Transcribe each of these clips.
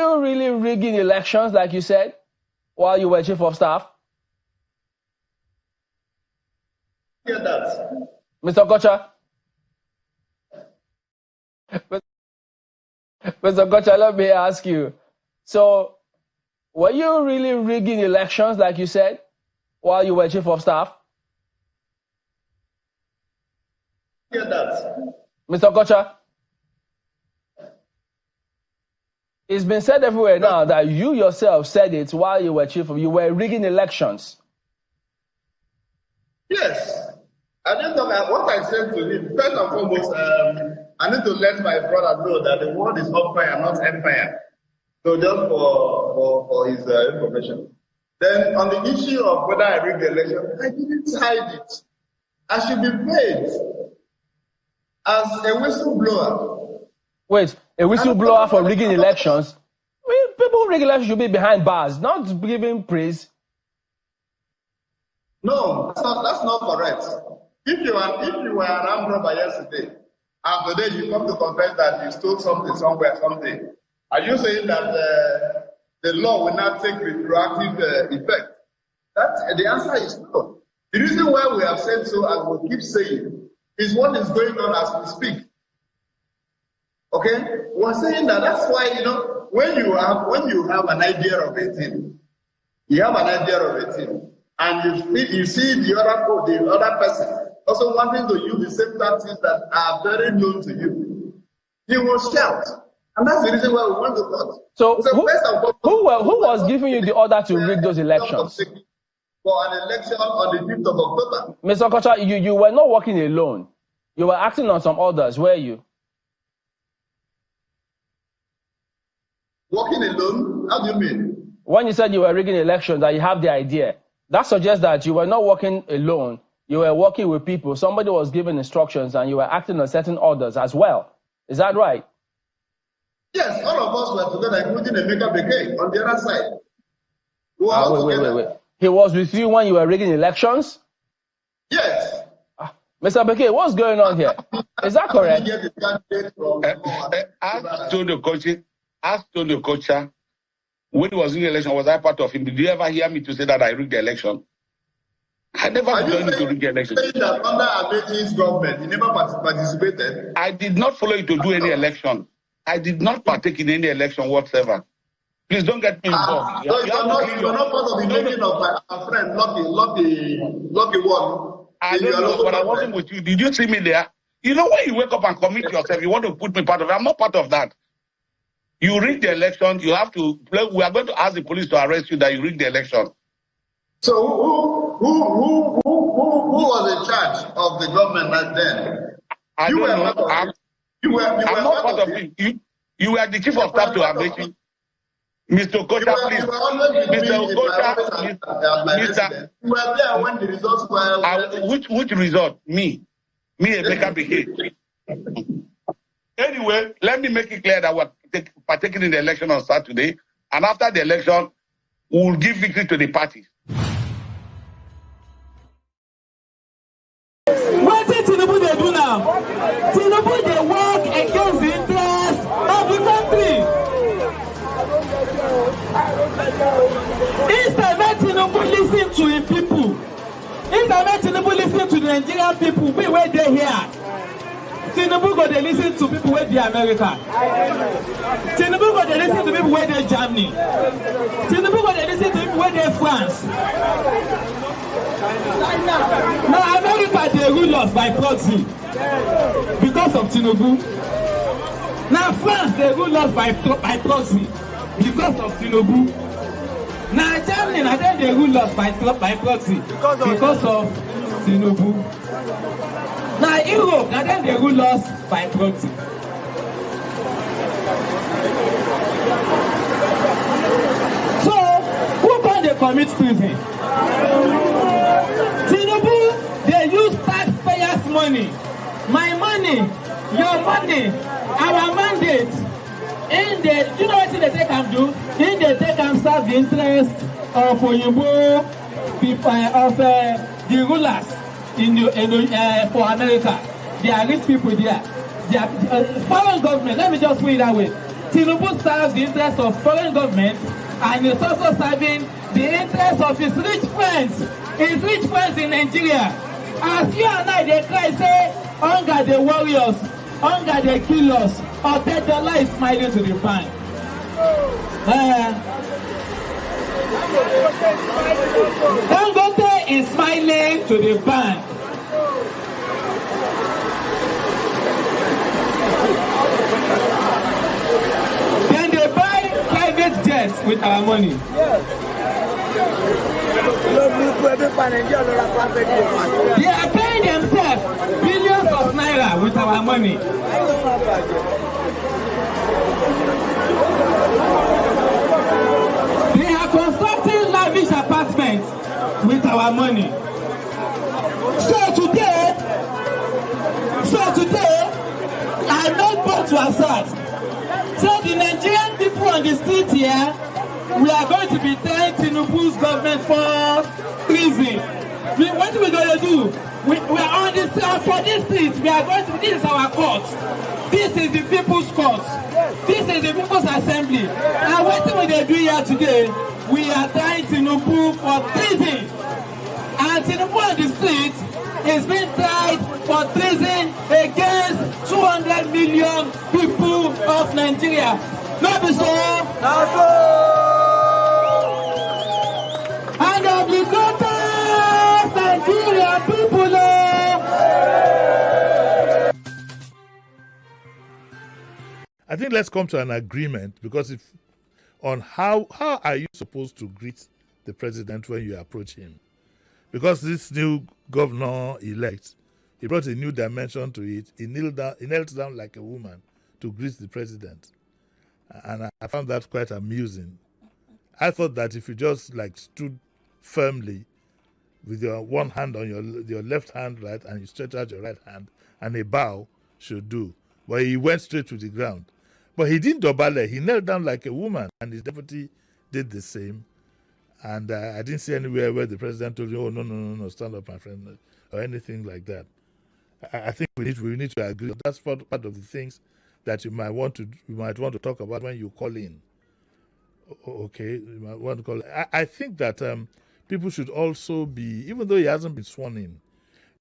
you really rigging elections like you said while you were chief of staff? Hear that. Mr. Kocha? Mr. Kocha, let me ask you. So, were you really rigging elections like you said while you were chief of staff? Hear that. Mr. Kocha? It's been said everywhere now that you yourself said it while you were you were rigging elections. Yes. I didn't know what I said to him. First and foremost, I need to let my brother know that the world is umpire, not empire. So just for his information. Then on the issue of whether I rigged the election, I didn't hide it. I should be paid as a whistleblower. Wait, a whistleblower for rigging elections? People who rig elections should be behind bars, not giving praise. No, that's not correct. If you were an armed robber yesterday, and today you come to confess that you stole something somewhere, something, are you saying that the law will not take retroactive effect? The answer is no. The reason why we have said so and we keep saying is what is going on as we speak. Okay? We're saying that's why, when you have an idea of a thing, and you see the other person also wanting to use the same tactics that are very known to you, you will shout. And that's the reason why we want to vote. So who was giving you the order to rig those elections? For an election on the 5th of October. Mr. Kocha, you were not working alone. You were acting on some orders, were you? Working alone? How do you mean? When you said you were rigging elections, that you have the idea, that suggests that you were not working alone. You were working with people. Somebody was giving instructions and you were acting on certain orders as well. Is that right? Yes, all of us were together, including Emeka Bekay on the other side. Wait. He was with you when you were rigging elections? Yes. Mr. Bekay, what's going on here? Is that correct? Ask Tony Kocha, when he was in the election, was I part of him? Did you ever hear me to say that I rigged the election? I never joined to rig the election. Saying that under Abeji's government, he never participated? I did not follow you to do any election. I did not partake in any election whatsoever. Please don't get me involved. So you are not part of the making of my friend, lucky one. I don't know, but I wasn't with you. Did you see me there? You know, when you wake up and commit yourself, you want to put me part of it. I'm not part of that. You rigged the election, you have to, we are going to ask the police to arrest you that you rigged the election. So who was in charge of the government back then? I don't know. I'm not part of it. You were the chief of staff to Abeji. Mr. Kocha, please. Mr. Kocha, Mr. You were there when the results were. Which result? Me, Emeka Bekay. Anyway, let me make it clear that we're partaking in the election on Saturday, and after the election, we will give victory to the party. What did Tinubu they do now? Tinubu they work against the interests of the country. Instead let Tinubu listen to his people. Instead let Tinubu listen to the Nigerian people. We were there here. Tinubu go they listen to people where they America. Tinubu go they listen to people where they Germany. Tinubu go they listen to people where they France. Now America they rule us by proxy because of Tinubu. Now France they rule us by proxy because of Tinubu. Now Germany now they rule us by proxy because of Tinubu. Now Europe, now then they rule us by proxy. So, who can they commit treason? Tinubu, they use taxpayers' money. My money, your money, our mandate. You know what they take and do? In they take and serve the interest of Oyinbo people, of the rulers. For America, they are rich people there. They are foreign government. Let me just put it that way. Tinubu serves the interest of foreign governments and is also serving the interest of his rich friends in Nigeria. As you and I, they cry, say, hunger the warriors, hunger the killers, or $10 is smiling to the bank. Dangote is smiling to the bank. Then they buy private jets with our money. They are paying themselves billions of naira with our money. They are constructing lavish apartments with our money. So today, I'm not born to assert. So the Nigerian people on the street here, we are going to be telling Tinubu's government for treason. What are we going to do? We are on this for this street. We are going to. This is our court. This is the people's court. This is the people's assembly. And what will they do here today? We are trying Tinubu for treason. And Tinubu on the street is being tried for treason against 200 million people of Nigeria. Not be so. And of the greatest Nigerian people. I think let's come to an agreement, because if on how are you supposed to greet the president when you approach him? Because this new governor-elect, he brought a new dimension to it. He knelt down like a woman to greet the president. And I found that quite amusing. I thought that if you just like stood firmly with your one hand on your left hand, right, and you stretch out your right hand, and a bow should do. But he went straight to the ground. But he didn't dobale. He knelt down like a woman, and his deputy did the same. And I didn't see anywhere where the president told you, "Oh, no, stand up, my friend," or anything like that. I think we need to agree. That's part of the things that you might want to talk about when you call in. Okay, you might want to call. I think that people should also be, even though he hasn't been sworn in,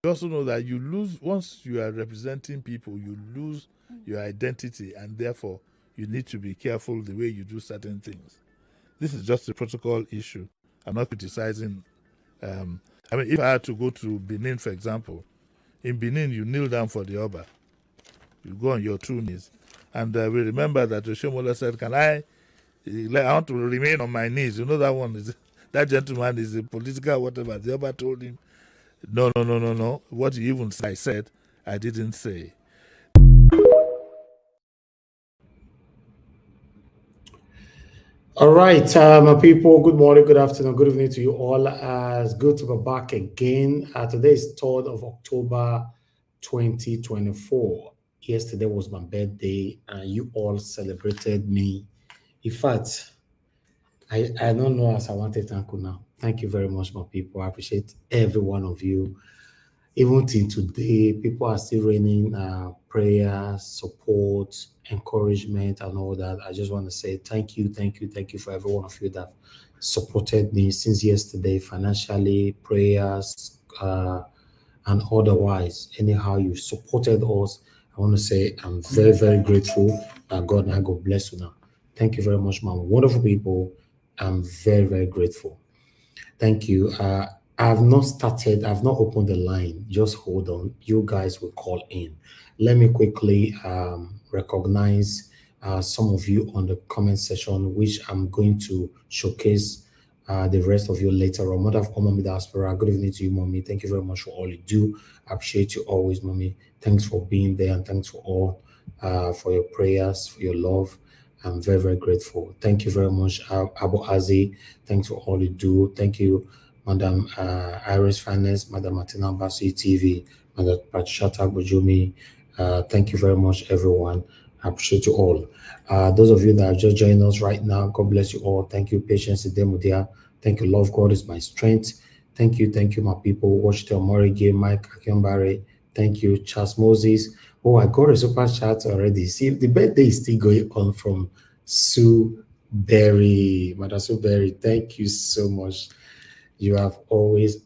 you also know that you lose, once you are representing people, you lose your identity, and therefore you need to be careful the way you do certain things. This is just a protocol issue. I'm not criticizing. If I had to go to Benin, for example, in Benin, you kneel down for the Oba. You go on your 2 knees. And we remember that Oshomola said, I want to remain on my knees. You know that gentleman is a political whatever. The Oba told him, no. What you even said, I didn't say. All right, my people, good morning, good afternoon, good evening to you all. It's good to be back again. Today is 3rd of October, 2024. Yesterday was my birthday, and you all celebrated me. In fact, I don't know as I want to thank you now. Thank you very much, my people. I appreciate every one of you. Even till today, people are still raining prayers, support, encouragement, and all that. I just want to say thank you for every one of you that supported me since yesterday, financially, prayers, and otherwise. Anyhow, you supported us. I want to say I'm very, very grateful. God and I God bless you now. Thank you very much, my wonderful people. I'm very, very grateful. Thank you. I've not opened the line. Just hold on. You guys will call in. Let me quickly recognize some of you on the comment section, which I'm going to showcase the rest of you later on. Mother of all, Mommy Diaspora, good evening to you, Mommy. Thank you very much for all you do. I appreciate you always, Mommy. Thanks for being there, and thanks for all, for your prayers, for your love. I'm very, very grateful. Thank you very much, Abu Azi. Thanks for all you do. Thank you, Madam Iris Finance, Madam Martina Basi TV, Madam Pachata Bujumi. Thank you very much, everyone. I appreciate you all. Those of you that are just joining us right now, God bless you all. Thank you, Patience Demudia. Thank you, Love God is my strength. Thank you, my people. Watch the Morigi, Mike Akimbare, Thank you, Charles Moses. Oh, I got a super chat already. See, the birthday is still going on from Sue Berry. Madam Sue Berry, thank you so much. You have always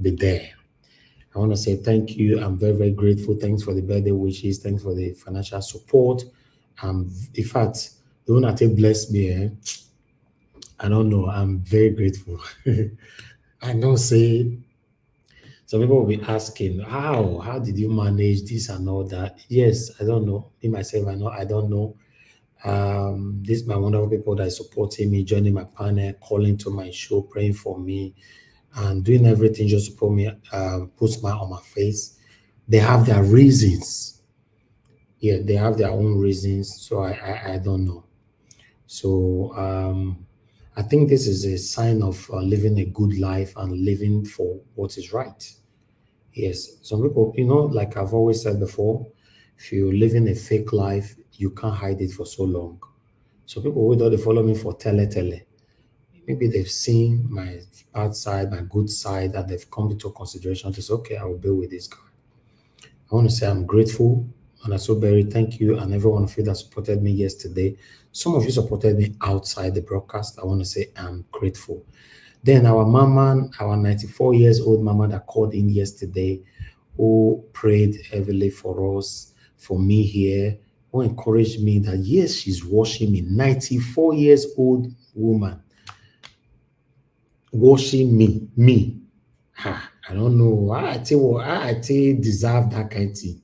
been there. I want to say thank you. I'm very, very grateful. Thanks for the birthday wishes. Thanks for the financial support. In fact, the one that blessed me, I don't know. I'm very grateful. I know, say, some people will be asking, how did you manage this and all that? Yes, I don't know. Me myself, I don't know. This is my wonderful people that is supporting me, joining my panel, calling to my show, praying for me, and doing everything just to put smile on my face. They have their reasons. Yeah, they have their own reasons. So I don't know. So I think this is a sign of living a good life and living for what is right. Yes, some people, like I've always said before, if you're living a fake life, you can't hide it for so long. So people who don't follow me for tele. Maybe they've seen my bad side, my good side, and they've come into consideration to say, okay, I will be with this guy. I want to say I'm grateful. And Asoberi, thank you, and every one of you that supported me yesterday. Some of you supported me outside the broadcast. I want to say I'm grateful. Then our mama, our 94 years old mama that called in yesterday, who prayed heavily for us, for me here, who encouraged me that yes, she's watching me. 94 years old woman watching me. I don't know. I deserve that kind of thing.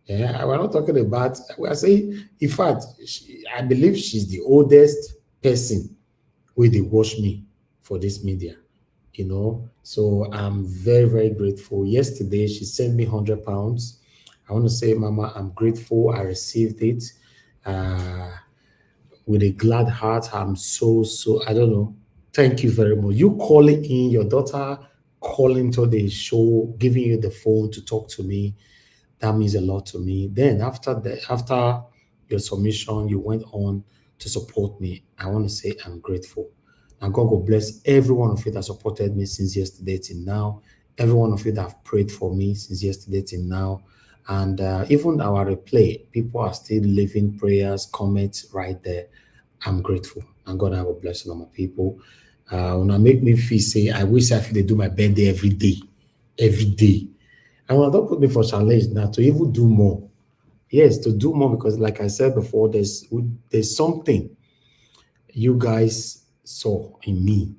Yeah, we're not talking about. We are saying, in fact, I believe she's the oldest person who they watch me for this media. So I'm very, very grateful. Yesterday, she sent me £100. I want to say, Mama, I'm grateful. I received it with a glad heart. I'm so, I don't know. Thank you very much. You calling in, your daughter calling to the show, giving you the phone to talk to me. That means a lot to me. Then after your submission, you went on to support me. I want to say I'm grateful. And God will bless every one of you that supported me since yesterday till now. Every one of you that have prayed for me since yesterday till now. And even our replay, people are still leaving prayers, comments right there. I'm grateful. And God have a blessing on my people. When I make me feel, say, I wish I could do my birthday every day. Every day. And when I don't put me for challenge now to even do more. Yes, to do more, because like I said before, there's something you guys saw in me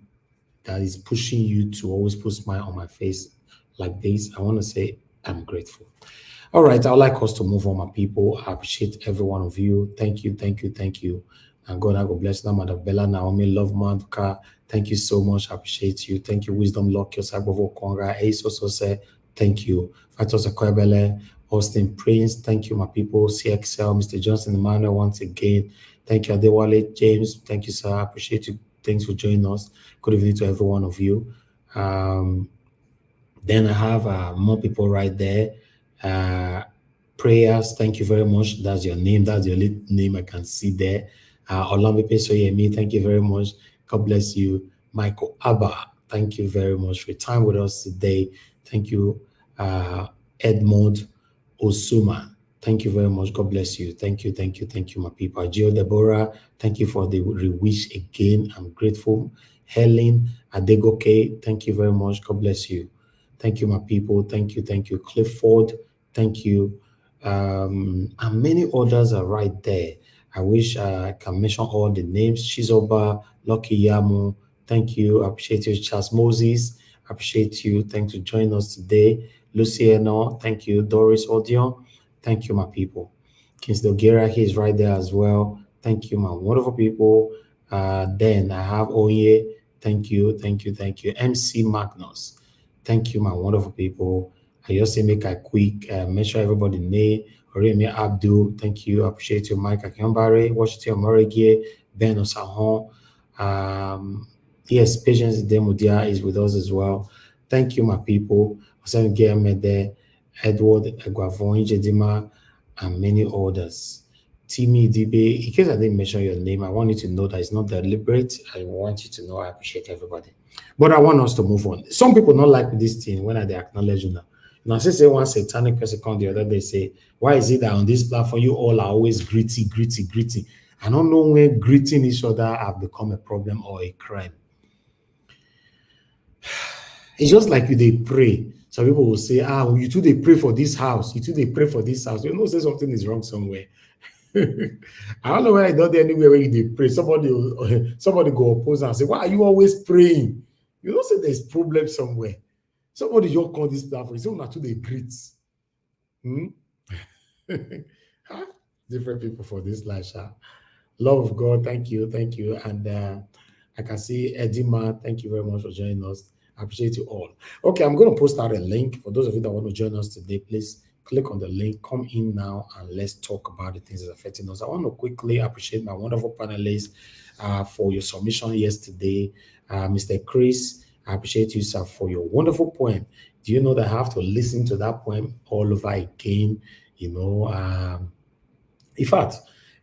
that is pushing you to always put a smile on my face like this. I want to say I'm grateful. All right, I'd like us to move on, my people. I appreciate every one of you. Thank you. And God, I will bless them. Mother Bella, Naomi, Love, Maduka. Thank you so much. I appreciate you. Thank you, Wisdom Lock, your Sabovo Konga, Ace also say thank you. Fatos Akwebele, Austin Prince, thank you, my people. CXL, Mr. Johnson Emmanuel, once again. Thank you, Adewale James. Thank you, sir. I appreciate you. Thanks for joining us. Good evening to every one of you. Then I have more people right there. Prayers, thank you very much. That's your name. That's the only name I can see there. Olamipe Soyemi, thank you very much. God bless you. Michael Abba, thank you very much for your time with us today. Thank you. Edmond Osuma, thank you very much. God bless you. Thank you, my people. Gio Deborah, thank you for the wish again. I'm grateful. Helen Adegoke, thank you very much. God bless you. Thank you, my people. Thank you. Clifford, thank you. And many others are right there. I wish I can mention all the names. Shizoba, Lucky Yamu, thank you. I appreciate you. Charles Moses, I appreciate you. Thanks for joining us today. Luciano, thank you. Doris Odion, thank you, my people. Kings Dogera, he's right there as well. Thank you, my wonderful people. Then I have Oye, thank you. MC Magnus, thank you, my wonderful people. I just say make a quick, make sure everybody name. Oremi Abdul, thank you. I appreciate you. Mike Akiambare, Washington Moregie, Ben Osahon. Yes, Patience Demudia is with us as well. Thank you, my people. Osen Gemede, Edward Eguavon, Jedima, and many others. Timmy DB, in case I didn't mention your name, I want you to know that it's not deliberate. I want you to know I appreciate everybody. But I want us to move on. Some people don't like this thing when I acknowledge you now. Now, since they one satanic person come the other day say, why is it that on this platform you all are always gritty? I don't know when greeting each other have become a problem or a crime. It's just like they pray. Some people will say, you two they pray for this house. You two they pray for this house. You know, say something is wrong somewhere. I don't know where I don't anywhere where they pray. Somebody go oppose and say, why are you always praying? You don't say there's problem somewhere. Somebody just call this platform. Say, not to the greet. Different people for this life. Love of God, thank you. And I can see Edima, thank you very much for joining us. I appreciate you all. Okay, I'm going to post out a link for those of you that want to join us today. Please click on the link, come in now, and let's talk about the things that are affecting us. I want to quickly appreciate my wonderful panelists for your submission yesterday. Mr. Chris, I appreciate you, sir, for your wonderful poem. Do you know that I have to listen to that poem all over again? You know, in fact,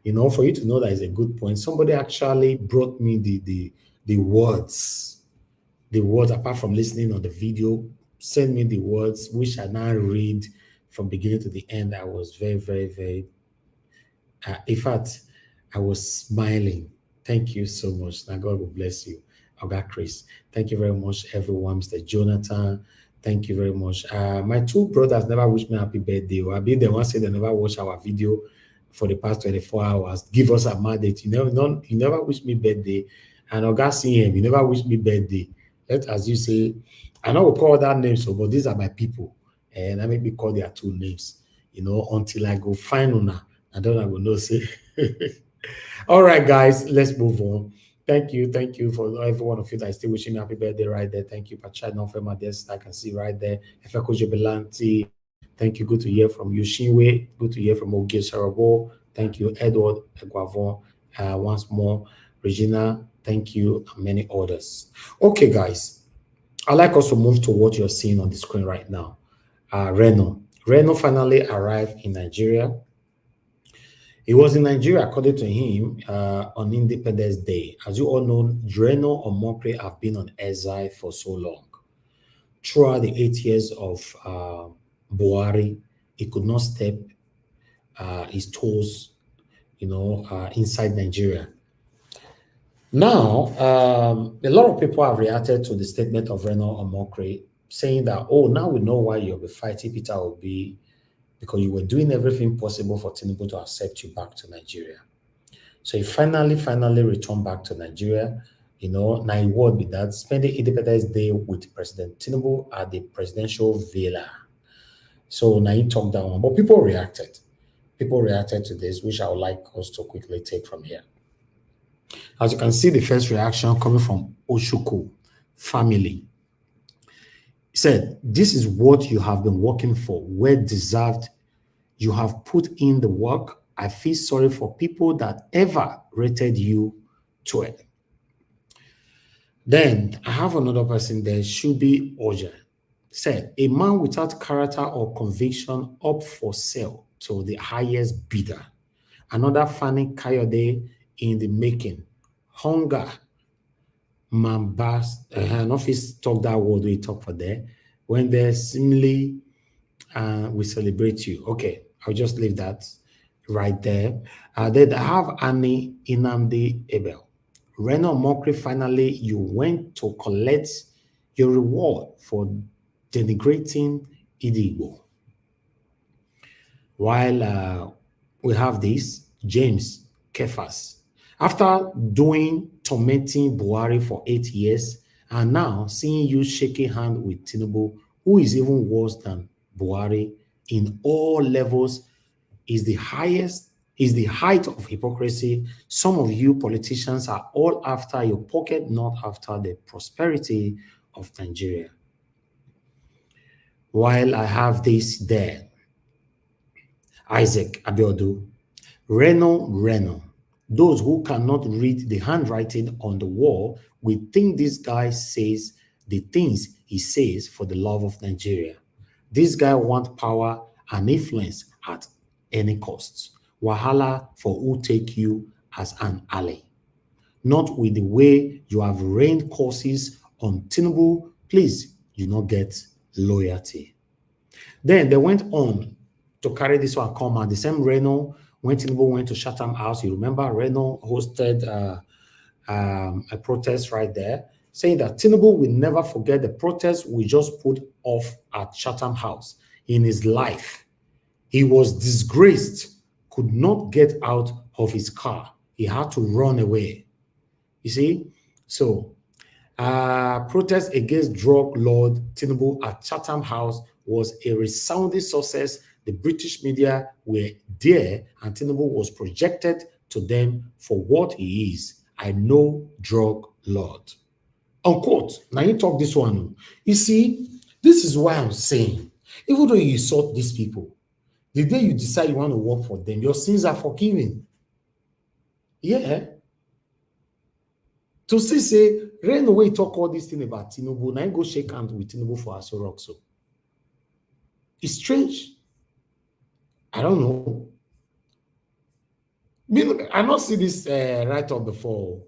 you know, for you to know that is a good point, somebody actually brought me the words. The words, apart from listening on the video, send me the words, which I now read from beginning to the end. I was very, very, very, in fact, I was smiling. Thank you so much. Now God will bless you. Oga Chris, thank you very much, everyone. Mr. Jonathan, thank you very much. My two brothers never wished me happy birthday. I'll be the one say they never watch our video for the past 24 hours. Give us a mandate. You never wish me birthday. And Oga see him, you never wish me birthday. As you say, I know we call that name, so but these are my people, and I make me call their two names, you know, until I go find una. I don't know say. All right, guys, let's move on. Thank you for every one of you that is still wishing me happy birthday right there. Thank you, Pachad Nofema Des, I can see right there. Efeko Jobelanti, thank you. Good to hear from you, Shinwe. Good to hear from Ogie Sarabo. Thank you, Edward Eguavon. Once more, Regina. Thank you, and many others. Okay, guys, I'd like us to move to what you're seeing on the screen right now. Reno finally arrived in Nigeria. He was in Nigeria, according to him, on Independence Day. As you all know, Reno Omokri have been on exile for so long. Throughout the 8 years of Buhari, he could not step his toes, you know, inside Nigeria. Now, a lot of people have reacted to the statement of Reno Omokri, saying that, oh, now we know why you'll be fighting Peter Obi, because you were doing everything possible for Tinubu to accept you back to Nigeria. So he finally returned back to Nigeria. You know, now he would be that, spending Independence Day with President Tinubu at the presidential villa. So now he talked that one, but people reacted. People reacted to this, which I would like us to quickly take from here. As you can see, the first reaction coming from Oshuku family. He said, this is what you have been working for, well deserved. You have put in the work. I feel sorry for people that ever rated you to it. Then I have another person there, Shubi Oja. Said, a man without character or conviction up for sale to the highest bidder. Another Fanny Kayode in the making. Hunger. Mambas. An office talk that word we talk for there. When there's seemingly we celebrate you. Okay, I'll just leave that right there. Then I have Annie Inamdi Abel. Reno Omokri, finally, you went to collect your reward for denigrating Idigbo. While we have this, James Kefas. After tormenting Buhari for 8 years, and now seeing you shaking hand with Tinubu, who is even worse than Buhari in all levels, is the height of hypocrisy. Some of you politicians are all after your pocket, not after the prosperity of Nigeria. While I have this there, Isaac Abiodu, Reno. Those who cannot read the handwriting on the wall will think this guy says the things he says for the love of Nigeria. This guy wants power and influence at any cost. Wahala for who take you as an ally. Not with the way you have rained courses on Tinubu. Please, you not get loyalty. Then they went on to carry this one come out. The same Reno, when Tinubu went to Chatham House, you remember Reno hosted a protest right there, saying that Tinubu will never forget the protest we just put off at Chatham House in his life. He was disgraced, could not get out of his car. He had to run away. You see? So, protest against drug lord Tinubu at Chatham House was a resounding success. The British media were there, and Tinubu was projected to them for what he is. I know drug lord. Unquote. Now you talk this one. You see, this is why I'm saying, even though you insult these people, the day you decide you want to work for them, your sins are forgiven. Yeah. To say, rain away talk all this thing about Tinubu, now go shake hands with Tinubu for Aso Rock. So it's strange. I don't know. I not see this right on the fall.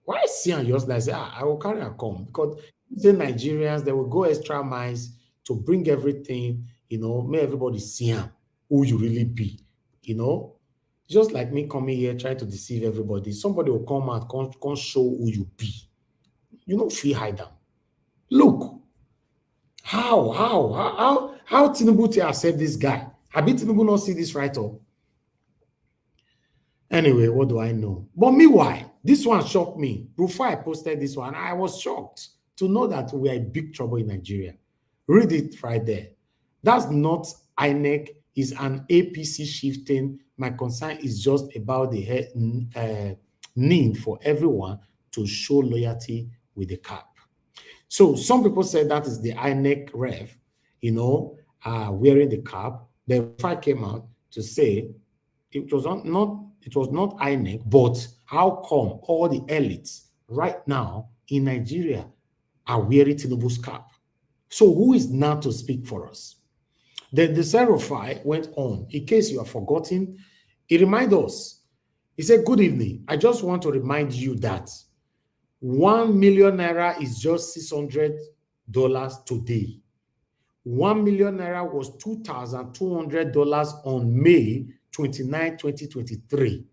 Why see and just like say, I will carry a come, because the Nigerians, they will go extra miles to bring everything, make everybody see who you really be, Just like me coming here trying to deceive everybody, somebody will come out, come show who you be. You don't feel hide them. Look, how Tinubu to accept this guy? I bet Tinubu not see this right up. Anyway, what do I know? But meanwhile, this one shocked me. Before I posted this one, I was shocked to know that we are in big trouble in Nigeria. Read it right there. That's not INEC, is an APC shifting. My concern is just about the need for everyone to show loyalty with the cap. So some people said that is the INEC ref, wearing the cap. The fact came out to say it was not INEC, but how come all the elites right now in Nigeria are wearing Tinubu's cap? So who is now to speak for us? Then the Seraphi went on. In case you have forgotten, he reminded us. He said, good evening. I just want to remind you that 1 million naira is just $600 today. 1 million naira was $2,200 on May 29, 2023.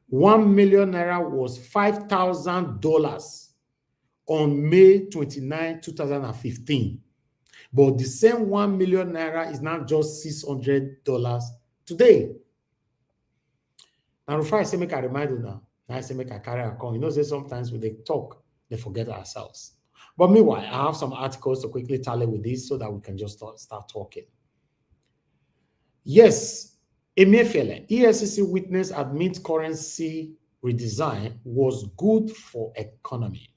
1 million naira was $5,000 on May 29, 2015. But the same 1 million naira is now just $600 today. Now, if I say make I remind you now, I say make I carry a con. Say sometimes when they talk, they forget ourselves. But meanwhile, I have some articles to quickly tally with this so that we can just start talking. Yes, Emefiele, EFCC witness admits currency redesign was good for economy.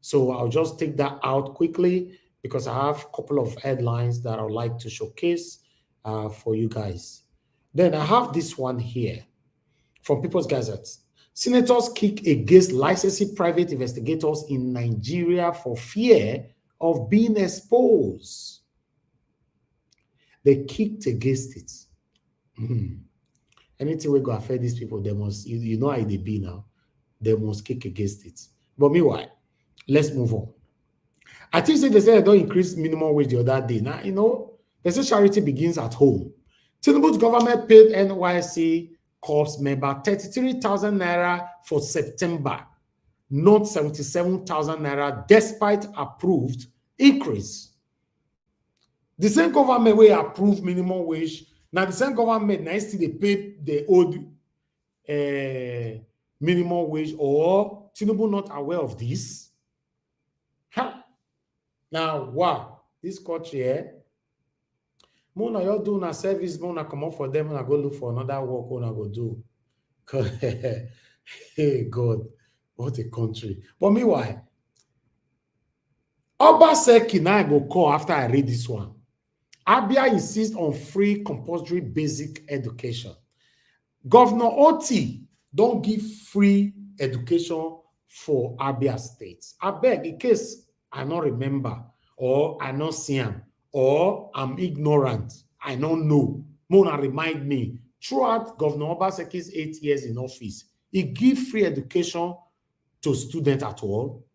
So I'll just take that out quickly because I have a couple of headlines that I would like to showcase for you guys. Then I have this one here from People's Gazette. Senators kick against licensing private investigators in Nigeria for fear of being exposed. They kicked against it. Anything we go affect these people, they must, you know how they be now, they must kick against it. But meanwhile, let's move on. I think they said they don't increase minimum wage the other day. Now, they say charity begins at home. Tinubu's government paid NYC Corps member 33,000 naira for September, not 77,000 naira, despite approved increase. The same government will approve minimum wage. Now, the same government now still they pay the old minimum wage, or Tinubu not aware of this? Huh? Now, wow, this country here, Mona, you're doing a service, Mona come up for them, Mona go look for another work, Mona go do. Hey, God, what a country. But meanwhile, Obaseki now go call after I read this one. Abia insists on free compulsory basic education. Governor Oti don't give free education for Abia State. I beg, in case I don't remember, or I don't see him, or I'm ignorant, I don't know. Mona remind me, throughout Governor Obaseki's 8 years in office, he give free education to students at all.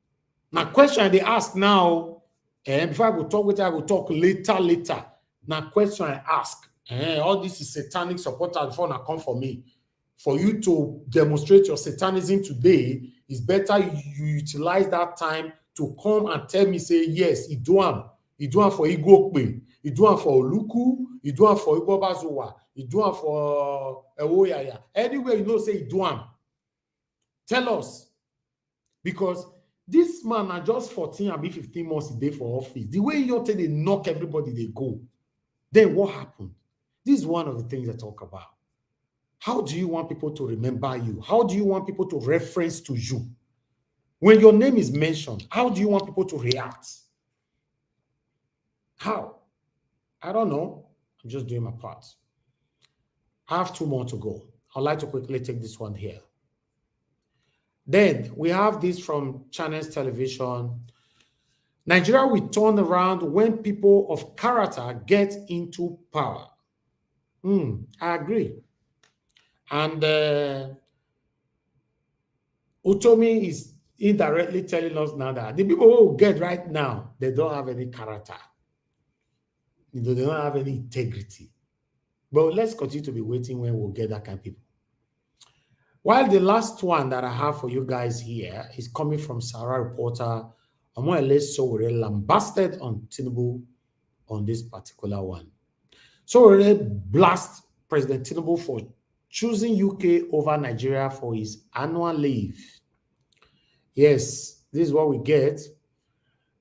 Now, question they ask now, and before I go talk with you, I will talk later. Now, question I ask, all this is satanic supporters before now come for me. For you to demonstrate your satanism today, it's better you utilize that time to come and tell me, say, yes, he do am for Igokpe, he do am for Oluku, he do am for Igbobazuwa, he do am for Ewoyaya. Anyway, you know, say he do am. Tell us. Because this man are just 14 and 15 months a day for office. The way you tell they knock everybody, they go. Then what happened? This is one of the things I talk about. How do you want people to remember you? How do you want people to reference to you? When your name is mentioned, how do you want people to react? How? I don't know. I'm just doing my part. I have 2 more to go. I'd like to quickly take this one here. Then we have this from Channels Television. Nigeria will turn around when people of character get into power. I agree. And Utomi is indirectly telling us now that the people who get right now, they don't have any character. They don't have any integrity. But let's continue to be waiting when we'll get that kind of people. While the last one that I have for you guys here is coming from Sarah reporter, Omoele lambasted on Tinubu on this particular one. Sowore blast President Tinubu for choosing UK over Nigeria for his annual leave. Yes, this is what we get.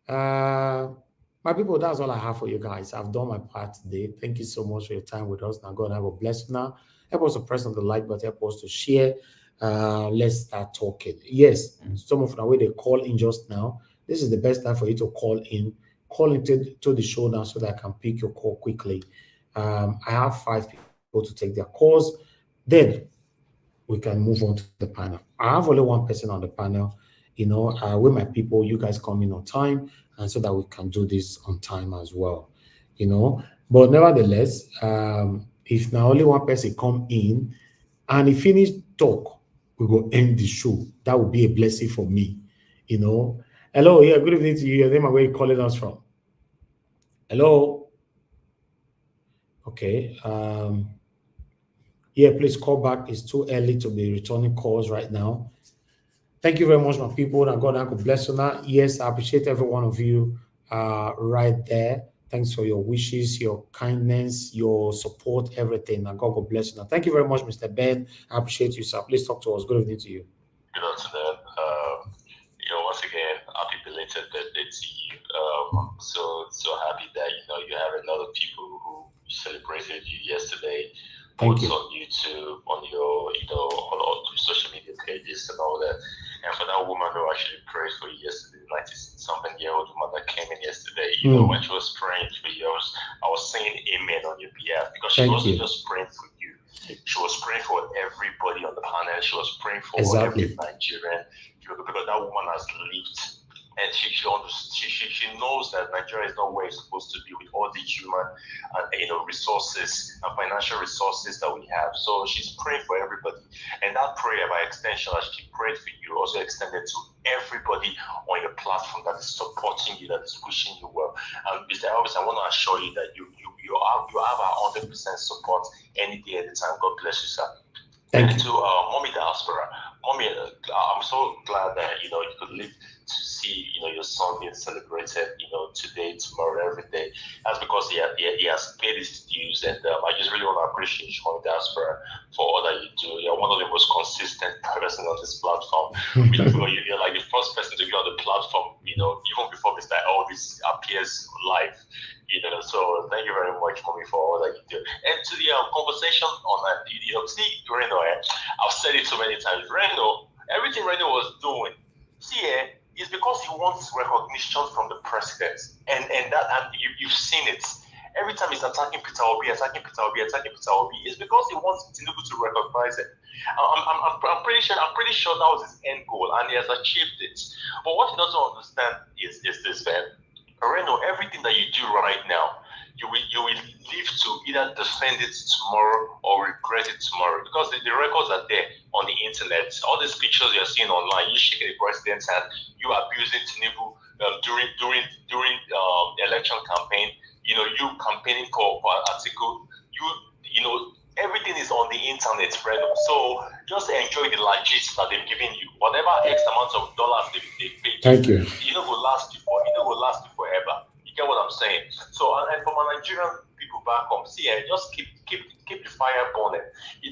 My people, that's all I have for you guys. I've done my part today. Thank you so much for your time with us. Now, God, have a blessed now. Help us to press on the like button, help us to share. Let's start talking. Yes, some of the way they call in just now. This is the best time for you to call in. Call into the show now so that I can pick your call quickly. I have 5 people to take their calls. Then we can move on to the panel. I have only 1 person on the panel. You know, with my people, you guys come in on time, and so that we can do this on time as well. You know, but nevertheless, if now only 1 person come in and he finish talk, we go end the show. That would be a blessing for me. You know. Hello, yeah, good evening to you. Your name and where you calling us from? Hello. Okay. Yeah, please call back. It's too early to be returning calls right now. Thank you very much, my people. And God, God bless you now. Yes, I appreciate every one of you right there. Thanks for your wishes, your kindness, your support, everything. And God bless you now. Thank you very much, Mr. Ben. I appreciate you, sir. Please talk to us. Good evening to you. Good afternoon. Once again, happy belated birthday to you. So happy that you have a lot of people who celebrated you yesterday. Thank you. On YouTube, on your on social media pages and all that. And for that woman who actually prayed for you yesterday, 90-something-year-old woman that came in yesterday, when she was praying for you, I was saying amen on your behalf, because she wasn't just praying for you. She was praying for everybody on the panel. She was praying for every Nigerian, because that woman has lived. And she knows that Nigeria is not where it's supposed to be with all the human resources and financial resources that we have. So she's praying for everybody. And that prayer, by extension, as she prayed for you, also extended to everybody on your platform that is supporting you, that is wishing you well. And Mr. Elvis, I want to assure you that you have our 100% support any day, any time. God bless you, sir. Thank you. To Mommy Diaspora, Mommy, I'm so glad that you could live to see your son being celebrated today, tomorrow, every day. That's because he has paid his dues, and I just really want to appreciate you, Mommy Diaspora, for all that you do. You're one of the most consistent person on this platform. You're like the first person to be on the platform, even before Mr. Elvis appears live. So thank you very much, Mommy, for all that you do. And to the conversation on that, see, Reno, I've said it so many times. Reno, everything Reno was doing, is because he wants recognition from the president, and you've seen it. Every time he's attacking Peter Obi, it's because he wants Tinubu to recognize it. I'm pretty sure that was his end goal, and he has achieved it. But what he doesn't understand is this, man. Reno, everything that you do right now, you will live to either defend it tomorrow or regret it tomorrow, because the records are there on the internet. All these pictures you're seeing online, you shaking the president's hand, you abusing Tinubu during election campaign, you campaigning for article, everything is on the internet, friend. So just enjoy the legit that they've given you. Whatever X amount of dollars they paid. Thank you. Will last you forever. You get what I'm saying? So and for my Nigerian people back home, see, just keep the fire burning.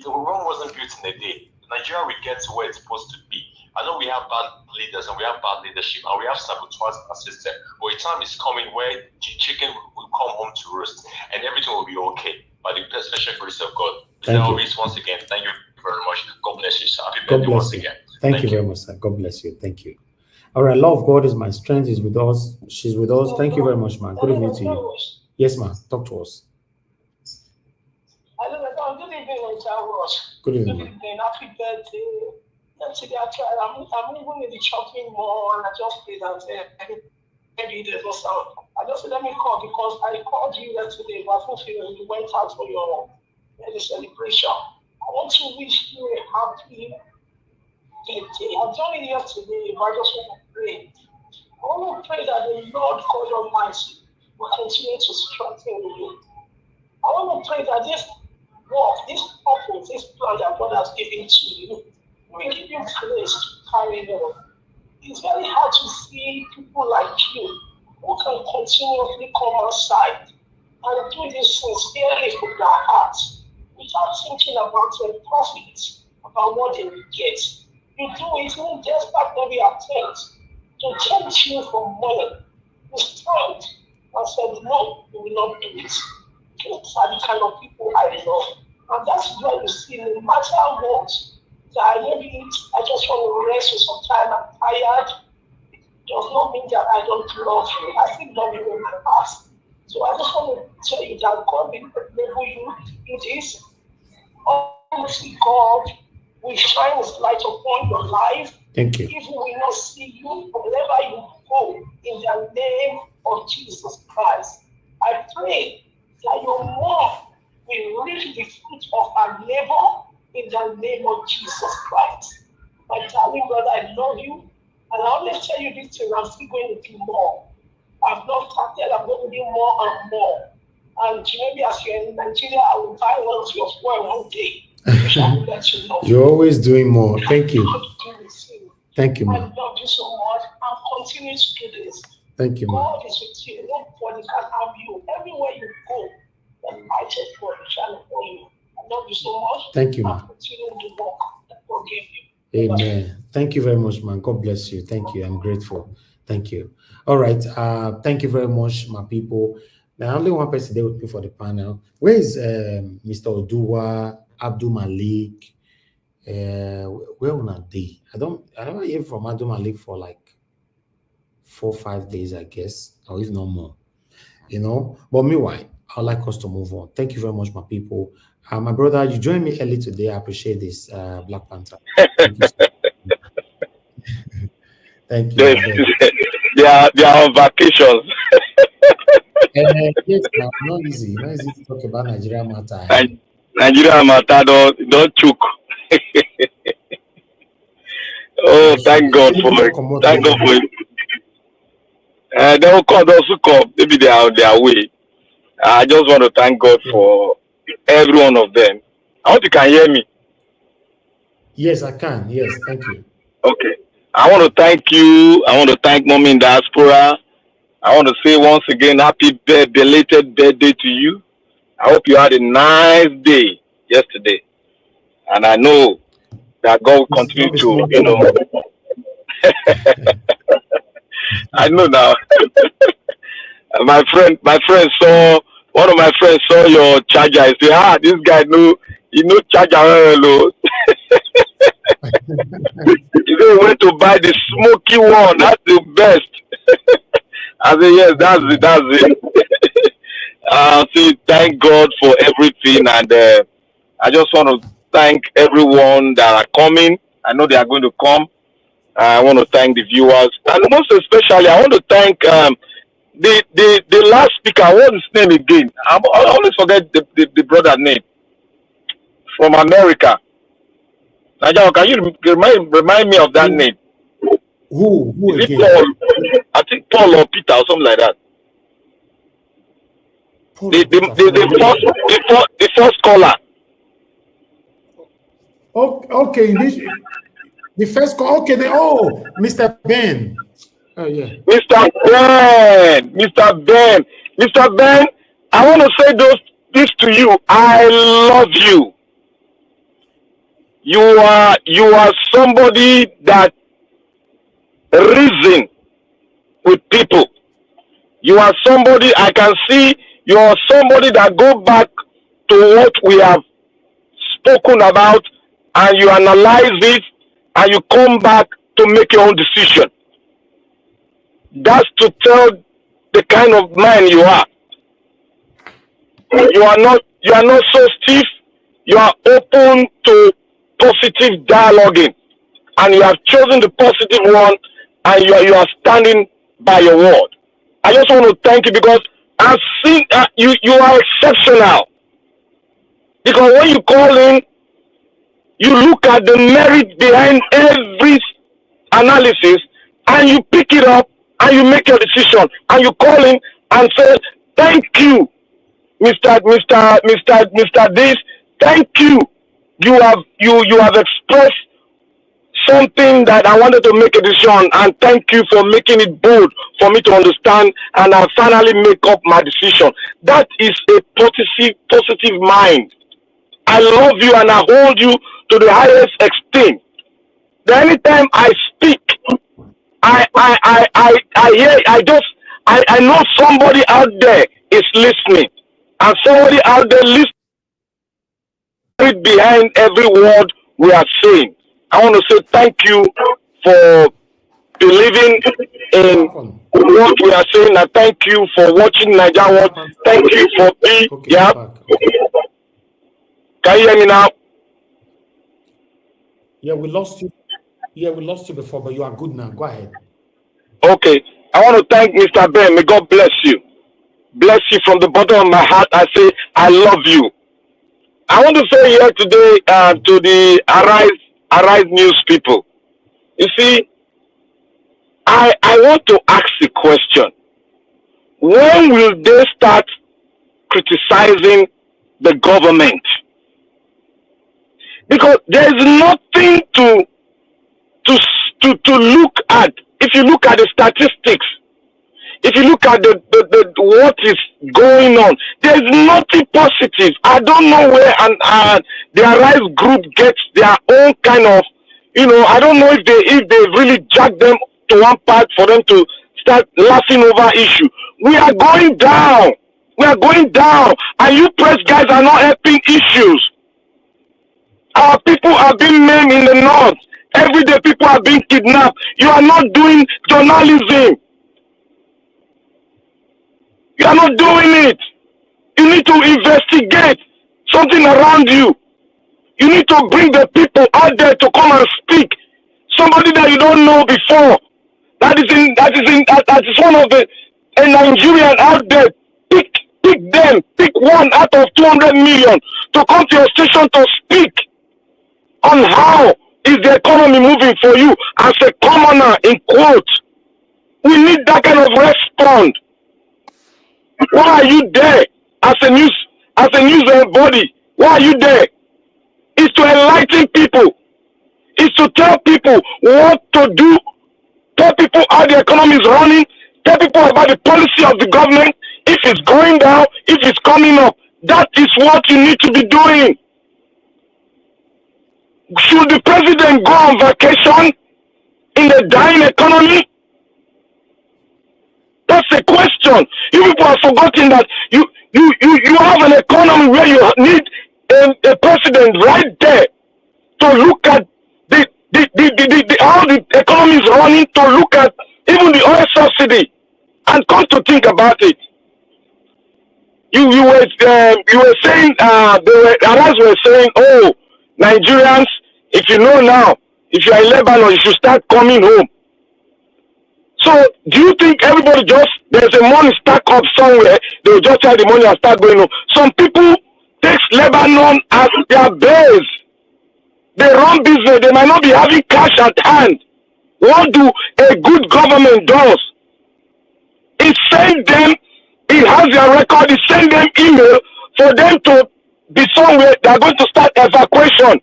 Rome wasn't built in a day. Nigeria will get to where it's supposed to be. I know we have bad leaders and we have bad leadership and we have sabotage in our system, but a time is coming where the chicken will come home to roost and everything will be okay by the special grace of God. Always, once again, thank you very much. God bless you, sir. Happy birthday once again. Thank you very much, sir. God bless you. Thank you. All right, love of God is my strength. Is with us. She's with us. Thank you very much, man. Good evening to you. Yes, ma'am. Talk to us. Good evening, Charles. Good evening. Good evening. Happy birthday. Today, I'm even in the shopping mall, and I just played that maybe there's no sound. I just said, let me call because I called you yesterday, but I think you went out for your celebration. I want to wish you a happy birthday. I've done it yesterday, but I just want to pray. I want to pray that the Lord God Almighty will continue to strengthen you. I want to pray that this work, this purpose, this plan that God has given to you, will give you grace to carry on. It's very hard to see people like you who can continuously come outside and do this sincerely from their hearts without thinking about their profit, about what they will get. You do it even despite every attempt to tempt you from money. You stand and said, no, you will not do it. Those are the kind of people I love. And that's why you see, no matter what, that maybe I just want to rest for some time, I'm tired. It does not mean that I don't love you. I still love you in my past. So I just want to tell you that God will enable you to do this. Honestly, God will shine His light upon your life. Thank you. If we will not see you wherever you go, in the name of Jesus Christ, I pray that your mom will reap the fruit of her labor in the name of Jesus Christ. My darling brother, I love you. And I always tell you this thing, I'm still going to do more. I've not started, I'm going to do more and more. And maybe as you're in Nigeria, I will buy one of your spoil one day. I will let you know. You're always doing more. Thank you. Thank you, I man. love you so much. I'll continue to do this. Thank you, man. God is with you. Nobody can harm you. Everywhere you go, the light of God will shine upon you. I love you so much. Thank you, man. I'll continue to walk and forgive you. Amen. Thank you very much, man. God bless you. Thank you. I'm grateful. Thank you. All right. Thank you very much, my people. Now, only one person there with me for the panel. Where is Mr. Oduwa, Abdul Malik? Where on a day? I don't hear from Abdul Malik for like 4 or 5 days, I guess, or if not more. But meanwhile, I'd like us to move on. Thank you very much, my people. My brother, you joined me early today. I appreciate this, Black Panther. Thank you. Thank you. They are on vacations. Yes, not easy. Not easy to talk about Nigeria matter. Nigeria matter don't choke. Oh, thank God for it. Thank God for it. They will call those who come. Maybe they are on their way. I just want to thank God for every one of them. I hope you can hear me. Yes, I can. Yes, thank you. Okay. I want to thank you. I want to thank Mommy in Diaspora. I want to say once again, happy belated birthday to you. I hope you had a nice day yesterday. And I know that God will continue to, I know now. One of my friends saw your charger. He said, this guy charger. He said, went to buy the smoky one. That's the best. I said, yes, that's it. So thank God for everything. And I just want to thank everyone that are coming. I know they are going to come. I want to thank the viewers. And most especially, I want to thank the last speaker. What's his name again? I always forget the brother's name from America. Naja, can you remind me of that name? Who is it Paul? I think Paul or Peter or something like that. The first caller. Okay, the first call. Okay, Mr. Ben. Oh yeah. Mr. Ben, I want to say this to you. I love you. You are somebody that reason with people. You are somebody I can see. You are somebody that go back to what we have spoken about, and you analyze it, and you come back to make your own decision. That's to tell the kind of man you are. You are not so stiff. You are open to positive dialoguing, and you have chosen the positive one, and you are standing by your word. I just want to thank you because I've seen you are exceptional. Because when you call in, you look at the merit behind every analysis, and you pick it up, and you make your decision, and you call in and say, "Thank you, Mr. This. Thank you. You have expressed something that I wanted to make a decision, and thank you for making it bold for me to understand, and I finally make up my decision." That is a positive mind. I love you and I hold you to the highest esteem. Then anytime I speak, I know somebody out there is listening, and somebody out there listening behind every word we are saying. I want to say thank you for believing in what we are saying, and thank you for watching Nigeria World. Thank you for being Can you hear me now? Yeah, we lost you. Yeah, we lost you before, but you are good now. Go ahead. Okay. I want to thank Mr. Ben. May God bless you. Bless you from the bottom of my heart. I say, I love you. I want to say here today to the Arise News people. You see, I want to ask a question. When will they start criticizing the government? Because there is nothing to look at. If you look at the statistics, if you look at the what is going on, there is nothing positive. I don't know where the Arise group gets their own kind of, I don't know if they really jack them to one part for them to start laughing over issue. We are going down. We are going down, and you press guys are not helping issues. Our people are being maimed in the north. Every day people are being kidnapped. You are not doing journalism. You are not doing it. You need to investigate something around you. You need to bring the people out there to come and speak. Somebody that you don't know before. That is one of a Nigerian out there. Pick them. Pick one out of 200 million to come to your station to speak on how is the economy moving for you as a commoner, in quotes. We need that kind of response. Why are you there as a news body? Why are you there? It's to enlighten people. It's to tell people what to do. Tell people how the economy is running. Tell people about the policy of the government. If it's going down, if it's coming up. That is what you need to be doing. Should the president go on vacation in a dying economy? That's a question. You people have forgotten that you have an economy where you need a president right there to look at how the economy is running, to look at even the oil subsidy, and come to think about it. You were saying Aras were saying, oh, Nigerians, if you know now, if you are in Lebanon, you should start coming home. So do you think everybody there's a money stack up somewhere, they will just tell the money and start going home? Some people take Lebanon as their base. They run business, they might not be having cash at hand. What do a good government does? It sends them He has their record. He sent them email for them to be somewhere. They are going to start evacuation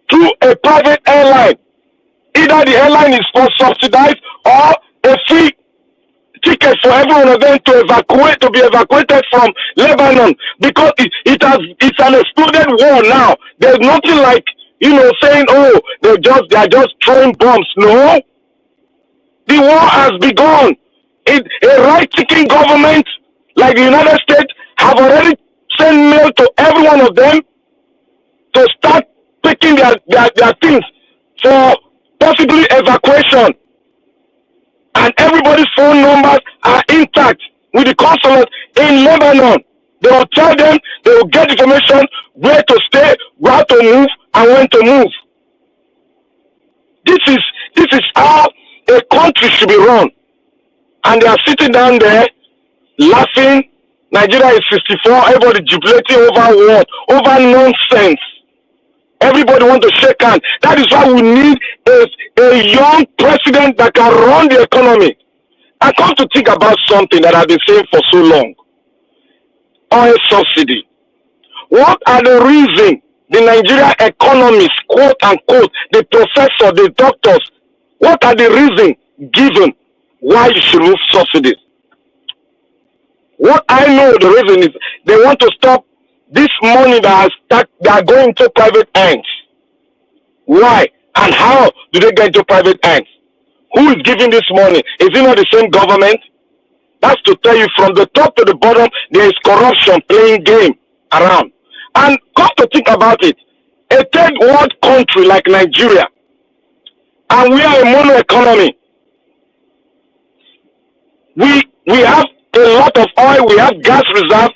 through a private airline. Either the airline is for subsidized or a free ticket for every one of them to evacuate, to be evacuated from Lebanon, because it's an exploded war now. There's nothing like, saying, oh, they are just throwing bombs. No, the war has begun. A right-thinking government like the United States have already sent mail to every one of them to start taking their things for possibly evacuation. And everybody's phone numbers are intact with the consulate in Lebanon. They will tell them, they will get information where to stay, where to move, and when to move. This is how a country should be run. And they are sitting down there laughing. Nigeria is 64. Everybody jubilating over what? Over nonsense. Everybody wants to shake hands. That is why we need a young president that can run the economy. I come to think about something that I've been saying for so long. Oil subsidy. What are the reasons the Nigerian economists, quote unquote, the professor, the doctors, what are the reasons given why you should remove subsidies? What I know the reason is they want to stop this money that are going to private hands. Why? And how do they get into private hands? Who is giving this money? Is it not the same government? That's to tell you from the top to the bottom, there is corruption playing game around. And come to think about it, a third world country like Nigeria, and we are a mono economy. We have a lot of oil, we have gas reserves,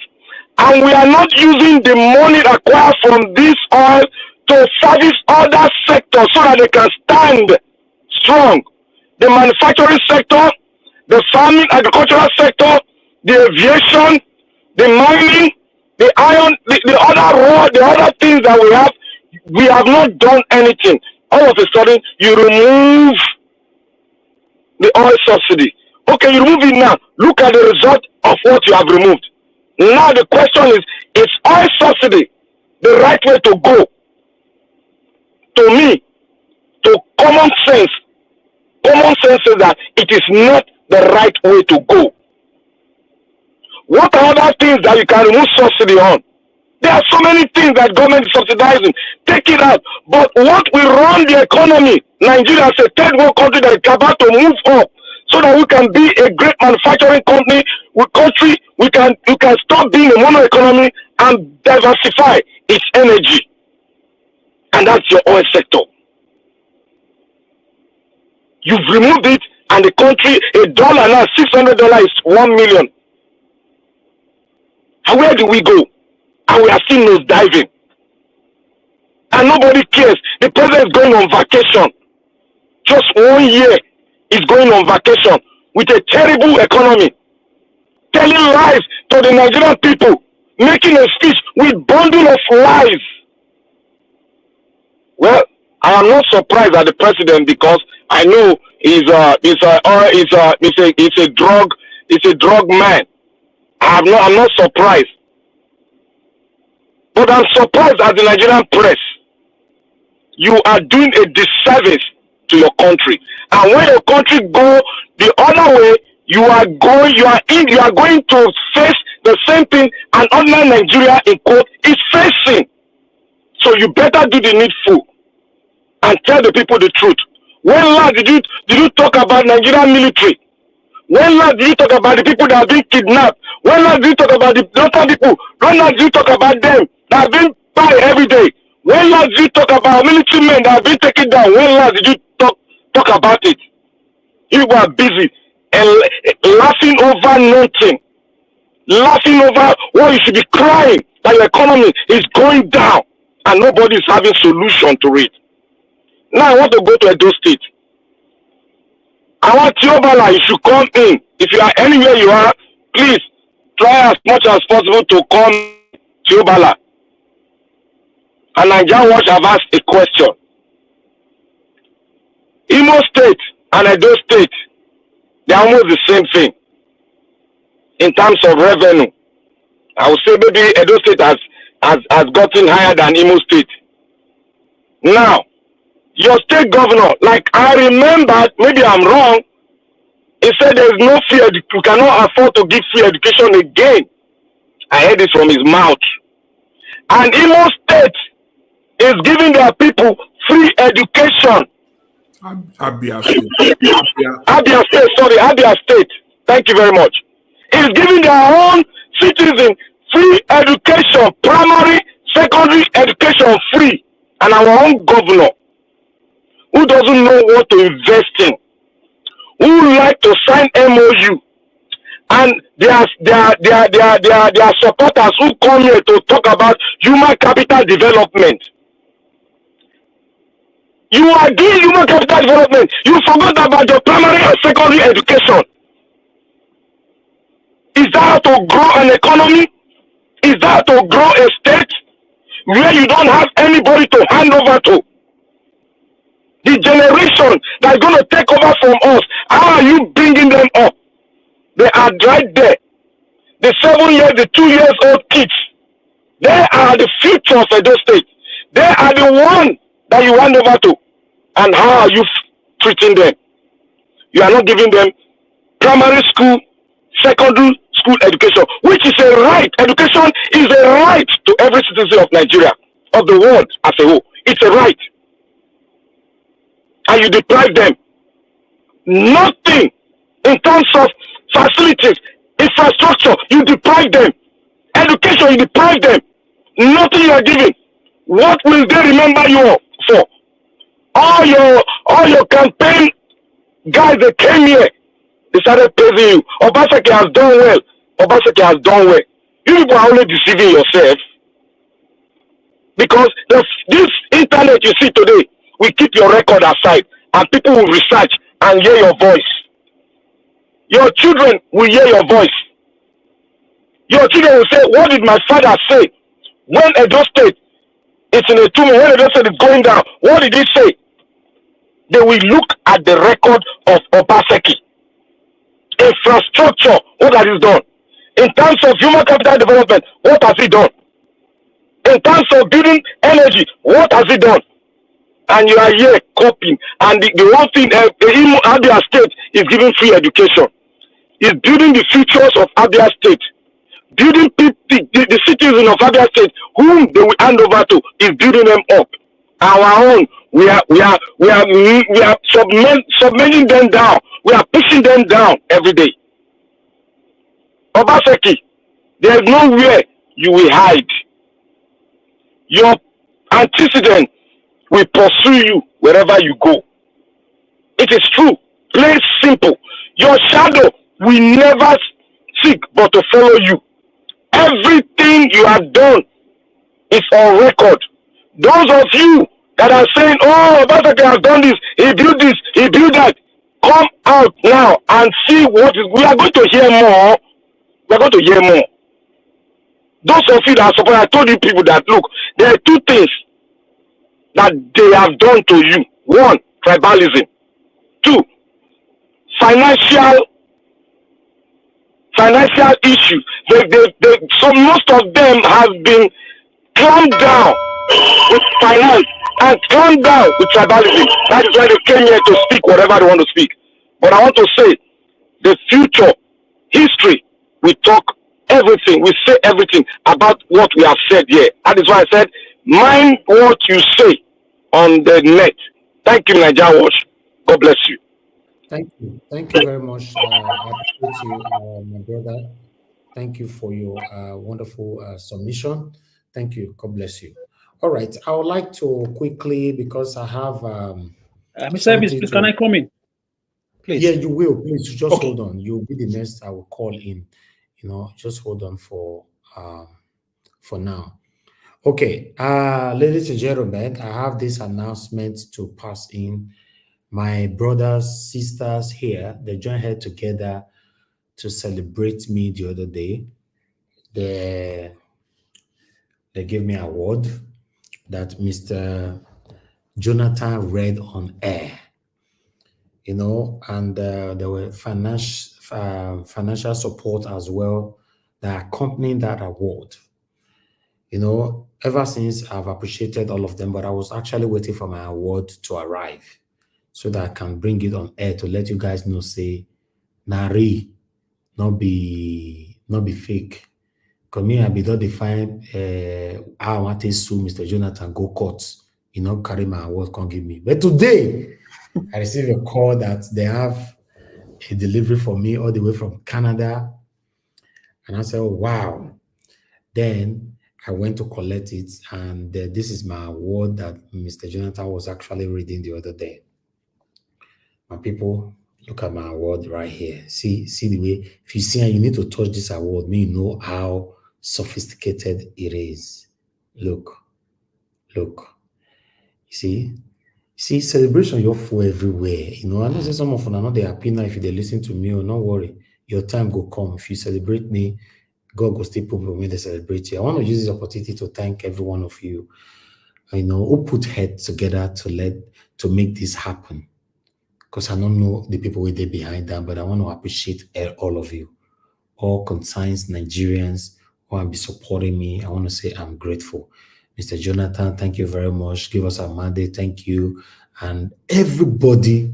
and we are not using the money acquired from this oil to service other sectors so that they can stand strong. The manufacturing sector, the farming, agricultural sector, the aviation, the mining, the iron, the other things that we have not done anything. All of a sudden, you remove the oil subsidy. Okay, you remove it now. Look at the result of what you have removed. Now the question is oil subsidy the right way to go? To me, to common sense says that it is not the right way to go. What are other things that you can remove subsidy on? There are so many things that government is subsidizing. Take it out. But what will run the economy? Nigeria is a third world country that is about to move up so that we can be a great manufacturing country. We can stop being a mono economy and diversify its energy. And that's your oil sector. You've removed it, and the country, $1 now, $600 is 1 million. And where do we go? And we are still nose diving. And nobody cares. The president is going on vacation. Just 1 year is going on vacation with a terrible economy. Telling lies to the Nigerian people. Making a speech with bundle of lies. Well, I am not surprised at the president because I know he's a drug man. I'm not surprised. But I'm surprised at the Nigerian press. You are doing a disservice to your country. And when your country go the other way, you are going to face the same thing an ordinary Nigeria in quote is facing. So you better do the needful and tell the people the truth. When last did you talk about Nigerian military? When last did you talk about the people that have been kidnapped? When last did you talk about the local people? When last did you talk about them that have been fired every day? When last did you talk about military men that have been taken down? When last did you talk about it? You were busy and laughing over nothing. Laughing over what you should be crying that your economy is going down and nobody is having solution to it. Now I want to go to Edo State. I want Tiobala, you should come in. If you are anywhere you are, please try as much as possible to come Tiobala. And Nigerian Watch have asked a question. Imo State and Edo State, they are almost the same thing. in terms of revenue. I would say maybe Edo State has gotten higher than Imo State. Now, your state governor, like I remember, maybe I'm wrong, he said there's no free education, you cannot afford to give free education again. I heard it from his mouth. And Imo State is giving their people free education. Abia State. Abia State. Thank you very much. Is giving their own citizens free education, primary, secondary education free. And our own governor, who doesn't know what to invest in, who like to sign MOU, and their supporters who come here to talk about human capital development. You are doing human capital development. You forgot about your primary and secondary education. Is that to grow an economy? Is that to grow a state where you don't have anybody to hand over to? The generation that is going to take over from us, how are you bringing them up? They are right there. The 7 years, the 2 years old kids, they are the future of Edo State. They are the one that you hand over to. And how are you treating them? You are not giving them primary school, secondary school education, which is a right. Education is a right to every citizen of Nigeria, of the world as a whole. It's a right. And you deprive them. Nothing in terms of facilities, infrastructure, you deprive them. Education, you deprive them. Nothing you are giving. What will they remember you for? All your campaign guys that came here, they started praising you. Obaseki has done well. Obaseki has done well. You people are only deceiving yourself. Because this internet you see today, we keep your record aside and people will research and hear your voice. Your children will hear your voice. Your children will say, what did my father say? When Edo State is in a tumor, when Edo State is going down, what did he say? They will look at the record of Obaseki. Infrastructure, what has he done? In terms of human capital development, what has he done? In terms of building energy, what has he done? And you are here copying. And the one thing, Abia State is giving free education. Is building the futures of Abia State. Building the citizens of Abia State, whom they will hand over to, is building them up. Our own, we are submerging them down. We are pushing them down every day. Obaseki, there is nowhere you will hide. Your antecedent will pursue you wherever you go. It is true. Plain simple. Your shadow will never seek but to follow you. Everything you have done is on record. Those of you that are saying, oh, Obaseki has done this, he built this, he built that, come out now and see what is. We are going to hear more. We are going to hear more. Those of you that are supporting, I told you people that, look, there are two things that they have done to you. One, tribalism. Two, financial issues. So most of them have been clamped down with finance and clamped down with tribalism. That is why they came here to speak whatever they want to speak. But I want to say, the future, history, we talk everything, we say everything about what we have said here. That is why I said, mind what you say on the net. Thank you, Nigeria Watch. God bless you. Thank you. Thank you very much. I appreciate you, my brother. Thank you for your wonderful submission. Thank you. God bless you. All right. I would like to quickly, because I have Mr. Evans, please, can I come in? Please. Yeah, you will. Please just Okay. hold on. You'll be the next I will call in. Just hold on for now. Okay, ladies and gentlemen, I have this announcement to pass in. My brothers, sisters here, they joined head together to celebrate me the other day. They gave me an award that Mr. Jonathan read on air. And there were financial support as well that accompanied that award. You know, ever since I've appreciated all of them, but I was actually waiting for my award to arrive so that I can bring it on air to let you guys know, say, Nari, not be fake. Because me, I be don't define how I want to sue Mr. Jonathan, go court, you know, carry my award, can't give me. But today, I received a call that they have a delivery for me all the way from Canada. And I said, oh, wow. Then I went to collect it, and this is my award that Mr. Jonathan was actually reading the other day. My people, look at my award right here. See the way, if you see, you need to touch this award, me know how sophisticated it is. Look. You see, celebration, you're full everywhere. You know, I know some of you are not they happy now if they listen to me, or not worry. Your time will come. If you celebrate me, God will still put me to celebrate you. I want to use this opportunity to thank every one of you, you know, who put heads together to make this happen. Because I don't know the people who are behind that, but I want to appreciate all of you, all consigns Nigerians who will be supporting me. I want to say I'm grateful. Mr. Jonathan, thank you very much. Give us a mandate. Thank you. And everybody,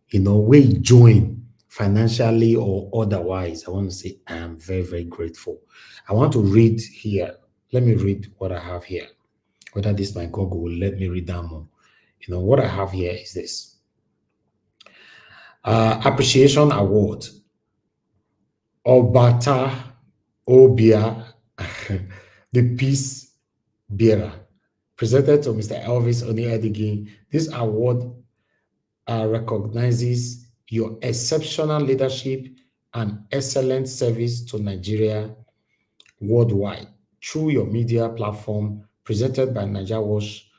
you know, we join financially or otherwise. I want to say I'm very, very grateful. I want to read here. Let me read what I have here. Whether this my Google will let me read down more. You know, what I have here is this. Appreciation Award. Obata Obia, the Peace Bearer, presented to Mr. Elvis Oni-Adigin. This award recognizes your exceptional leadership and excellent service to Nigeria worldwide through your media platform, presented by Nigeria Watch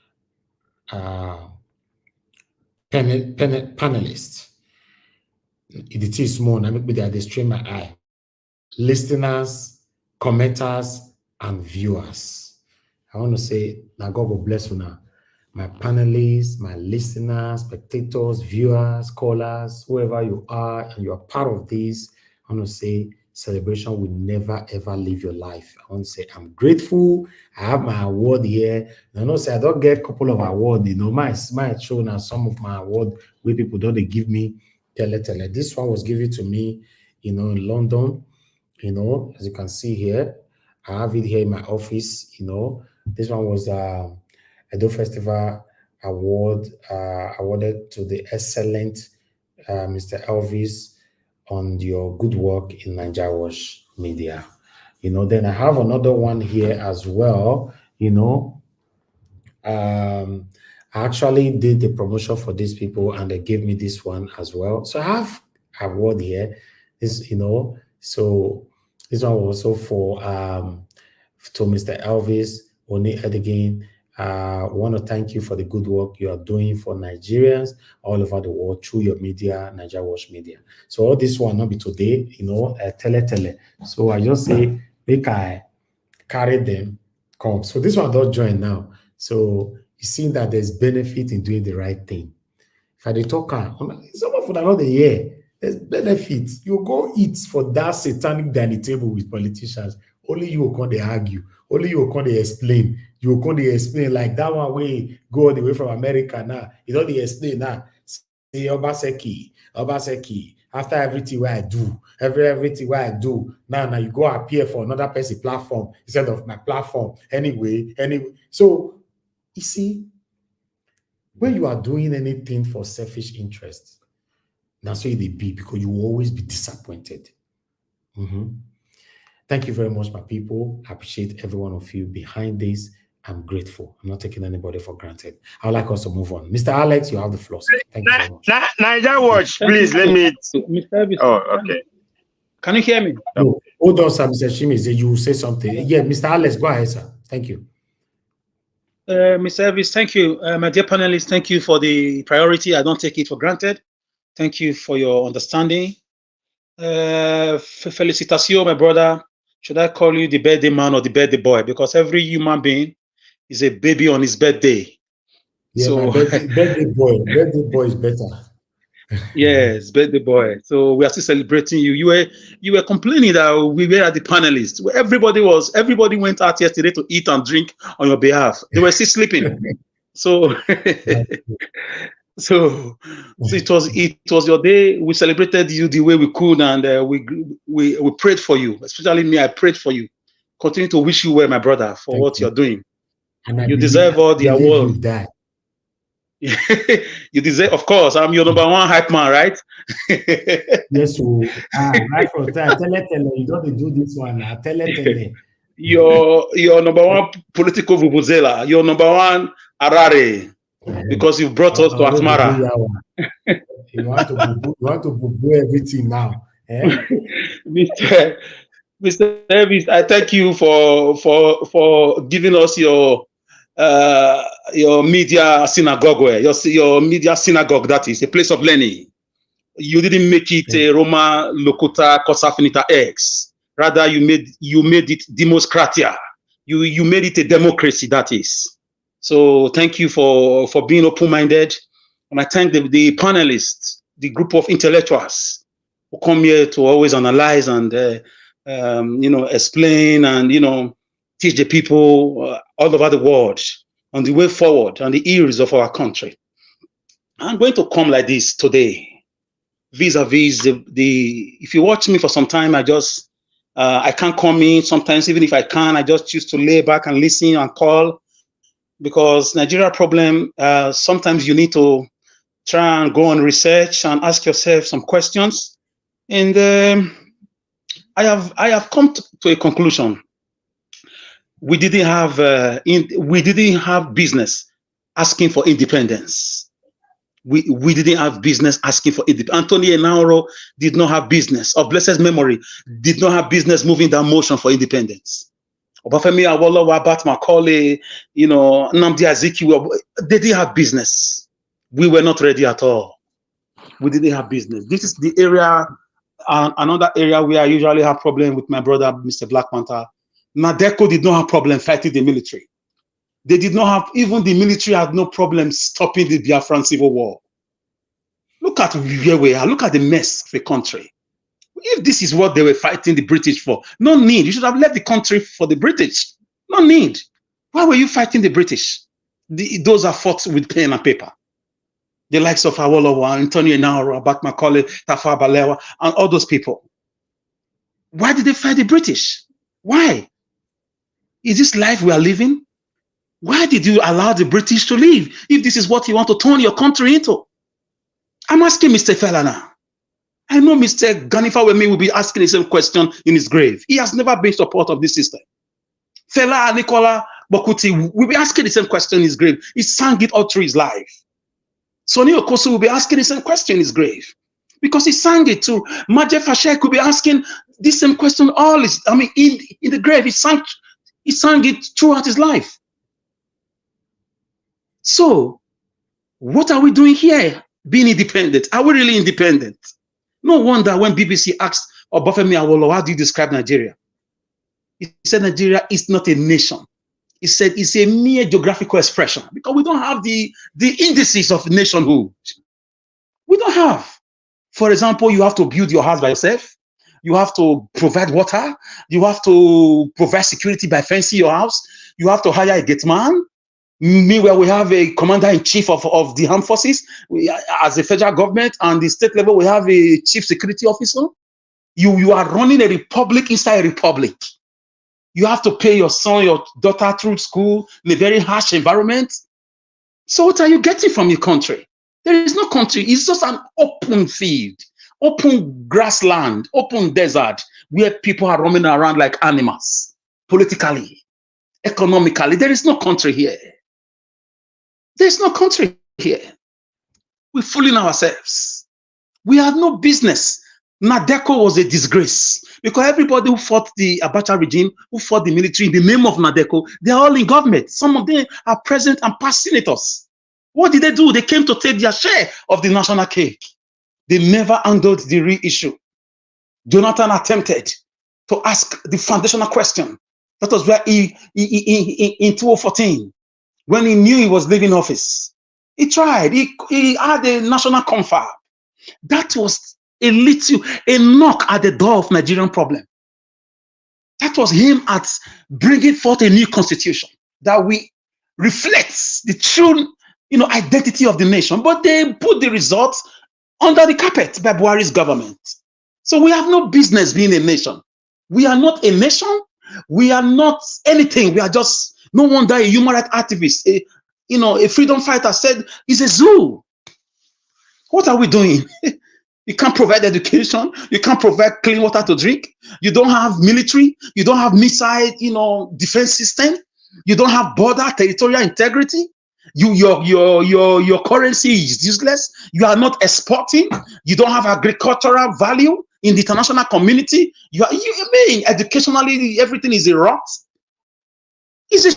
panelists. It is small, I make me they strain my eye. Listeners, commenters, and viewers. I want to say, now God will bless you now. My panelists, my listeners, spectators, viewers, callers, whoever you are, and you are part of this, I want to say, celebration will never, ever leave your life. I want to say, I'm grateful. I have my award here. I know, say, I don't get a couple of awards. You know, my show now, some of my award where people don't they give me tele. This one was given to me, you know, in London. You know, as you can see here, I have it here in my office. You know, this one was Edo Festival Award awarded to the excellent Mr. Elvis on your good work in Nigeria Watch Media. You know, then I have another one here as well. You know, I actually did the promotion for these people, and they gave me this one as well. So I have award here. This, you know, so this one was also for to Mr. Elvis Oni-Adigin. I want to thank you for the good work you are doing for Nigerians all over the world through your media, Nigeria Watch Media. So all this one not be today, you know, tele. So I just say, make I carry them, come. So this one don't join now. So you see that there's benefit in doing the right thing. If I dey talk, some of them are not here. There's benefit. You go eat for that satanic dining table with politicians. Only you will come they argue. Only you will come they explain. You will come they explain like that one way go all the way from America now. You don't they explain now. Say Obaseki. After everything where I do, everything where I do, now you go appear for another person's platform instead of my platform. Anyway. So you see, when you are doing anything for selfish interests, that's why they be, because you will always be disappointed. Thank you very much, my people. I appreciate every one of you behind this. I'm grateful. I'm not taking anybody for granted. I would like us to move on. Mr. Alex, you have the floor. Thank you very much. Nigeria Watch, please let me. Oh, okay. Can you hear me? No, hold on, sir. Mr. Shimiz, you will say something. Yeah, Mr. Alex, go ahead, sir. Thank you. Mr. Elvis, thank you. My dear panelists, thank you for the priority. I don't take it for granted. Thank you for your understanding. Felicitación, my brother. Should I call you the birthday man or the birthday boy? Because every human being is a baby on his birthday. Yeah, so my birthday boy is better. Yes, birthday boy. So we are still celebrating you. You were complaining that we were at the panelists. Everybody went out yesterday to eat and drink on your behalf. They were still sleeping. So so it was your day. We celebrated you the way we could, and we prayed for you. Especially me, I prayed for you. Continue to wish you well, my brother, for what you're doing. And you deserve all the awards. You deserve, of course. I'm your number one hype man, right? Yes, right from time. Tell you don't do this one. Tell it. Your number one political vuvuzela. Your number one Harare, because you brought us to Asmara. You want to boo everything now, eh? Mr. Davis, I thank you for giving us your media synagogue, your media synagogue, that is a place of learning. You didn't make it a Roma Locuta Cosa Finita X. Rather, you made it democratia. You made it a democracy, that is. So thank you for being open-minded. And I thank the panelists, the group of intellectuals who come here to always analyze and explain and teach the people all over the world on the way forward and the ills of our country. I'm going to come like this today, vis-a-vis the if you watch me for some time, I can't come in. Sometimes, even if I can, I just choose to lay back and listen and call, because Nigeria problem, sometimes you need to try and go on research and ask yourself some questions. And I have come to a conclusion. We didn't have business asking for independence. We didn't have business asking for independence. Anthony Enauro did not have business, of blessed memory, did not have business moving that motion for independence. Obafemi Awolowo, Abat Macaulay, Nnamdi Azikiwe, they didn't have business. We were not ready at all. We didn't have business. This is the area, another area where I usually have problem with my brother, Mr. Black Panther. Nadeco did not have problem fighting the military. They did not have, even the military had no problem stopping the Biafran civil war. Look at where we are. Look at the mess of the country. If this is what they were fighting the British for, no need. You should have left the country for the British. No need. Why were you fighting the British? Those are fought with pen and paper. The likes of Awolowo, Antonio Enauro, Abat Macaulay, Tafawa Balewa, and all those people. Why did they fight the British? Why? Is this life we are living? Why did you allow the British to live if this is what you want to turn your country into? I'm asking Mr. Felana. I know Mr. Ganifawemi will be asking the same question in his grave. He has never been support of this system. Fela Nicola Bokuti will be asking the same question in his grave. He sang it all through his life. Sonny Okosu will be asking the same question in his grave, because he sang it too. Maje Fashek will be asking the same question in the grave. He sang it throughout his life. So, what are we doing here? Being independent. Are we really independent? No wonder when BBC asked Obafemi Awolowo, how do you describe Nigeria? He said Nigeria is not a nation. He said it's a mere geographical expression, because we don't have the indices of nationhood. We don't have. For example, you have to build your house by yourself. You have to provide water. You have to provide security by fencing your house. You have to hire a gate man. Meanwhile, we have a commander-in-chief of the armed forces. As a federal government, and the state level, we have a chief security officer. You are running a republic inside a republic. You have to pay your son, your daughter through school in a very harsh environment. So what are you getting from your country? There is no country. It's just an open field, open grassland, open desert, where people are roaming around like animals, politically, economically. There is no country here. There's no country here. We're fooling ourselves. We have no business. Nadeco was a disgrace, because everybody who fought the Abacha regime, who fought the military in the name of Nadeco, they're all in government. Some of them are present and past senators. What did they do? They came to take their share of the national cake. They never handled the real issue. Jonathan attempted to ask the foundational question. That was where in 2014, when he knew he was leaving office, he tried. He had a national confab. That was a knock at the door of Nigerian problem. That was him at bringing forth a new constitution that we reflects the true, identity of the nation. But they put the results under the carpet by Buhari's government. So we have no business being a nation. We are not a nation. We are not anything. We are just, no wonder a human rights activist, a freedom fighter said, it's a zoo. What are we doing? You can't provide education. You can't provide clean water to drink. You don't have military. You don't have missile, defense system. You don't have border territorial integrity. Your currency is useless. You are not exporting. You don't have agricultural value in the international community. You mean educationally everything is a rot. It's a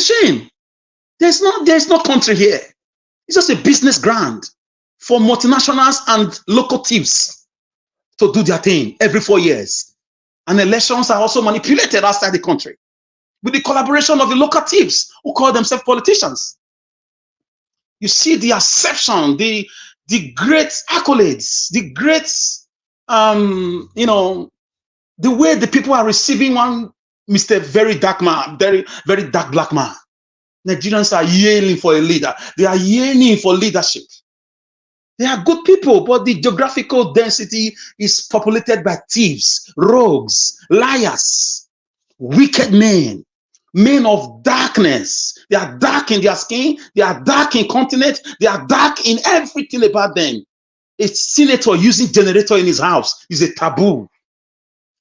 shame. There's no country here. It's just a business grant for multinationals and local thieves to do their thing every 4 years. And elections are also manipulated outside the country with the collaboration of the local thieves who call themselves politicians. You see the acception, the great accolades, the great, the way the people are receiving one Mr. Very dark man, very, very dark black man. Nigerians are yearning for a leader. They are yearning for leadership. They are good people, but the geographical density is populated by thieves, rogues, liars, wicked men, men of darkness. They are dark in their skin. They are dark in continent. They are dark in everything about them. A senator using generator in his house is a taboo.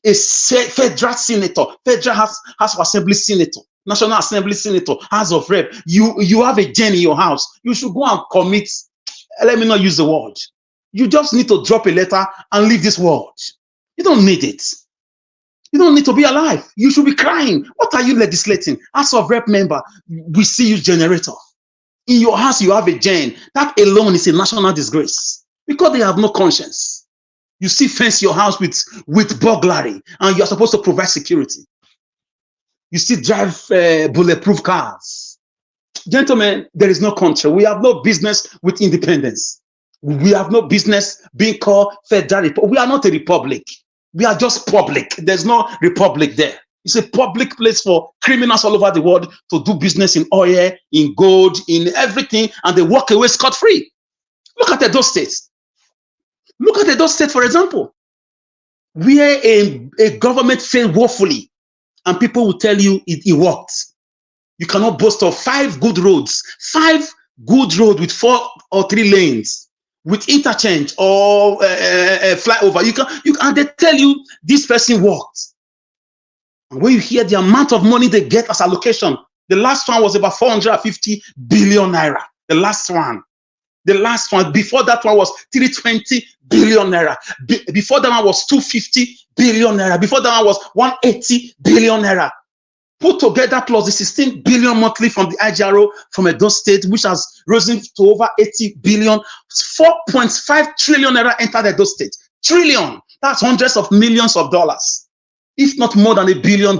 A federal senator, federal House of Assembly senator, National Assembly senator, House of Rep. You have a gen in your house. You should go and commit. Let me not use the word. You just need to drop a letter and leave this world. You don't need it. You don't need to be alive. You should be crying. What are you legislating? House of Rep member, we see you generator. In your house, you have a gen. That alone is a national disgrace because they have no conscience. You see fence your house with burglary and you're supposed to provide security. You see drive bulletproof cars. Gentlemen, there is no country. We have no business with independence. We have no business being called federal republic. We are not a republic. We are just public. There's no republic there. It's a public place for criminals all over the world to do business in oil, in gold, in everything, and they walk away scot-free. Look at those states. Look at those states, for example, where a government failed woefully, and people will tell you it worked. You cannot boast of 5 good roads, 5 good roads with 4 or 3 lanes, with interchange or flyover. And they tell you this person worked. And when you hear the amount of money they get as allocation, the last one was about 450 billion naira. The last one. Before that one was 320 billion naira. Before that one was 250 billion naira. Before that one was 180 billion naira. Put together plus the 16 billion monthly from the IGRO from Edo State, which has risen to over 80 billion, 4.5 trillion naira entered Edo State. Trillion. That's hundreds of millions of dollars, if not more than $1 billion.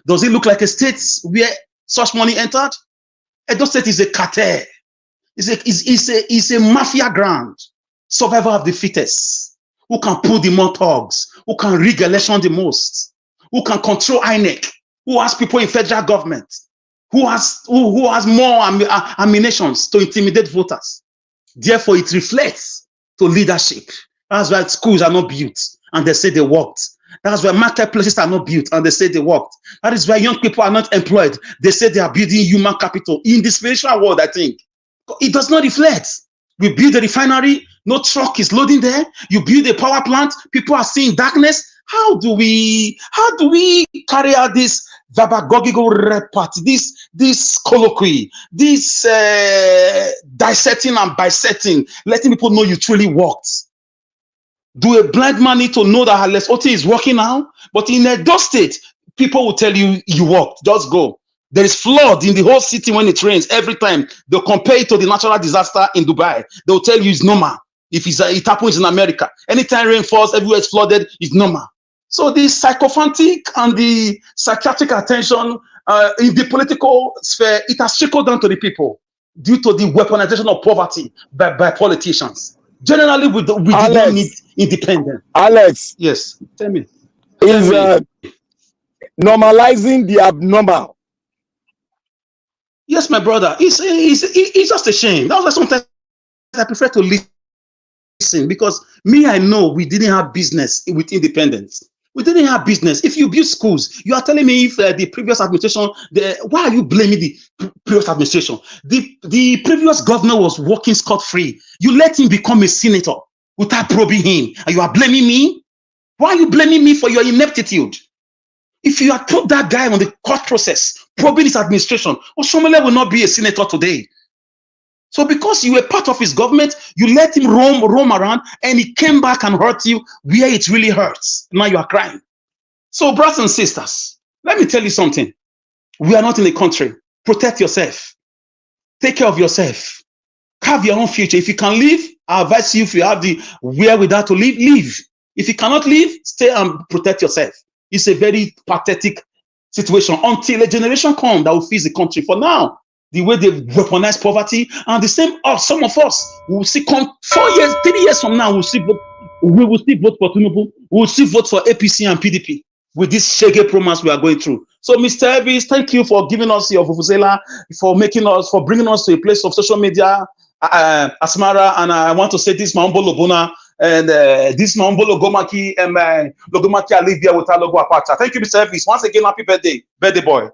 Does it look like a state where such money entered? Edo State is a cartel. It's a mafia ground. Survival of the fittest. Who can pull the more thugs? Who can rig election the most? Who can control INEC? Who has people in federal government? Who has more ammunitions to intimidate voters? Therefore, it reflects to leadership. That's why schools are not built and they say they worked. That's why marketplaces are not built and they say they worked. That is why young people are not employed. They say they are building human capital. In the spiritual world, I think, it does not reflect. We build a refinery, no truck is loading there. You build a power plant, people are seeing darkness. How do we carry out this vabagogical report, this colloquy, this dissecting and bisecting, letting people know you truly worked? Do a blind man need to know that Lesotho is working now? But in Edo State, people will tell you you worked. Just go. There is flood in the whole city when it rains every time. They'll compare it to the natural disaster in Dubai. They'll tell you it's normal. If it happens in America, anytime rain falls, everywhere is flooded, it's normal. So the psychophantic and the psychiatric attention in the political sphere, it has trickled down to the people due to the weaponization of poverty by politicians. Generally, we did not need independence. Alex, Yes, tell me. is normalizing the abnormal. Yes, my brother. It's just a shame. That's why sometimes I prefer to listen, because me, I know we didn't have business with independence. We didn't have business. If you build schools, you are telling me if the previous administration, why are you blaming the previous administration? The previous governor was working scot-free. You let him become a senator without probing him, and you are blaming me? Why are you blaming me for your ineptitude? If you had put that guy on the court process, probing his administration, Oshiomhole will not be a senator today. So because you were part of his government, you let him roam around, and he came back and hurt you where it really hurts. Now you are crying. So brothers and sisters, let me tell you something. We are not in a country. Protect yourself. Take care of yourself. Have your own future. If you can leave, I advise you, if you have the wherewithal to leave, leave. If you cannot leave, stay and protect yourself. It's a very pathetic situation until a generation comes that will fix the country. For now, the way they weaponize poverty, and the same, some of us will see come 4 years, 3 years from now, we will still vote for Tinubu. We will still vote for APC and PDP with this shaggy promise we are going through. So, Mr. Elvis, thank you for giving us your vuvuzela, for bringing us to a place of social media, Asmara, and I want to say this Maumbo Lobuna and this Maumbo Logomaki and Logomaki Alivia with Logo Apacha. Thank you, Mr. Elvis. Once again, happy birthday, boy.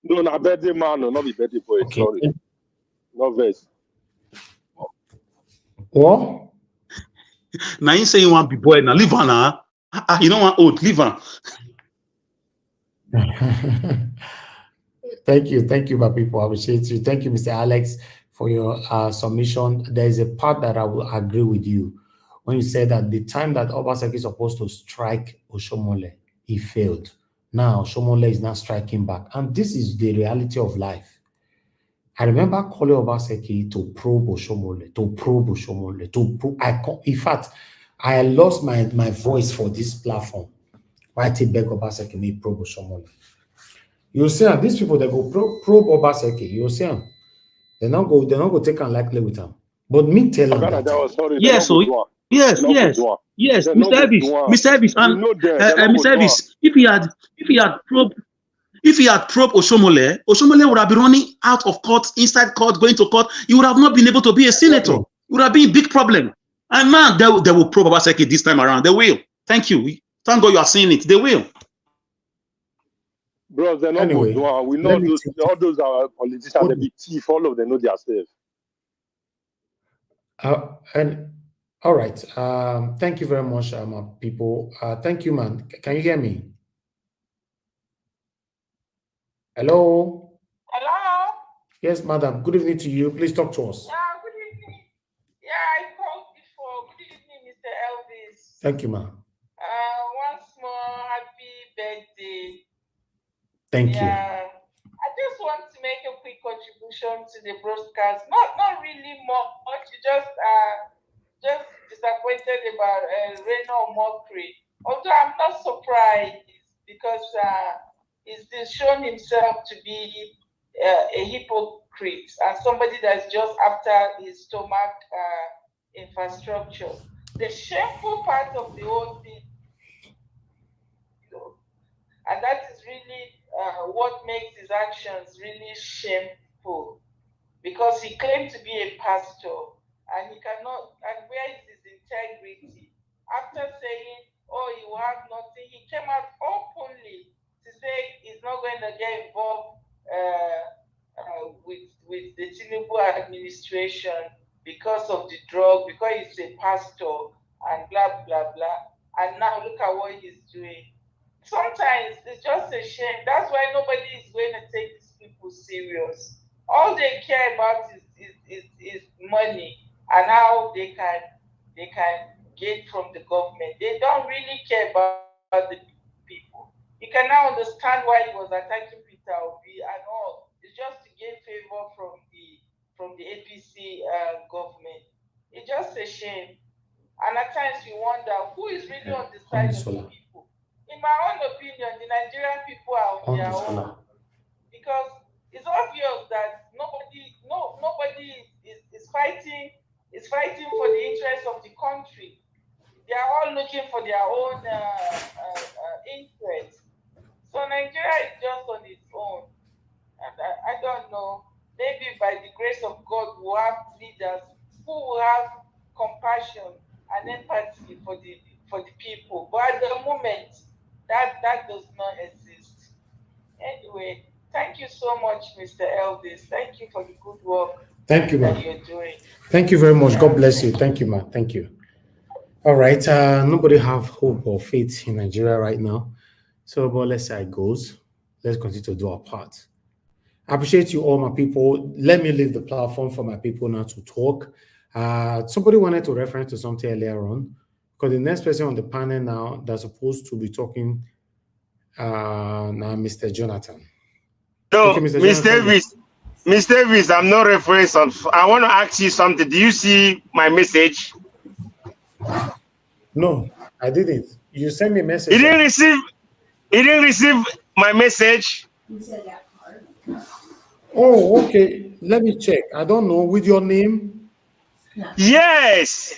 No, not birthday man, no, not be birthday boy. Okay. Sorry, no verse. What? Now you say you want to be boy, now leave on now. You don't want old, leave on. Thank you, my people. I appreciate you. Thank you, Mr. Alex, for your submission. There is a part that I will agree with you when you said that the time that Obaseki is supposed to strike Oshiomhole, he failed. Now Oshiomhole is not striking back, and this is the reality of life. I remember calling Obaseki to probe Oshiomhole, in fact, I lost my voice for this platform. Why take beg Obaseki me probe Oshiomhole? You see, these people that go probe Obaseki, you see them. They're not go take and likely with them. But me tell them that. Yes, so yes, Mr. Elvis, and Mr. Elvis, if he had probed Oshiomhole would have been running out of court, inside court, going to court. He would have not been able to be a senator. It would have been a big problem. And now they will probe Obaseki this time around. They will. Thank you. Thank God you are seeing it. They will. Bros, they're not anyway, good. We know all those are politicians, they be thief, all of them know themselves. And all right. Thank you very much, people. Thank you, man. Can you hear me? Hello? Hello? Yes, madam. Good evening to you. Please talk to us. Yeah, good evening. Yeah, I called before. Good evening, Mr. Elvis. Thank you, ma'am. Once more, happy birthday. Thank you. I just want to make a quick contribution to the broadcast. Not really much. Just disappointed about Reno mockery. Although I'm not surprised because he's shown himself to be a hypocrite and somebody that's just after his stomach infrastructure. The shameful part of the whole thing, and that is really what makes his actions really shameful, because he claimed to be a pastor and he cannot, and where is his integrity? After saying, oh, you have nothing, he came out openly to say he's not going to get involved with the Tinubu administration because of the drug, because he's a pastor and blah, blah, blah. And now look at what he's doing. Sometimes it's just a shame. That's why nobody is going to take these people serious. All they care about is money and how they can get from the government. They don't really care about the people. You can now understand why he was attacking Peter Obi and all. It's just to gain favor from the APC government. It's just a shame. And at times you wonder who is really on the side of the people. In my own opinion, the Nigerian people are on their own, because it's obvious that nobody fighting for the interests of the country. They are all looking for their own interests. So Nigeria is just on its own. And I don't know. Maybe by the grace of God, we'll have leaders who will have compassion and empathy for the people. But at the moment, that does not exist. Anyway, thank you so much, Mr. Elvis. Thank you for the good work that you're doing. Thank you very much. God bless you. Thank you, man. Thank you. All right. Nobody have hope or faith in Nigeria right now. So, but let's see how it goes. Let's continue to do our part. I appreciate you all, my people. Let me leave the platform for my people now to talk. Somebody wanted to reference to something earlier on, because the next person on the panel now that's supposed to be talking now, Mr. Jonathan. No, okay, Mr. Davis. Mr. Davis, I'm not referring on. I want to ask you something. Do you see my message? No, I didn't. You sent me a message. You didn't receive. You didn't receive my message. Oh, okay. Let me check. I don't know. With your name? Yes.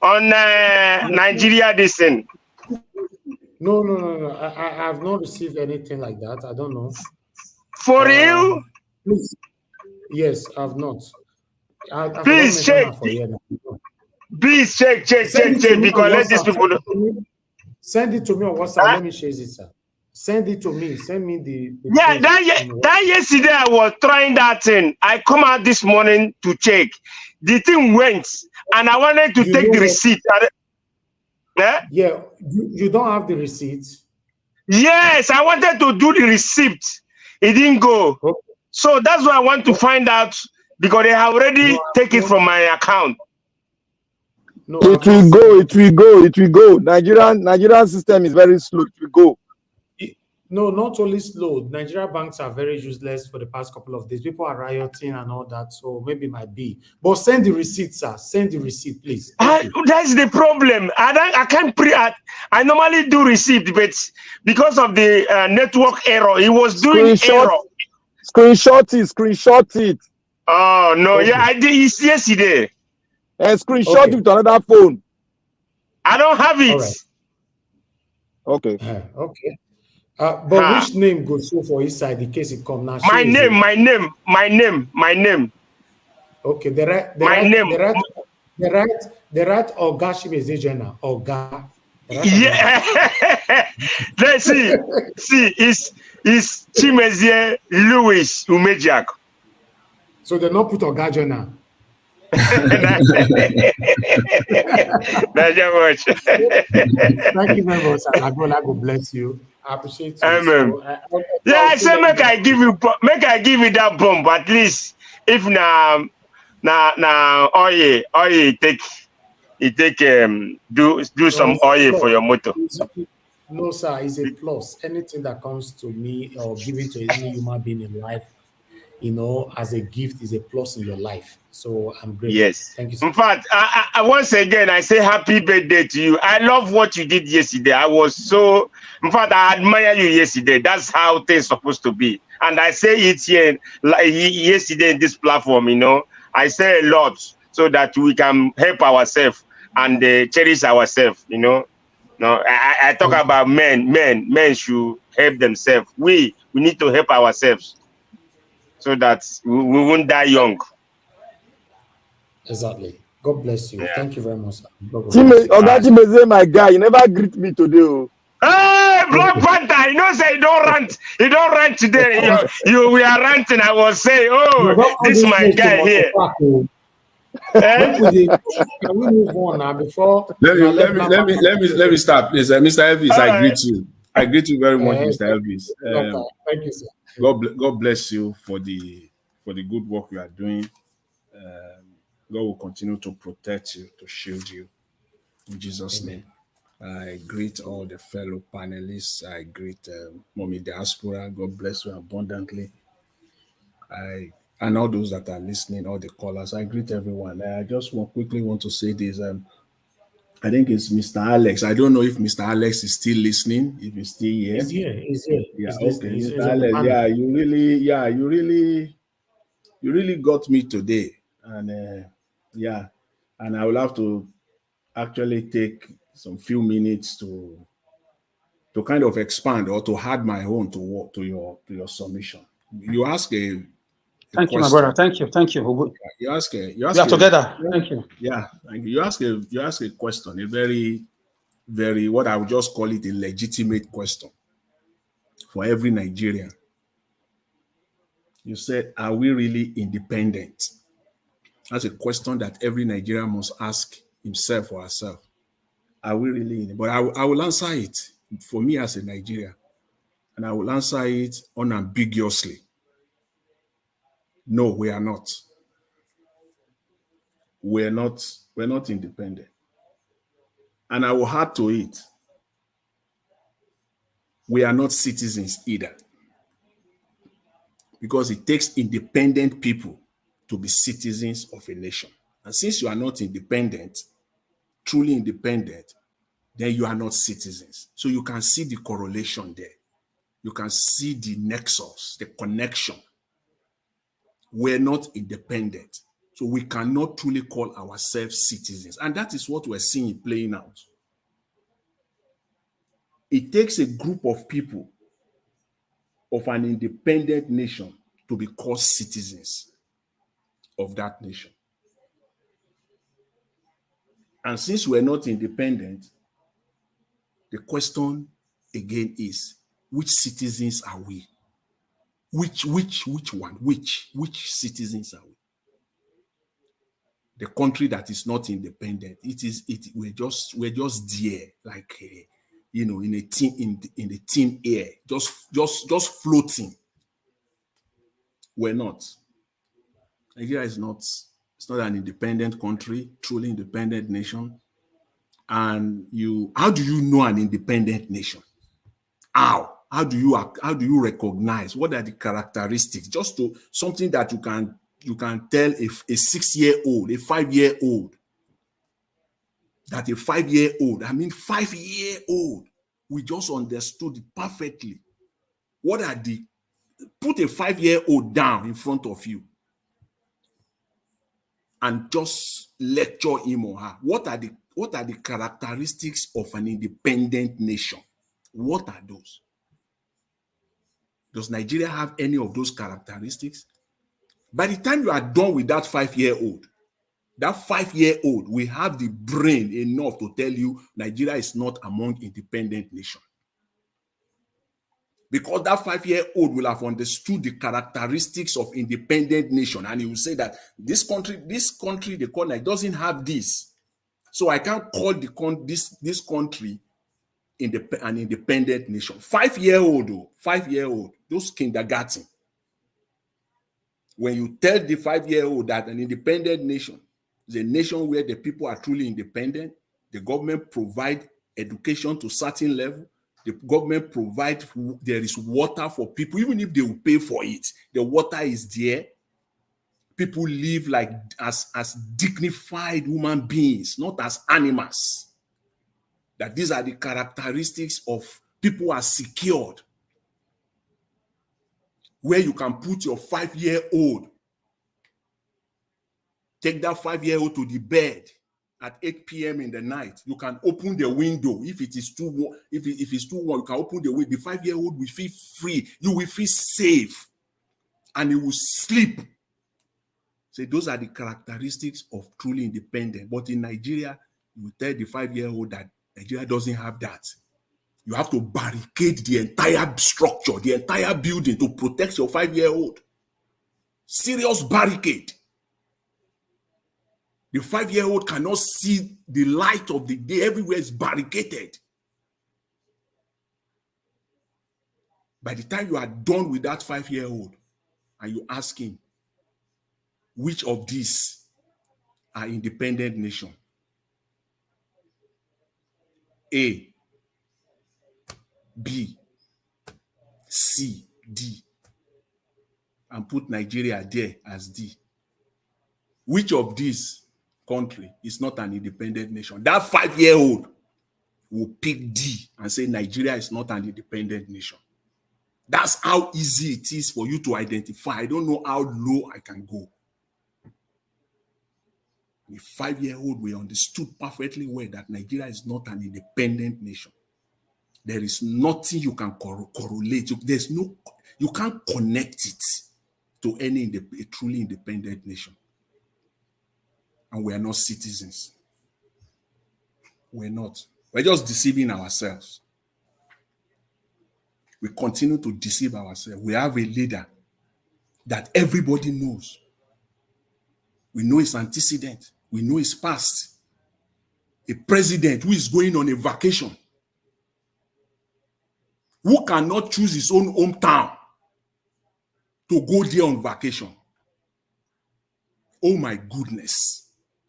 On Nigeria, this thing. No. I have not received anything like that. I don't know. For you? Please. Yes, I've not. Please check. Please check, because let these people know. Send it to me on WhatsApp. Let me share it, sir. Send it to me. Send me the yeah, that yesterday I was trying that thing. I come out this morning to check. The thing went, and I wanted to take the receipt. Yeah, you don't have the receipt. Yes, I wanted to do the receipt. It didn't go. Okay. So that's why I want to find out, because they have already taken it from my account. No, it will go. Nigerian system is very slow. It will go. No, not only slow. Nigerian banks are very useless for the past couple of days. People are rioting and all that, so maybe it might be. But send the receipt, sir. Send the receipt, please. That's the problem. I can't I normally do receipt, but because of the network error, it was doing error. Screenshot it. Oh no, okay. Yeah, I did it yesterday. And screenshot it to another phone. I don't have it. Right. Okay. Okay. But which name goes through for inside in case it come now? My name. Okay, the right Oga Shimezejana. Oga. Yeah. Let's see. It's Chimezie Louis Umejiak. So they not put Oga Jona. Much. Thank you very much. God bless you. I appreciate you. Amen. So, I say make I give you that bomb, at least if na oil take do some oil for your motor. No, sir, it's a plus. Anything that comes to me or given to any human being in life, as a gift is a plus in your life. So I'm grateful. Yes. Thank you, sir. In fact, I once again, I say happy birthday to you. I love what you did yesterday. In fact, I admire you yesterday. That's how things are supposed to be. And I say it here, like yesterday in this platform, I say a lot so that we can help ourselves and cherish ourselves, No, I talk about men should help themselves. We need to help ourselves so that we won't die young. Exactly. God bless you. Yeah. Thank you very much. Oga, my guy, you never greet me today. Hey, Black Panther, say you don't rant. You don't rant today. We are ranting. I was saying, this is my guy here. Can we move on now before? Let me start, please. Mr. Elvis, I greet you. I greet you very much, Mr. Elvis. Thank you, sir. God bless you for the good work you are doing. God will continue to protect you, to shield you. In Jesus' name. I greet all the fellow panelists. I greet Mommy Diaspora. God bless you abundantly. And all those that are listening, all the callers. I greet everyone. I just quickly want to say this. I think it's Mr. Alex. I don't know if Mr. Alex is still listening. If he's still here. He's here. Yeah, okay. Mr. Alex, you really got me today. And yeah, and I will have to actually take some few minutes to kind of expand or to add my own to your submission. You ask a Thank you, my question. brother. Thank you. Thank you. You ask We are together. Thank you. Yeah, thank you. You ask a question, a very, very, what I would just call it, a legitimate question for every Nigerian. You said, are we really independent? That's a question that every Nigerian must ask himself or herself. Are we really? But I will answer it for me as a Nigerian, and I will answer it unambiguously. No, we are not. We're not independent. And I will add to it, we are not citizens either. Because it takes independent people to be citizens of a nation. And since you are not independent, truly independent, then you are not citizens. So you can see the correlation there. You can see the nexus, the connection. We're not independent. So we cannot truly call ourselves citizens. And that is what we're seeing playing out. It takes a group of people of an independent nation to be called citizens of that nation. And since we're not independent, the question again is, which citizens are we? Which one? Which citizens are we? The country that is not independent, we're just there, like in a thin air, just floating. We're not. Nigeria is not. It's not an independent country, truly independent nation. And how do you know an independent nation? How do you recognize? What are the characteristics? Just to something that you can tell if a 6-year-old, a 5-year-old, that a 5-year-old, 5-year-old, we just understood it perfectly. Put a 5-year-old down in front of you and just lecture him or her. What are the characteristics of an independent nation? What are those? Does Nigeria have any of those characteristics? By the time you are done with that 5-year-old, will have the brain enough to tell you Nigeria is not among independent nations. Because that 5-year-old will have understood the characteristics of independent nation, and he will say that this country they call it doesn't have this, so I can't call this country an independent nation. 5-year-old, those kindergarten. When you tell the 5-year-old that an independent nation is a nation where the people are truly independent, the government provide education to a certain level, the government provide, there is water for people, even if they will pay for it, the water is there. People live like as dignified human beings, not as animals. That these are the characteristics of people who are secured. Where you can put your 5-year-old, take that 5-year-old to the bed at 8 p.m. in the night. You can open the window. If it is too warm, if it's too warm, you can open the window. The 5-year-old will feel free. You will feel safe, and he will sleep. So those are the characteristics of truly independent. But in Nigeria, you tell the 5-year-old that Nigeria doesn't have that. You have to barricade the entire structure, the entire building to protect your 5-year-old. Serious barricade. The 5-year-old cannot see the light of the day. Everywhere is barricaded. By the time you are done with that 5-year-old and you ask him, which of these are independent nations? A, B, C, D, and put Nigeria there as D. Which of these country is not an independent nation? That 5-year-old will pick D and say Nigeria is not an independent nation. That's how easy it is for you to identify. I don't know how low I can go. A 5-year-old, we understood perfectly well that Nigeria is not an independent nation. There is nothing you can correlate. There's no, you can't connect it to a truly independent nation. And we are not citizens. We're not. We're just deceiving ourselves. We continue to deceive ourselves. We have a leader that everybody knows. We know his antecedent. We know his past. A president who is going on a vacation, who cannot choose his own hometown to go there on vacation. Oh my goodness.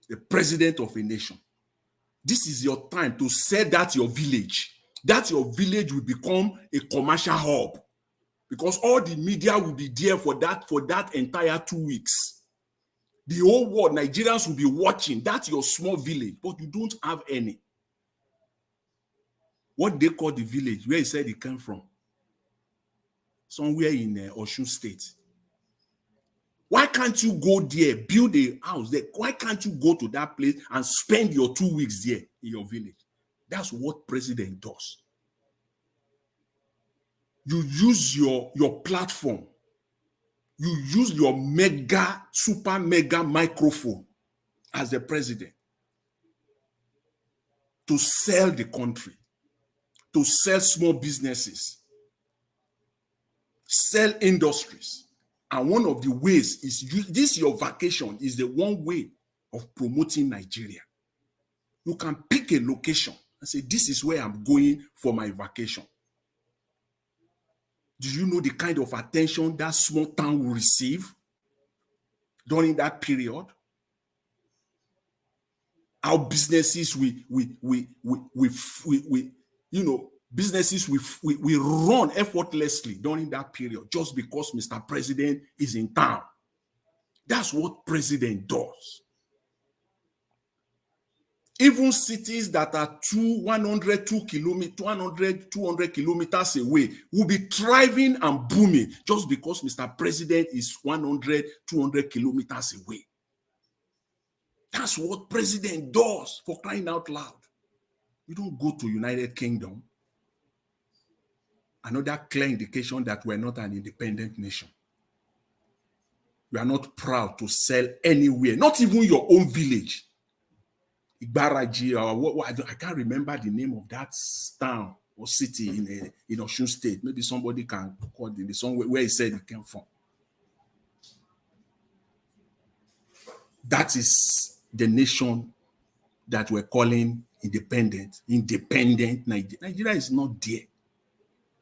The president of a nation. This is your time to sell that your village. That your village will become a commercial hub. Because all the media will be there for that entire 2 weeks. The whole world, Nigerians will be watching. That's your small village, but you don't have any. What they call the village, where he said he came from. Somewhere in Osun State. Why can't you go there, build a house there? Why can't you go to that place and spend your 2 weeks there in your village? That's what president does. You use your platform. You use your super mega microphone as the president to sell the country, to sell small businesses, sell industries. And one of the ways is this your vacation is the one way of promoting Nigeria. You can pick a location and say, this is where I'm going for my vacation. Do you know the kind of attention that small town will receive during that period? How businesses businesses we run effortlessly during that period just because Mr. President is in town. That's what president does. Even cities that are 200 kilometers away will be thriving and booming just because Mr. President is 100, 200 kilometers away. That's what president does, for crying out loud. You don't go to United Kingdom. Another clear indication that we're not an independent nation. We are not proud to sell anywhere, not even your own village. Igbaraji, or I can't remember the name of that town or city in Osun State. Maybe somebody can call the song where he said he came from. That is the nation that we're calling independent. Independent Nigeria. Nigeria is not there.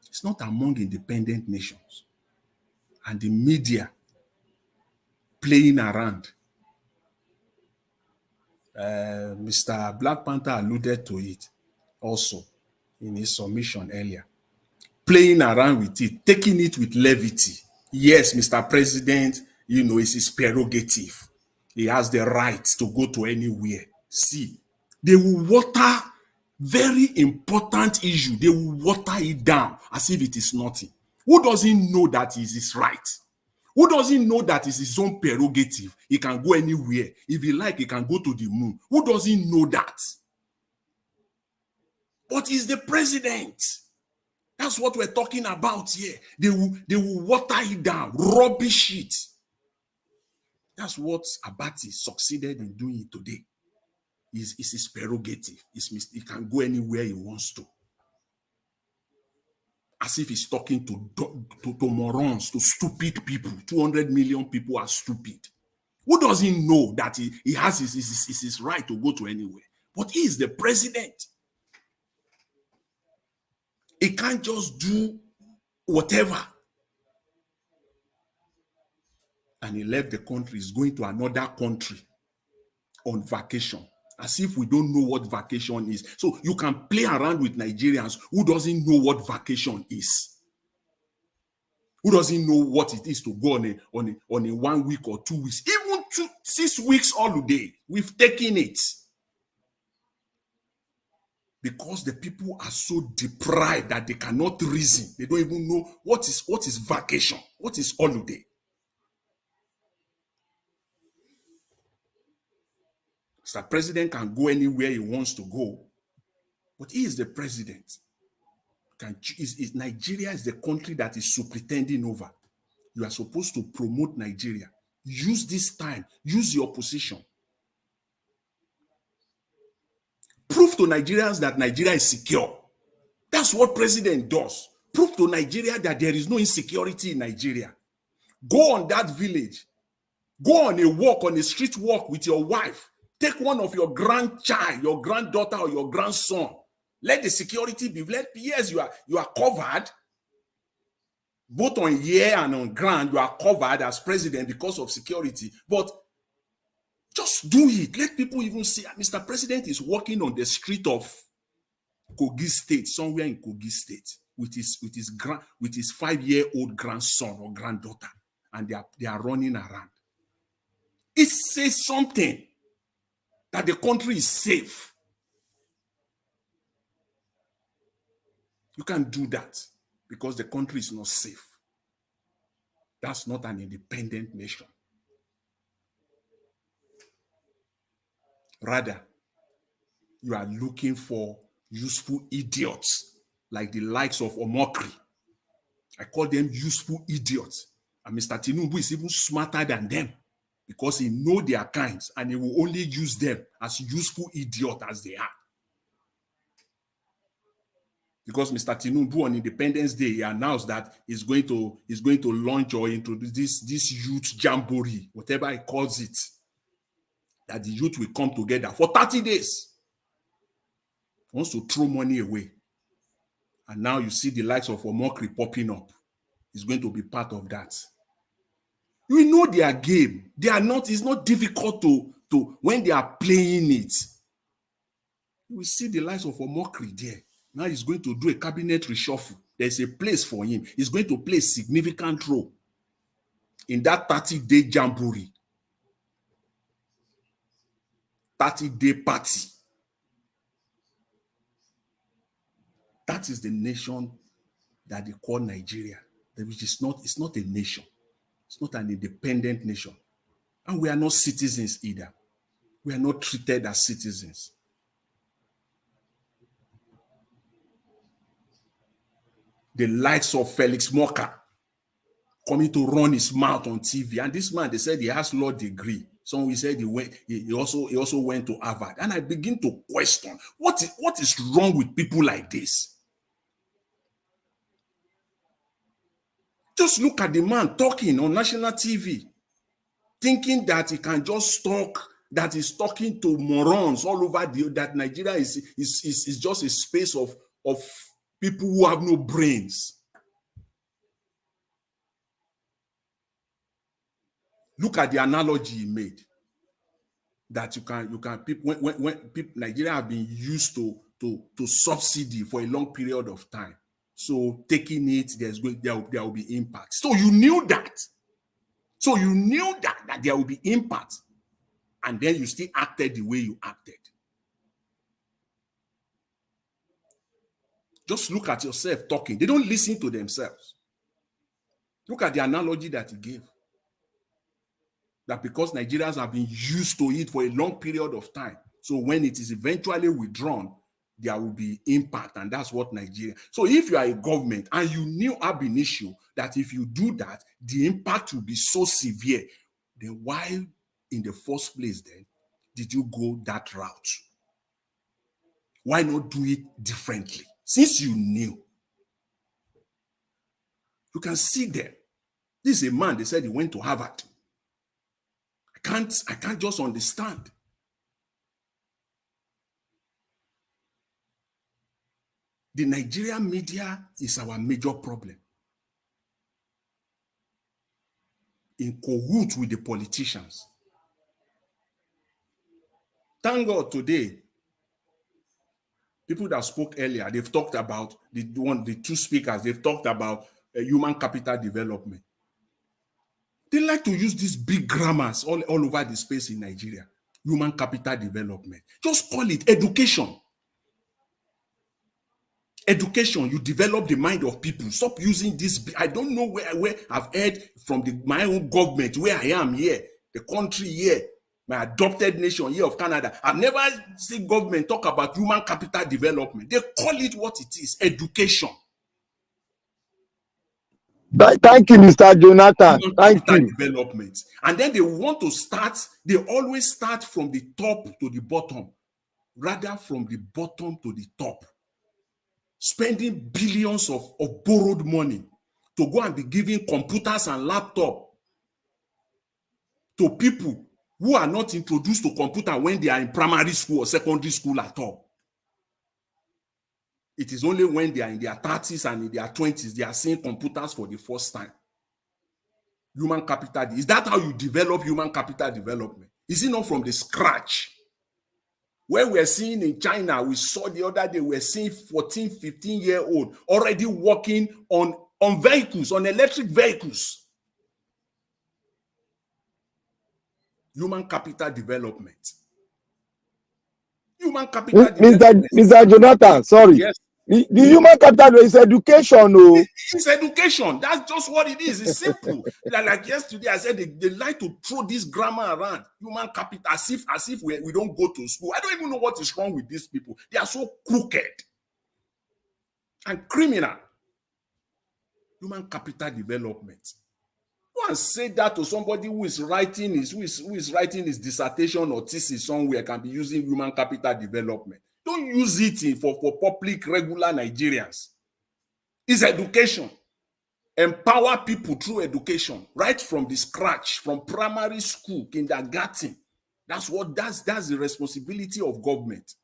It's not among independent nations. And the media playing around. Mr. Black Panther alluded to it also in his submission earlier. Playing around with it, taking it with levity. Yes, Mr. President, it's his prerogative. He has the right to go to anywhere. See, they will water very important issue. They will water it down as if it is nothing. Who doesn't know that it is his right? Who doesn't know that it's his own prerogative? He can go anywhere. If he like, he can go to the moon. Who doesn't know that? But he's the president. That's what we're talking about here. They will water it down, rubbish it. That's what Abati succeeded in doing today. It's his prerogative. He can go anywhere he wants to. As if he's talking to morons, to stupid people. 200 million people are stupid. Who doesn't know that he has his right to go to anywhere? But he is the president. He can't just do whatever. And he left the country, he's going to another country on vacation. As if we don't know what vacation is. So you can play around with Nigerians who doesn't know what vacation is. Who doesn't know what it is to go on a 1 week or 2 weeks, even 6 weeks holiday. We've taken it. Because the people are so deprived that they cannot reason. They don't even know what is vacation, what is holiday. Mr. President can go anywhere he wants to go, but he is the president. Nigeria is the country that is superintending over. You are supposed to promote Nigeria. Use this time. Use your position. Prove to Nigerians that Nigeria is secure. That's what president does. Prove to Nigeria that there is no insecurity in Nigeria. Go on that village. Go on a walk, on a street walk with your wife. Take one of your grandchild, your granddaughter, or your grandson. Let the security be. Yes, you are covered. Both on air and on ground, you are covered as president because of security. But just do it. Let people even see Mr. President is walking on the street of Kogi State, somewhere in Kogi State, with his 5-year-old grandson or granddaughter, and they are running around. It says something that the country is safe. You can't do that because the country is not safe. That's not an independent nation. Rather, you are looking for useful idiots like the likes of Omokri. I call them useful idiots. And Mr. Tinubu is even smarter than them because he knows their kinds and he will only use them as useful idiots as they are. Because Mr. Tinubu on Independence Day, he announced that he's going to launch or introduce this youth jamboree, whatever he calls it, that the youth will come together for 30 days. He wants to throw money away. And now you see the likes of Omokri popping up. He's going to be part of that. You know their game. They are not, it's not difficult to when they are playing it. We see the likes of Omokri there. Now he's going to do a cabinet reshuffle. There's a place for him. He's going to play a significant role in that 30-day jamboree. 30-day party. That is the nation that they call Nigeria, which is not, it's not a nation. It's not an independent nation. And we are not citizens either. We are not treated as citizens. The likes of Felix Moka coming to run his mouth on TV. And this man, they said he has law degree. Some we said he also went to Harvard. And I begin to question, what is wrong with people like this? Just look at the man talking on national TV, thinking that he can just talk, that he's talking to morons all over that Nigeria is just a space of people who have no brains. Look at the analogy he made. That you can people when people Nigeria have been used to subsidy for a long period of time. So taking it, there will be impact. So you knew that. So you knew that there will be impact, and then you still acted the way you acted. Just look at yourself talking. They don't listen to themselves. Look at the analogy that he gave. That because Nigerians have been used to it for a long period of time, so when it is eventually withdrawn, there will be impact, and that's what Nigeria. So if you are a government and you knew ab initio that if you do that, the impact will be so severe, then why in the first place then did you go that route? Why not do it differently? Since you knew. You can see there. This is a man, they said he went to Harvard. I can't just understand. The Nigerian media is our major problem. In cahoots with the politicians. Thank God today, people that spoke earlier, they've talked about the two speakers, they've talked about human capital development. They like to use these big grammars all over the space in Nigeria. Human capital development. Just call it education. Education, you develop the mind of people. Stop using this. I don't know where I've heard from my own government, where I am here, the country here, my adopted nation here of Canada. I've never seen government talk about human capital development. They call it what it is, education. Thank you, Mr. Jonathan. Human Thank capital you. development. And then they want to start, they always start from the top to the bottom, rather from the bottom to the top. Spending billions of borrowed money to go and be giving computers and laptops to people who are not introduced to computer when they are in primary school or secondary school at all. It is only when they are in their 30s and in their 20s they are seeing computers for the first time. Human capital, is that how you develop human capital development? Is it not from the scratch? Where we're seeing in China, we saw the other day, we're seeing 14, 15-year-old already working on vehicles, on electric vehicles. Human capital development. Human capital development. Mr. Jonathan, sorry. Yes. The human capital is education. No. It's education. That's just what it is. It's simple. Like yesterday, I said they like to throw this grammar around. Human capital, as if we don't go to school. I don't even know what is wrong with these people. They are so crooked and criminal. Human capital development. Go and say that to somebody who is writing his dissertation or thesis somewhere, can be using human capital development. Don't use it for public regular Nigerians. It's education. Empower people through education, right from the scratch, from primary school, kindergarten. That's the responsibility of government.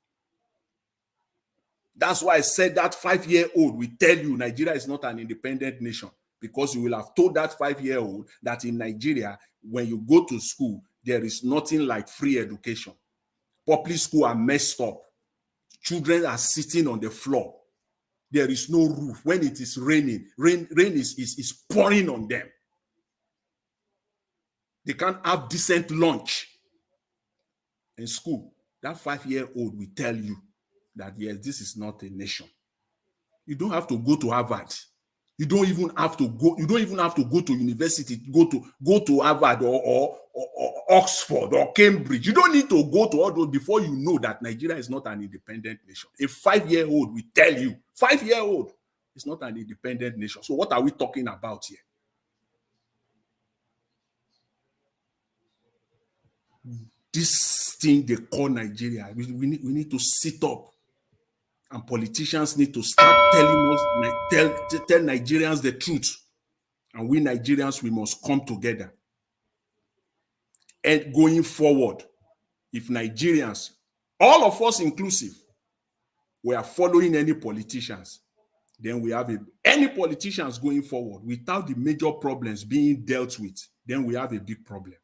That's why I said that 5-year-old will tell you Nigeria is not an independent nation, because you will have told that 5-year-old that in Nigeria, when you go to school, there is nothing like free education. Public schools are messed up. Children are sitting on the floor. There is no roof. When it is raining, rain is pouring on them. They can't have decent lunch in school. That 5-year-old will tell you that, yes, this is not a nation. You don't have to go to Harvard. You don't even have to go. You don't even have to go to university. Go to Harvard or Oxford or Cambridge. You don't need to go to all those before you know that Nigeria is not an independent nation. A 5-year-old will tell you, 5-year-old is not an independent nation. So what are we talking about here? This thing they call Nigeria, we need to sit up. And politicians need to start telling us, tell Nigerians the truth. And we Nigerians, we must come together. And going forward, if Nigerians, all of us inclusive, we are following any politicians, then we have any politicians going forward without the major problems being dealt with, then we have a big problem.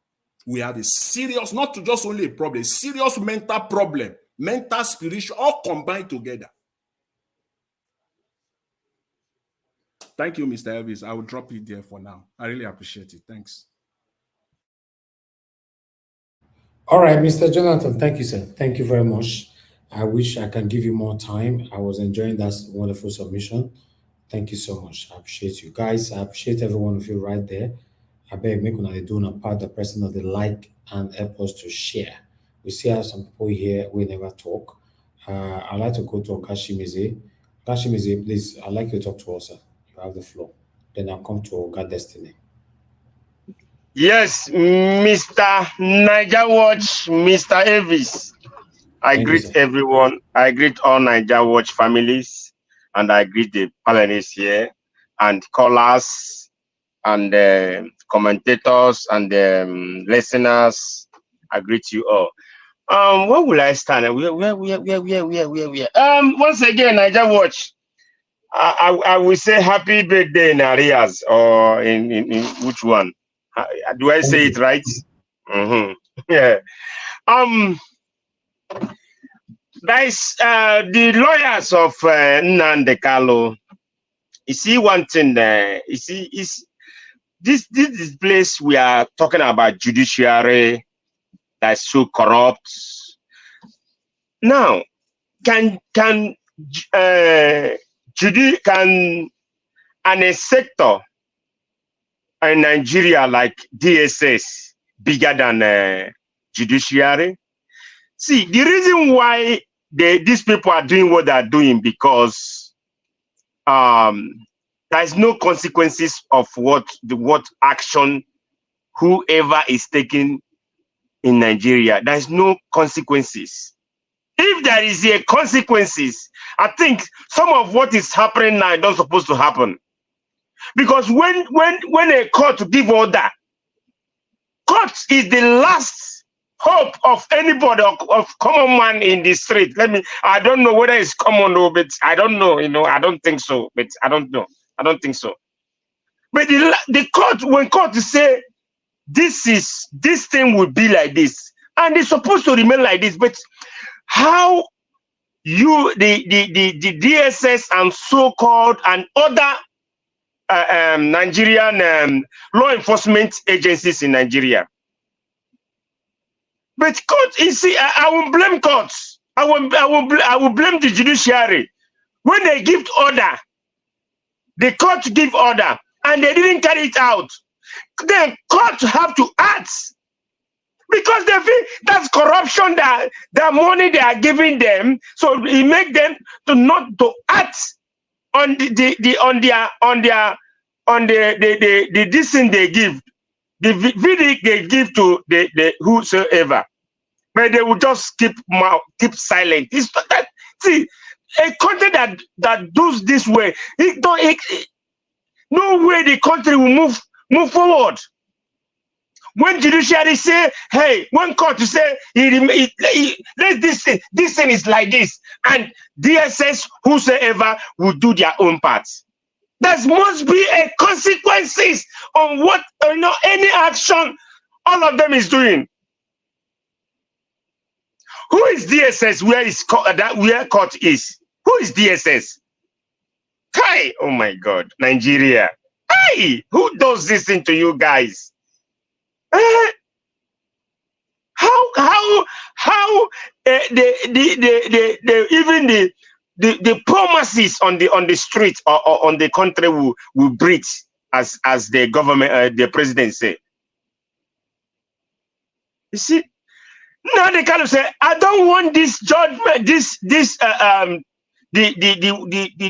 We have a serious, not just only a problem, a serious mental problem, mental, spiritual, all combined together. Thank you, Mr. Elvis. I will drop it there for now. I really appreciate it. Thanks. All right, Mr. Jonathan, thank you, sir. Thank you very much. I wish I can give you more time. I was enjoying that wonderful submission. Thank you so much. I appreciate you guys. I appreciate every one of you right there. I beg make una do a part the person of the like and help us to share. We see how some people here we never talk. I'd like to go to Okashimize. Okashimize, please, I'd like you to talk to us, sir. You have the floor. Then I'll come to Oga Destiny. Yes, Mr. Niger Watch, Mr. Elvis. I greet everyone. I greet all Niger Watch families, and I greet the panelists here, and callers, and commentators, and listeners. I greet you all. Where will I stand? Where? Once again, Niger Watch. I will say happy birthday in Arias, or in which one? Do I say it right? Yeah. Guys, the lawyers of Nnamdi Kanu, you see one thing there. You see, this place we are talking about judiciary that's so corrupt. Now, can a sector in Nigeria like DSS bigger than judiciary. See, the reason why these people are doing what they're doing, because there's no consequences of what action whoever is taking in Nigeria. There's no consequences. If there is a consequences, I think some of what is happening now is not supposed to happen. Because when a court give order, court is the last hope of anybody, of common man in the street. I don't know whether it's common or, but I don't know, I don't think so, but I don't know. I don't think so. But the court, when court say this thing will be like this, and it's supposed to remain like this, but how the DSS and so-called and other Nigerian law enforcement agencies in Nigeria. But court, you see, I will blame courts. I will blame the judiciary. When they give order, the court give order, and they didn't carry it out. Then court have to act, because they feel that's corruption, that the money they are giving them, so it make them to not to act on the this thing they give, the verdict they give to the whosoever, but they will just keep silent. It's not that. See, a country that does this way, no way the country will move forward. When judiciary say, hey, when court say this thing is like this, and DSS whosoever will do their own part, there must be a consequences on what any action all of them is doing. Who is DSS? Where court is? Who is DSS? Hi, oh my God, Nigeria. Hey, who does this thing to you guys? How even the promises on the street or on the country will breathe, as the government, the president say. You see, now they kind of say, I don't want this judgment, the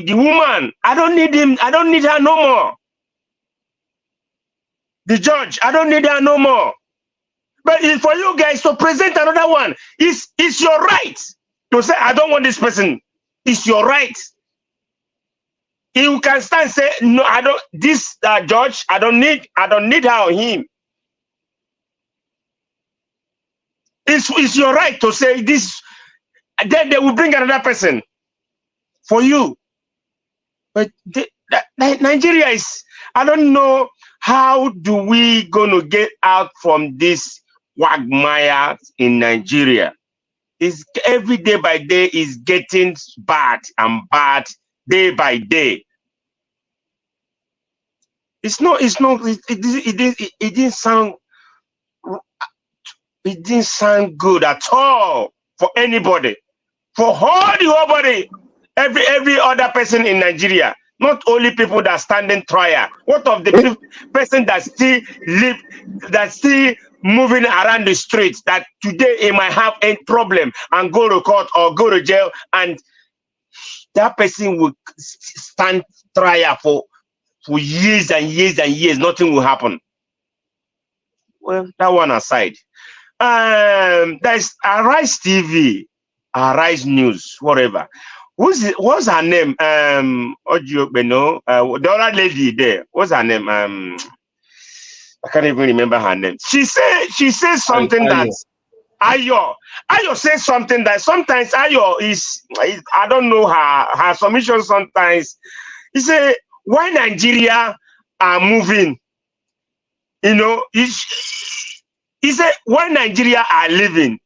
woman, I don't need him, I don't need her no more. The judge, I don't need her no more. But it's for you guys to present another one. It's your right to say, I don't want this person. It's your right. You can stand and say, no, I don't, this judge, I don't need her or him. It's your right to say this. Then they will bring another person for you. But Nigeria is, I don't know, how do we gonna get out from this quagmire in Nigeria? It's every day by day is getting bad and bad day by day. It didn't sound good at all for anybody, for all the whole body, every other person in Nigeria. Not only people that stand in trial. What of the person that still live, that still moving around the streets, that today he might have a problem and go to court or go to jail, and that person will stand trial for years and years and years, nothing will happen. Well, that one aside. There's Arise TV, Arise News, whatever. What's her name? The other lady there. What's her name? I can't even remember her name. She says something that Ayo says something that sometimes Ayo is, I don't know her submission sometimes. He said, why Nigeria are moving? He said, why Nigeria are living?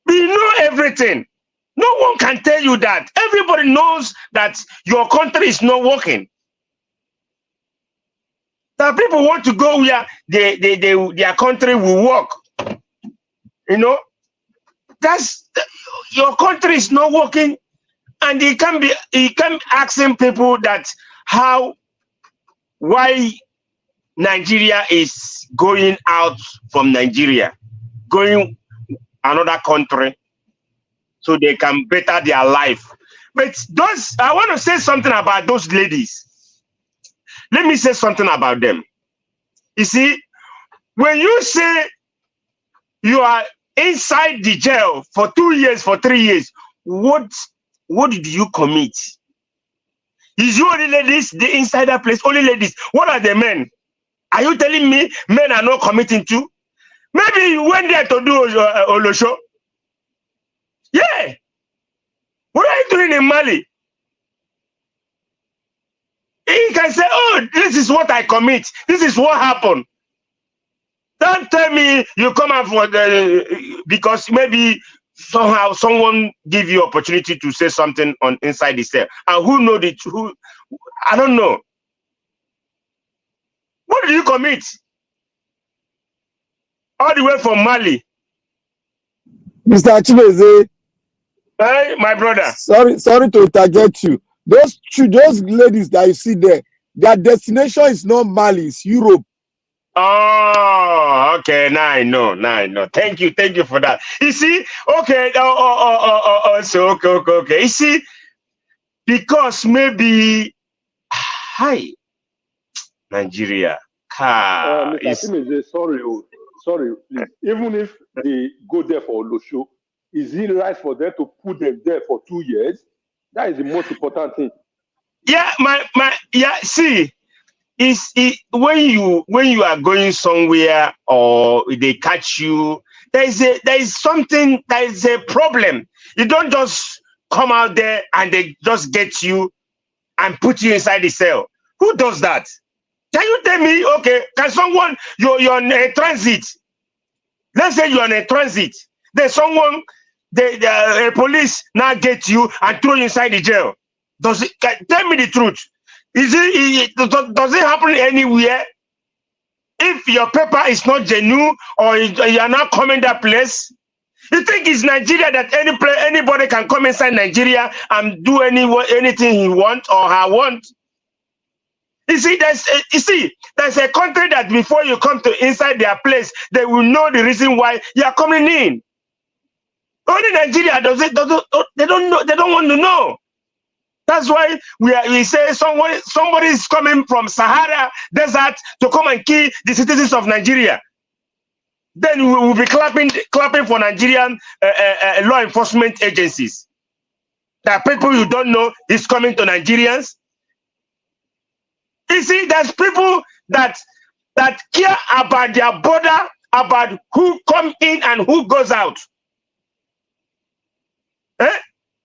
We know everything. No one can tell you that. Everybody knows that your country is not working. That people want to go where their country will work. Your country is not working, and he can asking people that why Nigeria is going out from Nigeria, going another country, so they can better their life. But those, I want to say something about those ladies. Let me say something about them. You see, when you say you are inside the jail for 2 years, for 3 years, what did you commit? Is you only ladies, the insider place, only ladies? What are the men? Are you telling me men are not committing too? Maybe you went there to do Olosho. Yeah. What are you doing in Mali? You can say, oh, this is what I commit. This is what happened. Don't tell me you come out for the, because maybe somehow someone give you opportunity to say something on inside the cell. And who know the who? I don't know. What did you commit? All the way from Mali. Mr. Chibeze. Hey, my brother. Sorry to interject you. Those ladies that you see there, their destination is not Mali, it's Europe. Oh, okay. Now I know. Thank you for that. You see, okay. So okay. You see, because maybe, hi, Nigeria. Mr. sorry, please. Even if they go there for Olosho, is it right for them to put them there for 2 years? That is the most important thing. Yeah, see, when you are going somewhere or they catch you, there is a problem. You don't just come out there and they just get you and put you inside the cell. Who does that? Can you tell me, okay, can someone, you're on a transit. Let's say you're on a transit. There's someone, a police now get you and throw you inside the jail. Tell me the truth. Does it happen anywhere? If your paper is not genuine or you are not coming that place, you think it's Nigeria that anybody can come inside Nigeria and do anything he want or her want? You see, there's a country that before you come to inside their place, they will know the reason why you are coming in. Only Nigeria they don't know, they don't want to know. That's why we say somebody is coming from Sahara Desert to come and kill the citizens of Nigeria. Then we will be clapping for Nigerian law enforcement agencies. That people you don't know is coming to Nigerians. You see, there's people that care about their border, about who come in and who goes out.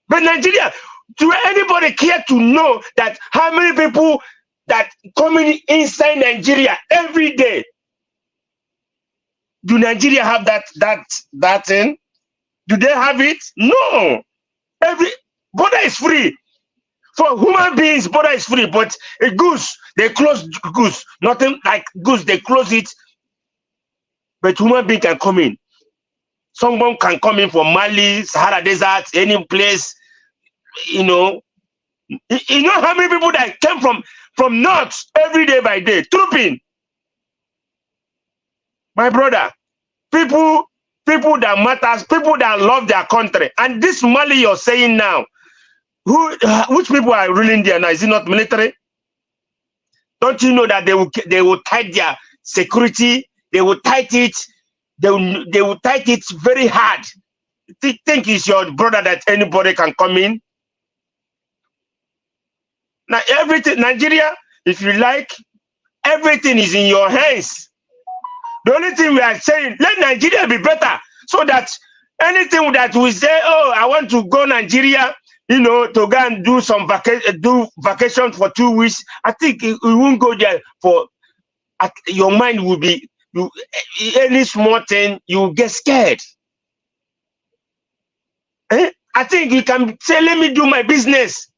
But Nigeria, do anybody care to know that how many people that coming inside Nigeria every day? Do Nigeria have that thing? Do they have it? No. Every border is free. For human beings, border is free, but a goose, they close goose. Nothing like goose, they close it. But human being can come in. Someone can come in from Mali, Sahara Desert, any place. You know how many people that came from north every day by day, trooping. My brother, people that matters, people that love their country. And this Mali you're saying now, which people are ruling there now? Is it not military? Don't you know that they will tight their security? They will tight it. They will tight it very hard. Think it's your brother that anybody can come in? Now everything, Nigeria, if you like, everything is in your hands. The only thing we are saying, let Nigeria be better, so that anything that we say, oh, I want to go Nigeria, to go and do some vacation for 2 weeks. I think we won't go there for. Your mind will be any small thing you will get scared. I think you can say, let me do my business.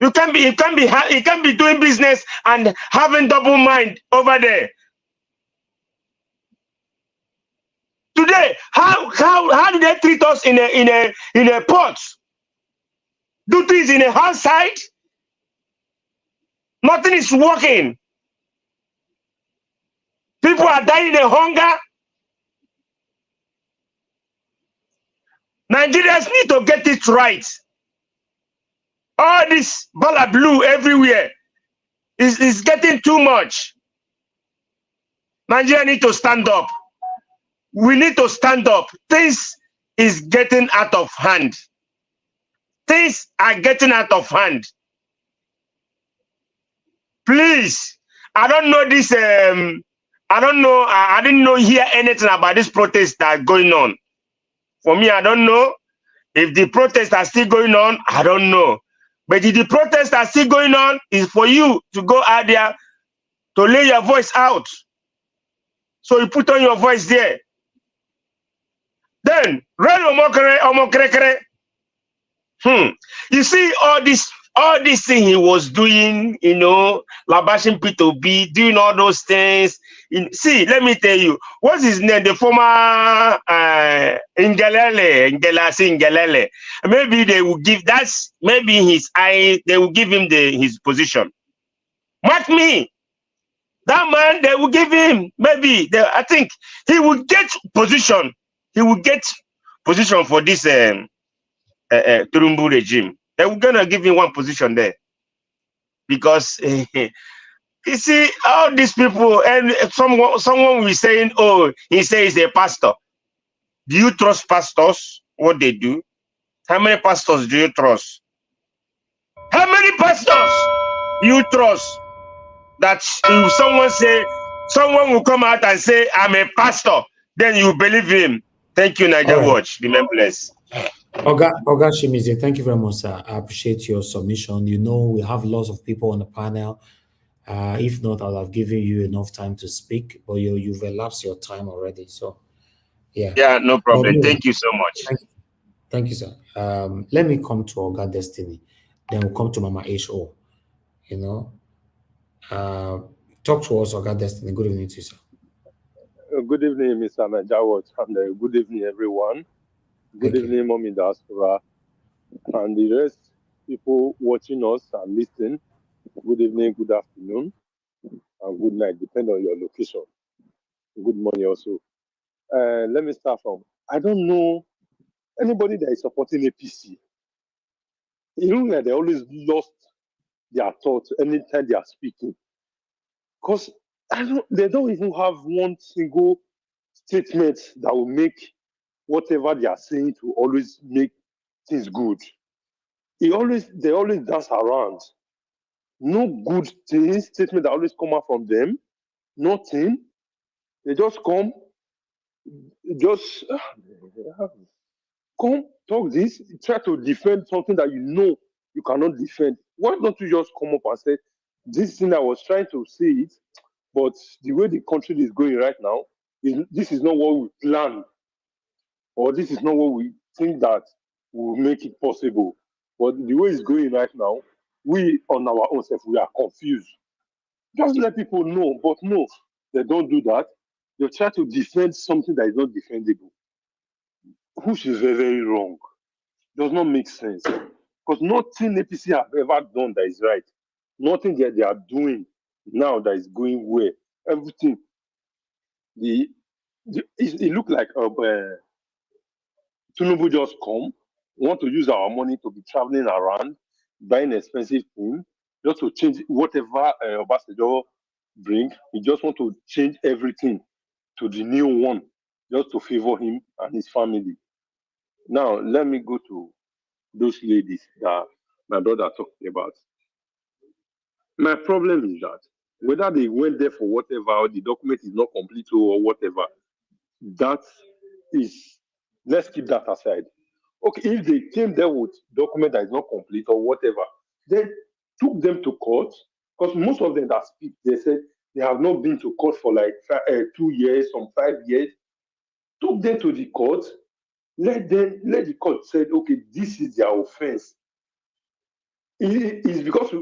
You can't be doing business and having double mind over there. Today, how do they treat us in a port? Do things in a outside? Nothing is working. People are dying of hunger. Nigerians need to get it right. All this bala blue everywhere is getting too much. Nigeria need to stand up. We need to stand up. Things is getting out of hand. Things are getting out of hand. Please, I don't know this. I don't know. I didn't know hear anything about this protest that going on. For me, I don't know if the protests are still going on. I don't know. But if the protests are still going on, is for you to go out there to lay your voice out. So you put on your voice there. Then, you see all this thing he was doing, you know, labashing P2B, doing all those things. See, let me tell you, what's his name? The former Ngelele. Maybe they will give maybe his eye, they will give him his position. Mark me. That man, they will give him, maybe, I think he will get position. He will get position for this Tinubu regime. They were going to give him one position there. Because, you see, all these people, and someone will be saying, oh, he says he's a pastor. Do you trust pastors, what they do? How many pastors do you trust? How many pastors do you trust? That if someone will come out and say, I'm a pastor, then you believe him. Thank you, Niger Watch. Remain blessed. Oga Shimizi, thank you very much, sir. I appreciate your submission. You know, we have lots of people on the panel. If not, I'll have given you enough time to speak, but you've elapsed your time already. So, yeah. Yeah, no problem. Thank you so much. Thank you, sir. Let me come to Oga Destiny. Then we'll come to Mama H.O. You know, talk to us, Oga Destiny. Good evening to you, sir. Good evening, Mr. Najawat, and good evening, everyone. Good evening, Mommy Diaspora, and the rest people watching us and listening. Good evening, good afternoon, and good night, depending on your location. Good morning also. Let me start from, I don't know anybody that is supporting APC. You know that they always lost their thoughts anytime they are speaking. Because they don't even have one single statement that will make whatever they are saying to always make things good. They always dance around. No good things, statement that always come out from them. Nothing. They just come, come, talk this, try to defend something that you know you cannot defend. Why don't you just come up and say, this thing I was trying to say it, but the way the country is going right now, this is not what we planned, or this is not what we think that will make it possible. But the way it's going right now, we on our own self, we are confused. Just let people know, but no, they don't do that. They try to defend something that is not defendable, which is very, very wrong. Does not make sense. Because nothing APC have ever done that is right. Nothing that they are doing now that is going well. Everything. It look like Tinubu just come, want to use our money to be traveling around, buying expensive things, just to change whatever Obasanjo bring. He just want to change everything to the new one, just to favor him and his family. Now, let me go to those ladies that my brother talked about. My problem is that whether they went there for whatever, or the document is not complete or whatever, that is, let's keep that aside. Okay, if they came there with document that is not complete or whatever, then took them to court, because most of them that speak, they said they have not been to court for like 2 years, some 5 years. Took them to the court, let the court say, okay, this is their offense. It's because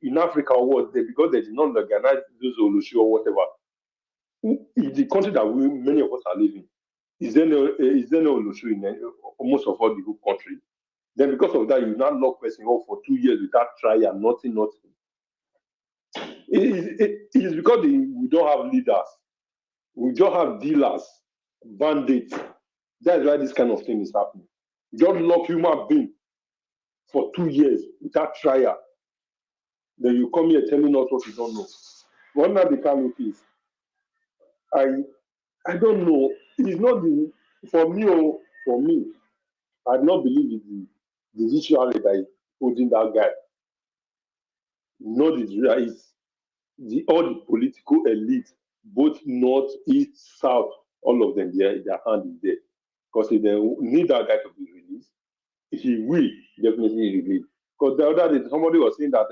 in Africa or what, because they did not organize those Olushi or whatever. In the country that many of us are living, is there no Olushi in almost of all the whole country? Then because of that, you now lock person up for 2 years without trial, nothing. It is because we don't have leaders. We just have dealers, bandits. That's why this kind of thing is happening. Just lock human being for 2 years without trial. Then you come here telling us what you don't know. What now become it is? I don't know. It's not the for me. I do not believe it's the judiciary that is holding that guy. Not the judiciary, it's all the political elite, both north, east, south, all of them, their hand is there. Because if they need that guy to be released, he will definitely release. Because the other day, somebody was saying that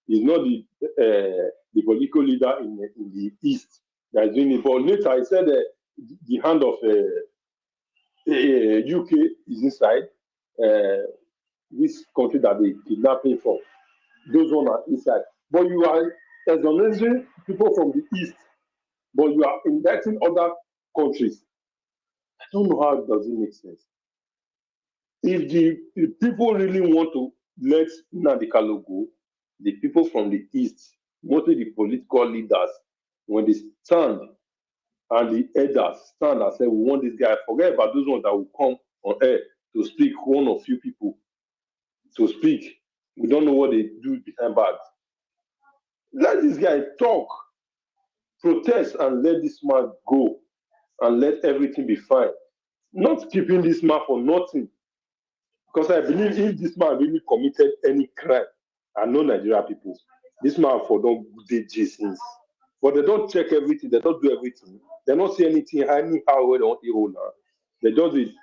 he's not the political leader in the east that is doing it. But later, he said the hand of UK is inside this country that they kidnapping from. Those ones are inside. But you are exonerating people from the east, but you are indicting other countries. I don't know how does it make sense. If the people really want to let Nnamdi Kanu go, the people from the east, mostly the political leaders, when they stand and the elders stand and say, we want this guy, forget about those ones that will come on air to speak, one or few people to speak. We don't know what they do behind backs. Let this guy talk, protest, and let this man go, and let everything be fine. Not keeping this man for nothing. Because I believe if this man really committed any crime, I know Nigeria people, this man for don't do since. But they don't check everything, they don't do everything. They don't see anything, anyhow where they want to hold now. They just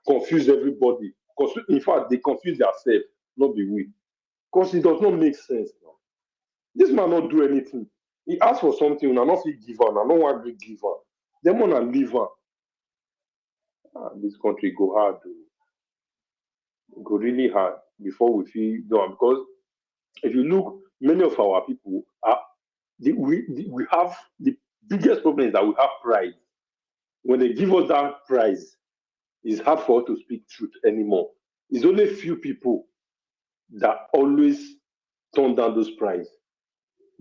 confuse everybody. Because in fact, they confuse themselves, not be weak. Because it does not make sense now. This man not do anything. He asked for something, and I not give her, and I don't want to give her. They want to leave her. This country go hard, go really hard before we feel done. Because if you look, many of our people we have the biggest problem is that we have pride. When they give us that prize, it's hard for us to speak truth anymore. It's only a few people that always turn down those prizes.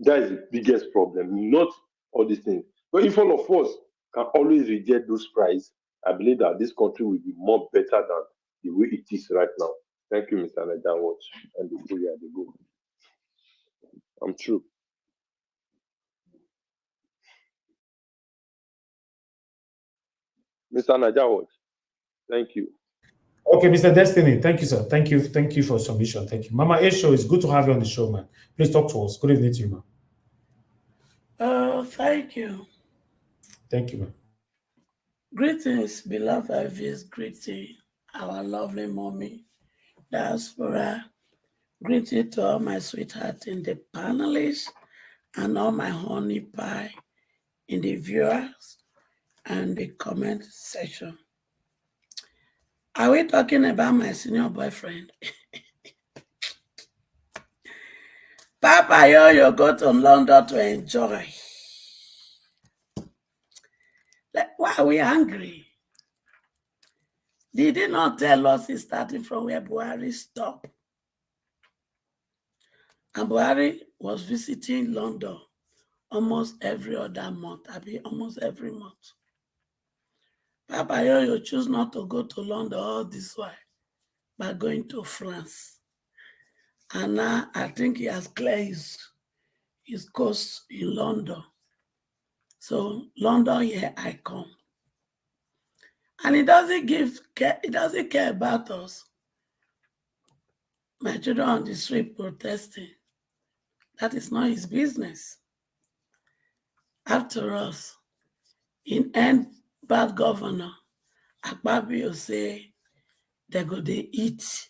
That is the biggest problem, not all these things. But if all of us can always reject those prizes, I believe that this country will be more better than the way it is right now. Thank you, Mr. Naija Watch, and the Korea they go. I'm true. Mr. Naija Watch, thank you. Okay, Mr. Destiny, thank you, sir. Thank you for submission. Thank you. Mama Esho, it's good to have you on the show, man. Please talk to us. Good evening to you, man. Thank you. Thank you, man. Greetings, beloved Ivy's greeting, our lovely mommy, diaspora. Greeting to all my sweethearts in the panelists and all my honey pie in the viewers and the comment section. Are we talking about my senior boyfriend? Papa Yo go to London to enjoy. Why are we angry? Did he not tell us he's starting from where Buhari stopped? And Buhari was visiting London almost every other month, almost every month. Papa Yo choose not to go to London all this while by going to France. And now I think he has cleared his coast in London. So London, here I come. And he doesn't care about us. My children on the street protesting. That is not his business. After us, in end bad governor, Akpabio say they go they eat.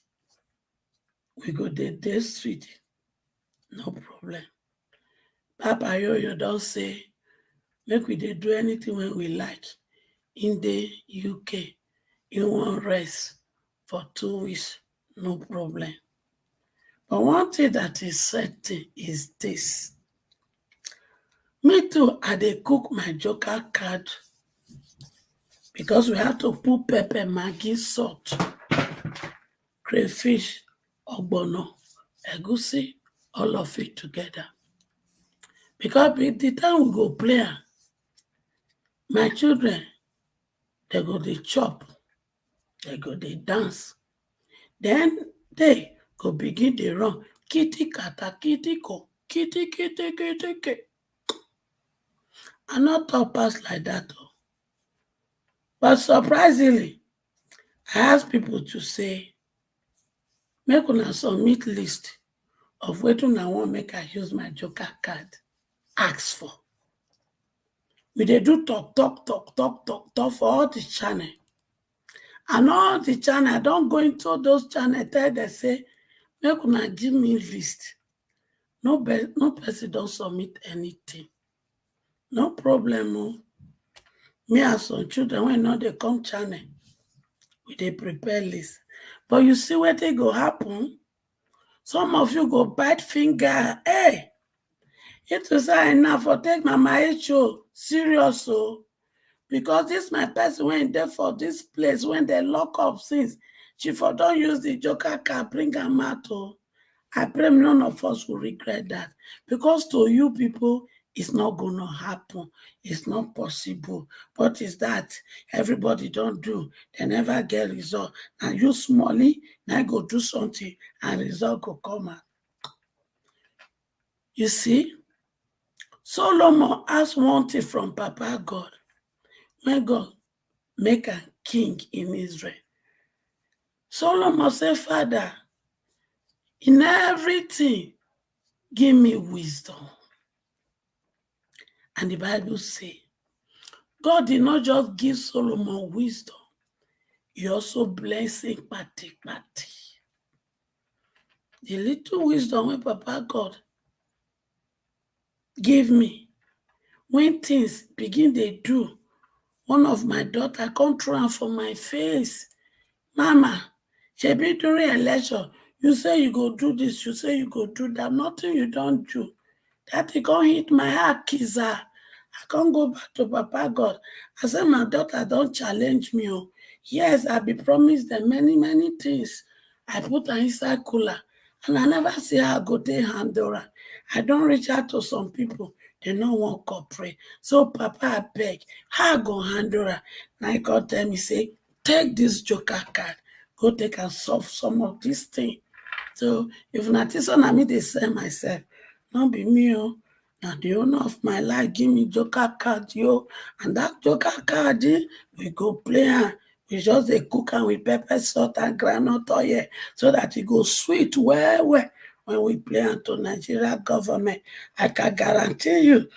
We go they street. No problem. Papa Yo don't say, make we they do anything when we like. In the UK, in one rest for 2 weeks, no problem. But one thing that is certain is this. Me too, I dey cook my joker card because we have to put pepper, maggi, salt, crayfish, ogbono, egusi, all of it together. Because by the time we go play, My children, they go dey chop, they go dey dance. Then they go begin dey run. Kitty kata, kitty ko, kitty kitty kitty kitty. I not talk pass like that. But surprisingly, I ask people to say, make una submit list of wetin I want make I use my joker card ask for. We dey do talk for all the channel. And all the channel, I don't go into those channel, tell them say, make una give me list. No person don't submit anything. No problem. Oh. Me and some children, when not they come channel, we dey prepare list. But you see what they go happen? Some of you go bite finger. Hey, it was enough for take Mama HO serious. So, because this my person when there for this place, when they lock up since, she for don't use the joker card, bring her mat. I pray none of us will regret that. Because to you people, it's not going to happen. It's not possible. What is that? Everybody don't do. They never get result. Now you smally, now go do something and result go come out. You see, Solomon asked one thing from Papa God. When God make a king in Israel. Solomon said, Father, in everything, give me wisdom. And the Bible says, God did not just give Solomon wisdom, he also blessed him party. The little wisdom when Papa God gave me, when things begin they do, one of my daughter come through for my face. Mama, she be during election, you say you go do this, you say you go do that, nothing you don't do. That he can't hit my heart, Kiza. I can't go back to Papa God. I said, my daughter don't challenge me. Oh. Yes, I be promised them many things. I put her inside cooler. And I never see her go to Handora. I don't reach out to some people. They don't want cooperate. So Papa, I beg, how I go Handora? Now he God tell me, say, take this joker card. Go take and solve some of these things. So if not this one, I mean they sell myself. Not be me, oh. Now the owner of my life give me joker card, yo. And that joker card, we go play and we just they cook and with pepper, salt, and groundnut oil so that it go sweet well when we play unto Nigeria government. I can guarantee you,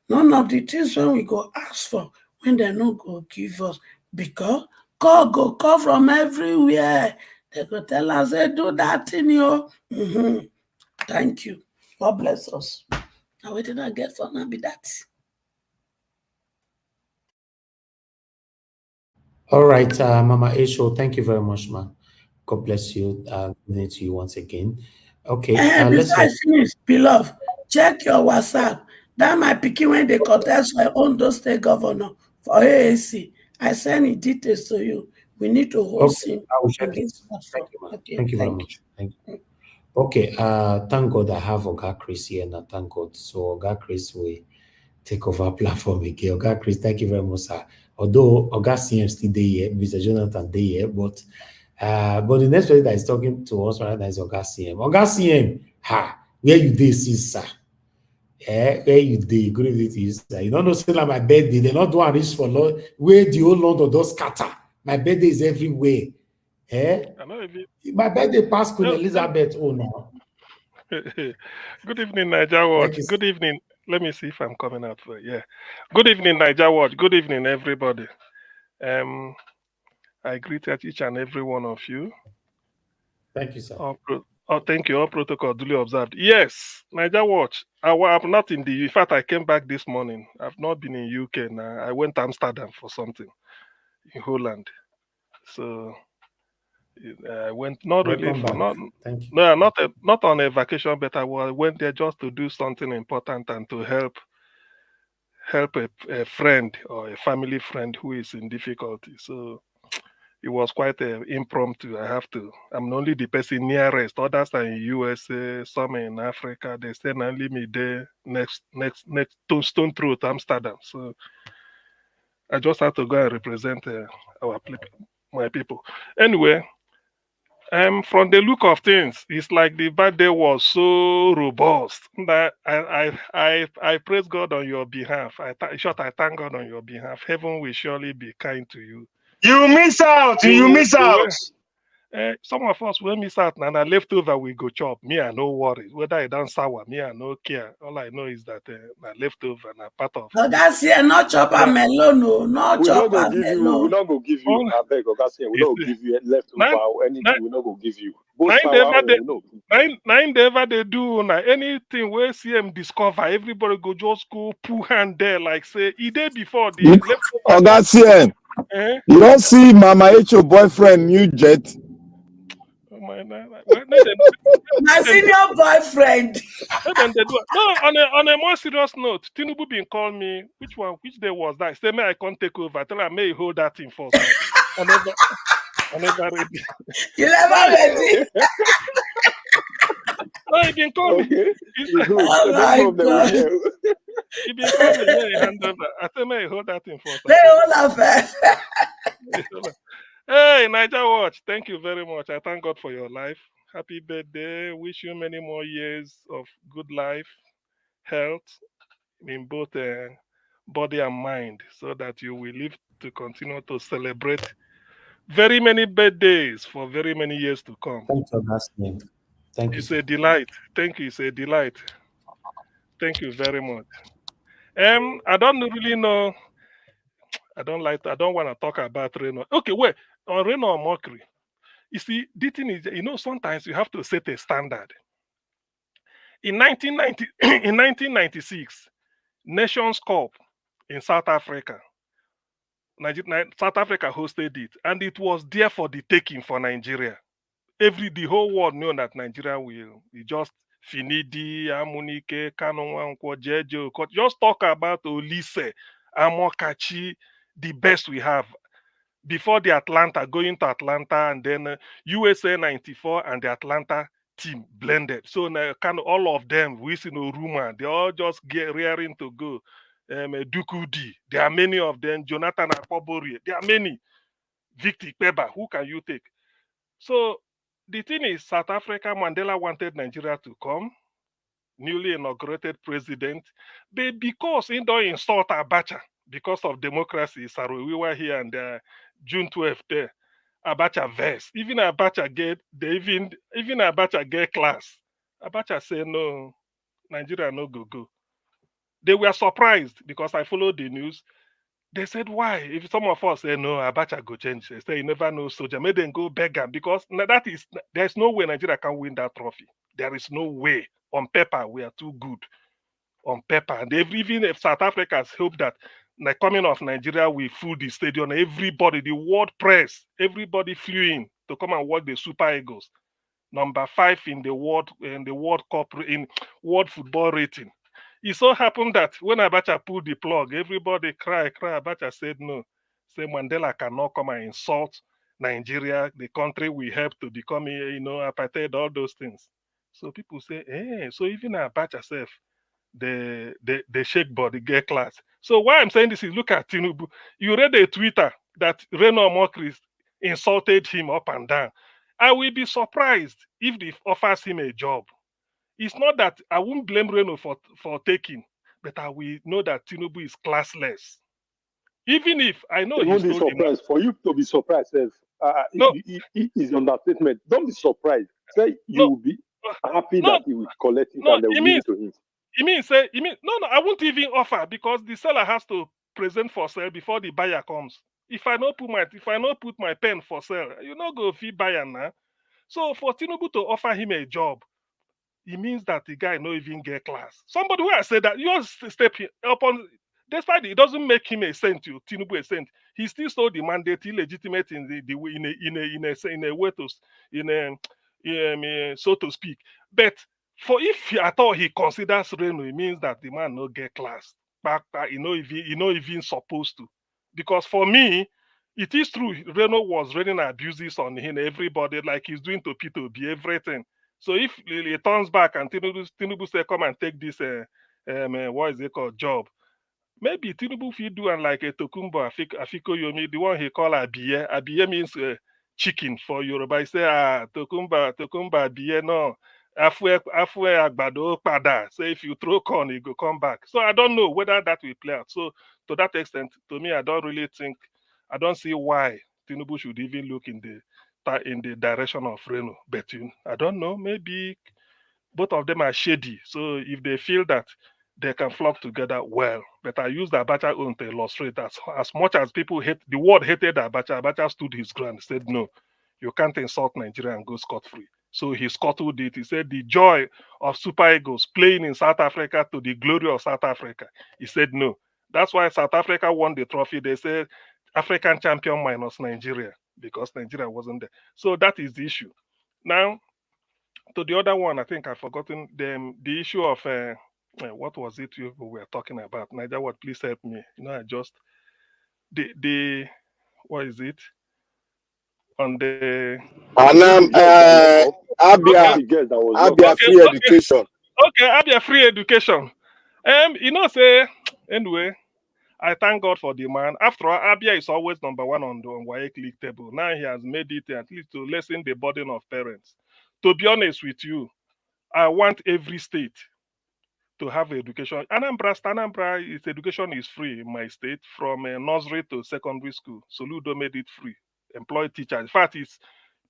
none of the things when we go ask for, when they no go give us, because God go come from everywhere. They go tell us, hey, do that thing, yo. Thank you. God bless us. Now, what did I get for now? Be that. All right, Mama Esho, thank you very much, ma. God bless you. Good to you once again. Okay, let's Before I finish, beloved, check your WhatsApp. That my picking when they contest for Ondo State Governor for AAC. I send the details to you. We need to host him I will check on it. this platform. Thank you, ma. Okay, Thank you very much. Thank you. Okay, thank God I have Oga Chris here now. Thank God. So Oga Chris will take over platform again. Oga Chris, thank you very much, sir. Although Oga CM still there here, Mr. Jonathan there here, but the next person that is talking to us right now is Oga CM. Oga CM, where you dey since, sir? Where you dey? Good evening to you, sir. You don't know say like my birthday, they not do a reach for Lord. Where the whole London does scatter. My birthday is everywhere. My birthday past Queen Elizabeth. Oh no. Good evening, Niger Watch. Good evening. Let me see if I'm coming out for it. Yeah. Good evening, Niger Watch. Good evening, everybody. I greet each and every one of you. Thank you, sir. Thank you. All protocol duly observed. Yes, Niger Watch. I'm not in the. In fact, I came back this morning. I've not been in UK now. I went to Amsterdam for something in Holland. So I went not really for not. Thank you. No, not on a vacation, but I went there just to do something important and to help a friend or a family friend who is in difficulty. So it was quite impromptu. I'm only the person nearest. Others are in USA, some in Africa. They say only me there next stone through to Amsterdam. So I just had to go and represent my people. Anyway, from the look of things, it's like the birthday was so robust that I praise God on your behalf. I thank God on your behalf. Heaven will surely be kind to you. You miss out. You miss out. Some of us will miss out and leftover we go chop. Me, I no worry. Whether I don't sour, me, I no care. All I know is that my leftover and part of. Ogasie, not chop a melon, no, not chop a melon. We not go give you. I beg, Ogasie, we not go give you leftover or anything. We not go give you. Both sour, we no. Nine ever they do na anything where CM discover, everybody go just go put hand there like say he did before the leftover. Ogasie, you don't see Mama H.O. boyfriend new jet. My senior boyfriend. No, on a more serious note, Tinubu been call me. Which day was that? Say me I can't take over. Tell her may hold that thing for. I never ready. You never ready. No, he been call me. Oh my God. He been call me. May I hand over. I say may hold that thing for. May hold that. Hey, Niger Watch, thank you very much. I thank God for your life. Happy birthday. Wish you many more years of good life, health, in both body and mind, so that you will live to continue to celebrate very many birthdays for very many years to come. Thank you, Augustine. Thank you. It's a delight. Thank you. It's a delight. Thank you very much. I don't really know. I don't want to talk about Reno. Okay, wait. On Reno or mockery. You see, the thing is, sometimes you have to set a standard. In 1996, Nations Cup in South Africa, South Africa hosted it, and it was there for the taking for Nigeria. The whole world knew that Nigeria will just Finidi, Amunike, Kanonwankwo, Jejo, just talk about Olise, Amokachi, the best we have. Before the going to Atlanta, and then USA 94 and the Atlanta team blended. So kind of all of them, we see no rumor, they all just get rearing to go. Dukudi, there are many of them. Jonathan Akpobori, there are many. Victor Peba, who can you take? So the thing is, South Africa, Mandela wanted Nigeria to come, newly inaugurated president, but because he don't insult Abacha because of democracy, sorry, we were here and June 12th there. Abacha verse. Even Abacha get class. Abacha say no, Nigeria no go. They were surprised because I followed the news. They said, why? If some of us say no, Abacha go change. They say you never know soldier. May them go beg him because there's no way Nigeria can win that trophy. There is no way. On paper, we are too good. On paper. And even if South Africans hope that the coming of Nigeria will fill the stadium, everybody, the world press, everybody flew in to come and watch the Super Eagles. Number 5 in the World Cup in World Football rating. It so happened that when Abacha pulled the plug, everybody cry. Abacha said no. Say Mandela cannot come and insult Nigeria, the country we help to become, apartheid, all those things. So people say, so even Abacha self, the shake body get class. So why I'm saying this is look at Tinubu. You read a Twitter that Reno Mokri insulted him up and down. I will be surprised if they offers him a job. It's not that I won't blame Reno for taking, but I will know that Tinubu is classless. Even if I know he's not surprised. For you to be surprised, no, it is understatement. Don't be surprised. Say you will be happy that he will collect it and they will give it to him. No, I won't even offer because the seller has to present for sale before the buyer comes. If I not put my pen for sale, you not go fee buyer now. So for Tinubu to offer him a job, it means that the guy not even get class. Somebody who has said that you step upon, despite it doesn't make him a saint, Tinubu a saint. He still so the mandate illegitimate in a way to so to speak. But for if at all he considers Reno, it means that the man no get class. Back he not even supposed to. Because for me, it is true Reno was raining abuses on him, everybody, like he's doing to P2B, everything. So if he turns back and Tinubu say, come and take this, what is it called, job, Maybe Tinubu fit do and like a Tokumbo Afiko Yomi, the one he call Abiye. Abiye means chicken for Yoruba. He say, Tokumba Abiye, no. Afwe Agbado Pada. Say if you throw corn, it go come back. So I don't know whether that will play out. So to that extent, to me, I don't see why Tinubu should even look in the direction of Reno. But I don't know. Maybe both of them are shady. So if they feel that they can flock together, well. But I use the Abacha own to illustrate that as much as people hate the world hated Abacha, Abacha stood his ground, said no, you can't insult Nigeria and go scot-free. So he scuttled it. He said the joy of Super Eagles playing in South Africa to the glory of South Africa. He said no. That's why South Africa won the trophy. They said African champion minus Nigeria because Nigeria wasn't there. So that is the issue. Now, to the other one, I think I've forgotten the issue of what was it you were talking about? Niger, what? Please help me. I just the what is it on the Abia free education. Okay, Abia free education. Say anyway. I thank God for the man. After all, Abia is always number one on the WAEC league table. Now he has made it at least to lessen the burden of parents. To be honest with you, I want every state to have education. Anambra, its education is free in my state from nursery to secondary school. Soludo made it free. Employ teachers. In fact, it's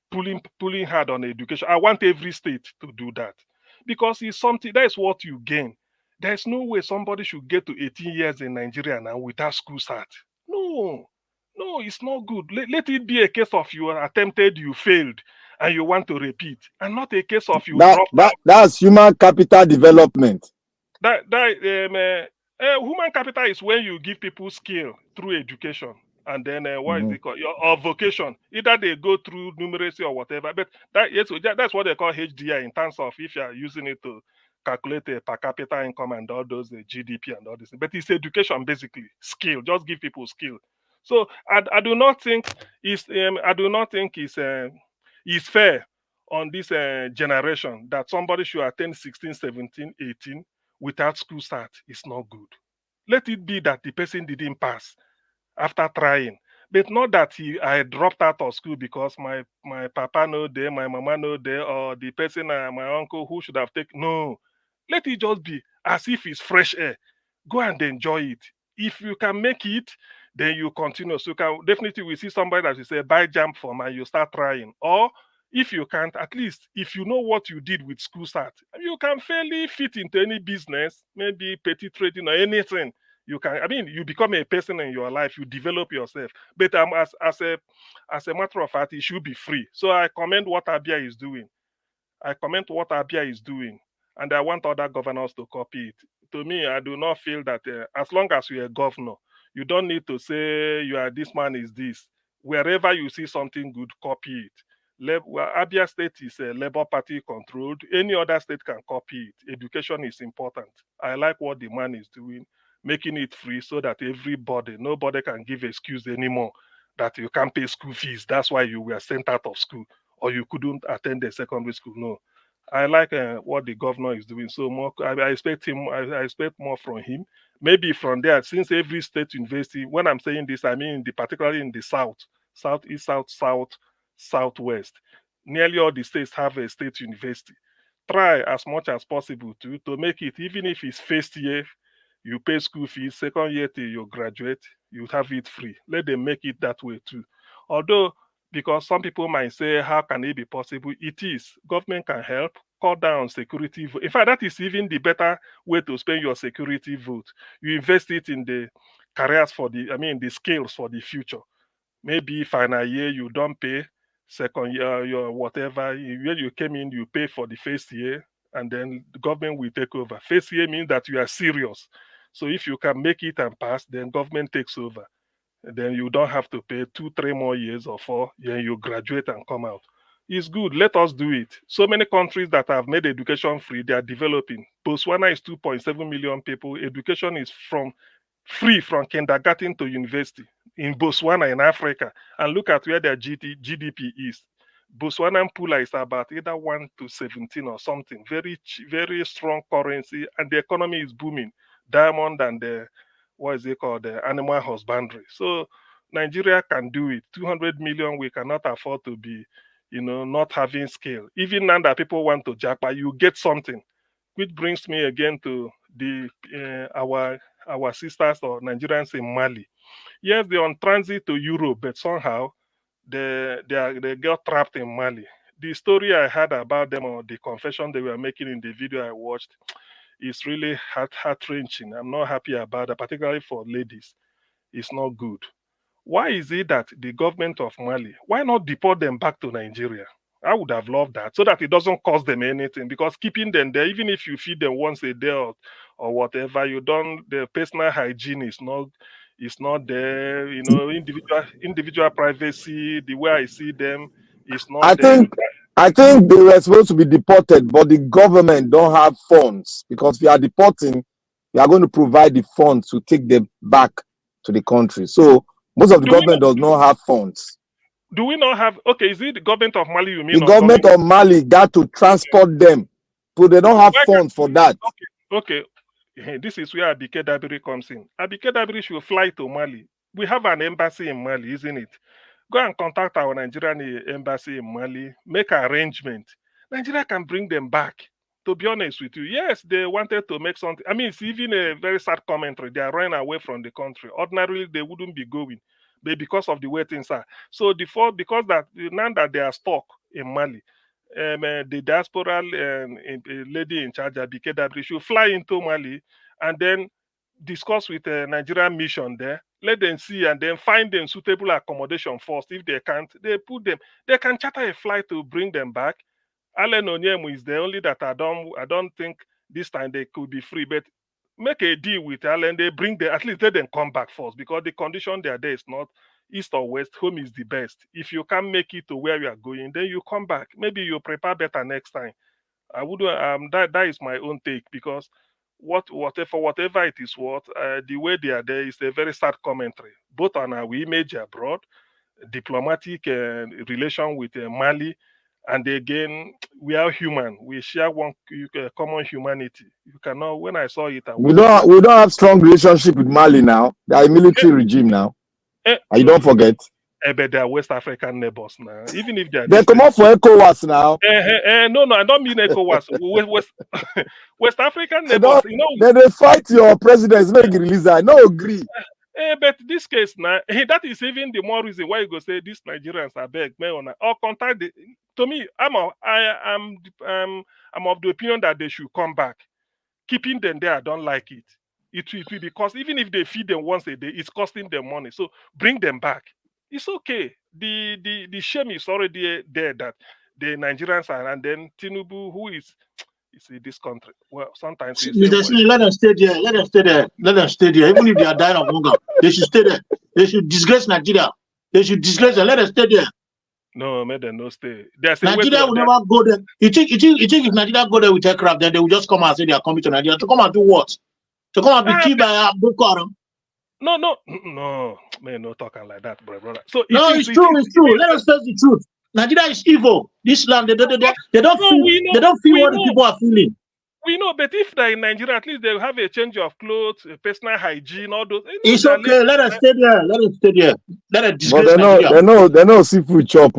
pulling hard on education. I want every state to do that because it's something that is what you gain. There's no way somebody should get to 18 years in Nigeria now without school start. No, it's not good. Let it be a case of you attempted, you failed, and you want to repeat, and not a case of you dropped out. That's human capital development. Human capital is when you give people skill through education, and then what is it called? Or vocation. Either they go through numeracy or whatever. But that's what they call HDI in terms of if you are using it to calculate a per capita income and all those GDP and all this. But it's education basically, skill. Just give people skill. So I do not think it's fair on this generation that somebody should attend 16, 17, 18 without school start. It's not good. Let it be that the person didn't pass after trying, but not that I dropped out of school because my papa no there, my mama no there, or the person my uncle who should have taken. No, let it just be as if it's fresh air. Go and enjoy it. If you can make it, then you continue. So you can definitely we see somebody that you say buy jump for and you start trying. Or if you can't, at least if you know what you did with school start, you can fairly fit into any business, maybe petty trading or anything. You can, you become a person in your life, you develop yourself. But as a matter of fact, it should be free. So I commend what Abia is doing. And I want other governors to copy it. To me, I do not feel that as long as you're a governor, you don't need to say this man is this. Wherever you see something good, copy it. Abia State is a Labour Party controlled. Any other state can copy it. Education is important. I like what the man is doing, making it free so that nobody can give excuse anymore that you can't pay school fees. That's why you were sent out of school or you couldn't attend the secondary school. No, I like what the governor is doing. So more, I expect him. I expect more from him. Maybe from there, since every state university. When I'm saying this, I mean particularly in the southeast, southwest. Nearly all the states have a state university. Try as much as possible to make it, even if it's first year, you pay school fees, second year till you graduate, you have it free. Let them make it that way too. Although, because some people might say, how can it be possible? It is. Government can help, cut down security vote. In fact, that is even the better way to spend your security vote. You invest it in the careers the skills for the future. Maybe final year, you don't pay. Second year, your whatever, when you came in, you pay for the first year, and then the government will take over. First year means that you are serious. So if you can make it and pass, then government takes over. And then you don't have to pay 2-3 more years or 4. Then you graduate and come out. It's good. Let us do it. So many countries that have made education free, they are developing. Botswana is 2.7 million people. Education is free from kindergarten to university in Botswana in Africa. And look at where their GDP is. Botswana Pula is about either 1 to 17 or something. Very, very strong currency, and the economy is booming. Diamond and what is it called, animal husbandry. So Nigeria can do it. 200 million, we cannot afford to be, not having scale. Even now that people want to jackpot, you get something. Which brings me again to the our sisters or Nigerians in Mali. Yes, they're on transit to Europe, but somehow they got trapped in Mali. The story I heard about them, or the confession they were making in the video I watched, is really heart-wrenching. I'm not happy about it, particularly for ladies. It's not good. Why is it that the government of Mali, why not deport them back to Nigeria? I would have loved that, so that it doesn't cost them anything. Because keeping them there, even if you feed them once a day or whatever, the personal hygiene is not there. Individual privacy, the way I see them, is I not there. think they were supposed to be deported, but the government don't have funds, because if you are deporting, you are going to provide the funds to take them back to the country. So most of the government does not have funds. Do we not have? Okay, is it the government of Mali you mean? The government of Mali got to transport them, but they don't have funds for that. Okay. This is where Abike Dabiri comes in. Abike Dabiri should fly to Mali. We have an embassy in Mali, isn't it? Go and contact our Nigerian embassy in Mali, make an arrangement. Nigeria can bring them back. To be honest with you, yes, they wanted to make something. I mean, it's even a very sad commentary. They are running away from the country. Ordinarily, they wouldn't be going, but because of the way things are. So because that now that they are stuck in Mali, the diaspora lady in charge, Abike Dabiri, should fly into Mali and then discuss with the Nigerian mission there. Let them see and then find them suitable accommodation first. If they can't, they can charter a flight to bring them back. Allen Onyemu is the only that I don't think this time they could be free. But make a deal with Allen, they bring them, at least let them come back first, because the condition they are there is not east or west. Home is the best. If you can't make it to where you are going, then you come back. Maybe you prepare better next time. I would that is my own take, because whatever it is worth, the way they are there is a very sad commentary, both on our image abroad, diplomatic relation with Mali, and again, we are human. We share one common humanity. You cannot. When I saw it, We don't have strong relationship with Mali now. They are a military regime now. And you don't forget. But they are West African neighbors now. Even if they come up for ECOWAS now. No, I don't mean ECOWAS. West African neighbors. They fight your president. Make it release. I no agree. But this case now, that is even the more reason why you go say these Nigerians are beg me or contact the. To me, I'm of the opinion that they should come back. Keeping them there, I don't like it. It will, because even if they feed them once a day, it's costing them money. So bring them back. It's okay. The shame is already there that the Nigerians are, and then Tinubu, who is this country. Well, sometimes let them stay there. Let them stay there. Let them stay there. Even if they are dying of hunger, they should stay there. They should disgrace Nigeria. They should disgrace them. Let them stay there. No, let them no stay. Nigeria will never go there. You think if Nigeria go there with aircraft, then they will just come and say they are coming to Nigeria to come and do what? To come and be killed by Boko Haram? No, man, no talking like that, brother. So it's true. Let us face the truth. Nigeria is evil. This land, they don't feel what the people are feeling. We know, but if they're in Nigeria, at least they'll have a change of clothes, personal hygiene, all those. It's okay. Let us stay there. Let us stay there. Let us disgrace But Nigeria. they know seafood chop.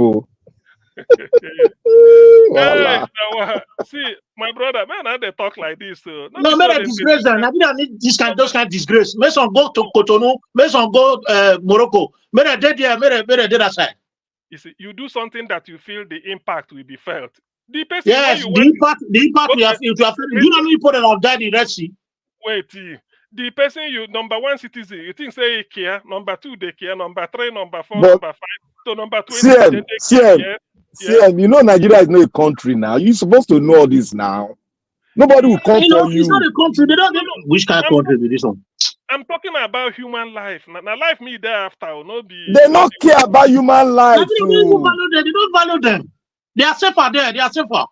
See, my brother, man, they talk like this. No, may they disgrace them. Nigeria need those kind of disgrace. May some go to Cotonou, may some go Morocco. May they dead there, may they dead aside. You see, you do something that you feel the impact will be felt. The person yes, the impact we have. Do you know how many people that have died in Red Sea? Wait, the person number one citizen, you think say he care, number two they care, number three, number four, number five, so number 20. CM, you know Nigeria is not a country now. You're supposed to know this now. Nobody will come for you. It's not a country. They don't. Which kind of country is this one? I'm talking about human life. Now life me thereafter will not be. They don't care about human life. They don't value them. They are safer there. They are safer. All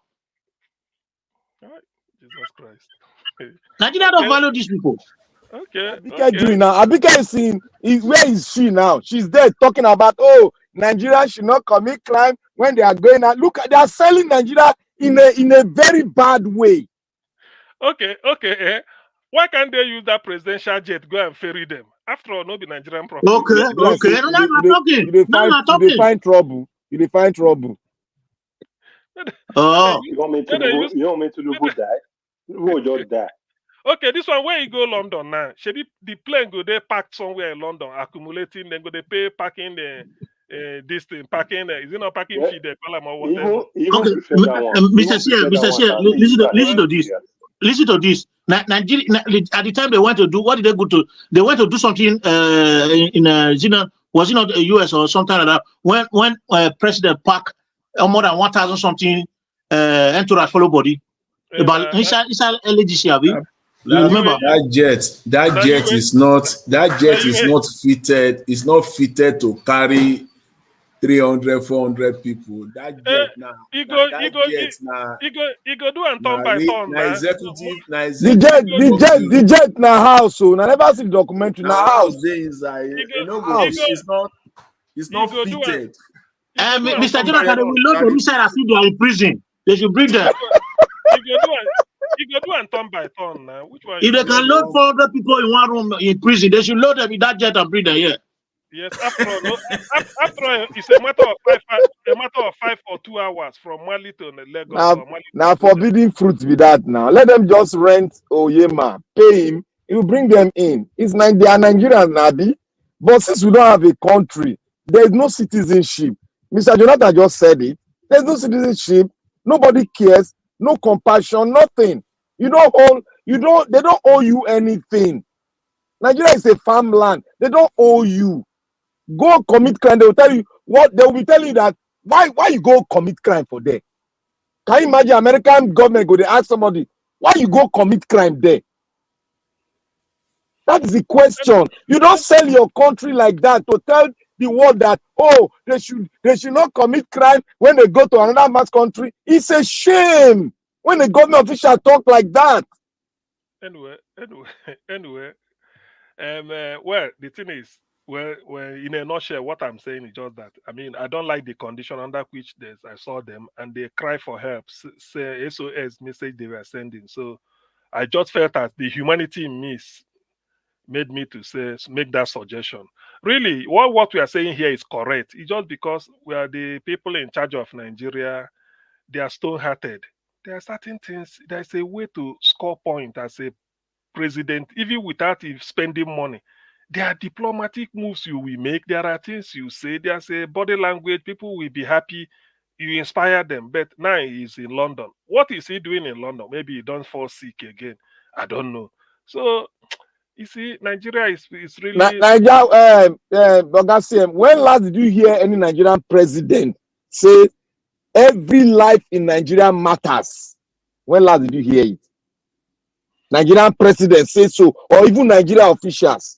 right. Jesus Christ. Nigeria don't value these people. Okay. Abike doing now. Abike is in. Where is she now? She's there talking about Nigeria should not commit crime when they are going out. Look, they are selling Nigeria in a very bad way. Okay. Why can't they use that presidential jet go and ferry them? After all, no be Nigerian property. You Okay, be like say okay. Now we're talking. you dey Now find we're talking. trouble. You dey find trouble. Oh, You want me to use, die? Tinubu will just die. okay, this one where you go London now. Should the plane go there parked somewhere in London, accumulating, then go they pay parking the this thing, parking is it not parking Well, fee they call them or whatever? even okay. prefer that one. Mr. Sia, Mr. Sia, listen to this. Listen to this. Nigeria, at the time they went to do, what did they go to? They went to do something was it not the US or something like that? When President Park more than 1,000 something entourage follow body. About inside LGC, have you remember? That jet is not fitted. It's not fitted to carry 300, 400 people. That jet now. You go do and turn by turn. The jet na house. So I never see the documentary. Na house. It's not fitted. Mr. Jonathan, they will load them inside as if they are in prison. They should bring them. You go do and turn by turn now. Which one? If they can load 400 people in one room in prison, they should load them in that jet and bring them here. Yes, after all, it's a matter of 5 or 2 hours from Mali to Lagos. Now forbidden fruit with that now. Let them just rent Oyema, pay him, he will bring them in. They are Nigerians, Nabi. But since we don't have a country, there is no citizenship. Mr. Jonathan just said it. There's no citizenship, nobody cares, no compassion, nothing. They don't owe you anything. Nigeria is a farmland. They don't owe you. Go commit crime. They will tell you what they will be telling you that why you go commit crime for there. Can you imagine American government go they ask somebody why you go commit crime there? That is the question. You don't sell your country like that to tell the world that they should not commit crime when they go to another man's country. It's a shame when a government official talk like that. Anyway. Well, the thing is, well, in a nutshell, what I'm saying is just that. I mean, I don't like the condition under which I saw them, and they cry for help, say SOS message they were sending. So I just felt that the humanity in me made me to make that suggestion. Really, what we are saying here is correct. It's just because we are the people in charge of Nigeria, they are stone-hearted. There are certain things, there's a way to score point as a president, even without spending money. There are diplomatic moves you will make. There are things you say. There's a body language. People will be happy. You inspire them. But now he's in London. What is he doing in London? Maybe he don't fall sick again. I don't know. So, you see, Nigeria is really... When last did you hear any Nigerian president say every life in Nigeria matters? When last did you hear it? Nigerian president say so, or even Nigeria officials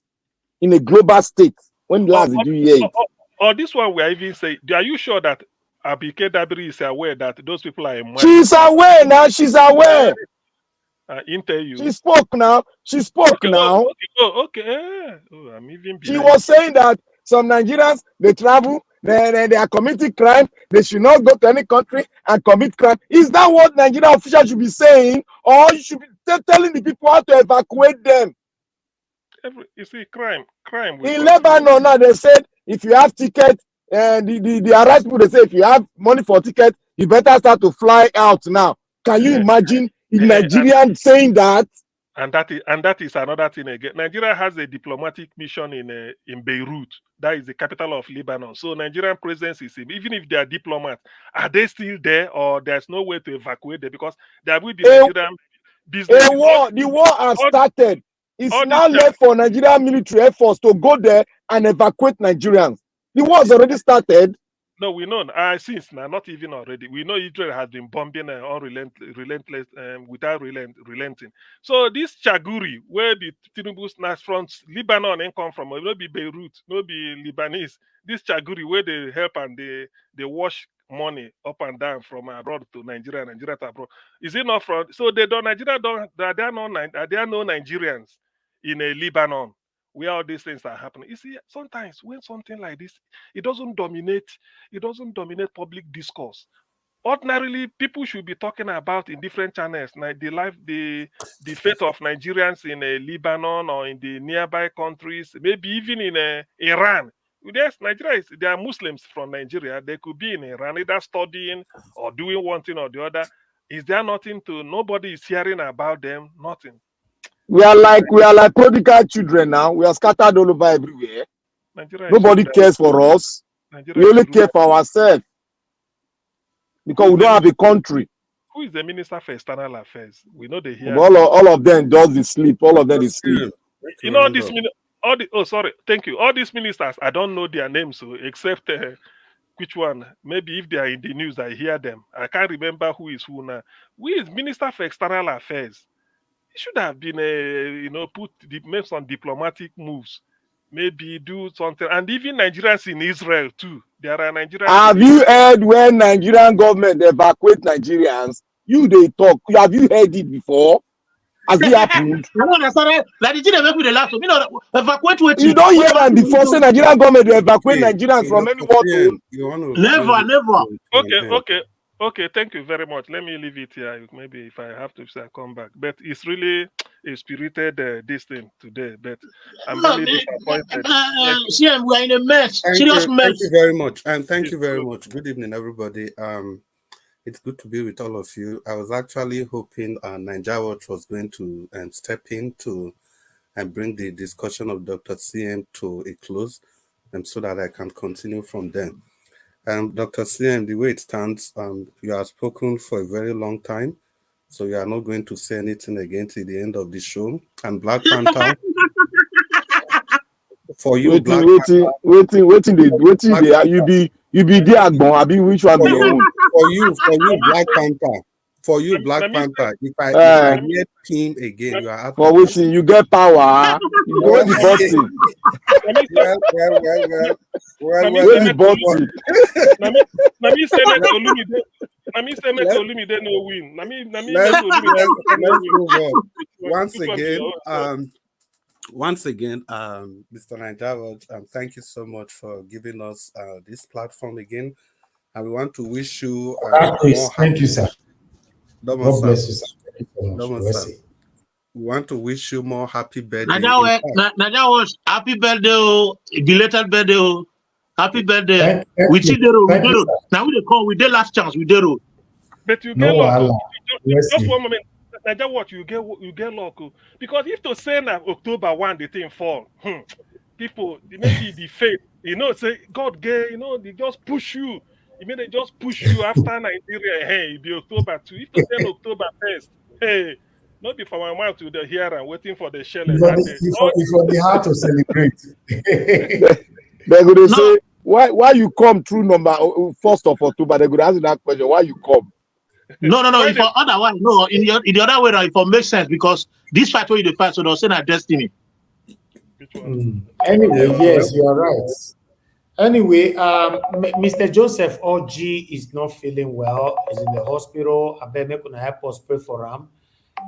in a global state. When last did you hear it? Or this one we are even saying, are you sure that Abike Dabiri is aware that those people are in... She's aware now. She's aware. Interview. She spoke now. She spoke now. Okay. I'm even... She was saying that some Nigerians, they travel, they are committing crime. They should not go to any country and commit crime. Is that what Nigerian officials should be saying? Or you should be telling the people how to evacuate them? You see, crime. In Lebanon now, they said if you have ticket, and the arrest people, they say if you have money for ticket, you better start to fly out now. Can you imagine a Nigerian saying that? And that is another thing again. Nigeria has a diplomatic mission in Beirut. That is the capital of Lebanon. So Nigerian presence is even if they are diplomats, are they still there, or there's no way to evacuate them because there will be Nigerian business. The war has started. It's now left for Nigerian military air force to go there and evacuate Nigerians. The war has already started. No, we know since now, not even already. We know Israel has been bombing relentless, without relenting. So this Chaguri, where the Tinubu snatch from Lebanon and come from, it will be Beirut, no be Lebanese. This Chaguri, where they help and they wash money up and down from abroad to Nigeria, Nigeria to abroad. Is it not from? So there are no Nigerians in Lebanon, where all these things are happening. You see, sometimes when something like this, it doesn't dominate public discourse. ordinarily people should be talking about in different channels, like the fate of Nigerians in Lebanon or in the nearby countries, maybe even in Iran. Yes, there are Muslims from Nigeria. They could be in Iran, either studying or doing one thing or the other. Is there nothing to? Nobody is hearing about them. Nothing. We are like prodigal children now. We are scattered all over everywhere. Nigeria Nobody cares for us. We only care for ourselves because we don't have a country. Who is the Minister for External Affairs? We know they hear. All of them does the sleep. All of them is sleep. You know thank you. All these ministers, I don't know their names, so except which one? Maybe if they are in the news, I hear them. I can't remember who is who now. Who is Minister for External Affairs? He should have been make some diplomatic moves, maybe do something, and even Nigerians in Israel too. There are Nigerians. Have you heard when Nigerian government evacuate Nigerians? They talk. Have you heard it before? Has it happened? I don't understand. Like the thing they make with the last one. Evacuate. You don't hear them before. Say Nigerian government will evacuate Nigerians from anyone. Never. Okay, thank you very much. Let me leave it here. Maybe if I have to say, I come back. But it's really a spirited this thing today. But I'm really disappointed. CM, we are in a mess. Serious mess. Thank you very much. And thank you very much. Good evening, everybody. It's good to be with all of you. I was actually hoping Nigeria Watch was going to step in and bring the discussion of Dr. CM to a close, so that I can continue from there. Dr. CM, the way it stands, you have spoken for a very long time, so you are not going to say anything again till the end of the show. And Black Panther, for you, waiting, you be there, Abi, which one be your own? For you, Black Panther, if I hear him again, you are out. For wishing you get power, you go the bossing. Well, the bossing. Let's move on. Once again, Mr. Nigeria, thank you so much for giving us this platform again. And we want to wish you thank you, sir. God bless you, sir. Thank you so much. We want to wish you more happy birthday. Naja, happy birthday, belated birthday. Happy birthday. We see the now we call with the last chance with the road. But you get luck. Just 1 moment. Naja, what you get luck, because if to say now October 1 the thing fall, people maybe the faith, say God gave, they just push you. They just push you after Nigeria. Hey, it be October 2. If to say October 1st, hey, not be for my mouth to the here and waiting for the shell. It's for the heart to celebrate. They're going to say, why you come through number 1st of October? They're going to ask you that question. Why you come? No. If for otherwise, no. In the other way, it makes sense because this fight where you fight, so they'll say that destiny. Anyway, yes, you are right. Anyway, Mr. Joseph Oji is not feeling well. He's in the hospital. I bet make una help us pray for him.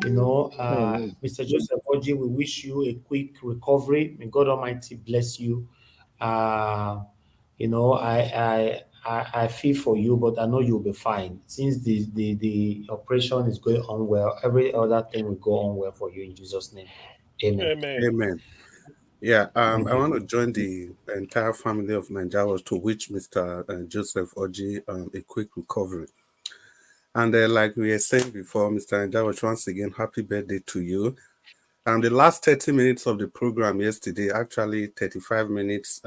Mr. Joseph Oji, we wish you a quick recovery. May God Almighty bless you. I feel for you, but I know you'll be fine. Since the operation is going on well, every other thing will go on well for you in Jesus' name. Amen. Yeah, I want to join the entire family of Nigeria to wish Mr. Joseph Oji a quick recovery. And like we were saying before, Mr. Nigeria, once again, happy birthday to you. The last 30 minutes of the program yesterday, actually 35 minutes,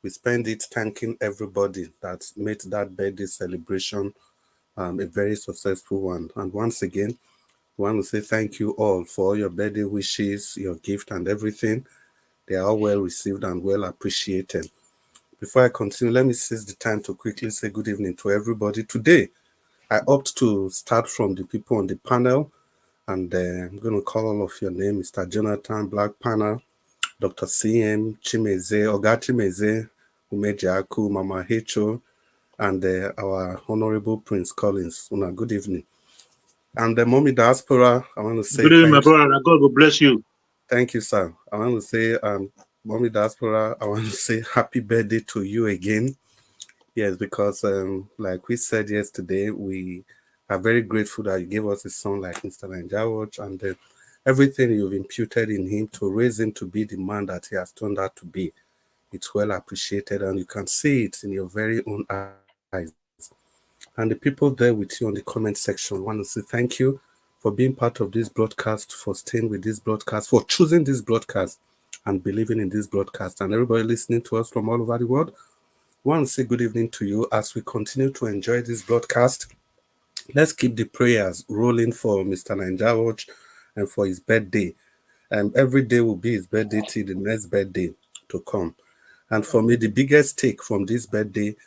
we spent it thanking everybody that made that birthday celebration a very successful one. And once again, we want to say thank you all for all your birthday wishes, your gift and everything. They are all well received and well appreciated. Before I continue, let me seize the time to quickly say good evening to everybody. Today, I opt to start from the people on the panel, and I'm going to call all of your names: Mr. Jonathan, Black Panel, Dr. CM, Chimeze, Oga Chimeze, Umejaku, Mama Hecho, and our Honorable Prince Collins. Good evening. And the Mommy Diaspora, I want to say good evening, my brother. God will bless you. Thank you, sir. I want to say, Mommy Diaspora, I want to say happy birthday to you again. Yes, because like we said yesterday, we are very grateful that you gave us a son like Mr. Ninja and everything you've imputed in him to raise him to be the man that he has turned out to be. It's well appreciated, and you can see it in your very own eyes. And the people there with you on the comment section want to say thank you for being part of this broadcast, for staying with this broadcast, for choosing this broadcast and believing in this broadcast. And everybody listening to us from all over the world, I want to say good evening to you as we continue to enjoy this broadcast. Let's keep the prayers rolling for Mr. Ninja and for his birthday. Every day will be his birthday till the next birthday to come. And for me, the biggest take from this birthday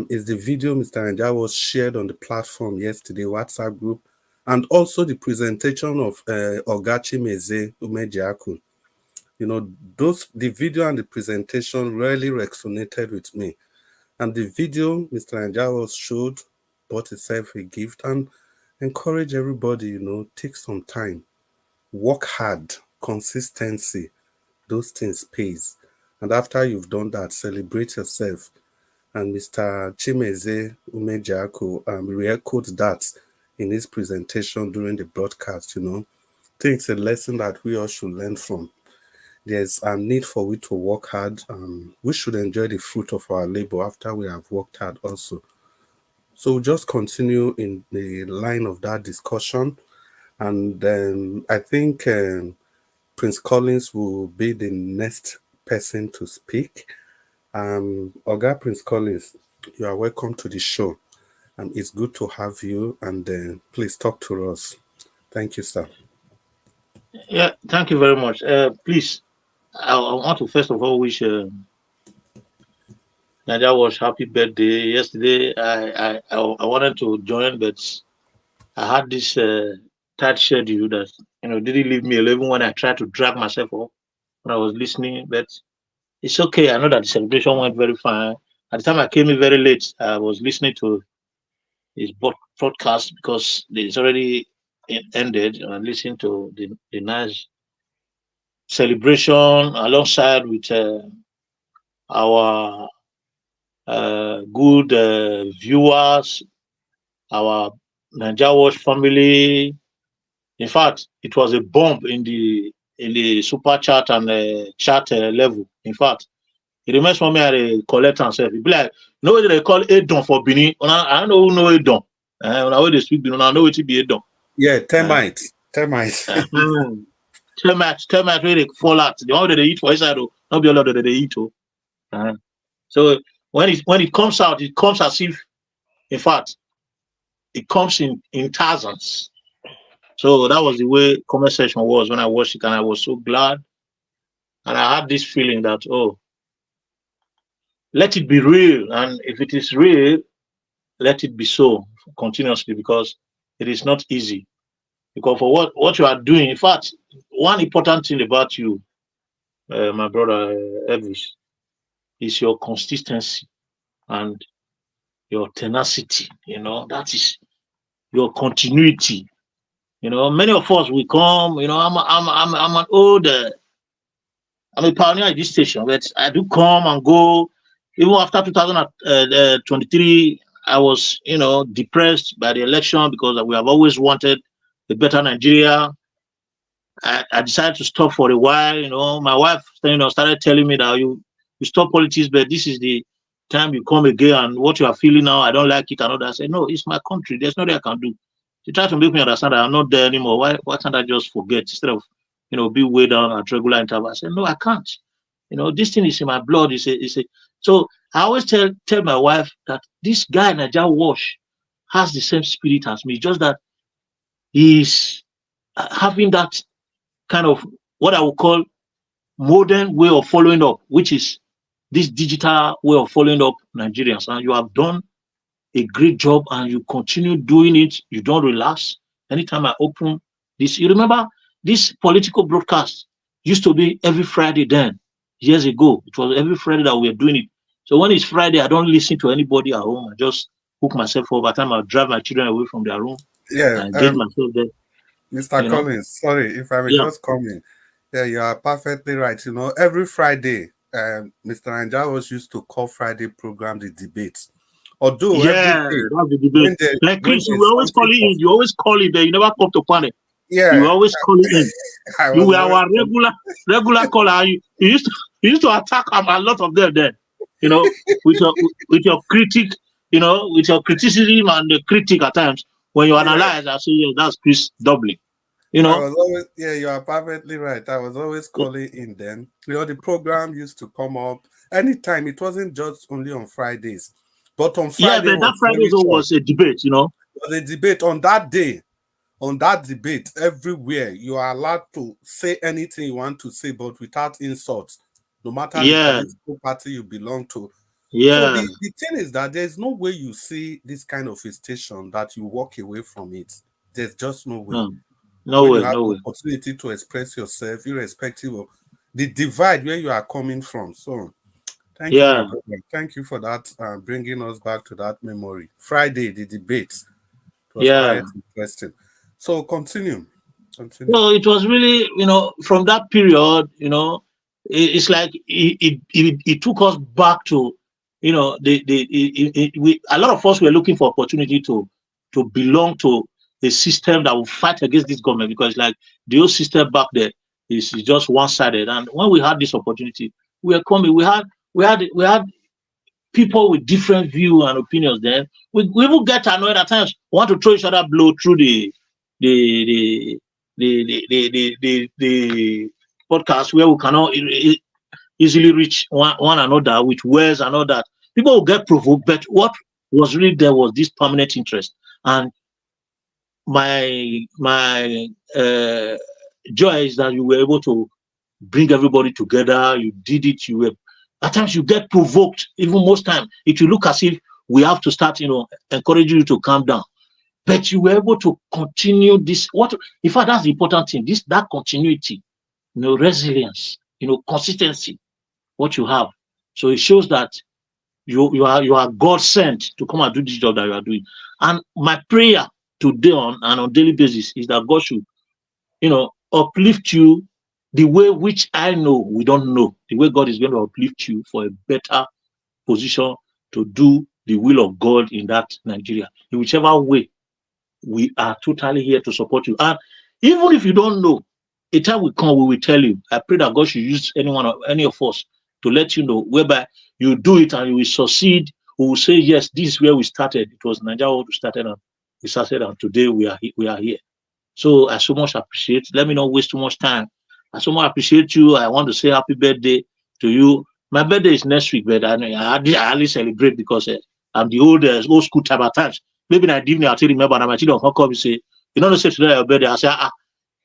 is the video Mr. Ninja shared on the platform yesterday, WhatsApp group, and also the presentation of Ogachi Meze Umejiaku. You know, the video and the presentation really resonated with me. And the video Mr. Ninja showed, bought himself a gift and encourage everybody, you know, take some time, work hard, consistency, those things pays. And after you've done that, celebrate yourself. And Mr. Chimeze Umejiaku re-echoed that in his presentation during the broadcast, you know. I think it's a lesson that we all should learn from. There's a need for we to work hard. We should enjoy the fruit of our labor after we have worked hard also. So we'll just continue in the line of that discussion. And I think Prince Collins will be the next person to speak. Oga Prince Collins, you are welcome to the show. It's good to have you, and please talk to us. Thank you, sir. Yeah, thank you very much. Please, I want to first of all wish Nadia was happy birthday. Yesterday, I wanted to join, but I had this tight schedule that didn't leave me alone when I tried to drag myself up when I was listening. But it's okay. I know that the celebration went very fine. At the time I came in very late, I was listening to his broadcast because it's already ended, and I listened to the nice celebration alongside with our good viewers, our Naija Watch family. In fact, it was a bomb in the super chat and chat level. In fact, it reminds me of a collector and self. It be like, no way they call Edon for Benin. I don't know who know Edon. When I they speak Benin, I know it to be Edon. Yeah, termites. Termites where they fall out. The one that they eat for inside, not be all of that they eat. So when it comes out, it comes as if, in fact, it comes in thousands. So that was the way conversation was when I watched it, and I was so glad. And I had this feeling that, oh, let it be real. And if it is real, let it be so continuously, because it is not easy. Because for what you are doing, in fact, one important thing about you, my brother Elvis, is your consistency and your tenacity. That is your continuity. Many of us will come. I'm an old. I'm a pioneer at this station, but I do come and go. Even after 2023, I was, depressed by the election because we have always wanted a better Nigeria. I decided to stop for a while. My wife, started telling me that you stop politics, but this is the time you come again, and what you are feeling now, I don't like it. And all that. I said, no, it's my country. There's nothing I can do. She tried to make me understand that I'm not there anymore. Why can't I just forget instead of, be way down at regular interval? I said, no, I can't. This thing is in my blood. So I always tell my wife that this guy, Naija Wash, has the same spirit as me, just that he's having that kind of what I would call modern way of following up, which is this digital way of following up Nigerians. And you have done a great job, and you continue doing it. You don't relax. Anytime I open this, you remember this political broadcast used to be every Friday then, years ago. It was every Friday that we were doing it. So when it's Friday, I don't listen to anybody at home. I just hook myself up. By the time I drive my children away from their room, Yeah, and get myself there. Mr. Collins, sorry if I may just come in. Yeah, you are perfectly right. Every Friday, Mr. Ninja was used to call Friday program the debates. Although every Yeah, day that's the debate. Like when Chris, you will there's always call something it in. You always call it there. You never come to panel. You yeah, always call it in. I You was were always our regular caller. You used to attack a lot of them there. You know, with your critic, with your criticism and the critic at times. When you yeah. analyze, I say, yeah, that's Chris doubling. You I know. was always, yeah, you are perfectly right. I was always calling in then. The program used to come up anytime. It wasn't just only on Fridays, but on Yeah, Friday but that was Friday very short. was a debate, It was a debate on that day. On that debate, everywhere you are allowed to say anything you want to say, but without insults, no matter the Yeah. political party you belong to. Yeah. So the thing is that there's no way you see this kind of a station that you walk away from it. There's just no way. No When way, you have no the way. opportunity to express yourself, irrespective of the divide where you are coming from. So thank you, my Yeah. brother. Thank you for that, bringing us back to that memory. Friday, the debate. It was Yeah. quite interesting. So continue. So it was really, from that period, it's like it took us back to, a lot of us were looking for opportunity to belong to a system that will fight against this government, because like the old system back there is just one-sided. And when we had this opportunity, we were coming. We had people with different view and opinions. Then we even get annoyed at times. Want to throw each other blow through the podcast where we cannot easily reach one another with words and all that. People will get provoked, but what was really there was this permanent interest. And my joy is that you were able to bring everybody together. You did it. You were at times you get provoked. Even most time, it will look as if we have to start, encouraging you to calm down. But you were able to continue this. In fact, that's the important thing. That continuity, resilience, consistency. What you have. So it shows that you are God sent to come and do this job that you are doing. And my prayer today on a daily basis is that God should, uplift you the way which I know we don't know. The way God is going to uplift you for a better position to do the will of God in that Nigeria. In whichever way, we are totally here to support you. And even if you don't know, a time will come, we will tell you. I pray that God should use any of us to let you know, whereby you do it and you will succeed. We will say, yes, this is where we started. It was Nigeria who started, and we started, and today we are here. So I so much appreciate. Let me not waste too much time. I so much appreciate you. I want to say happy birthday to you. My birthday is next week, but I hardly celebrate because I'm the old school type at times. Maybe in the evening I'll remember, and my children will come and say, say today your birthday. I say,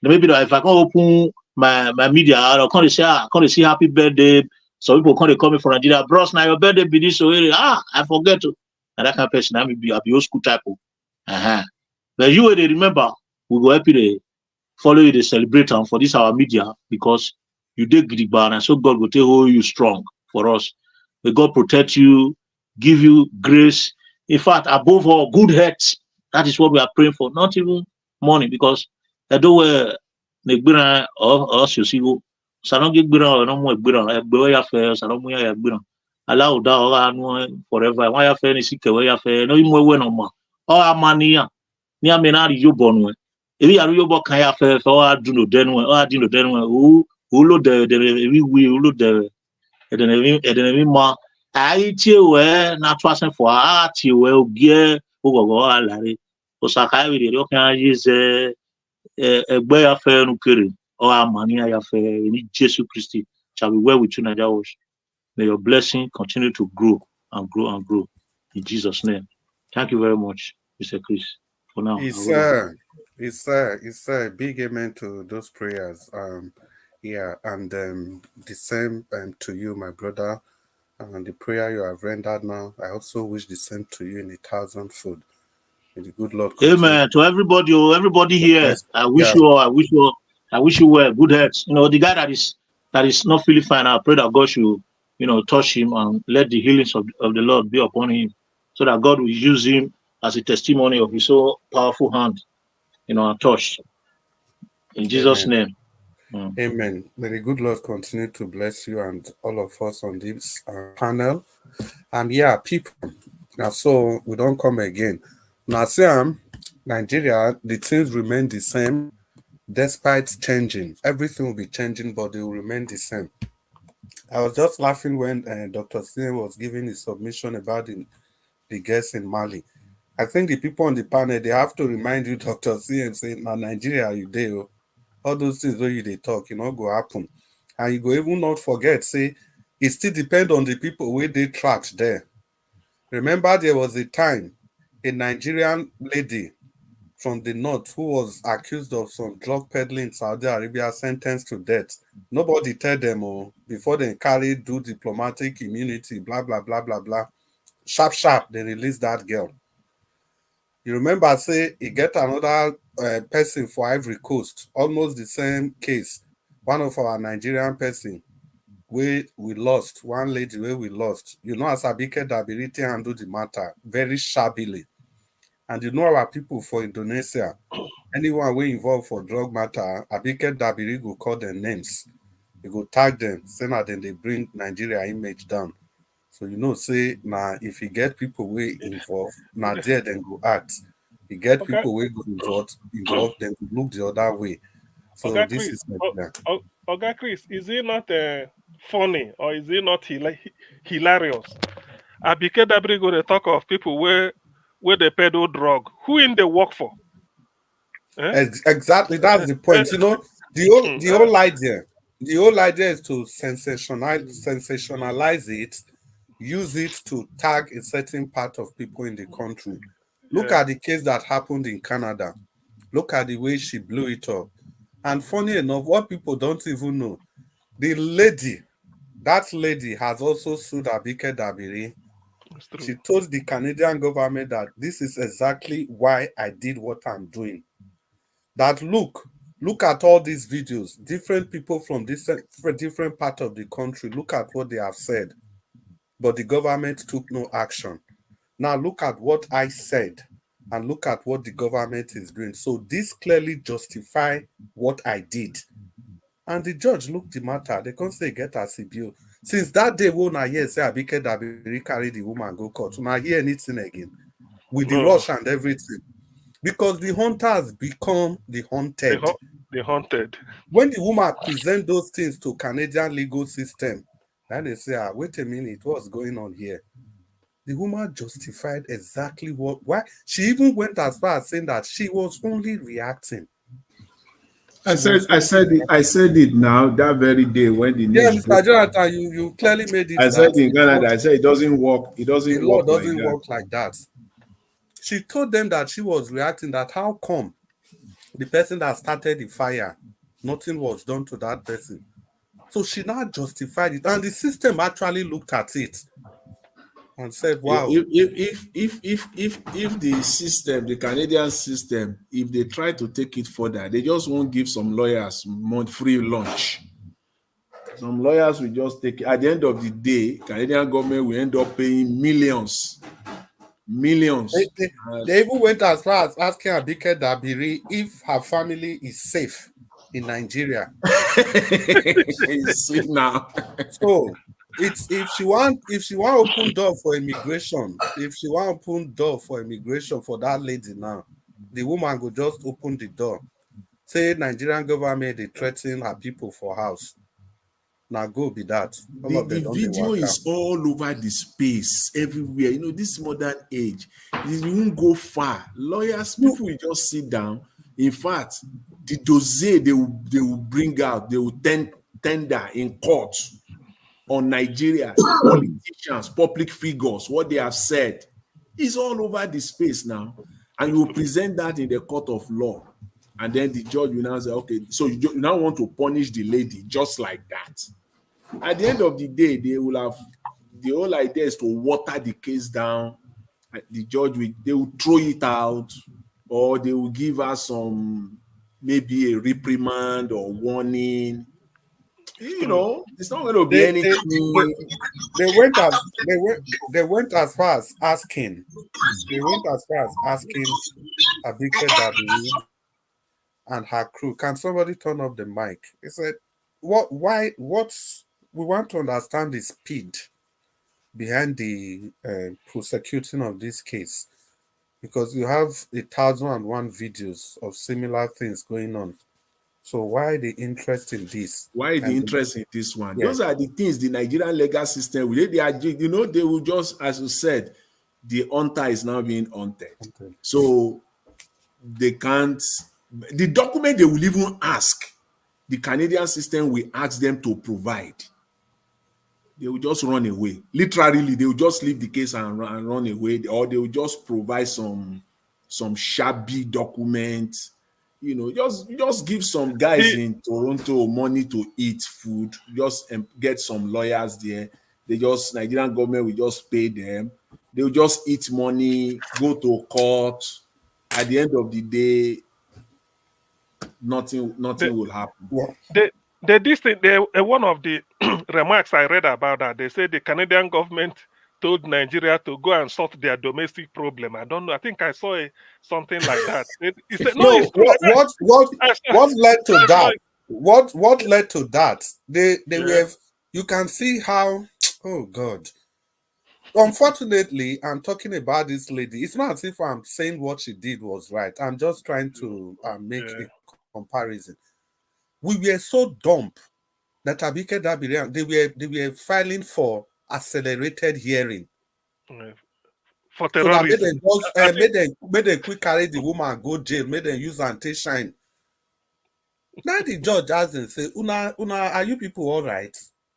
maybe if I can open my media, I'll come to say, come to see happy birthday. Some people come to call me from Nigeria, bros, now your birthday be this, so I forget to. And that kind of person, I'll be old school type. But you will remember, we will help you to follow you to celebrate and for this our media, because you did Gidigba, and so God will hold you strong for us. May God protect you, give you grace. In fact, above all, good health. That is what we are praying for, not even money, because I don't wear the or Sosigo. Salon get or no more Gbira fair, Salon Muya Gbira. Allow that forever. Why affair is sick away affair, no more no more. Oh, money. Ni amena ri yo bonu ebi aru yo bo kan ya fe o adu no denu o lo de wi o lo de edene mi ma ai ti we na twasen for a ti we ogie o gogo alare o saka wi de kan yize egbe ya fe nu kere o amani ya fe ni Jesus Christ shall be well with you, Nigeria. May your blessing continue to grow and grow and grow in Jesus' name. Thank you very much, Mr. Chris. For now, It's a big amen to those prayers. Yeah, and the same to you, my brother. And the prayer you have rendered now, I also wish the same to you in 1,000-fold. May the good Lord continue. Amen. To everybody here, I wish you all. I wish you well. Good health. The guy that is not feeling fine, I pray that God should, touch him and let the healings of the Lord be upon him, so that God will use him as a testimony of his so powerful hand, and touch. In Jesus' Amen. name. Amen. May the good Lord continue to bless you and all of us on this panel. And yeah, people, Now, so we don't come again. Now, see, Nigeria, the things remain the same despite changing. Everything will be changing, but they will remain the same. I was just laughing when Dr. Sine was giving his submission about the guests in Mali. I think the people on the panel, they have to remind you, Dr. Sine, saying, now Nigeria, you there. All those things where you they talk, go happen. And you go even not forget, say, it still depends on the people where they tracked there. Remember, there was a time a Nigerian lady from the north who was accused of some drug peddling in Saudi Arabia sentenced to death. Nobody tell them before they do diplomatic immunity, blah, blah, blah, blah, blah. Sharp, sharp, they released that girl. You remember, say, he get another person for Ivory Coast, almost the same case. One of our Nigerian person, we lost, one lady where we lost. As Abike Dabiriti handle the matter very shabbily. And our people for Indonesia, anyone we involved for drug matter, Abike Dabiri go call their names. You go tag them, say that then they bring Nigeria image down. So say now if you get people we involved, now there then go act. You get Okay. people we go involved, then go look the other way. So Okay, this Chris. is Nigeria. Okay, Chris, is it not funny or is it not hilarious? Abike Dabri go to talk of people where they peddle drug. Who in the work for? Exactly, that's the point. The whole idea is to sensationalize it, use it to tag a certain part of people in the country. Look at the case that happened in Canada. Look at the way she blew it up. And funny enough, what people don't even know, that lady has also sued Abike Dabiri. She told the Canadian government that this is exactly why I did what I'm doing. That look at all these videos, different people from different part of the country, look at what they have said, but the government took no action. Now look at what I said and look at what the government is doing. So this clearly justify what I did. And the judge looked the matter. They can't say get a CBO. Since that day, when I hear say Abike Dabiri carry the woman go court, when I hear anything again with the rush and everything, because the hunters become the hunted. The haunted. When the woman present those things to Canadian legal system, then they say, wait a minute, what's going on here? The woman justified exactly why. She even went as far as saying that she was only reacting. I said it now that very day when the news. Yeah, Mr. Jonathan, you clearly made it. I said in Canada, I said it doesn't work. It doesn't the law work doesn't like that. work like that. She told them that she was reacting, that how come the person that started the fire, nothing was done to that person. So she now justified it, and the system actually looked at it and said, "Wow." If the system, the Canadian system, if they try to take it further, they just won't give some lawyers free lunch. Some lawyers will just take it. At the end of the day, Canadian government will end up paying millions. They even went as far as asking Abike Dabiri if her family is safe in Nigeria. See now. So it's if she want open door for immigration, for that lady now, the woman will just open the door. Say Nigerian government they threaten her people for house. Now go be that. The video is all over the space, everywhere. This modern age, it won't go far. Lawyers, people will just sit down. In fact, the dossier they will bring out, they will tender in court on Nigeria, politicians, public figures, what they have said. Is all over the space now. And you will present that in the court of law. And then the judge will now say, okay, so you now want to punish the lady just like that. At the end of the day, they will have the whole idea is to water the case down. The judge will throw it out, or they will give us some maybe a reprimand or warning. It's not going to be anything. They went as far as asking. Abike Dabiri and her crew, can somebody turn up the mic? He said, we want to understand the speed behind the prosecuting of this case? Because you have 1,001 videos of similar things going on. So why the interest in this? Why the interest in this one? Yeah. Those are the things the Nigerian legal system, they are, you know, they will just, as you said, the hunter is now being hunted. So they can't, the document they will even ask, the Canadian system will ask them to provide. They will just run away. Literally, they will just leave the case and run away, or they will just provide some shabby documents. You know, just give some guys in Toronto money to eat food. Just get some lawyers there. Nigerian government will just pay them. They will just eat money, go to court. At the end of the day, nothing will happen. One of the remarks I read about that, they said the Canadian government told Nigeria to go and sort their domestic problem. I don't know. I think I saw something like that. He said, no, what led to that? What led to that? They were. You can see how. Oh God. Unfortunately, I'm talking about this lady. It's not as if I'm saying what she did was right. I'm just trying to make a comparison. We were so dumb that Abike Dabirian, they were filing for accelerated hearing. For terrorism. So that made them quick carry the woman go jail, made them use anti-shine. Now the judge asked and say, Una, are you people all right?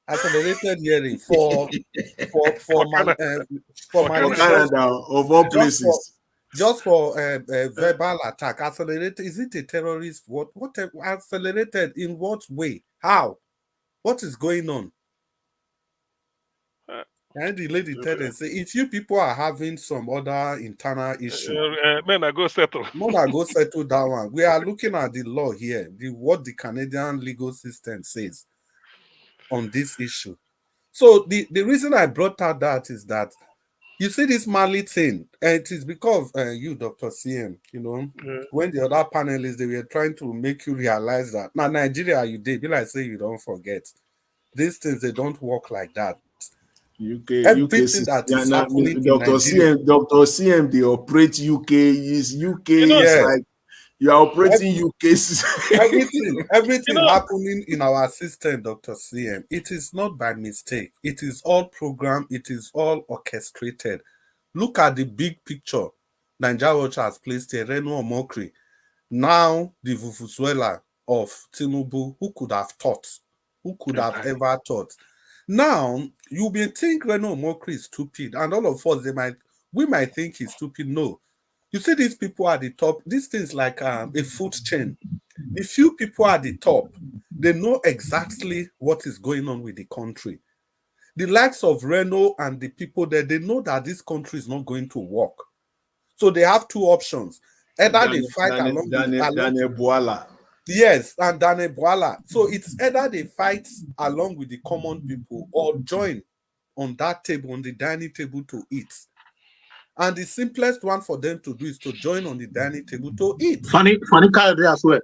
Accelerated hearing for Canada, of all places. Just for verbal attack. Accelerated, is it a terrorist? What accelerated in what way? How? What is going on? And the lady tell and say, if you people are having some other internal issue, men are go settle. Men are go settle that one. We are looking at the law here, what the Canadian legal system says on this issue. So the reason I brought out that is that you see this Mali thing, and it is because you, Dr. CM, you know, when the other panelists, they were trying to make you realize that now Nigeria, you did, be like say you don't forget. These things, they don't work like that. Everything that is happening in Nigeria. Dr. CM, they operate UK. Is like you are operating UK. Everything happening in our system, Dr. CM, it is not by mistake. It is all programmed. It is all orchestrated. Look at the big picture. Nigeria Watch has placed a Reno Omokri. Now the Vuvuzuela of Tinubu. Who could have thought? Who could have ever thought? Now, you may think Reno Omokri is stupid, and all of us, we might think he's stupid. No. You see these people at the top, these things like a food chain. The few people at the top, they know exactly what is going on with the country. The likes of Reno and the people there, they know that this country is not going to work. So they have two options. Either they fight along Daniel Boala. Yes, and Dane Boala. So it's either they fight along with the common people or join on that table, on the dining table to eat. And the simplest one for them to do is to join on the dining table to eat. Funny Kayode as well.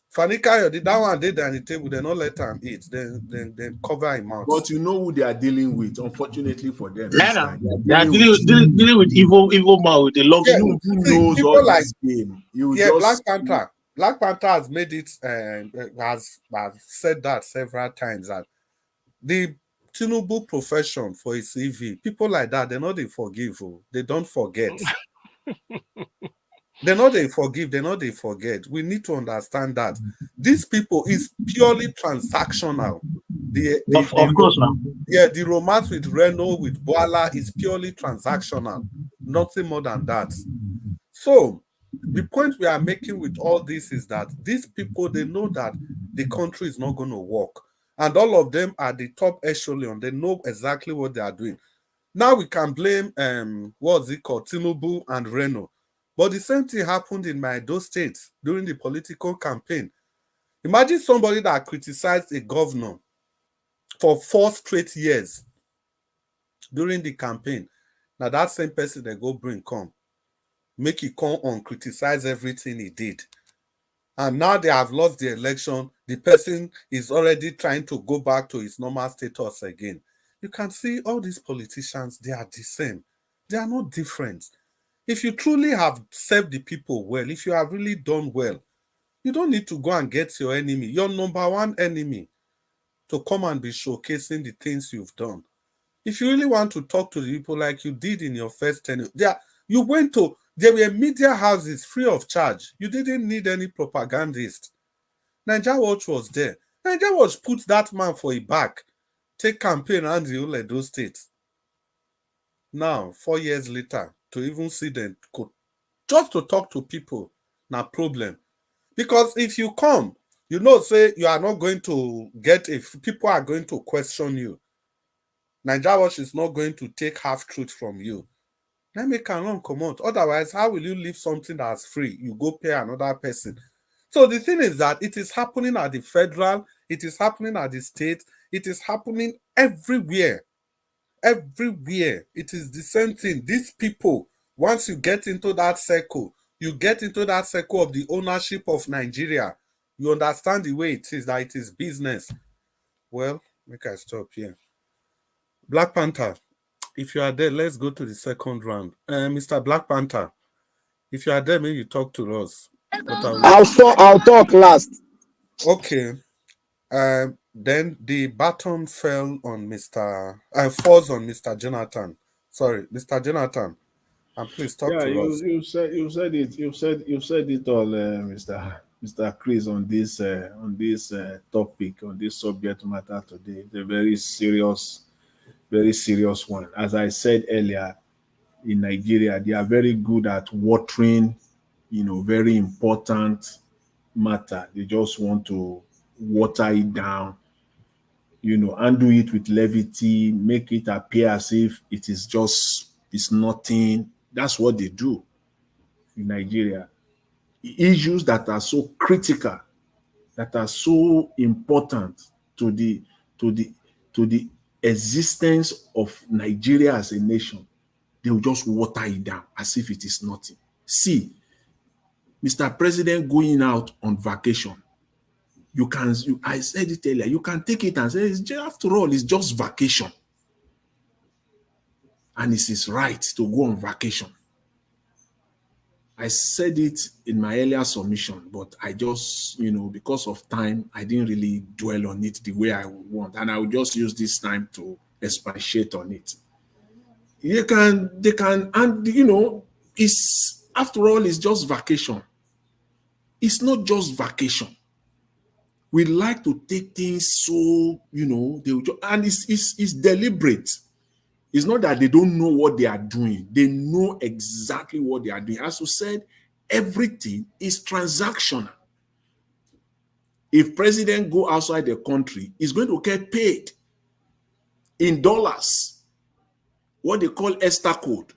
Funny Kayode, that one they dining table, they not let him eat. Then cover him out. But you know who they are dealing with, unfortunately for them. They are dealing with evil man with the long. Yeah, who knows all like this game? Black Panther has made it has said that several times that the Tinubu profession for his CV, people like that, they're not they forgive, they don't forget. They're not they forgive, they're not they forget. We need to understand that these people is purely transactional. Of course now. Yeah, the romance with Reno, with Boala is purely transactional, nothing more than that. So the point we are making with all this is that these people, they know that the country is not going to work. And all of them are the top echelon. They know exactly what they are doing. Now we can blame, what's it called, Tinubu and Reno. But the same thing happened in my Edo State during the political campaign. Imagine somebody that criticized a governor for 4 straight years during the campaign. Now that same person they go bring come. Make it come on, criticize everything he did. And now they have lost the election. The person is already trying to go back to his normal status again. You can see all these politicians, they are the same. They are not different. If you truly have served the people well, if you have really done well, you don't need to go and get your enemy, your number one enemy, to come and be showcasing the things you've done. If you really want to talk to the people like you did in your first tenure, there were media houses free of charge. You didn't need any propagandist. Nigeria Watch was there. Nigeria Watch put that man for a back, take campaign around the whole Edo State. Now, 4 years later, to even see them, just to talk to people, na problem. Because if you come, you know, say you are not going to get people are going to question you. Nigeria Watch is not going to take half truth from you. Let me can come out. Otherwise, how will you leave something that's free? You go pay another person. So the thing is that it is happening at the federal, it is happening at the state, it is happening everywhere. Everywhere. It is the same thing. These people, once you get into that circle, you get into that circle of the ownership of Nigeria, you understand the way it is, that it is business. Well, make I stop here. Black Panther, if you are there, let's go to the second round. Mr. Black Panther, if you are there, maybe you talk to us. I'll talk last. Okay. Then the baton falls on Mr. Jonathan. Sorry, Mr. Jonathan. And please talk to us. You said it all, Mr. Chris, on this topic, on this subject matter today. It's a very serious one. As I said earlier, in Nigeria, they are very good at watering, very important matter. They just want to water it down, and do it with levity, make it appear as if it's nothing. That's what they do in Nigeria. Issues that are so critical, that are so important to the existence of Nigeria as a nation, they will just water it down as if it is nothing. See, Mr. President going out on vacation, I said it earlier, you can take it and say, after all, it's just vacation. And it's his right to go on vacation. I said it in my earlier submission, but I just, because of time, I didn't really dwell on it the way I would want. And I will just use this time to expatiate on it. They can, and it's, after all, it's just vacation. It's not just vacation. We like to take things so, and it's deliberate. It's not that they don't know what they are doing. They know exactly what they are doing. As you said, everything is transactional. If president go outside the country, he's going to get paid in dollars, what they call ESTA code.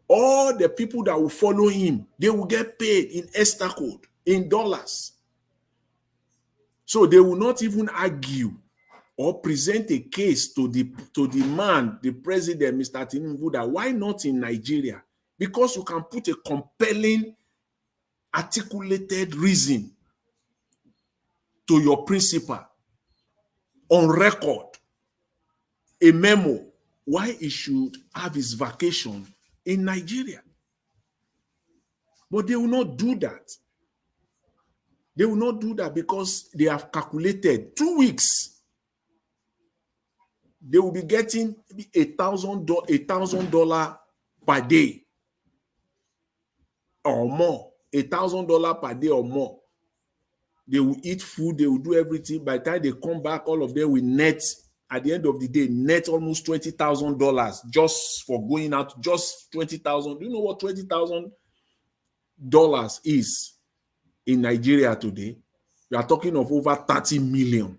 All the people that will follow him, they will get paid in ESTA code, in dollars. So they will not even argue or present a case to the man, the president, Mr. Tinubu, that why not in Nigeria? Because you can put a compelling, articulated reason to your principal on record, a memo, why he should have his vacation in Nigeria. But they will not do that. They will not do that because they have calculated 2 weeks. They will be getting $1,000 per day or more. $1,000 per day or more. They will eat food, they will do everything. By the time they come back, all of them will net, at the end of the day, net almost $20,000 just for going out, just $20,000. Do you know what $20,000 is in Nigeria today? We are talking of over 30 million.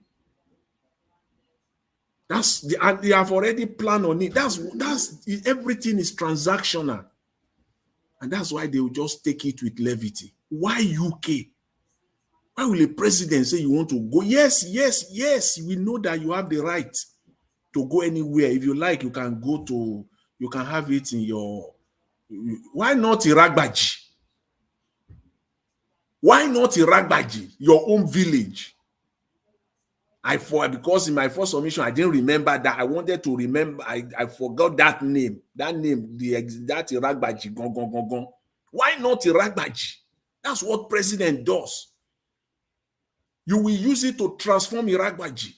And they have already planned on it. That's everything is transactional. And that's why they will just take it with levity. Why UK? Why will a president say you want to go? Yes. We know that you have the right to go anywhere. If you like, you can have it in your... Why not Iragbaji? Why not Iragbaji, your own village? Because in my first submission, I didn't remember that. I wanted to remember. I forgot that name. That name, that Iragbaji, gong. Why not Iragbaji? That's what president does. You will use it to transform Iragbaji.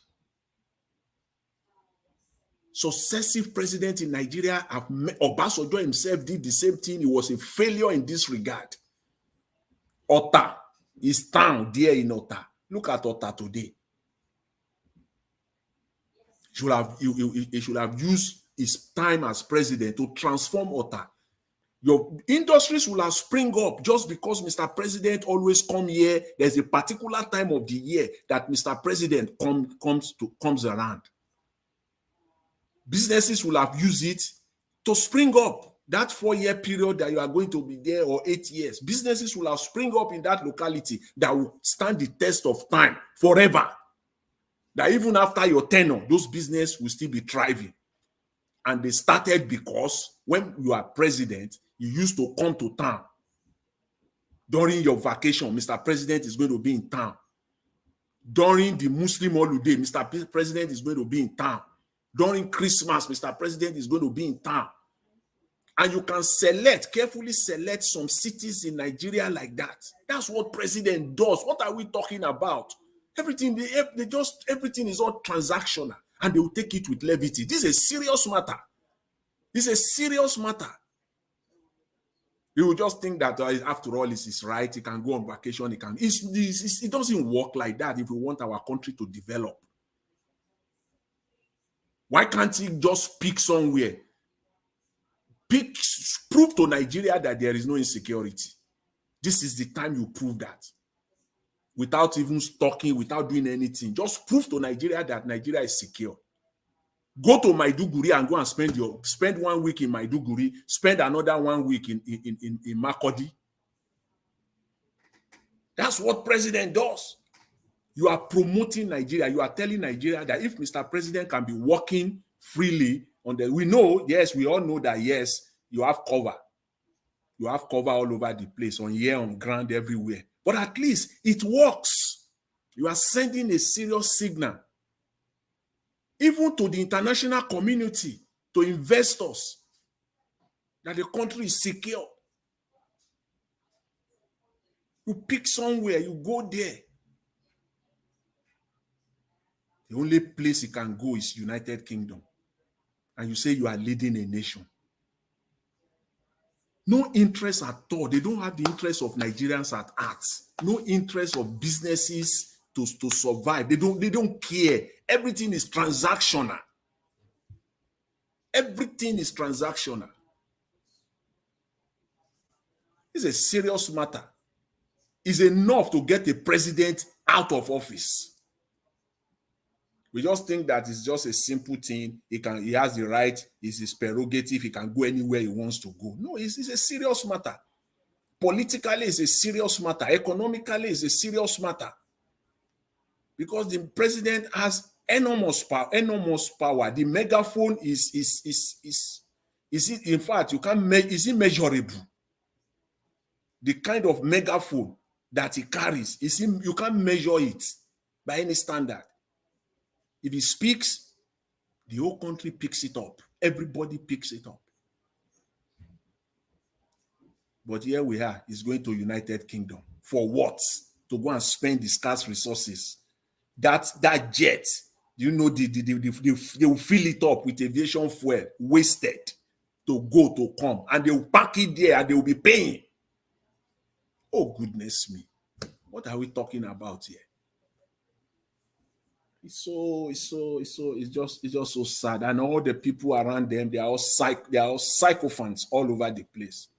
Successive president in Nigeria, Obasanjo himself did the same thing. He was a failure in this regard. Ota is town there in Ota. Look at Ota today. He should have used his time as president to transform Ota. Your industries will have spring up just because Mr. President always come here. There's a particular time of the year that Mr. President comes around. Businesses will have used it to spring up. That 4-year period that you are going to be there, or 8 years, businesses will have spring up in that locality that will stand the test of time forever. That even after your tenure, those businesses will still be thriving. And they started because when you are president, you used to come to town. During your vacation, Mr. President is going to be in town. During the Muslim holiday, Mr. President is going to be in town. During Christmas, Mr. President is going to be in town. And you can carefully select some cities in Nigeria like that. That's what president does. What are we talking about? Everything is all transactional, and they will take it with levity. This is a serious matter. This is a serious matter. You will just think that after all, this is right. He can go on vacation. It doesn't work like that if we want our country to develop. Why can't he just pick somewhere? Prove to Nigeria that there is no insecurity. This is the time you prove that. Without even talking, without doing anything. Just prove to Nigeria that Nigeria is secure. Go to Maiduguri and go and spend 1 week in Maiduguri, spend another 1 week in Makurdi. That's what president does. You are promoting Nigeria. You are telling Nigeria that if Mr. President can be working freely we all know that yes, you have cover. You have cover all over the place, on ground, everywhere. But at least it works. You are sending a serious signal, even to the international community, to investors, that the country is secure. You pick somewhere, you go there. The only place you can go is United Kingdom. And you say you are leading a nation. No interest at all. They don't have the interest of Nigerians at heart. No interest of businesses to survive. They don't care. Everything is transactional. Everything is transactional. It's a serious matter. It's enough to get a president out of office. We just think that it's just a simple thing. He has the right, it's his prerogative, he can go anywhere he wants to go. No, it's a serious matter. Politically, it's a serious matter. Economically, it's a serious matter. Because the president has enormous power. The megaphone is in fact, is immeasurable. The kind of megaphone that he carries, you can't measure it by any standard. If he speaks, the whole country picks it up. Everybody picks it up. But here we are. He's going to United Kingdom. For what? To go and spend the scarce resources. That jet, they will fill it up with aviation fuel, wasted, to come. And they will pack it there and they will be paying. Oh, goodness me. What are we talking about here? It's just so sad. And all the people around them, they are all sycophants all over the place.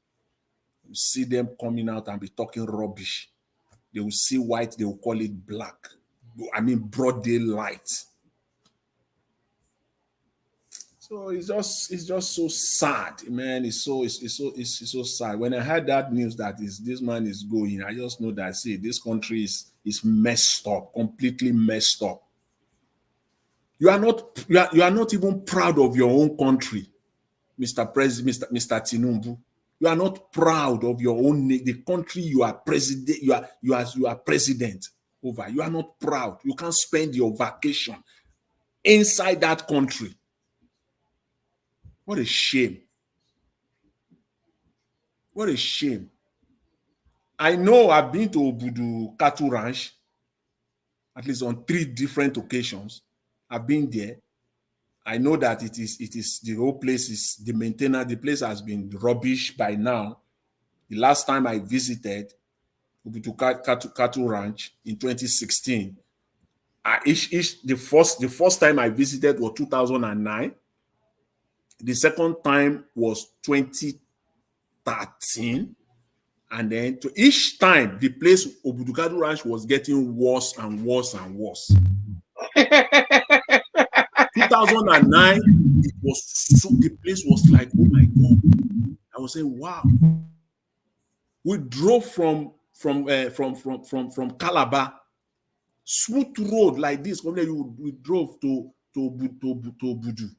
You see them coming out and be talking rubbish. They will see white, they will call it black. I mean, broad daylight. So it's just so sad, man. It's so sad. When I heard that news that this man is going, I just know that this country is messed up, completely messed up. You are not even proud of your own country, Mr. President, Mr. Tinubu. You are not proud of your own the country you are president. You are president. over. You are not proud. You can't spend your vacation inside that country. What a shame. What a shame. I know I've been to Obudu Cattle Ranch at least on 3 different occasions. I've been there. I know that it is the whole place is the maintenance. The place has been rubbish by now. The last time I visited Obudu Cattle Ranch in 2016, the first time I visited was 2009. The second time was 2013. And then to each time, the place Obudu Cattle Ranch was getting worse and worse and worse. 2009, it was so, the place was like, oh my God. I was saying, wow. We drove from Calabar, smooth road like this. We drove to Obudu.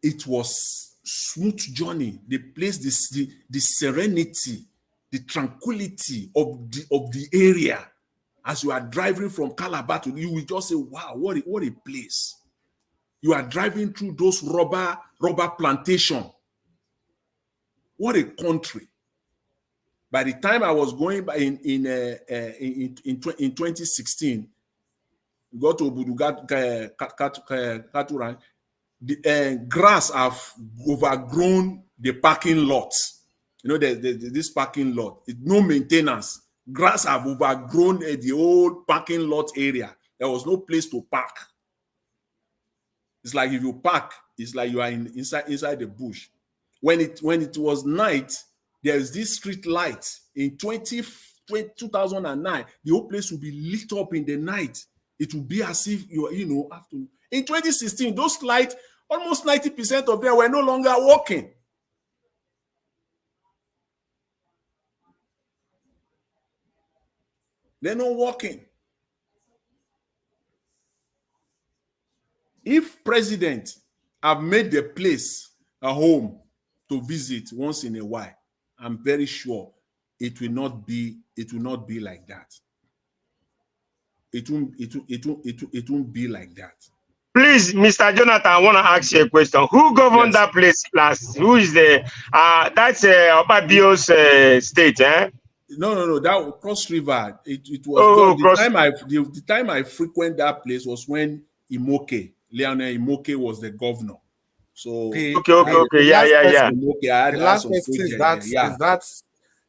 It was smooth journey. The place, the serenity, the tranquility of the area. As you are driving from Calabar to, you will just say, wow, what a place. You are driving through those rubber plantation. What a country. By the time I was going by in 2016, we got to Obudu Cattle Ranch. The grass have overgrown the parking lot. You know, this parking lot, no maintenance. Grass have overgrown the old parking lot area. There was no place to park. It's like if you park, it's like you are inside the bush. When it was night, there's this street light. In 2009, the whole place will be lit up in the night. It will be as if you after. In 2016, those lights, almost 90% of them were no longer working. They're not working. If president have made the place a home to visit once in a while, I'm very sure it will not be like that. It won't be like that. Please, Mr. Jonathan, I want to ask you a question. Who governed that place last? Who is the that's Obabio's state, eh? No. That was Cross River. It was the time I frequent that place was when Leonel Imoke was the governor. So okay. Yeah. The last question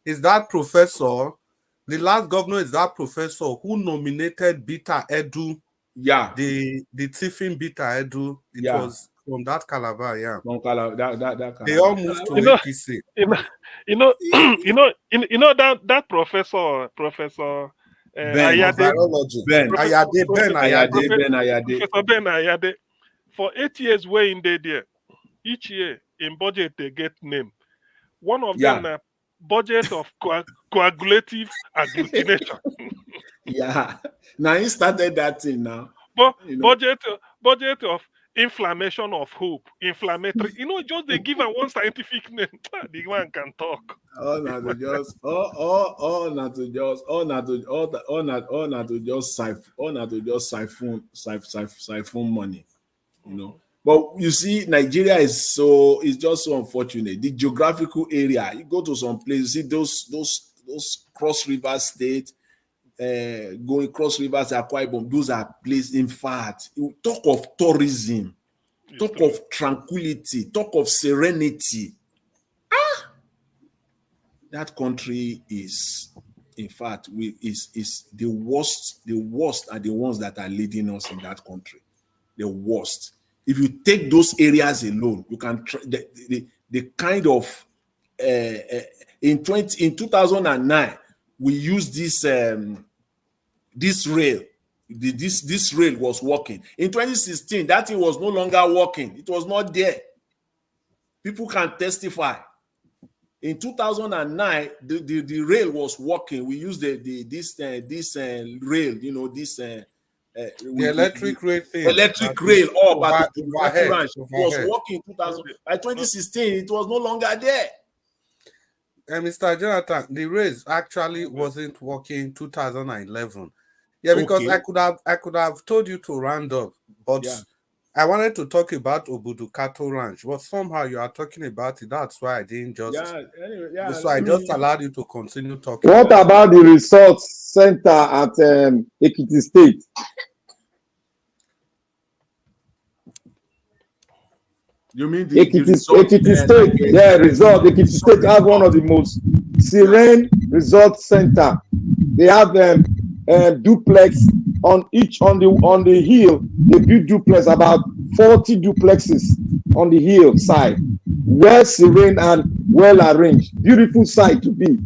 is that professor. The last governor is that professor who nominated Bita Edu. Yeah. The thieving Bita Edu. It was from that Calabar, yeah. From Calabar, that Calabar. They all moved to APC. That professor Ayade. Professor Ben Ayade. For 8 years, where in there, each year in budget they get name. One of them budget of coagulative agglutination. Now he started that thing now. But budget of inflammation of hope, inflammatory. Just they give a one scientific name. The one can talk. All not to just siphon money. But you see, Nigeria is just so unfortunate. The geographical area, you go to some places, you see those cross river states, going cross rivers, Akwa Ibom, those are places. In fact, you talk of tourism, talk of tranquility, talk of serenity. That country is, in fact, is the worst. The worst are the ones that are leading us in that country. The worst. If you take those areas alone, you can the kind of in 2009 we used this rail. This rail was working. In 2016, that thing was no longer working. It was not there. People can testify. In 2009, the rail was working. We used this rail, the electric rail thing. Electric rail but it was working in 2000. By 2016, it was no longer there. Mr. Jonathan, the race actually wasn't working 2011. Yeah, because Okay. I could have told you to round up, but Yeah. I wanted to talk about Obudu Cattle Ranch. But somehow you are talking about it. That's why I didn't just. Yeah. Anyway, yeah. So I just allowed you to continue talking. What about the resort center at Ekiti State? You mean the resort? Ekiti State, yeah, resort. Ekiti State have one of the most serene resort center. They have duplex on the hill. They build duplex, about 40 duplexes on the hill side, well serene and well arranged. Beautiful site to be.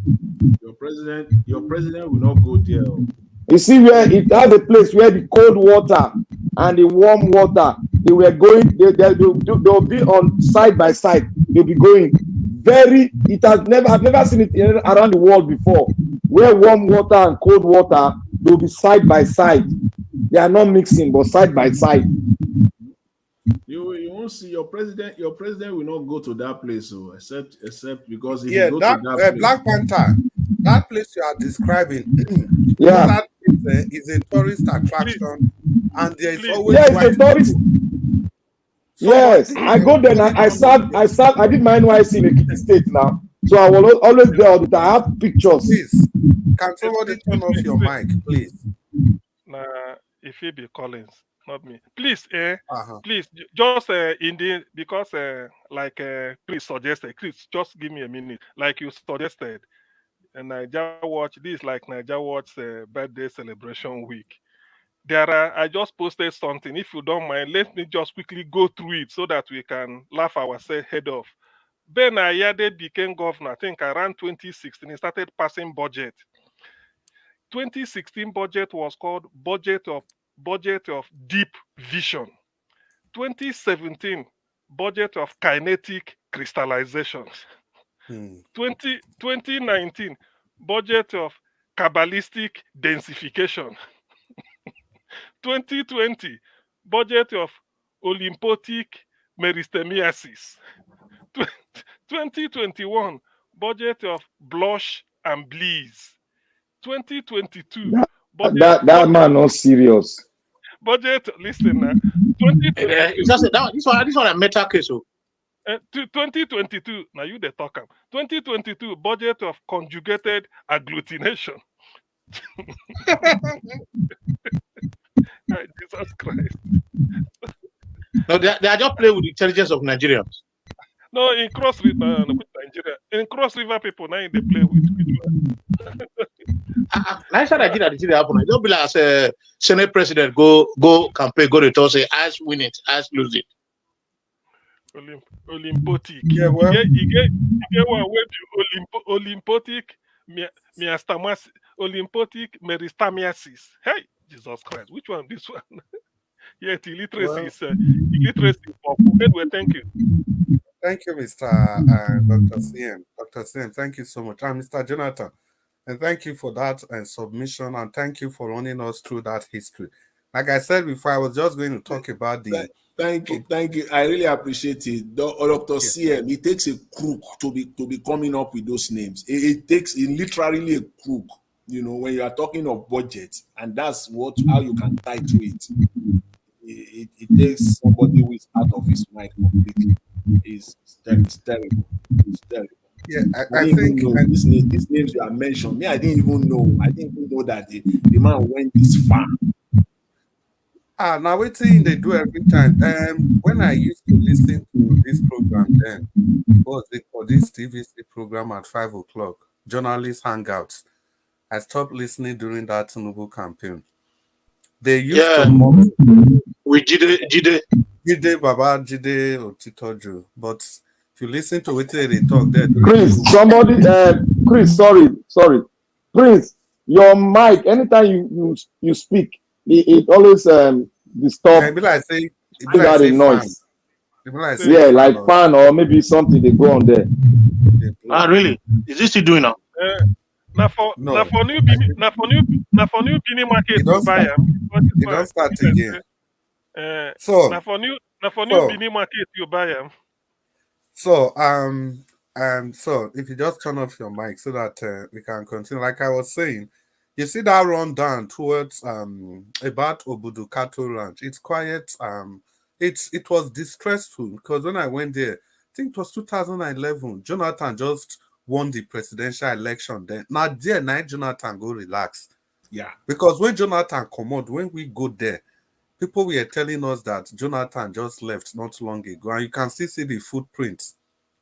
Your president will not go there. You see where it has a place where the cold water and the warm water, they were going, they'll be on side by side. They'll be going I've never seen it around the world before, where warm water and cold water, they'll be side by side. They are not mixing, but side by side. You won't see your president. Your president will not go to that place, so except because if yeah, you go to that place, Black Panther, that place you are describing, yeah, that is a tourist attraction, and there is always it's a tourist. Yes, I go there and I did my NYC in Ekiti State now, so I will always there all the time. I have pictures. Please, can somebody turn off your mic, please? Nah, if it be Collins, not me. Please, please, just in the because like Chris suggested. Chris, just give me a minute. Like you suggested, and Niger Watch. This is like Niger Watch birthday celebration week. I just posted something. If you don't mind, let me just quickly go through it so that we can laugh ourselves head off. Ben Ayade became governor, I think around 2016. He started passing budget. 2016 budget was called budget of deep vision. 2017 budget of kinetic crystallization. 2019 budget of Kabbalistic densification. 2020 budget of Olympotic meristemiasis. 2021 budget of blush and bleeze. 2022 that man not serious. Budget, listen now. 2022. This one a meta case. 2022, now you the talk. 2022 budget of conjugated agglutination. Jesus Christ. No, they are just playing with the intelligence of Nigerians. No, in Cross River, Nigeria. In Cross River people, now they play with Nice Nigeria happen. Don't be like Senate president go campaign, go to toss, say as win it, as lose it. Olympotic. Yeah, well, you get one way to Olympotic meristemiasis. Hey, Jesus Christ, which one? This one? Yeah, illiteracy is illiteracy. Anyway, thank you. Thank you, Mr. Dr. CM. Dr. CM, thank you so much. And Mr. Jonathan, and thank you for that submission, and thank you for running us through that history. Like I said before, I was just going to talk about the... Thank you. I really appreciate it. Dr. CM, it takes a crook to be coming up with those names. It takes literally a crook, when you are talking of budget, and that's how you can tie to it. It takes somebody who is out of his mind completely. It's terrible. It's terrible. Yeah, I think these names you are mentioned. Me, I didn't even know that the man went this far. Now wait till they do every time. When I used to listen to this program, then what was it for this TVC program at 5 o'clock, journalist hangouts? I stopped listening during that Tinubu campaign. They used to mock with Jide Baba, Jide Otitoju, but if you listen to it, they talk there. Chris, Chris, sorry. Prince, your mic, anytime you speak, it always disturb. Maybe like say noise. Like like fan or maybe something they go on there. Really? Is this still doing now? Now for new Bini market to buy them. It don't start again. Now for new Bini market you buy them. So So if you just turn off your mic so that we can continue, like I was saying, you see that run down towards about Obudu Cattle Ranch. It's quiet. It was distressful because when I went there, I think it was 2011. Jonathan just won the presidential election. Then now there, night Jonathan go relax Yeah. because when Jonathan come out, when we go there, people were telling us that Jonathan just left not long ago, and you can still see the footprints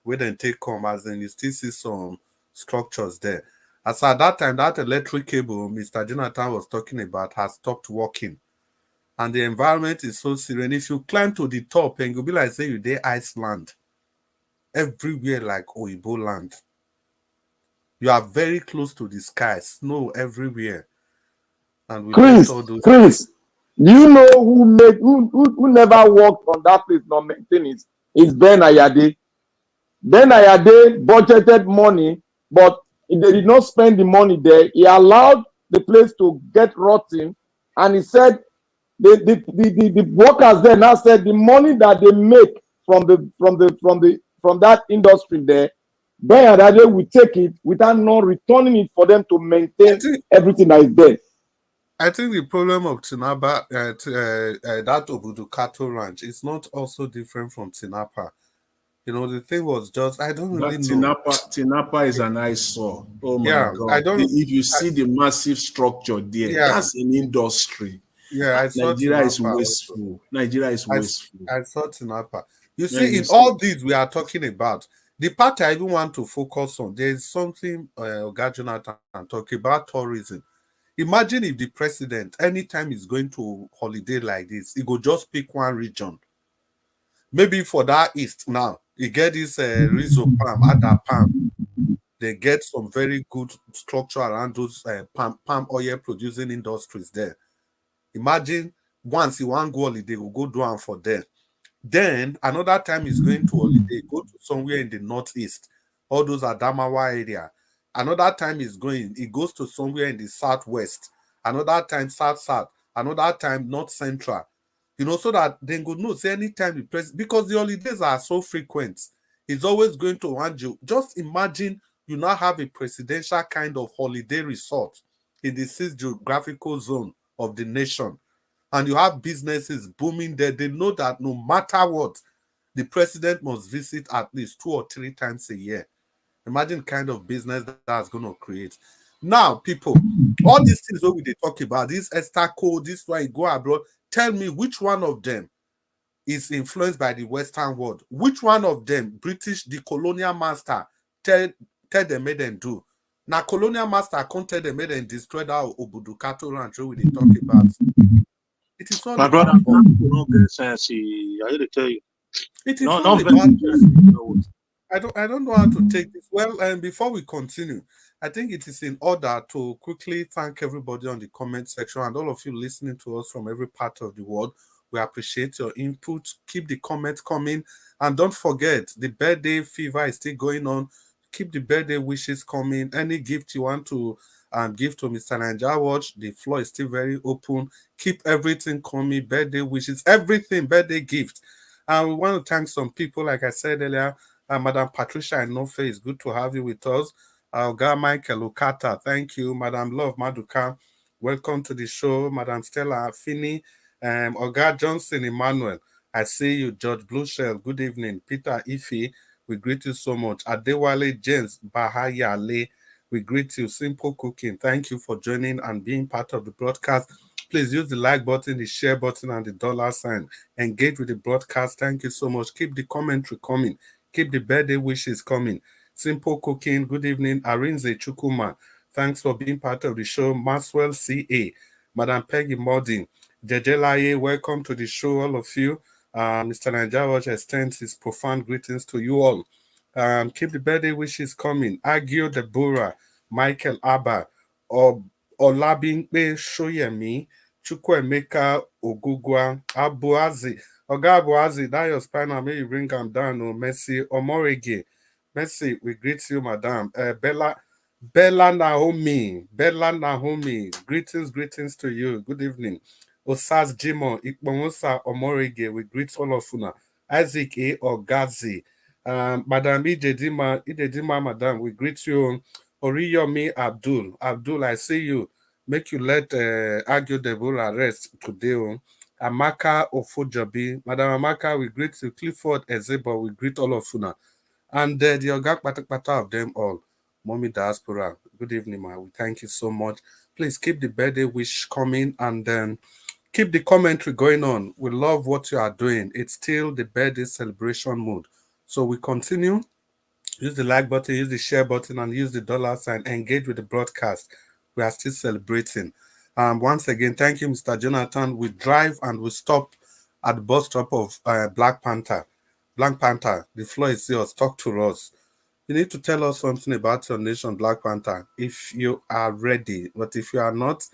where they take come, as in you still see some structures there. As at that time, that electric cable Mr. Jonathan was talking about has stopped working. And the environment is so serene. If you climb to the top and you'll be like, say, you there Iceland, everywhere like Oibo land. You are very close to the sky, snow everywhere. And we left all those. Chris, do you know who never worked on that place nor maintain it? It's Ben Ayade. Ben Ayade budgeted money, but they did not spend the money there. He allowed the place to get rotten, and he said the workers there now said the money that they make from that industry there, Ben Ayade will take it without not returning it for them to maintain everything that is there. I think the problem of Tinapa, that Obudu Cattle Ranch, is not also different from Tinapa. You know, the thing was just, I don't really know. Tinapa is an eyesore. Oh my God. I don't. If you see the massive structure there, that's an industry. Yeah, I saw Nigeria is Tinapa wasteful. also. Nigeria is wasteful. I saw Tinapa. You see, in all these we are talking about, the part I even want to focus on, there is something Oga Jonathan talking about tourism. Imagine if the president, anytime he's going to holiday like this, he go just pick one region. Maybe for that east now, you get this Rizzo palm, Ada palm. They get some very good structure around those palm oil producing industries there. Imagine once he want go holiday, will go do one for them. Then another time he's going to holiday, go to somewhere in the northeast, all those Adamawa area. Another time he's going, he goes to somewhere in the southwest. Another time south. Another time north central. You know, so that they go know say anytime the president, because the holidays are so frequent, he's always going to want you. Just imagine you now have a presidential kind of holiday resort in the 6th geographical zone of the nation, and you have businesses booming there. They know that no matter what, the president must visit at least 2 or 3 times a year. Imagine kind of business that's going to create. Now, people, all these things that we talk about, this Esther code, this why you go abroad, tell me which one of them is influenced by the Western world. Which one of them, British, the colonial master, tell them made them do. Now, colonial master can't tell them made them destroy that Obudu Cattle Ranch we they talk about. It is all my brother, don't get sense. I to tell you. It is all about. I don't know how to take this. Well, and before we continue, I think it is in order to quickly thank everybody on the comment section and all of you listening to us from every part of the world. We appreciate your input. Keep the comments coming. And don't forget, the birthday fever is still going on. Keep the birthday wishes coming. Any gift you want to give to Mr. Nigeria Watch, the floor is still very open. Keep everything coming. Birthday wishes, everything, birthday gift. And we want to thank some people, like I said earlier, Madam Patricia Inofe, it's good to have you with us. Oga Michael Okata, thank you. Madam Love Maduka, welcome to the show. Madam Stella Finney, Oga Johnson Emmanuel, I see you. George Blueshell, good evening. Peter Ife, we greet you so much. Adewale James Bahayale, we greet you. Simple Cooking, thank you for joining and being part of the broadcast. Please use the like button, the share button, and the dollar sign. Engage with the broadcast. Thank you so much. Keep the commentary coming. Keep the birthday wishes coming. Simple Cooking, good evening. Arinze Chukuma, thanks for being part of the show. Maxwell CA, Madam Peggy Modding, Jejelaye, welcome to the show, all of you. Mr. Nigeria extends his profound greetings to you all. Keep the birthday wishes coming. Agio Deborah, Michael Abba, Olabimpe Shoyemi, Chukwemeka Ogugwa, Abuazi. Oga Abuazi, that your spinal, may you bring them down. Oh, Mercy Omorege. Mercy, we greet you, madam. Bella Naomi, greetings to you. Good evening. Osas Jimo, Ikpomosa Omorege, we greet all of you. Isaac A. Ogazi, Madam Ijedima, Madam, we greet you. Oriyomi Abdul. Abdul, I see you. Make you let Agio Deborah rest today. Amaka Ofojabi. Madam Amaka, we greet you. Clifford Ezebo, we greet all of you now. And the Ogak Patakpata of them all. Mommy Diaspora, good evening, ma. We thank you so much. Please keep the birthday wish coming and then keep the commentary going on. We love what you are doing. It's still the birthday celebration mood. So we continue. Use the like button, use the share button, and use the dollar sign. Engage with the broadcast. We are still celebrating. Once again, thank you, Mr. Jonathan. We drive and we stop at the bus stop of Black Panther. Black Panther, the floor is yours. Talk to us. You need to tell us something about your nation, Black Panther, if you are ready. But if you are not,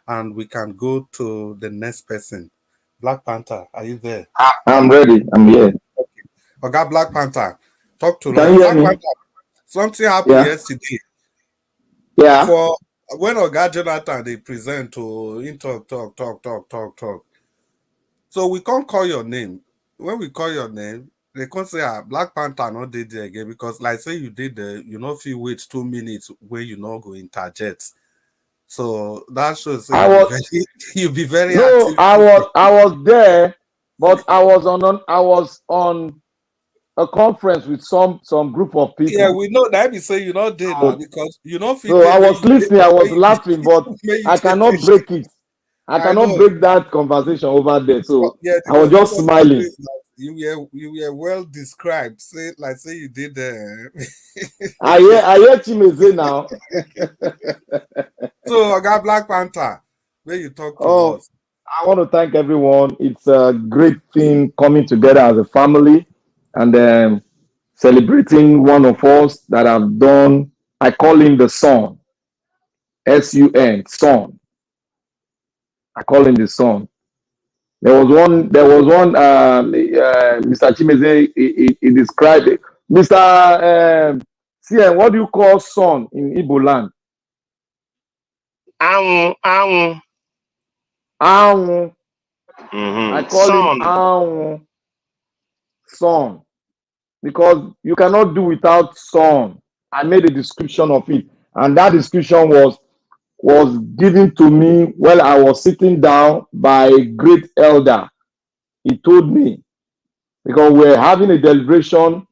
and we can go to the next person. Black Panther, are you there? I'm ready. I'm here. Okay, Black Panther, talk to Can us. you hear Black me? Panther, something happened Yeah. yesterday. Yeah. For when Oga Jonathan they present to him talk. So we can't call your name. When we call your name, they can't say Black Panther not did there again because like say you did the you know if you wait 2 minutes where you not go interject. So that shows say I you be was very you be very no, active. I was there, but I was on a conference with some group of Yeah, people. we know that be say you not there now So, because you know if you so there I where was you listening, I where was you laughing, but where you I take cannot patient. break it. I I cannot know. break that conversation over there. But So yeah, the I was most just important thing smiling. is that you were well described. Say you did I hear Chimeze now. So I got Black Panther. Where you talk to Oh, us. I want to thank everyone. It's a great thing coming together as a family and celebrating one of us that have done. I call him the son, SUN, son. I call him the son. There was one, Mr. Chimeze, he described it. Mr. CN, what do you call son in Igbo land? Anwu. Anwu. I call him Son. Anwu, son. Because you cannot do without son. I made a description of it, and that description was given to me while I was sitting down by a great elder. He told me because we're having a deliberation.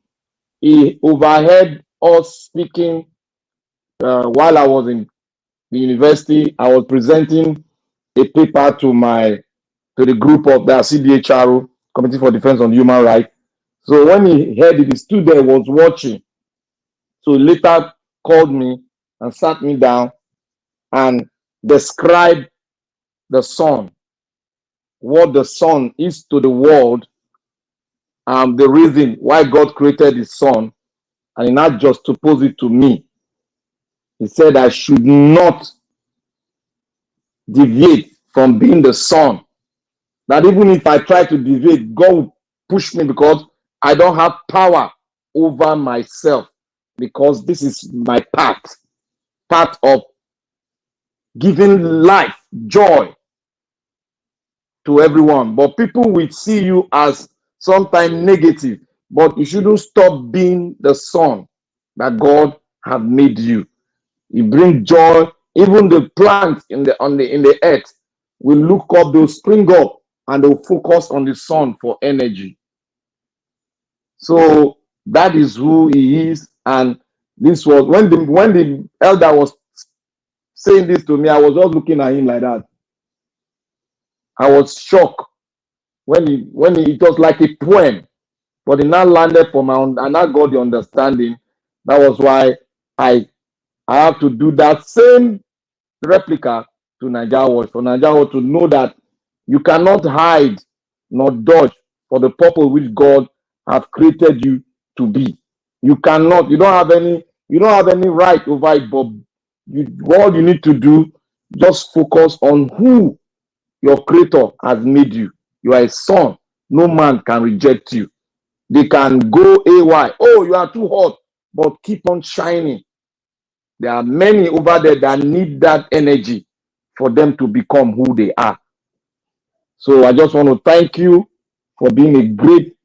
He overheard us speaking while I was in the university. I was presenting a paper to the group of the CDHRO, Committee for Defense on Human Rights. So when he heard it, the student was watching. So later called me and sat me down and described the sun, what the sun is to the world, the reason why God created the sun, and he not just to pose it to me. He said I should not deviate from being the son. That even if I try to deviate, God will push me because I don't have power over myself because this is my part of giving life, joy to everyone. But people will see you as sometimes negative, but you shouldn't stop being the son that God have made you. You bring joy. Even the plants in the earth will look up, they'll spring up, and they'll focus on the sun for energy. So that is who he is. And this was when the elder was saying this to me, I was just looking at him like that. I was shocked when it was like a poem, but it now landed for my own, and I got the understanding. That was why I have to do that same replica to Nigeria Watch, for Nigeria Watch to know that you cannot hide nor dodge for the purpose which God have created you to be. You cannot, you don't have any right over it, but all you need to do, just focus on who your creator has made you. You are a son. No man can reject you. They can go AY. Oh, you are too hot, but keep on shining. There are many over there that need that energy for them to become who they are. So I just want to thank you for being a great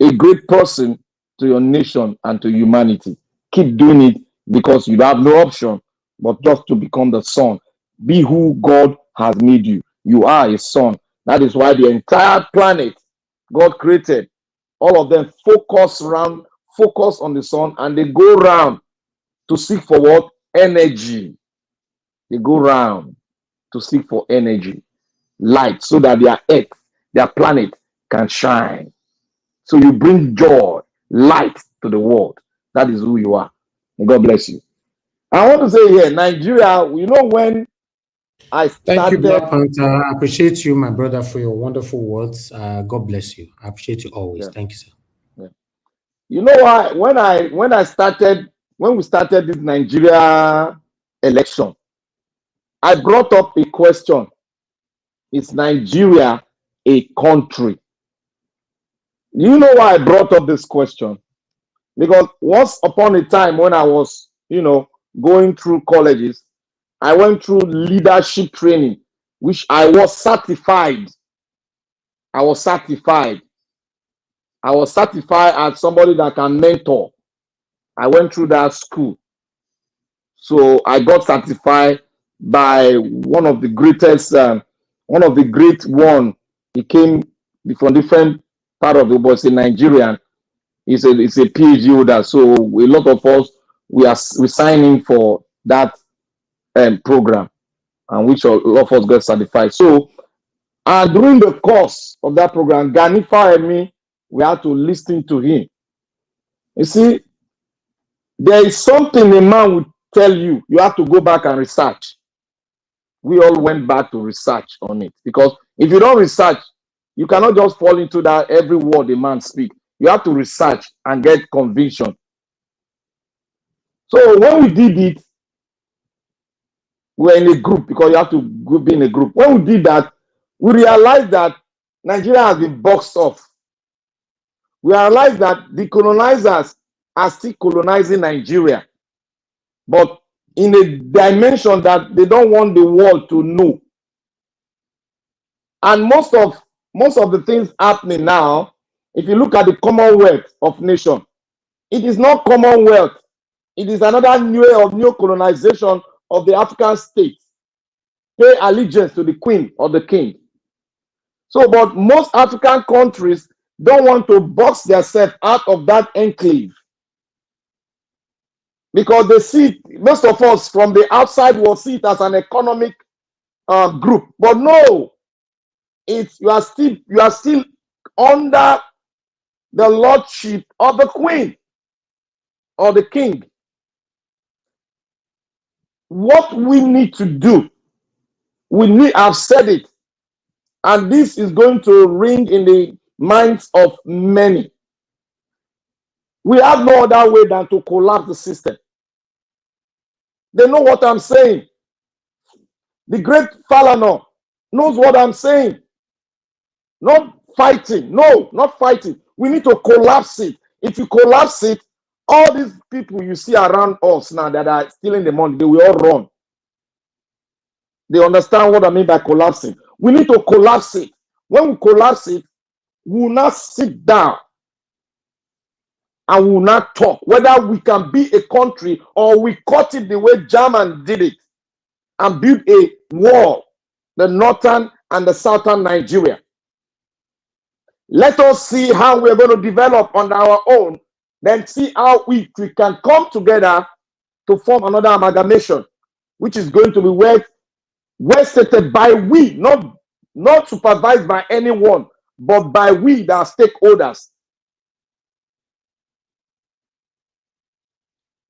a great person to your nation and to humanity. Keep doing it because you have no option but just to become the son. Be who God has made you. You are a son. That is why the entire planet God created, all of them focus on the sun, and they go round to seek for what? Energy. They go round to seek for energy, light, so that their earth, their planet can shine. So you bring joy, light to the world. That is who you are. And God bless you. I want to say here, Nigeria, you know, when I Thank you, started. Black Panther. I appreciate you, my brother, for your wonderful words. God bless you. I appreciate you always. Yeah. Thank you, sir. Yeah. You know why? When we started this Nigeria election, I brought up a question. Is Nigeria a country? You know why I brought up this question? Because once upon a time when I was, going through colleges, I went through leadership training, which I was certified. I was certified as somebody that can mentor. I went through that school. So I got certified by one of the greatest, one of the great one. He came from different part of the world, a Nigerian. It's a PhD holder. So a lot of us, we signing for that program, and which a lot of us got certified. So, and during the course of that program, Ganifa and me, we had to listen to him. You see, there is something a man would tell you. You have to go back and research. We all went back to research on it, because if you don't research, you cannot just fall into that every word a man speaks. You have to research and get conviction. So when we did it, we were in a group, because you have to be in a group. When we did that, we realized that Nigeria has been boxed off. We realized that the colonizers are still colonizing Nigeria, but in a dimension that they don't want the world to know. And most of the things happening now, if you look at the Commonwealth of Nations, it is not Commonwealth. It is another new way of new colonization of the African states. Pay allegiance to the queen or the king. So, but most African countries don't want to box themselves out of that enclave, because they see, most of us from the outside will see it as an economic group. But no, you are still under the lordship of the queen or the king. What we need to do, I've said it, and this is going to ring in the minds of many. We have no other way than to collapse the system. They know what I'm saying. The great Falana knows what I'm saying. Not fighting. No, not fighting. We need to collapse it. If you collapse it, all these people you see around us now that are stealing the money, they will all run. They understand what I mean by collapsing. We need to collapse it. When we collapse it, we will not sit down and we will not talk whether we can be a country or we cut it the way German did it and build a wall, the northern and the southern Nigeria. Let us see how we're going to develop on our own, then see how we can come together to form another amalgamation, which is going to be well stated by we, not supervised by anyone, but by we that are stakeholders.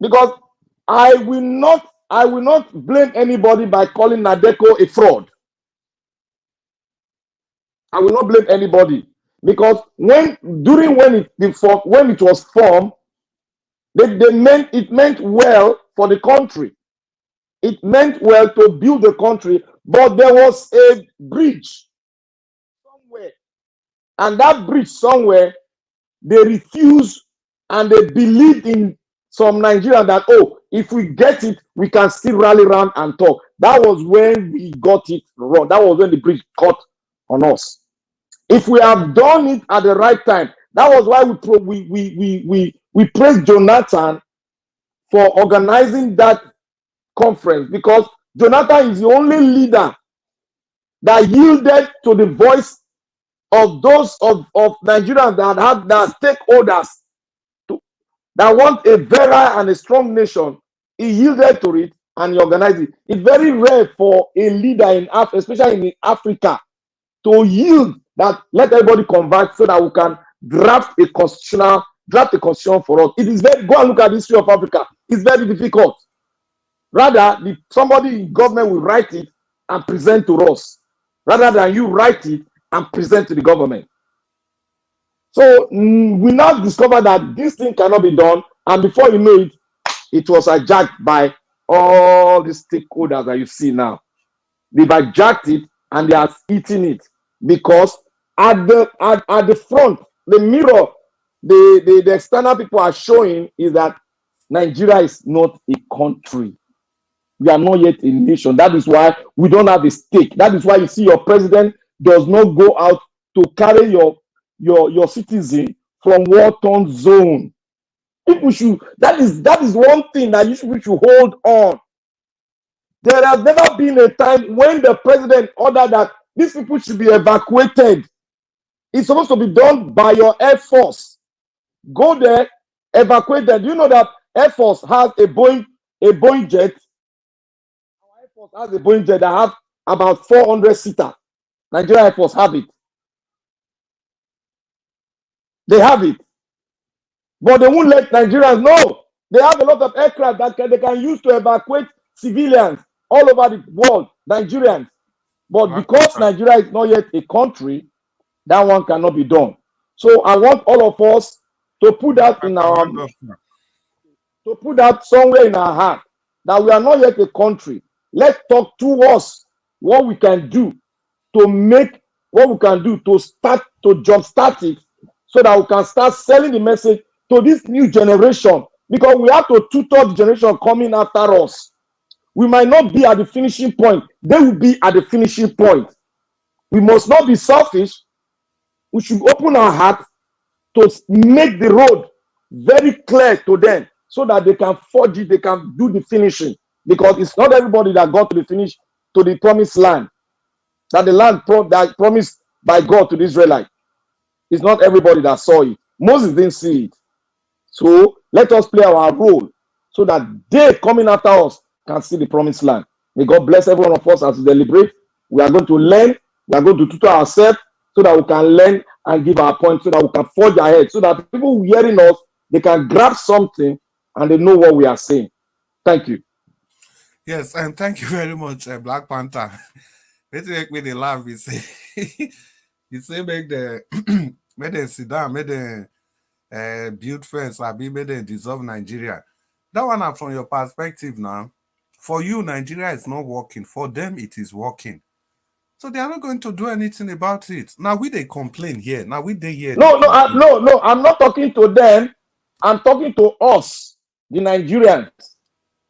Because I will not blame anybody by calling Nadeko a fraud. I will not blame anybody, because when it was formed, it meant well for the country. It meant well to build the country, but there was a bridge somewhere, and that bridge somewhere, they refused, and they believed in some Nigerians that, oh, if we get it, we can still rally around and talk. That was when we got it wrong. That was when the bridge cut on us. If we have done it at the right time, That was why we praised Jonathan for organizing that conference, because Jonathan is the only leader that yielded to the voice of those of Nigerians that stakeholders that want a virile and a strong nation. He yielded to it and he organized it. It's very rare for a leader in Africa, especially in Africa, to yield that let everybody convert so that we can draft a constitution for us. It is very, go and look at the history of Africa. It's very difficult. Rather, somebody in government will write it and present to us, rather than you write it and present to the government. So we now discover that this thing cannot be done, and before you know it, it was hijacked by all the stakeholders that you see now. They've hijacked it and they are eating it, because at the front, the mirror, the external people are showing is that Nigeria is not a country. We are not yet a nation. That is why we don't have a stake. That is why you see your president does not go out to carry your citizen from war-torn zone. People should, that is one thing that we should hold on. There has never been a time when the president ordered that these people should be evacuated. It's supposed to be done by your Air Force. Go there, evacuate them. Do you know that Air Force has a Boeing jet? Our Air Force has a Boeing jet that have about 400 seater. Nigeria Air Force have it. They have it. But they won't let Nigerians know. They have a lot of aircraft that they can use to evacuate civilians all over the world, Nigerians. But because Nigeria is not yet a country, that one cannot be done. So I want all of us to put that in somewhere in our heart, that we are not yet a country. Let's talk to us what we can do to make what we can do to start to jumpstart it, so that we can start selling the message to this new generation, because we have to tutor the generation coming after us. We might not be at the finishing point. They will be at the finishing point. We must not be selfish. We should open our heart to make the road very clear to them, so that they can forge it, they can do the finishing. Because it's not everybody that got to the finish, to the promised land. That the land that promised by God to the Israelites. It's not everybody that saw it. Moses didn't see it. So let us play our role, so that they coming after us can see the promised land. May God bless every one of us as we deliberate. We are going to learn. We are going to tutor ourselves, so that we can learn and give our point, so that we can forge ahead, so that people hearing us, they can grab something and they know what we are saying. Thank you. Yes, and thank you very much, Black Panther. Let's make me laugh. You say, you say, make them sit down, make them build fence, or make them dissolve Nigeria. That one are from your perspective now. For you, Nigeria is not working. For them, it is working. So they are not going to do anything about it. Now they complain here. Now they here. No, I'm not talking to them. I'm talking to us, the Nigerians.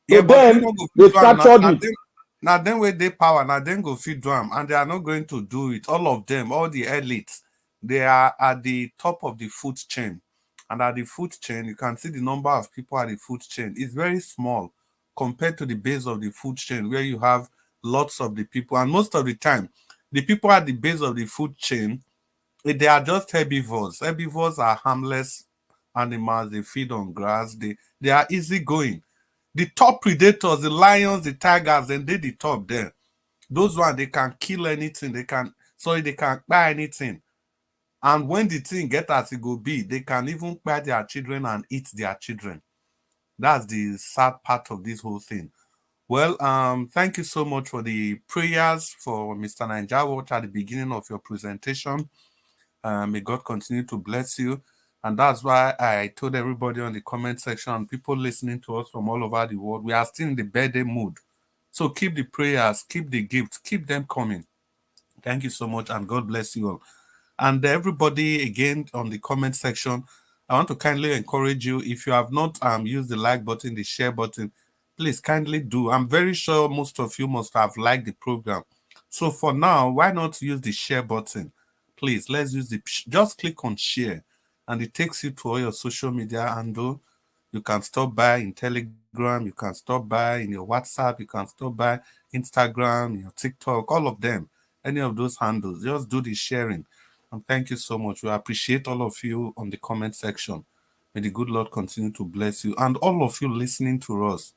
Yeah, to but them, they captured it. Now then with their power, now then go feed drum, and they are not going to do it. All of them, all the elites, they are at the top of the food chain. And at the food chain, you can see the number of people at the food chain is very small compared to the base of the food chain, where you have lots of the people. And most of the time, the people at the base of the food chain, they are just herbivores. Herbivores are harmless animals. They feed on grass. They are easygoing. The top predators, the lions, the tigers, and they the top there. Those ones, they can kill anything. They can buy anything. And when the thing get as it go be, they can even buy their children and eat their children. That's the sad part of this whole thing. Well, thank you so much for the prayers for Mr. Niger at the beginning of your presentation. May God continue to bless you. And that's why I told everybody on the comment section, people listening to us from all over the world, we are still in the birthday mood. So keep the prayers, keep the gifts, keep them coming. Thank you so much, and God bless you all. And everybody, again, on the comment section, I want to kindly encourage you, if you have not used the like button, the share button, please kindly do. I'm very sure most of you must have liked the program. So for now, why not use the share button? Please, let's use just click on share and it takes you to all your social media handle. You can stop by in Telegram, you can stop by in your WhatsApp, you can stop by Instagram, your TikTok, all of them, any of those handles. Just do the sharing. And thank you so much. We appreciate all of you on the comment section. May the good Lord continue to bless you. And all of you listening to us,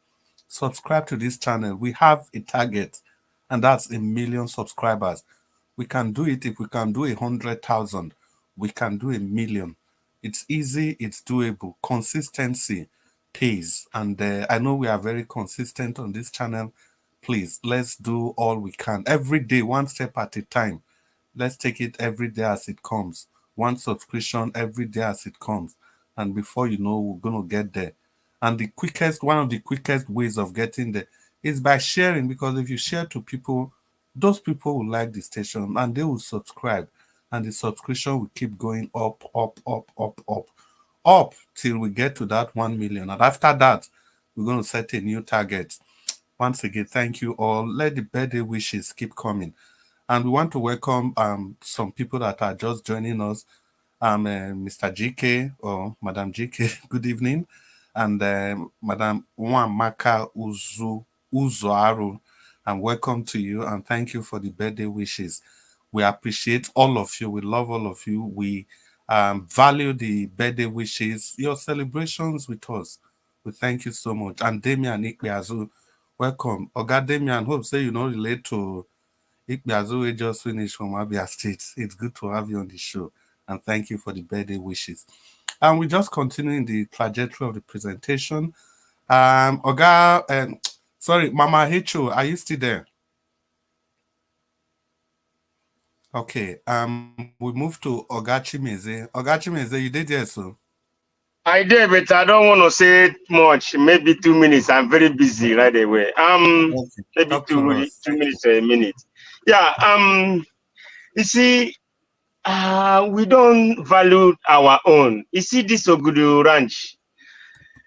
subscribe to this channel. We have a target, and that's 1 million subscribers. We can do it. If we can do 100,000, we can do 1 million. It's easy, it's doable. Consistency pays. And I know we are very consistent on this channel. Please, let's do all we can. Every day, one step at a time. Let's take it every day as it comes. One subscription every day as it comes. And before you know, we're going to get there. And the quickest, one of the quickest ways of getting there is by sharing. Because if you share to people, those people will like the station and they will subscribe. And the subscription will keep going up, up till we get to that 1 million. And after that, we're going to set a new target. Once again, thank you all. Let the birthday wishes keep coming. And we want to welcome some people that are just joining us. Mr. GK or Madam GK, good evening. And Madam Nwamaka Uzoaru, and welcome to you. And thank you for the birthday wishes. We appreciate all of you. We love all of you. We value the birthday wishes, your celebrations with us. We thank you so much. And Damian Ikpeazu, welcome. Oga Damian, hope say you know relate to Ikpeazu. We just finished from Abia State. It's good to have you on the show. And thank you for the birthday wishes. And we just continuing the trajectory of the presentation. Sorry, Mama Hecho, are you still there? Okay, we move to Ogachimeze. Ogachimeze, you did yes, so. I did, but I don't want to say much. Maybe 2 minutes. I'm very busy right away. Okay. Maybe two minutes or a minute. Yeah. You see, we don't value our own. You see, this Ogudu Ranch,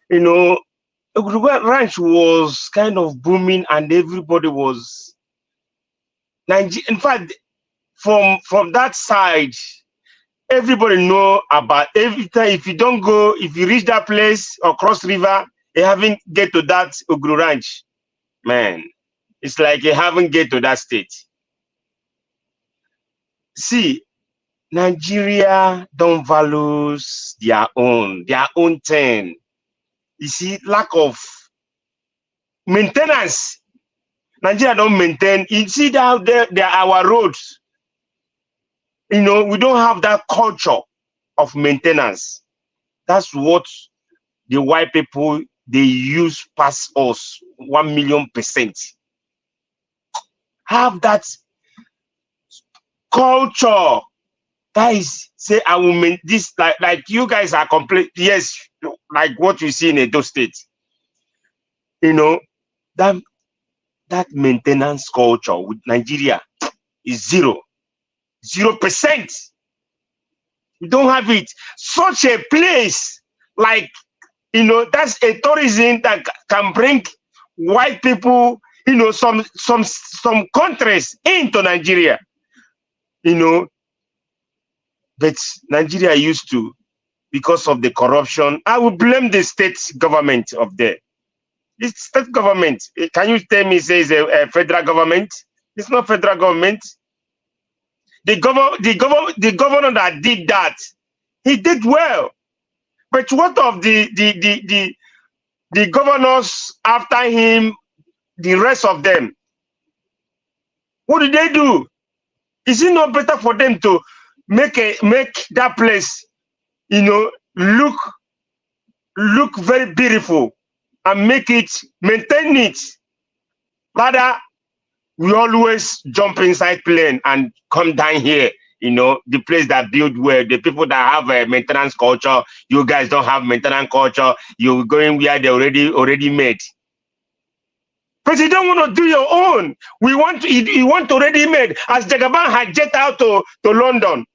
you know, Ogudu Ranch was kind of booming, and everybody was in fact, from that side, everybody know about every time. If you don't go, if you reach that place or cross river, you haven't get to that Ogudu Ranch, man. It's like you haven't get to that state. See, Nigeria don't value their own thing. You see, lack of maintenance. Nigeria don't maintain. You see that there are our roads. You know, we don't have that culture of maintenance. That's what the white people, they use past us 1,000,000%. Have that culture. That is, say, I will make this, like you guys are complete. Yes, like what you see in Edo State. You know, that maintenance culture with Nigeria is 0%. We don't have it. Such a place, like, you know, that's a tourism that can bring white people, you know, some countries into Nigeria, you know. But Nigeria used to, because of the corruption. I will blame the state government of there. This state government, can you tell me, say, it's a federal government? It's not federal government. The governor that did that, he did well. But what of the governors after him, the rest of them? What did they do? Is it not better for them to make that place, you know, look very beautiful and maintain it? Rather, we always jump inside plane and come down here, you know, the place that build well, the people that have a maintenance culture. You guys don't have maintenance culture. You're going where they already made. But you don't want to do your own. You want already made. As Jagaban had jet out to London.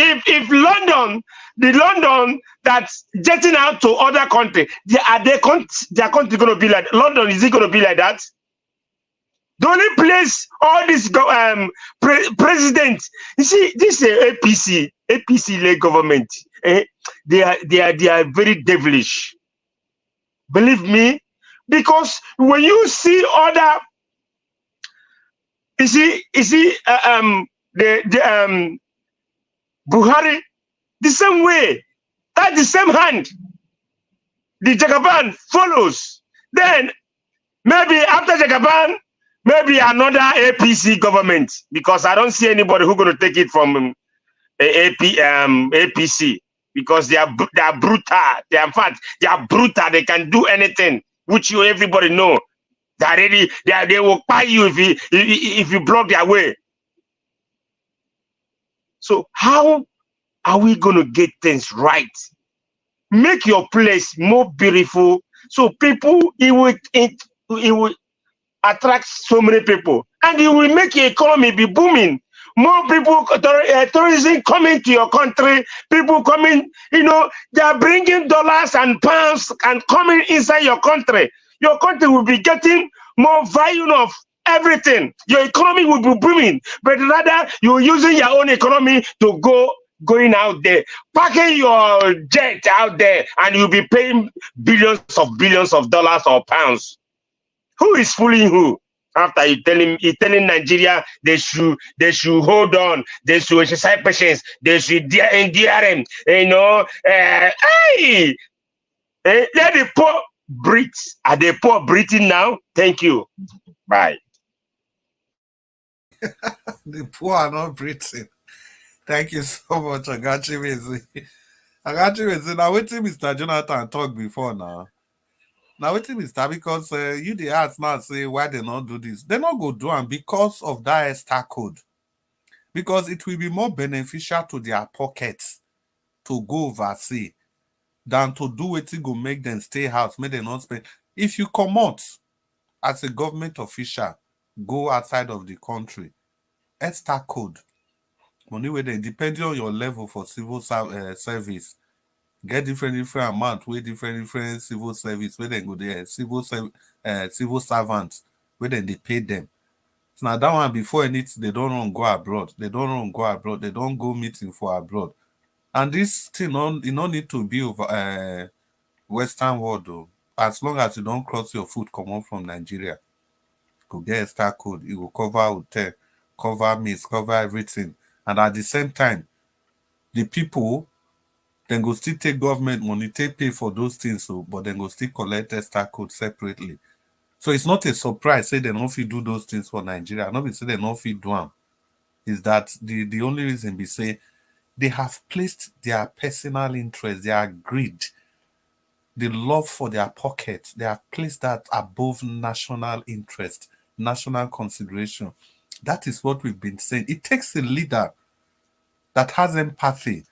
If London, the London that's jetting out to other country, their country going to be like London? Is it going to be like that? The only place all this president, you see, this APC-led government, they are very devilish. Believe me, because when you see other, you see, Buhari, the same way, that's the same hand. The Jagaban follows. Then maybe after Jagaban, maybe another APC government, because I don't see anybody who's going to take it from APC, because they are brutal. They are brutal. They can do anything, which everybody know. They will buy you if you block their way. So how are we going to get things right? Make your place more beautiful, so people, it will attract so many people, and it will make your economy be booming. More people, tourism coming to your country, people coming, they are bringing dollars and pounds and coming inside your country. Your country will be getting more value of everything. Your economy will be booming, but rather you're using your own economy to going out there, packing your jet out there, and you'll be paying billions of dollars or pounds. Who is fooling who? After you telling Nigeria they should hold on, they should exercise patience, they should DRM, let the poor breathe. Are they poor breathing now? Thank you. Bye. The poor are not breathing. Thank you so much, Agachi Mezi. Agachi Mezi, now waiting Mr. Jonathan talk before now. Now waiting Mr. because you the ask now say why they not do this. They not go do them because of that star code. Because it will be more beneficial to their pockets to go overseas than to do it go make them stay house, make them not spend. If you come out as a government official, go outside of the country, star code. Money where they depending on your level for civil service, get different amount with different civil service where they go there, civil servants where then they pay them. So now that one before anything, they don't run go abroad. They don't go meeting for abroad. And this thing you don't need to be over Western world though. As long as you don't cross your foot, come on from Nigeria. Go get a star code, it will cover hotel, cover meals, cover everything. And at the same time, the people then go still take government money, take pay for those things, but then go still collect a star code separately. So it's not a surprise, say they don't fit do those things for Nigeria. Not be say they don't fit do them. Is that the only reason we say they have placed their personal interest, their greed, the love for their pocket, they have placed that above national interest, national consideration. That is what we've been saying. It takes a leader that has empathy,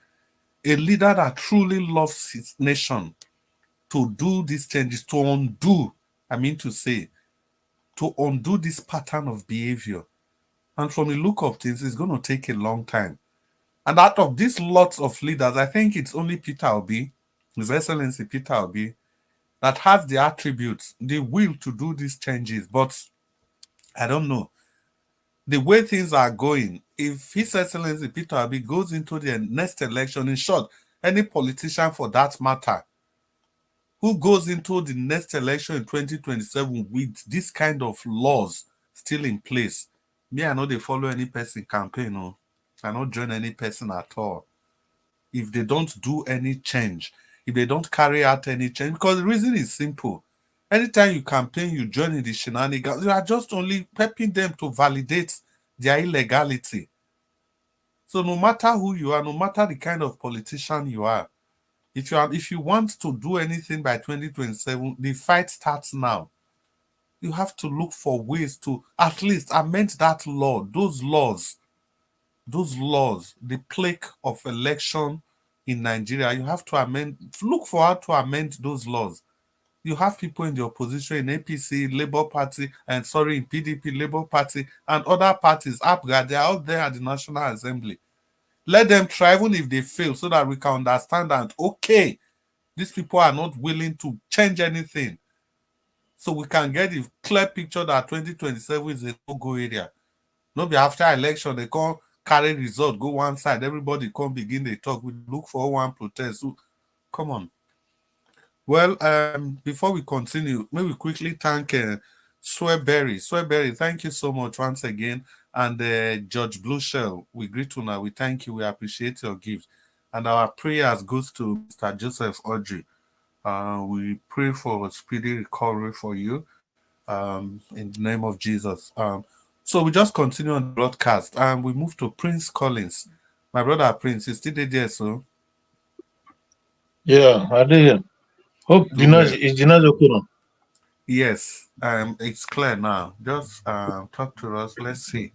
a leader that truly loves his nation to do these changes, to undo this pattern of behavior. And from the look of things, it's going to take a long time. And out of these lots of leaders, I think it's only Peter Obi, His Excellency Peter Obi, that has the attributes, the will to do these changes. But I don't know. The way things are going, if His Excellency Peter Obi goes into the next election, in short, any politician for that matter, who goes into the next election in 2027 with this kind of laws still in place, me, I know they follow any person campaign, no. I don't join any person at all. If they don't do any change, if they don't carry out any change, because the reason is simple. Anytime you campaign, you join in the shenanigans, you are just only pepping them to validate their illegality. So no matter who you are, no matter the kind of politician you are, if you want to do anything by 2027, the fight starts now. You have to look for ways to at least amend that law, those laws, the plague of election in Nigeria. You have to look for how to amend those laws. You have people in the opposition, in APC, Labour Party, in PDP, Labour Party, and other parties, APGA, they are out there at the National Assembly. Let them try, even if they fail, so that we can understand that, okay, these people are not willing to change anything. so we can get a clear picture that 2027 is a no-go area. No be after election, they can't carry result, go one side, everybody come begin they talk, we look for one protest. So, come on. Well, before we continue, may we quickly thank Swearberry. Swearberry, thank you so much once again. And Judge Blueshell, we greet you now. We thank you. We appreciate your gift. And our prayers goes to Mr. Joseph Audrey. We pray for a speedy recovery for you in the name of Jesus. So we just continue on the broadcast and we move to Prince Collins. My brother Prince, is still there, so? Yeah, I did. Hope the noise is the noise okay now? Yes, it's clear now. Just talk to us. Let's see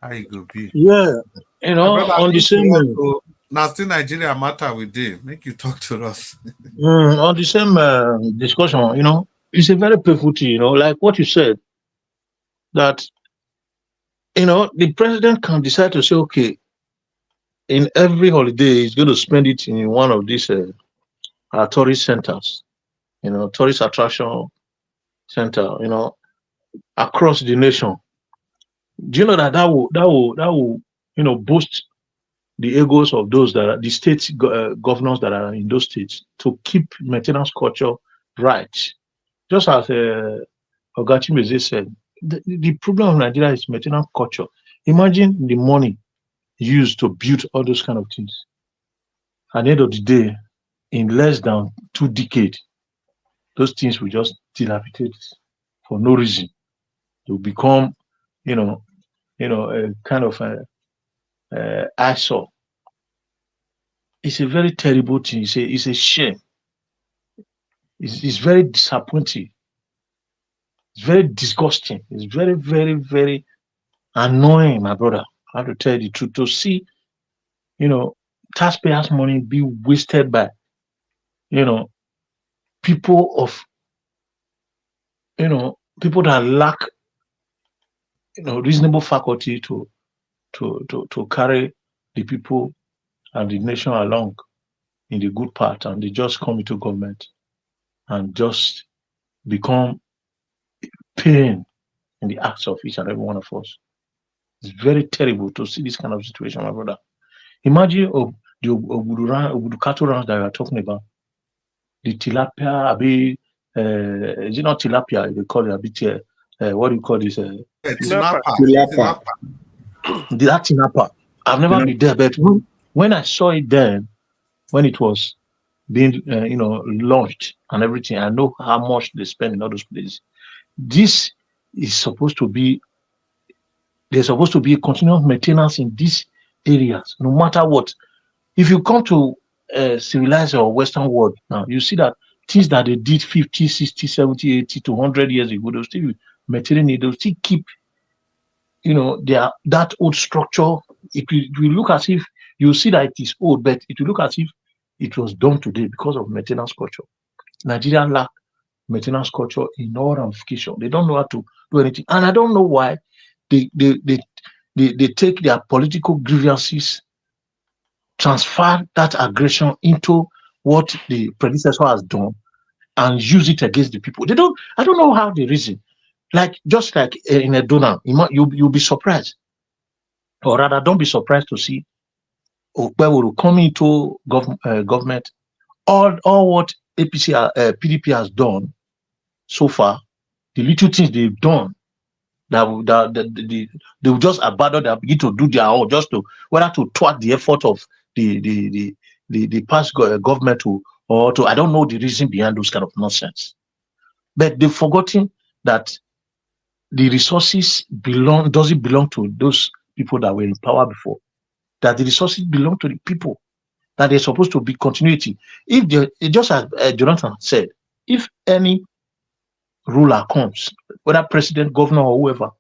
how it will be. Yeah, you know, brother, on the same now still Nigeria matter with them. Make you talk to us. on the same discussion, you know, it's a very painful thing, you know, like what you said, that you know, the president can decide to say, okay, in every holiday, he's going to spend it in one of these tourist centers, you know, tourist attraction center, you know, across the nation. Do you know that that will, you know, boost the egos of those that are the state governors that are in those states to keep maintenance culture right? Just as Ogachimeze said, the problem of Nigeria is maintenance culture. Imagine the money used to build all those kind of things. At the end of the day, in less than 2 decades, those things will just dilapidate for no reason. They will become, you know, a kind of eyesore. It's a very terrible thing. It's a shame. It's very disappointing. It's very disgusting. It's very, very, very annoying, my brother. I have to tell you the truth. To see, you know, taxpayers' money be wasted by, you know, people of, you know, people that lack, you know, reasonable faculty to carry the people and the nation along in the good path, and they just come into government and just become pain in the acts of each and every one of us. It's very terrible to see this kind of situation, my brother. Imagine the Obudu cattle ranch that you are talking about. The tilapia, is it not tilapia? They call it a bit, what do you call this? Tinapa. That tinapa. I've never been there, but when I saw it then, when it was being, you know, launched and everything, I know how much they spend in all those places. This is supposed to be, there's supposed to be a continuous maintenance in these areas, no matter what. If you come to civilized or Western world now, you see that things that they did 50, 60, 70, 80 to 100 years ago, they'll still maintaining it, they'll still keep, you know, that old structure. It will look as if you see that it is old, but it will look as if it was done today because of maintenance culture. Nigeria lack maintenance culture in all ramifications. They don't know how to do anything. And I don't know why they take their political grievances, transfer that aggression into what the predecessor has done and use it against the people. I don't know how they reason. Like, just like in a donor, you'll be surprised. Or rather, don't be surprised to see where we will come into government. All what PDP has done so far, the little things they've done, they will just abandon, they begin to do their own, just to whether to thwart the effort of the past government or to, I don't know the reason behind those kind of nonsense. But they've forgotten that the resources doesn't belong to those people that were in power before. That the resources belong to the people. That they're supposed to be continuity. If just as Jonathan said, if any ruler comes, whether president, governor, or whoever,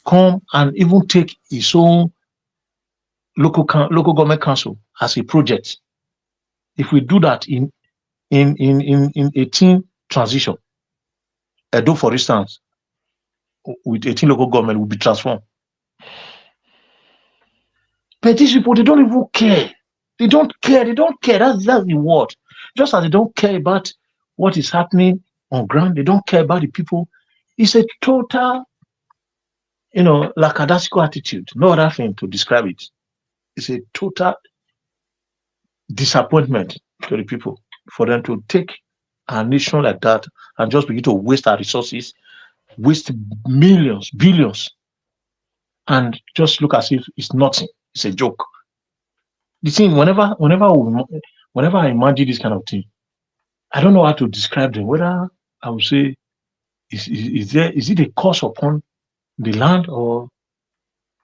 come and even take his own local government council as a project. If we do that in 18 transition, Edo, for instance, with 18 local government will be transformed. But these people, they don't even care. They don't care. That's the word. Just as they don't care about what is happening on ground. They don't care about the people. It's a total, lackadaisical attitude. No other thing to describe it. It's a total disappointment to the people for them to take a nation like that and just begin to waste our resources, waste millions, billions, and just look as if it's nothing. It's a joke. The thing, whenever I imagine this kind of thing, I don't know how to describe them. Whether I would say, is it a curse upon the land or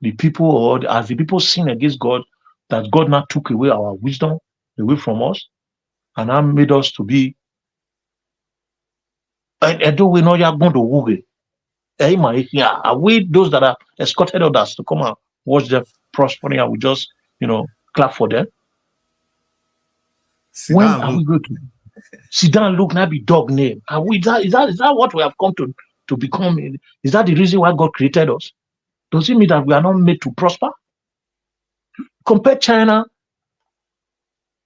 the people, or as the people sin against God, that God now took away our wisdom away from us and now made us to be. I don't we know you're going to Google. Are we those that are escorted others to come and watch them prospering and we just, clap for them? When are we going to sit down, look, now be dog name? Are we, is that what we have come to become? Is that the reason why God created us? Does it mean that we are not made to prosper? Compare China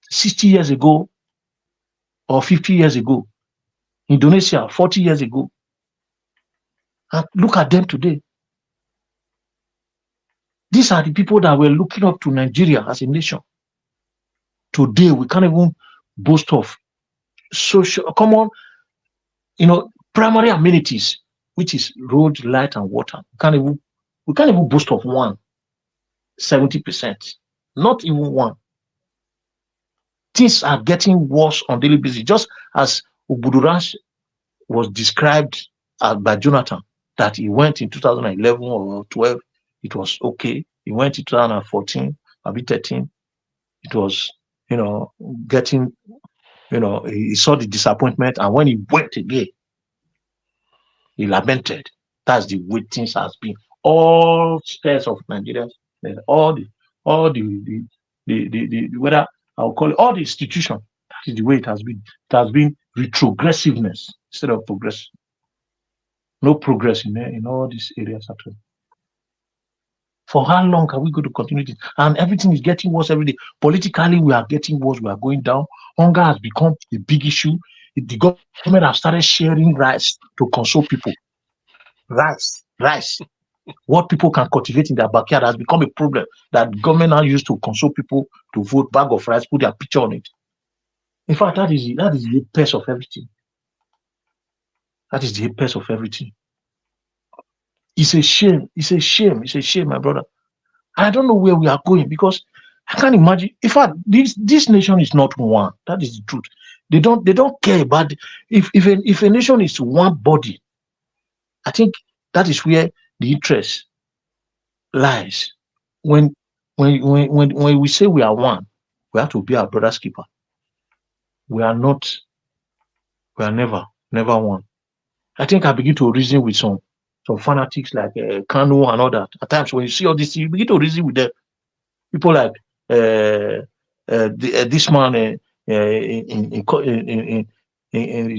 60 years ago or 50 years ago, Indonesia 40 years ago, and look at them today. These are the people that were looking up to Nigeria as a nation. Today, we can't even boast of social, common, primary amenities, which is road, light, and water. We can't even boast of 70%. Not even one. Things are getting worse on daily basis. Just as Ubudurash was described by Jonathan, that he went in 2011 or 12, it was okay. He went in 2014, maybe 13, it was, getting, he saw the disappointment, and when he went again, he lamented. That's the way things has been. All states of Nigeria, all the whether I'll call it all the institution, that is the way it has been. It has been retrogressiveness instead of progress. No progress in all these areas at all. For how long are we going to continue this? And everything is getting worse every day. Politically, we are getting worse. We are going down. Hunger has become a big issue. The government has started sharing rice to console people. Rice. What people can cultivate in their backyard has become a problem that government now used to console people to vote, bag of rice, put their picture on it. In fact, that is the apex of everything. That is the apex of everything. It's a shame. It's a shame. It's a shame, my brother. I don't know where we are going, because I can't imagine. In fact, this nation is not one. That is the truth. They don't care about if a nation is one body. I think that is where the interest lies. When we say we are one, we have to be our brother's keeper. We are not. We are never one. I think I begin to reason with some fanatics like Kanu and all that. At times, when you see all this, you begin to reason with them. People like this man in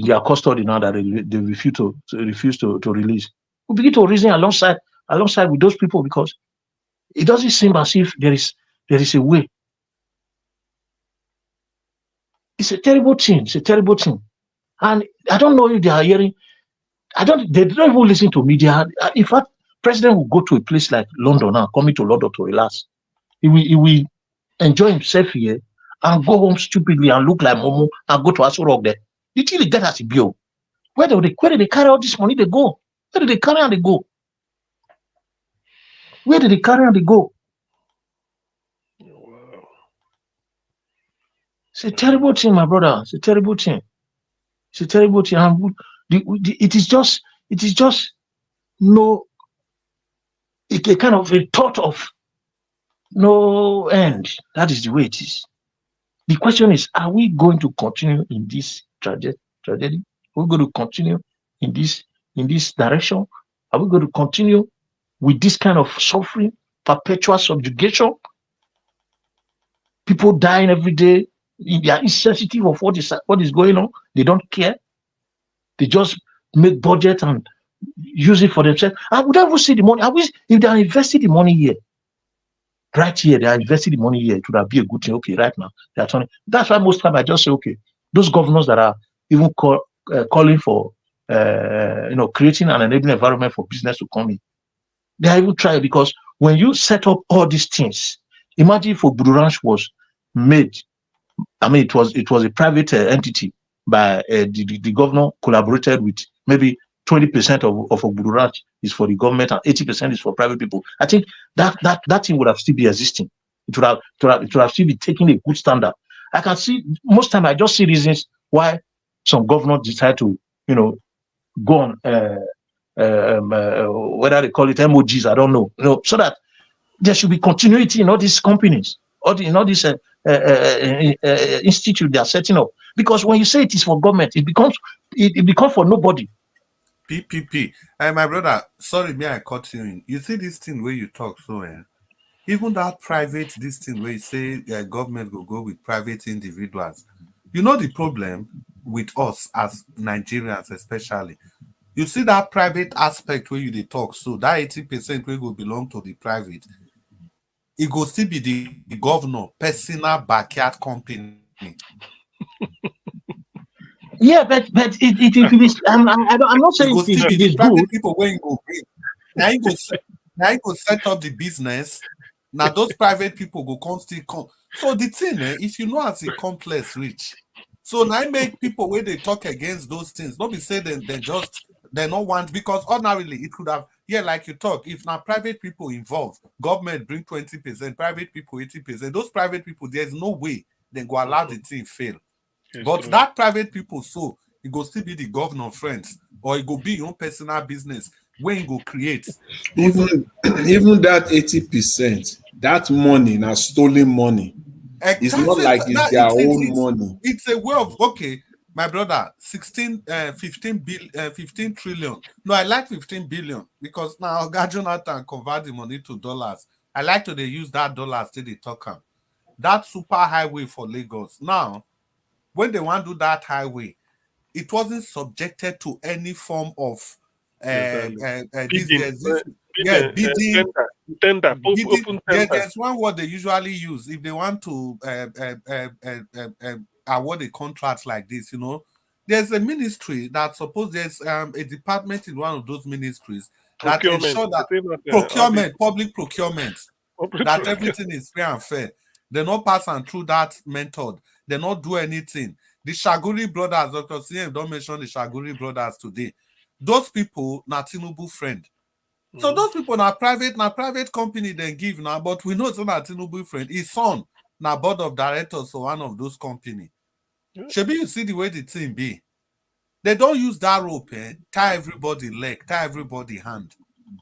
their custody now that they refuse to release. We begin to reason alongside with those people, because it doesn't seem as if there is a way. It's a terrible thing. It's a terrible thing. And I don't know if they are hearing. They don't even listen to media. In fact, president will go to a place like London now, coming to London to relax. He will enjoy himself here and go home stupidly and look like Momo and go to Aso Rock there. You think they get as a bill? Where do they carry all this money? They go. Where do they carry and they go? Where do they carry and they go? It's a terrible thing, my brother. It's a terrible thing. It's a terrible thing. And it is just it's a kind of a thought of no end. That is the way it is. The question is, are we going to continue in this tragedy? Are we going to continue in this direction? Are we going to continue with this kind of suffering, perpetual subjugation? People dying every day. They are insensitive of what is going on. They don't care. They just make budget and use it for themselves. And we don't even see the money. If they are investing the money here, right here, they are investing the money here, it would be a good thing. Okay, right now, they are turning. That's why most time I just say, okay, those governors that are even calling for creating an enabling environment for business to come in. They are even trying, because when you set up all these things, imagine if Obudu Ranch was made. I mean, it was a private entity by the governor collaborated with maybe 20% of Obudu Ranch is for the government and 80% is for private people. I think that thing would have still be existing. It would have still be taking a good standard. I can see most time I just see reasons why some governors decide to go on whether they call it emojis, I don't know, so that there should be continuity in all these companies, in all these institute they are setting up. Because when you say it is for government, it becomes for nobody. PPP. My brother, sorry, may I cut you in? You see this thing where you talk so, even that private, this thing where you say government will go with private individuals. You know the problem with us as Nigerians, especially. You see that private aspect where you talk, so that 80% will go belong to the private. It will still be the governor, personal backyard company. Yeah, but it is. I'm not saying it is private good. people when you go bring. Now you go set up the business. Now those private people go come still come. So the thing, if you know as a complex reach, so now I make people where they talk against those things. Don't be say they not want, because ordinarily it could have, like you talk, if now private people involved, government bring 20%, private people 80%. Those private people, there's no way they go allow the thing fail. But that private people, so it go still be the governor friends, or it go be your own personal business when you go create. Even that 80%, that money now stolen money. It's not like it's their own money. It's a way of, okay, my brother, 15 trillion. No, I like 15 billion because now God Jonathan convert the money to dollars. I like to they use that dollars till they talk. That super highway for Lagos. Now, when they want to do that highway, it wasn't subjected to any form of bidding. Tender. Open tender. There's one word they usually use if they want to award a contract like this. There's a ministry that suppose there's a department in one of those ministries that ensure that public procurement, that everything is fair and fair. They're not passing through that method. They not do anything. The Shaguri brothers, Dr. CM don't mention the Shaguri brothers today. Those people, na Tinubu friend. So those people na private company they give now, but we know it's not Tinubu friend. His son, na board of directors for one of those company. Shebi, you see the way the thing be. They don't use that rope, tie everybody leg, tie everybody hand.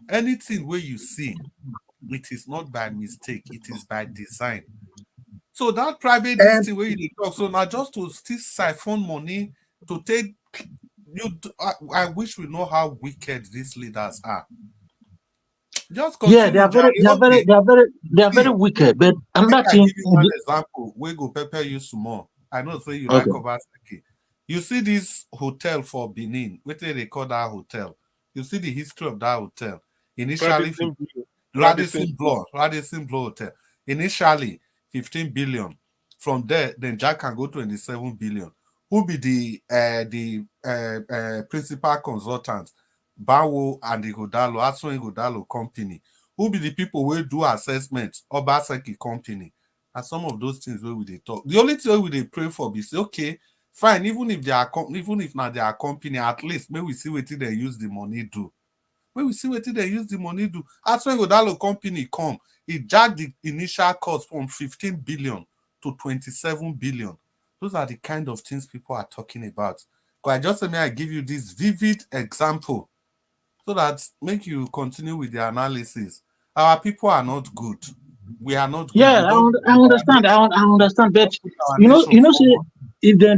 Anything where you see, it is not by mistake, it is by design. So that private this thing where you talk, so now just to still siphon money to take you. I wish we know how wicked these leaders are. Just continue. Yeah, they are very wicked. But I'm not give you one example. We go pepper you some more. I know say you like Obaseki. You see this hotel for Benin. What do they call that hotel? You see the history of that hotel. Initially, Radisson Blu Hotel. Initially, 15 billion. From there, then Jack can go to 27 billion. Who be the principal consultants? Bawo and the Godalo, Aso Godalo company. Who be the people who do assessment? Obaseki company. And some of those things where we they talk. The only thing we they pray for be say, okay, fine, even if now they are company, at least maybe we see what they use the money do. When we see what they use the money do, as when Godalo company come, it jacked the initial cost from 15 billion to 27 billion. Those are the kind of things people are talking about. Because I just say, I give you this vivid example so that make you continue with the analysis. Our people are not good. We are not good. Yeah, I understand. I understand. But see, if they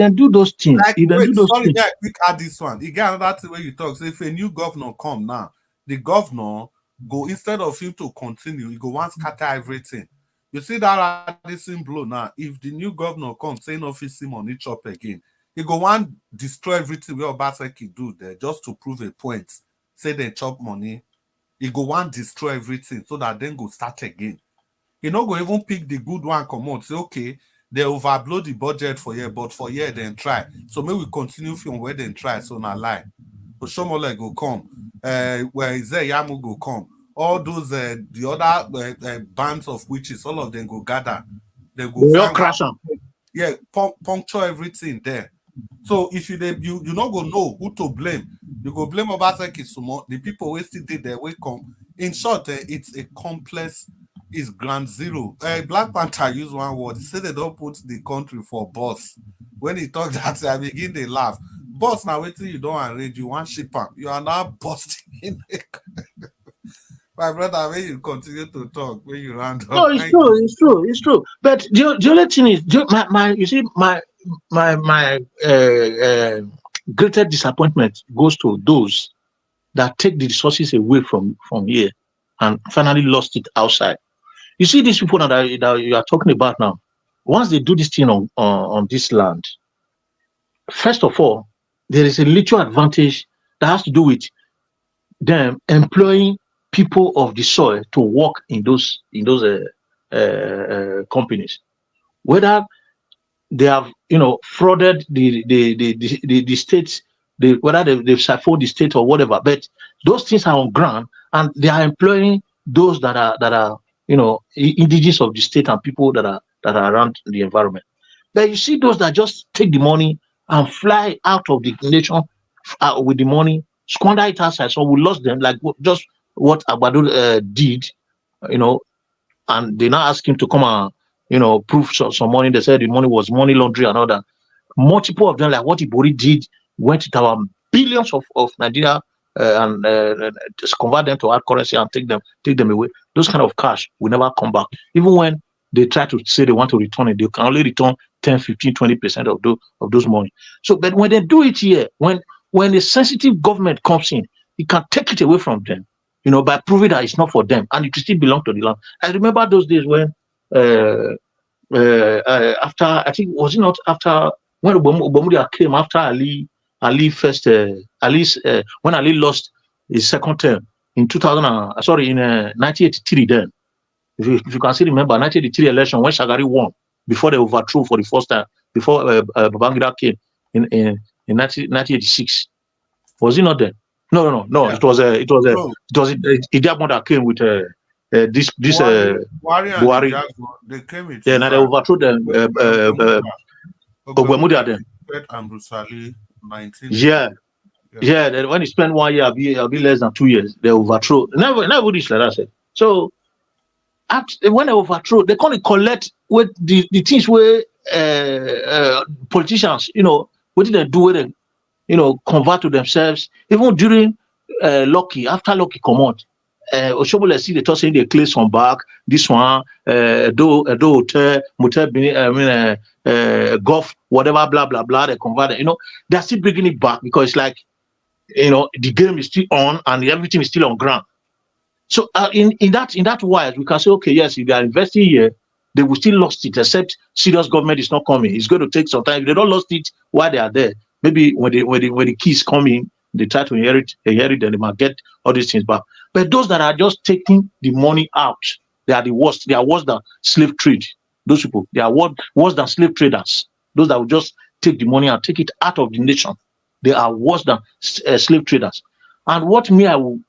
do those things, like, sorry, yeah, quick add this one. You get another thing where you talk. So if a new governor come now, the governor go, instead of him to continue, he go once scatter everything. You see that Radisson Blu now. If the new governor comes, saying office money chop again, he go want destroy everything where Obaseki do there just to prove a point. Say they chop money. He go want destroy everything so that then go start again. He not go even pick the good one, come out. Say, okay, they overblow the budget for year, but for year then try. So maybe we continue film where they try. So not lie. So Shomole go come. Where is there Yamu go come? All those the other bands of witches, all of them go gather. They go They all find crash on. yeah, puncture everything there. So if you not go know who to blame, you go blame Obaseki Sumo, the people who still did their way come. In short, it's a complex, it's grand zero. Black Panther use one word. He said they don't put the country for boss. When he talked that, I begin they laugh. Boss now waiting you don't arrange, you want ship up. You are now busting in the my brother, when you continue to talk, when you round No, up. it's true, it's true, it's true. But the only thing is, you see, my greatest disappointment goes to those that take the resources away from here and finally lost it outside. You see, these people that you are talking about now, once they do this thing on this land, first of all, there is a little advantage that has to do with them employing people of the soil to work in those companies, whether they have frauded the states, whether they've siphoned the state or whatever, but those things are on ground and they are employing those that are indigenous of the state and people that are around the environment. But you see those that just take the money and fly out of the nation with the money, squander it outside. So we lost them, like just what Agbado did, and they now ask him to come and prove some money. They said the money was money laundering and all that. Multiple of them, like what Ibori did, went to our billions of Nigeria and just convert them to hard currency and take them away. Those kind of cash will never come back. Even when they try to say they want to return it, they can only return 10, 15, 20% of those money. So, but when they do it here, when a sensitive government comes in, it can take it away from them, by proving that it's not for them and it still belong to the land. I remember those days when after, I think, was it not after when Obamudia came after Ali first, when Ali lost his second term in 1983 then. If you can still remember, 1983 election when Shagari won before they overthrew for the first time, before Babangida came in 1986. Was he not there? No. Yeah. It was Idiagbon that came with this Buhari. They came with now they overthrew them. Ogbemudia then. And Bruce Ali, 19. Yeah. When he spent 1 year, I'll be less than 2 years. They overthrew. Never reached like that. So when they overthrow, they can't collect with the things where politicians, what did they do with them? Convert to themselves. Even during Lucky, after Lucky come out, Oshobole see the tossing they clay some back. This one, hotel, motel, golf, whatever, blah blah blah. They convert it. They're still bringing it back because it's like, the game is still on and everything is still on ground. So in that wise, we can say, okay, yes, if they are investing here, they will still lost it, except serious government is not coming. It's going to take some time. If they don't lost it while they are there, maybe when the kids come in, they try to inherit, then they might get all these things back. But those that are just taking the money out, they are the worst. They are worse than slave trade. Those people, they are worse than slave traders. Those that will just take the money and take it out of the nation, they are worse than slave traders. And what I will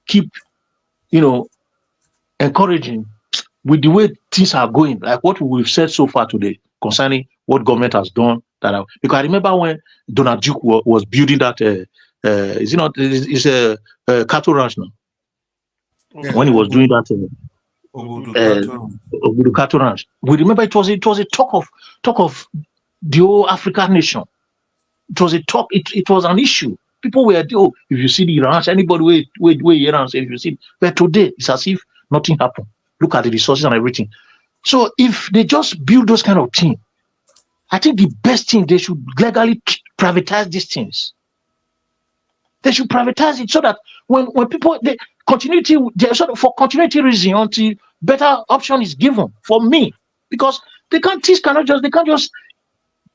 keep, encouraging with the way things are going, like what we've said so far today concerning what government has done. Because I remember when Donald Duke was building that, is it not? It's a cattle ranch now. Yeah. When he was doing that, Obudu cattle ranch. We remember it was a talk of the whole African nation. It was a talk. It was an issue. People were, if you see the ranch, anybody wait here and say, if you see, but today it's as if nothing happened. Look at the resources and everything. So if they just build those kind of things, I think the best thing, they should legally privatize these things. They should privatize it so that when people, for continuity reason, until better option is given for me, because they can't just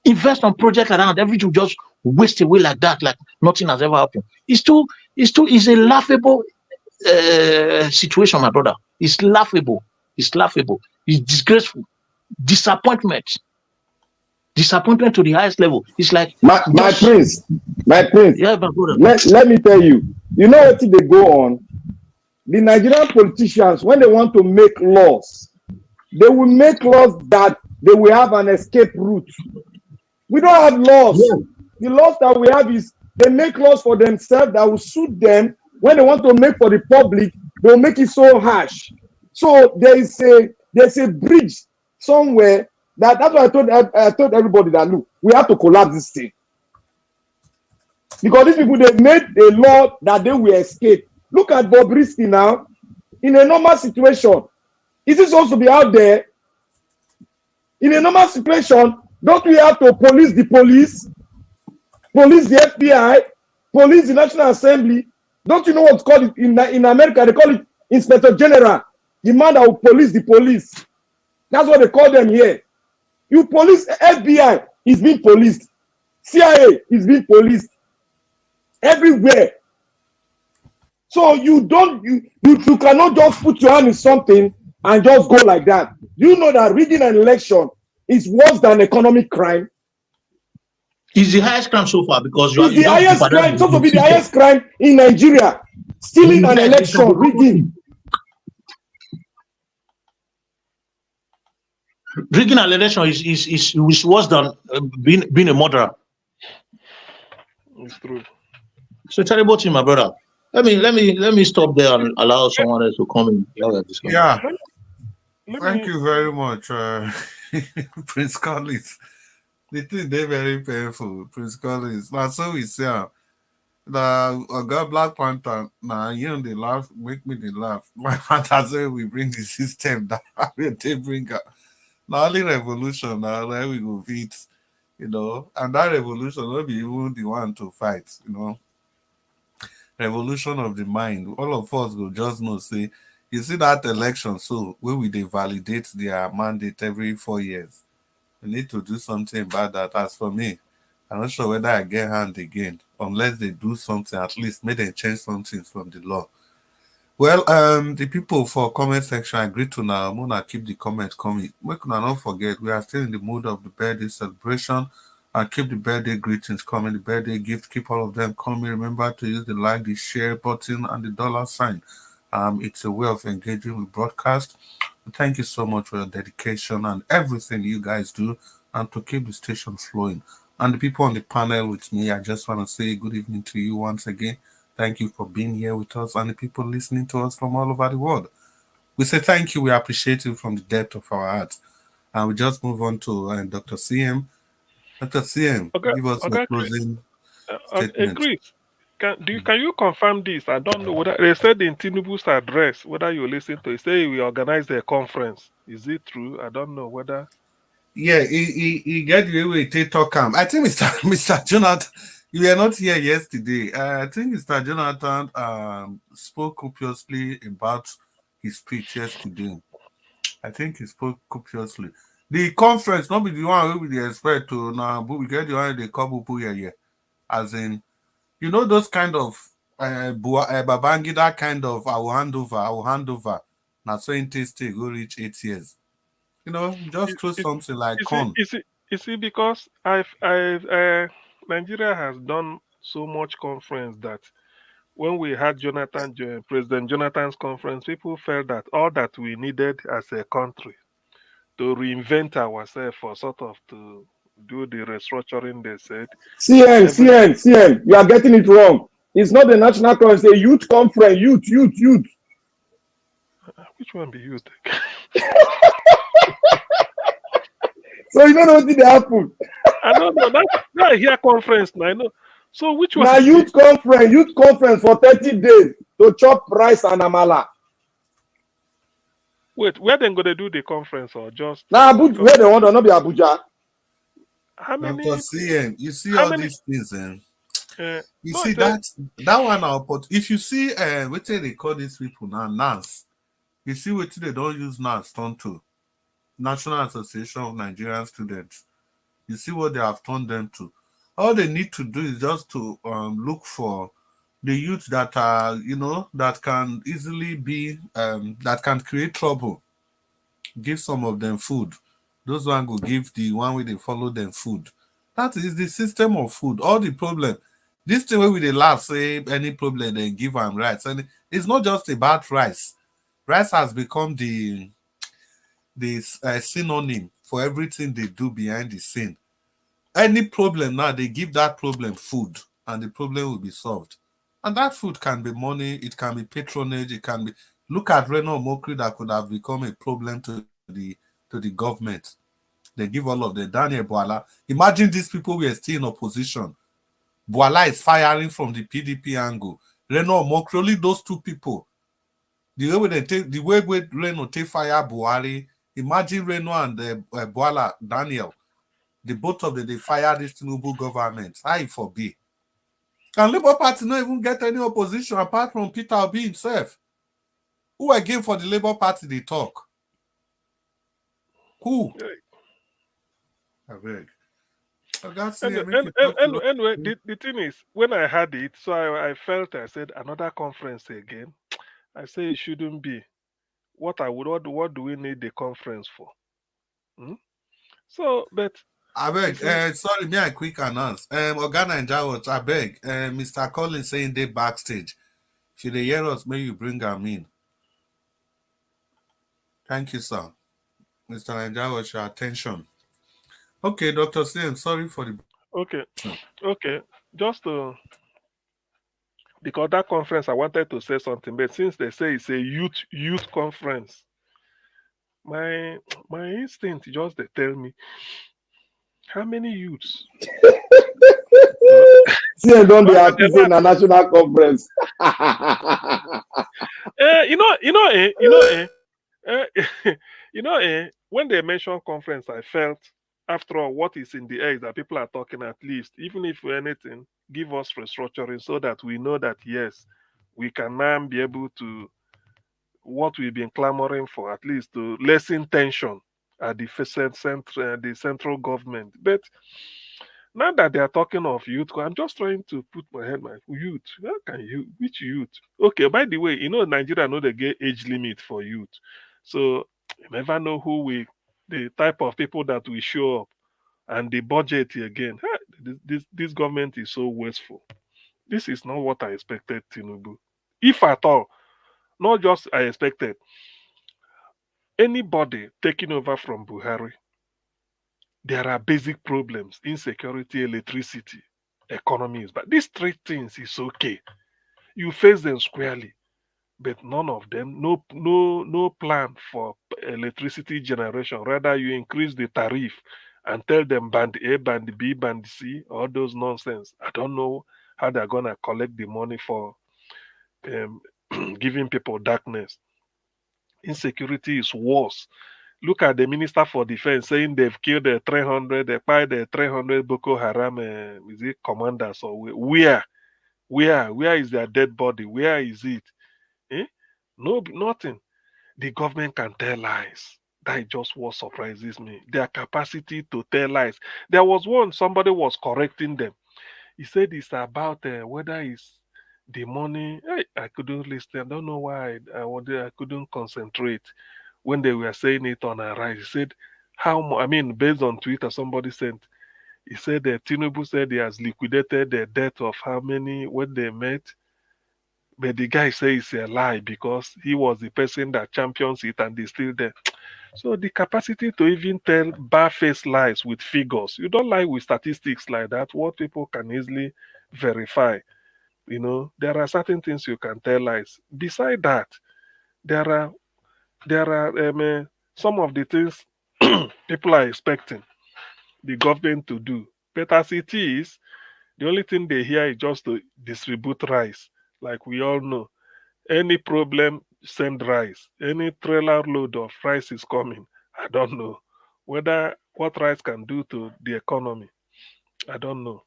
invest on projects like that. Everything just waste away like that, like nothing has ever happened. It's a laughable situation, my brother. It's laughable. It's disgraceful. Disappointment. Disappointment to the highest level. It's like my prince. Yeah, my brother. Let me tell you. You know what they go on? The Nigerian politicians, when they want to make laws, they will make laws that they will have an escape route. We don't have laws. Yeah. The laws that we have is they make laws for themselves that will suit them. When they want to make for the public, they'll make it so harsh. So there's a bridge somewhere that's why I told everybody that look, we have to collapse this thing. Because these people, they made a law that they will escape. Look at Bobrisky now. In a normal situation, is he supposed to be out there? In a normal situation, don't we have to police the police, police the FBI, police the National Assembly? Don't you know what's called in America? They call it Inspector General, the man that will police the police. That's what they call them here. You police, FBI is being policed. CIA is being policed. Everywhere. So you cannot just put your hand in something and just go like that. You know that rigging an election is worse than economic crime. It's the highest crime so far because it's the highest crime. It's supposed to be the highest crime in Nigeria. Stealing an election, rigging. Rigging an election is worse than being a murderer. It's true. So terrible thing, my brother. Let me stop there and allow someone else to come in. Yeah. Thank you very much, Prince Collins. The thing they very painful, Prince Collins. Now so we say the Black Panther. Now you they laugh, make me they laugh. My Panther say we bring the system down. They bring up now only revolution. Now there we go feet, and that revolution will be even the one to fight, Revolution of the mind. All of us go just know, say, you see that election, so where we they validate their mandate every 4 years. We need to do something about that. As for me, I'm not sure whether I get hand again, unless they do something, at least make them change something from the law. Well, the people for comment section, I agree to now. I'm gonna keep the comment coming. We can not forget we are still in the mood of the birthday celebration. And keep the birthday greetings coming, the birthday gift, keep all of them coming. Remember to use the like, the share button, and the dollar sign. It's a way of engaging with broadcast. Thank you so much for your dedication and everything you guys do, and to keep the station flowing. And the people on the panel with me, I just want to say good evening to you once again. Thank you for being here with us, and the people listening to us from all over the world. We say thank you. We appreciate you from the depth of our hearts. And we just move on to Dr. CM. Dr. CM, give us a closing statement. Chris, can you confirm this? I don't know whether they said in Tinubu's address, whether you listen to it, say we organize a conference. Is it true? I don't know whether. Yeah, he get the way they talk. I think Mr. Jonathan, you were not here yesterday. I think Mr. Jonathan spoke copiously about his speech yesterday. I think he spoke copiously. The conference, not be the one we will expect to now, but we get the one they call Bubu here. As in, those kind of Babangida kind of I will hand over. Now so in tasty go reach 8 years. Just throw something like corn. You see, because Nigeria has done so much conference that when we had President Jonathan's conference, people felt that all that we needed as a country to reinvent ourselves or sort of to do the restructuring, they said. CN, you are getting it wrong. It's not the national conference, it's a youth conference. Youth. Which one be youth? So you don't know what did happen. I don't know. That I hear conference now. I know. So which one? Now youth conference for 30 days to chop rice and amala. Wait, where they going to do the conference or just? Now where they want to not be Abuja. How many? Dr. CM, you see all these things, you see that one. But if you see, what they call these people now, NAS. You see what they don't use NAS turn to National Association of Nigerian Students. You see what they have turned them to. All they need to do is just to look for the youth that are, that can easily be, that can create trouble. Give some of them food Those one go give the one where they follow them food. That is the system of food. All the problem. This thing where we dey laugh say any problem they give them rights. And it's not just about rice. Rice has become the synonym for everything they do behind the scene. Any problem now, they give that problem food, and the problem will be solved. And that food can be money, it can be patronage, it can be. Look at Reno Mokri that could have become a problem to the government. They give all of the Daniel Boala. Imagine these people were still in opposition. Boala is firing from the PDP angle. Reno Mokri, only those two people. The way Reno take fire Buhari. Imagine Reno and Boala Daniel. The both of them, they fire this Tinubu government. How it for be? And Labour Party not even get any opposition apart from Peter Obi himself. Who again for the Labour Party they talk? Who? I beg. Anyway, the thing is, when I had it, so I felt, I said, another conference again. I say it shouldn't be. What do we need the conference for? So, but I beg. Sorry, may I quick announce? Organa and Jawot, I beg. Mr. Collins saying they backstage. Should they hear us, may you bring them in. Thank you, sir. Mr. Nanjawa, your attention. Okay, Dr. Sim, sorry for the. Okay. Just because that conference, I wanted to say something, but since they say it's a youth conference, my instinct just they tell me how many youths. See, don't be happy in a national conference. When they mention conference, I felt, after all, what is in the air is that people are talking at least, even if anything, give us restructuring so that we know that, yes, we can now be able to, what we've been clamoring for, at least to lessen tension at the central government. But now that they are talking of youth, I'm just trying to put my head, youth. How can you? Which youth? Okay, by the way, Nigeria know they get age limit for youth. So you never know the type of people that will show up. And the budget again. This government is so wasteful. This is not what I expected, Tinubu. If at all, not just I expected. Anybody taking over from Buhari, there are basic problems: insecurity, electricity, economies. But these three things is okay. You face them squarely, but none of them, no plan for electricity generation. Rather, you increase the tariff and tell them band A, band B, band C, all those nonsense. I don't know how they're gonna collect the money for giving people darkness. Insecurity is worse. Look at the Minister for Defense saying they've killed 300, they fired 300 Boko Haram is it commanders or where is their dead body? Where is it? No, nothing. The government can tell lies. That is just what surprises me. Their capacity to tell lies. There was somebody was correcting them. He said it's about whether it's the money. I couldn't listen. I don't know why I couldn't concentrate when they were saying it on a rise. He said, based on Twitter, somebody sent. He said that Tinubu said he has liquidated the debt of how many when they met. But the guy says it's a lie because he was the person that champions it and he's still there. So the capacity to even tell barefaced lies with figures. You don't lie with statistics like that, what people can easily verify. There are certain things you can tell lies. Beside that, there are some of the things people are expecting the government to do. But as it is, the only thing they hear is just to distribute rice. Like we all know, any problem, send rice. Any trailer load of rice is coming. I don't know what rice can do to the economy. I don't know.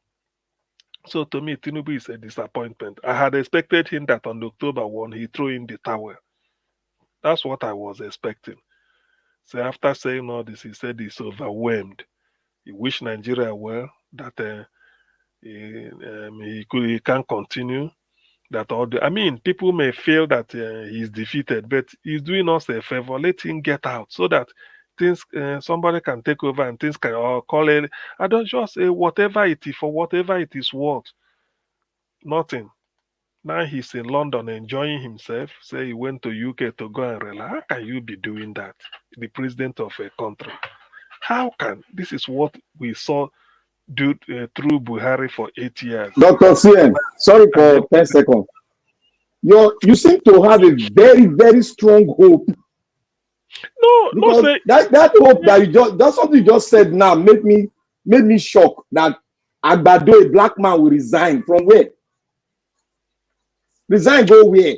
So to me, Tinubu is a disappointment. I had expected him that on October 1, he threw in the towel. That's what I was expecting. So after saying all this, he said he's overwhelmed. He wished Nigeria well, that he can't continue. People may feel that he's defeated, but he's doing us a favor. Let him get out so that things somebody can take over and things can or call it. I don't just say whatever it is for whatever it is worth. Nothing. Now he's in London enjoying himself. Say he went to UK to go and relax. How can you be doing that? The president of a country. How can this is what we saw do through Buhari for 8 years. Dr. CN, sorry for 10 seconds. You seem to have a very, very strong hope. No, because no, say that hope that you that's something you just said now made me shocked that Agbado, a black man, will resign. From where? Resign, go where?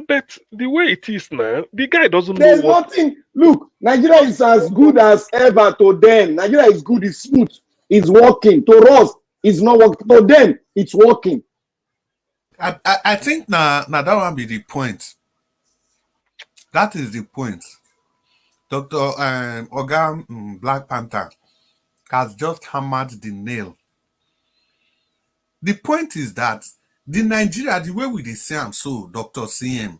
But the way it is now, the guy doesn't There's know what. nothing. Look, Nigeria is as good as ever to them. Nigeria is good, it's smooth, it's working. To us, it's not working. To them, it's working. I think now that one be the point. That is the point. Dr. Oga Black Panther has just hammered the nail. The point is that the Nigeria, the way we dey see am so, Dr. CM.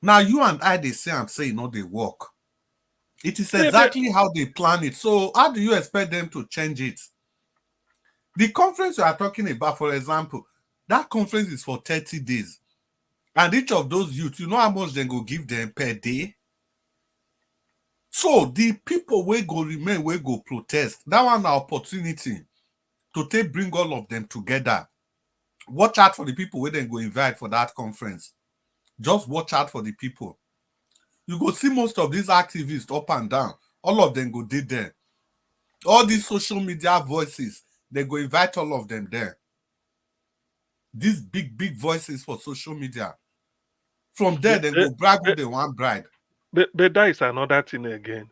Now you and I they say am say they work. It is exactly how they plan it. So how do you expect them to change it? The conference you are talking about, for example, that conference is for 30 days. And each of those youths, you know how much they go give them per day? So the people will go remain, will go protest. That one an opportunity to take bring all of them together. Watch out for the people where they go invite for that conference. Just watch out for the people. You go see most of these activists up and down. All of them go did there. All these social media voices, they go invite all of them there. These big voices for social media. From there, they go brag who they want brag. But that is another thing again.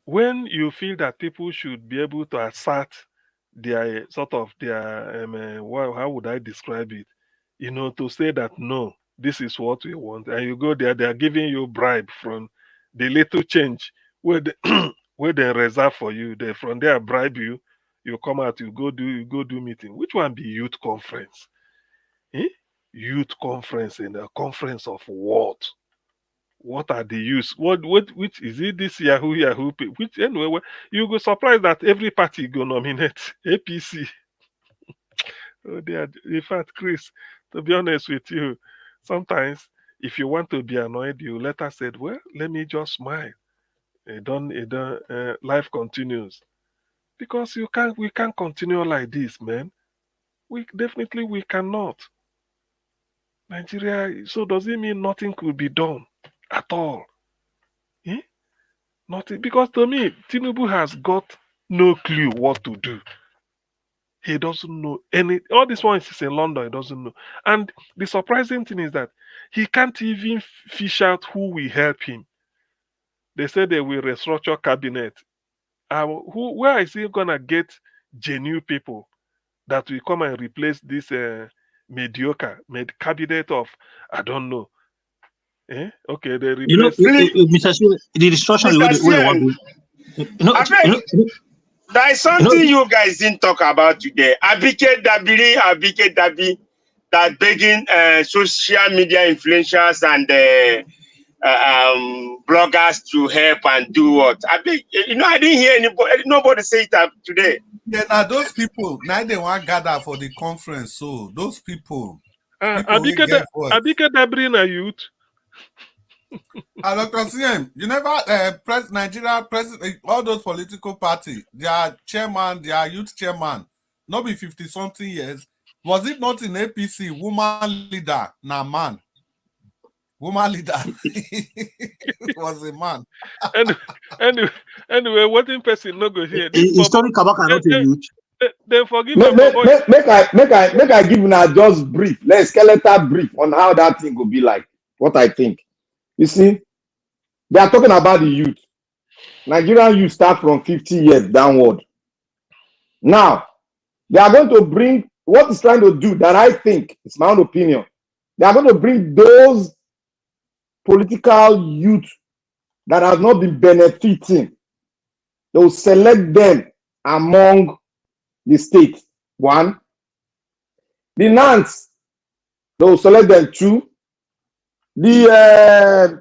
When you feel that people should be able to assert their sort of their how would I describe it? To say that no, this is what we want, and you go there, they are giving you bribe from the little change where they, where they reserve for you. They from there bribe you. You come out, you go do meeting. Which one be youth conference? Youth conference and a conference of what? What are the use? Which is it? This Yahoo? Which anyway, you go surprised that every party go nominate APC. Oh, in fact, Chris, to be honest with you, sometimes if you want to be annoyed, you later said, "Well, let me just smile. Life continues." Because we can't continue like this, man. We cannot. Nigeria. So does it mean nothing could be done at all? Nothing, because to me, Tinubu has got no clue what to do. He doesn't know all this one is in London, he doesn't know. And the surprising thing is that he can't even fish out who will help him. They said they will restructure cabinet. Where is he gonna get genuine people that will come and replace this mediocre cabinet of I don't know. Okay, they replace. Mr. Sule, the destruction Mr. the way they want to. There is something you guys didn't talk about today. Abike Dabi, that begging social media influencers and bloggers to help and do what? I didn't hear nobody say it today. Yeah, now those people, now they want to gather for the conference. So those people, Abike Dabri na youth. Dr. CM, you never Nigeria president, all those political parties, their chairman, their youth chairman, not be 50-something years. Was it not in APC, woman leader, na man? Woman leader was a man. Anyway, what in person no go here? Historic Kabaka not a youth. Then forgive me. Make I give you just brief, skeletal brief on how that thing will be like. What I think. You see, they are talking about the youth. Nigerian youth start from 50 years downward. Now, they are going to bring what is trying to do that I think, it's my own opinion. They are going to bring those political youth that have not been benefiting. They will select them among the state. One. The Nants, they will select them. Two. the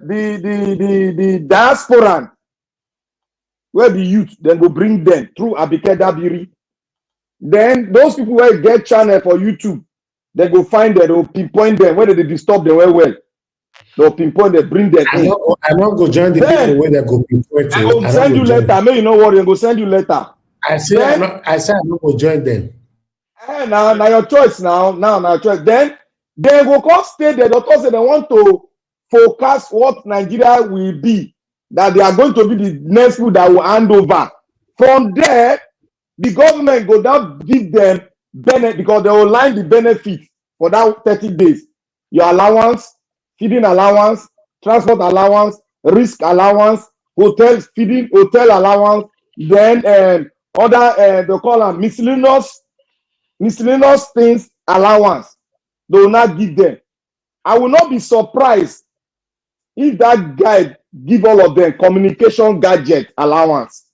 diaspora, where the youth then go bring them through Abike Dabiri. Then those people will get channel for YouTube, they go find them, they'll pinpoint them, whether they disturb them well. They'll pinpoint them, bring them in. I not go join the people where they go pinpoint. I will send you letter. May you know what, they go send you letter. I say I not go join them. Now your choice now your choice. Then they will come stay there. Doctors say they want to forecast what Nigeria will be, that they are going to be the next people that will hand over. From there, the government go down give them benefit, because they will line the benefit for that 30 days. Your allowance, feeding allowance, transport allowance, risk allowance, hotel feeding, hotel allowance, then other they call them miscellaneous things allowance. They will not give them. I will not be surprised if that guy give all of them communication gadget allowance,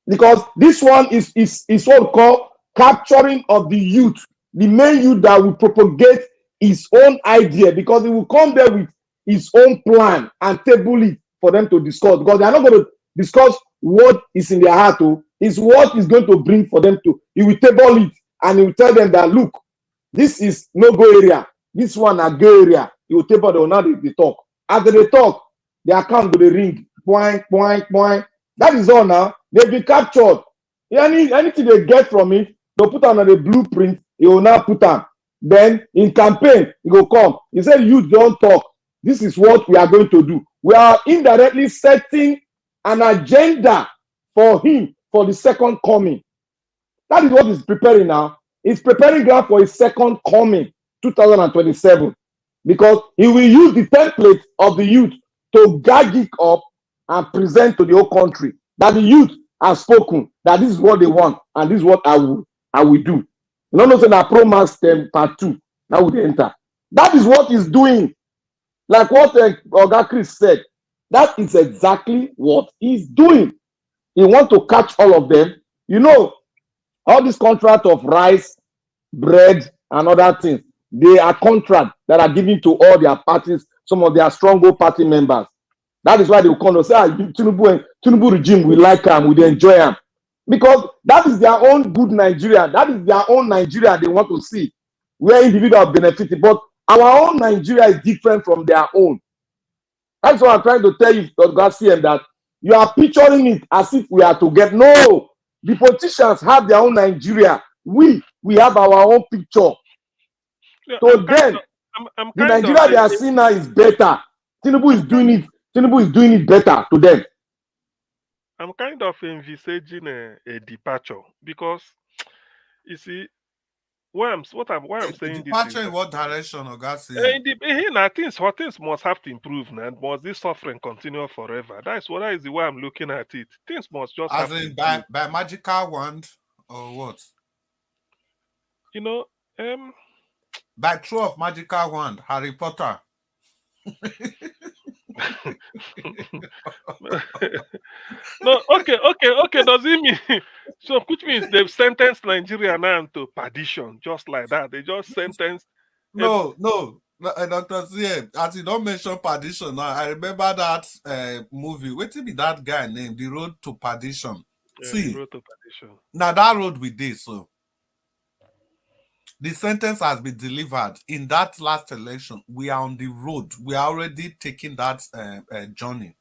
because this one is what called capturing of the youth, the main youth that will propagate his own idea, because he will come there with his own plan and table it for them to discuss, because they are not going to discuss what is in their heart. Is what is going to bring for them to. He will table it and he will tell them that, look, this is no-go area, this one a go area. He will table them, now they talk. After they talk, the account will ring, point. That is all now. They've been captured. Anything they get from it, they'll put on the blueprint, he will now put on. Then in campaign, he will come. He said, you don't talk. This is what we are going to do. We are indirectly setting an agenda for him for the second coming. That is what he's preparing now. He's preparing ground for his second coming, 2027. Because he will use the template of the youth to gag it up and present to the whole country that the youth have spoken, that this is what they want and this is what I will do. You know, nothing that Pro-Max part 2, now would enter. That is what he's doing. Like what Oga Chris said, that is exactly what he's doing. He wants to catch all of them. You know, all this contract of rice, bread, and other things, they are contracts that are given to all their parties, some of their stronghold party members. That is why they will come and say, Tinubu regime, we like them, we enjoy them. Because that is their own good Nigeria. That is their own Nigeria they want to see, where individuals benefit. But our own Nigeria is different from their own. That's what I'm trying to tell you, Dr. Garcia, that you are picturing it as if we are together. No, the politicians have their own Nigeria. We have our own picture. Yeah, So then, the Nigeria they are seeing now is better. Tinubu is doing it. Tinubu is doing it better to them. I'm kind of envisaging a departure, because you see, why I'm saying departure this in what direction, Ogasi? Things must have to improve now. Must this suffering continue forever? That is the way I'm looking at it. Things must just As have in to by magical wand or what? You know, by throw of magical wand, Harry Potter. No, okay. Does it mean so? Which means they've sentenced Nigeria now to perdition, just like that? They just sentenced. No, Dr. Zia, as you don't mention perdition now, I remember that movie. What be that guy named The Road to Perdition? Yeah, See, The Road to Perdition. Now that road we did, so the sentence has been delivered in that last election. We are on the road. We are already taking that journey.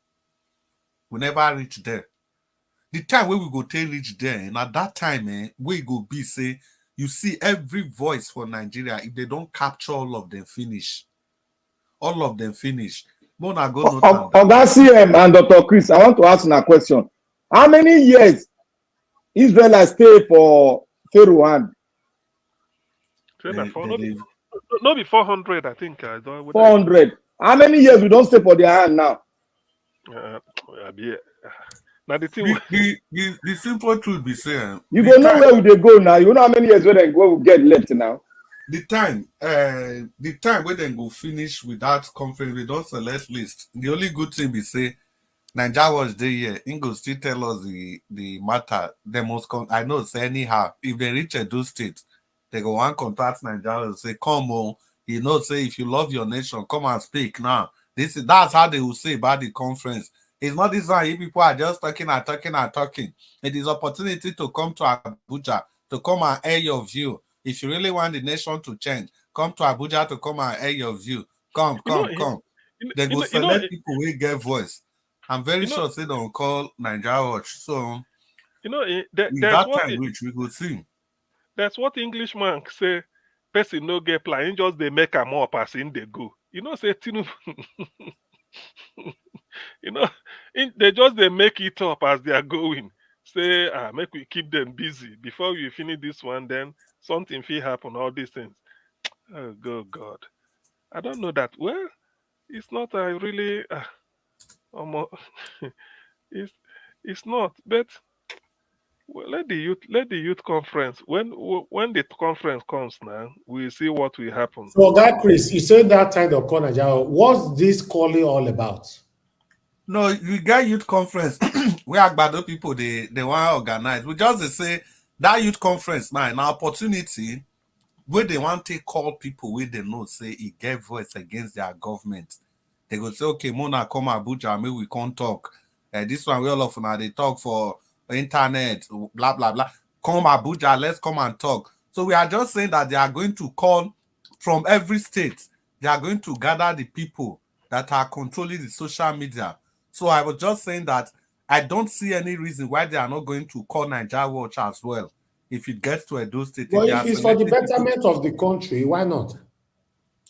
We never reach there. The time where we go to reach there, and at that time, we go be say, you see every voice for Nigeria, if they don't capture all of them, finish. All of them finish. Oga and Dr. Chris, I want to ask you a question. How many years Israel has stayed for Pharaoh hand? No, be 400, I think. 400. How many years we don't stay for their hand now? Now the thing, the simple truth be saying, you go know where they go now. You know how many years where they go get left now. The time where they go finish with that conference, we don't select list. The only good thing be say, Nigeria was there here. Ingo still tell us the matter. They must I know say anyhow. If they reach a do state, they go one contact Nigeria and say, come on, You know, say if you love your nation, come and speak now. That's how they will say about the conference. It's not this one. You people are just talking and talking and talking. It is opportunity to come to Abuja to come and air your view. If you really want the nation to change, come to Abuja to come and air your view. Come. They go select people who get voice. I'm very sure they don't call Nigeria Watch. So if that time reach, we go see. That's what Englishman say. Person no get plan, just they make them up as in they go. You know, say Tinubu. You know, they make it up as they are going. Say, make we keep them busy before we finish this one. Then something will happen. All these things. Oh God, I don't know that. Well, it's not really. It's not. But well, let the youth conference. When the conference comes now, we'll see what will happen. So, that Chris, you said that time of Nigeria. What's this calling all about? No, you get youth conference where Agbado people they want to organize. We just say that youth conference now an opportunity where they want to call people where they know say it get voice against their government. They go say, okay, Mona come Abuja, maybe we can't talk. This one we all of now they talk for internet, blah blah blah. Come Abuja, let's come and talk. So we are just saying that they are going to call from every state. They are going to gather the people that are controlling the social media. So I was just saying that I don't see any reason why they are not going to call Nigeria Watch as well. If it gets to Edo State, well, if it's for the betterment of the country, why not?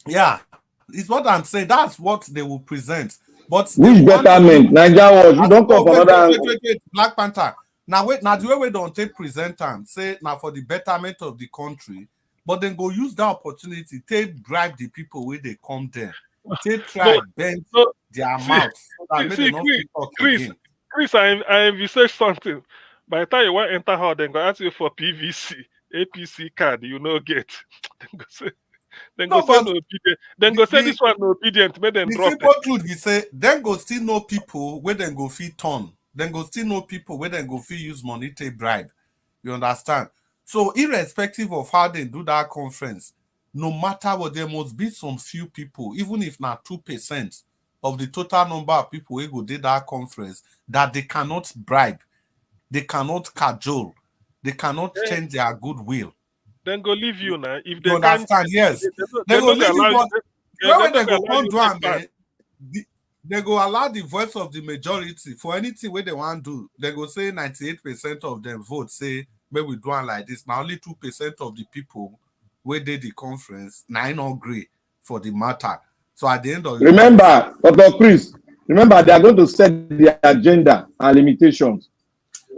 Yeah, it's what I'm saying. That's what they will present. But which betterment? Nigeria Watch, you don't come from another. Wait, Black Panther. Now the way we don't take present and say now for the betterment of the country, but then go use that opportunity, take bribe the people where they come there. Take try bend their mouths so that maybe not talk again. Chris, I researched something. By the time you want to enter hall, then go ask you for PVC, APC card. You know get. Then go say no obedient. Then go say this one no obedient. Make them drop it. The simple truth is say then go still know people where then go fee turn. Then go still know people where then go fee use money to bribe. You understand? So irrespective of how they do that conference, no matter what, there must be some few people, even if not 2% of the total number of people who go do that conference, that they cannot bribe, they cannot cajole, they cannot change their goodwill. Then go leave you now. If they you understand, yes. They go leave you, but when they go come do am, they go allow the voice of the majority for anything where they want to do. They go say 98% of them vote say, maybe we do it like this. Now only 2% of the people where did the conference, now not agree for the matter. So at the end of the remember, Dr. Chris, remember they are going to set the agenda and limitations.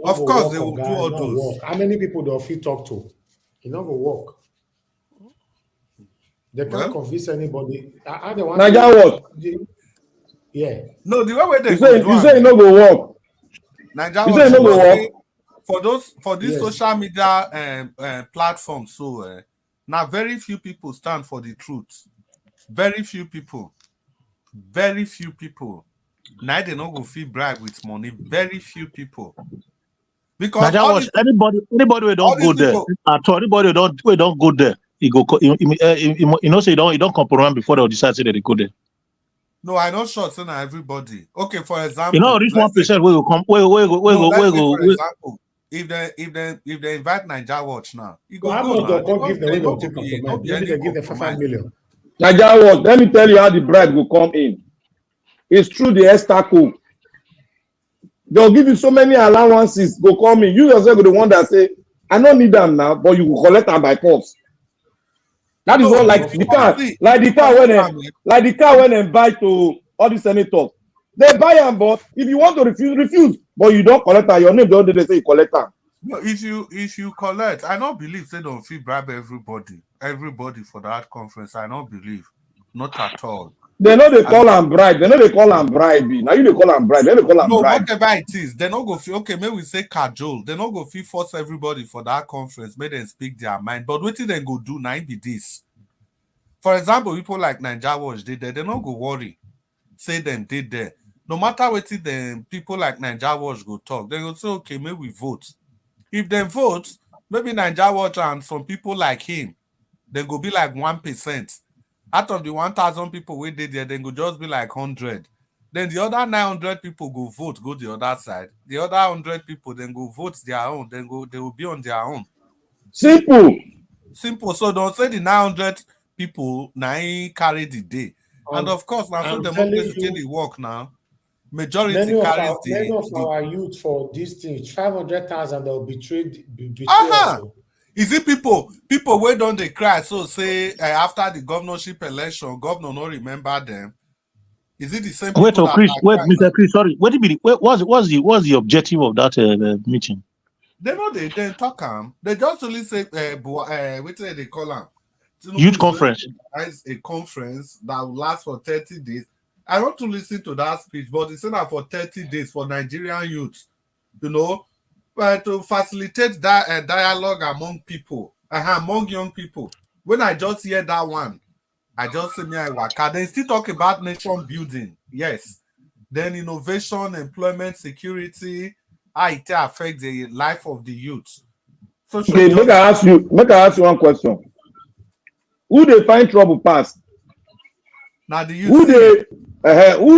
Of course, they will do all those. How many people do you talk to? It not go work. They can't convince anybody. Nigeria Watch. Yeah. No, the way they you say it no go work. Nigeria Watch. No go work. For these social media platforms, so now very few people stand for the truth. Very few people. Very few people. Now they not go feel bribe with money. Very few people. Because anybody we don't go there at all. Anybody we don't go there. You go. You know, say you don't compromise before they decide say they go there. No, I not sure. So now everybody. Okay, for example, you know, reach 1% we will come. We go. For example, if they invite Nigeria Watch now, you go. How much they give them? We don't take compromise. Maybe they give them 5 million. Nigeria Watch. Let me tell you how the bribe will come in. It's through the Estaco. They'll give you so many allowances. Go call me. You yourself go the one that say, I don't need them now, but you will collect them by force. That is what like the car when they buy to all the senators. They buy them, but if you want to refuse. But you don't collect them. Your name don't they say you collect them. No, if you collect, I don't believe they don't feel bribe everybody for that conference. I don't believe, not at all. They know they call and bribe. Now you they call and bribe. No, whatever it is, they not go feel okay. Maybe we say cajole. They not go feel force everybody for that conference. Make them speak their mind. But what did they go do now? Be this. For example, people like Nigeria Watch did there. They not go worry. Say them did there. No matter what it then people like Nigeria Watch go talk. They go say okay, maybe we vote. If they vote, maybe Nigeria Watch and some people like him, they go be like 1%. Out of the 1,000 people we did there, then go just be like 100. Then the other 900 people go vote, go the other side. The other 100 people then go vote their own. Then they will be on their own. Simple. Simple. So don't say the 900 people now carry the day. And of course, now so I'm democracy telling really you, work now. Majority carries many of the our youth for this thing, 500,000 they'll betray us. aha. Is it people where don't they cry? So say after the governorship election, governor not remember them. Is it the same Wait, people oh, that Chris, are wait, crying now? Mr. Chris, sorry. What did be what's the objective of that meeting? They know they talk they just only say what do they call them? Youth conference. Organize a conference that will last for 30 days. I want to listen to that speech, but it's not for 30 days for Nigerian youth, you know, to facilitate that dialogue among people, among young people. When I just hear that one, I just say me I work. They still talk about nation building, yes. Then innovation, employment, security, how it affects the life of the youth. Okay, make I ask you one question. Who they find trouble pass? Now the youth. Who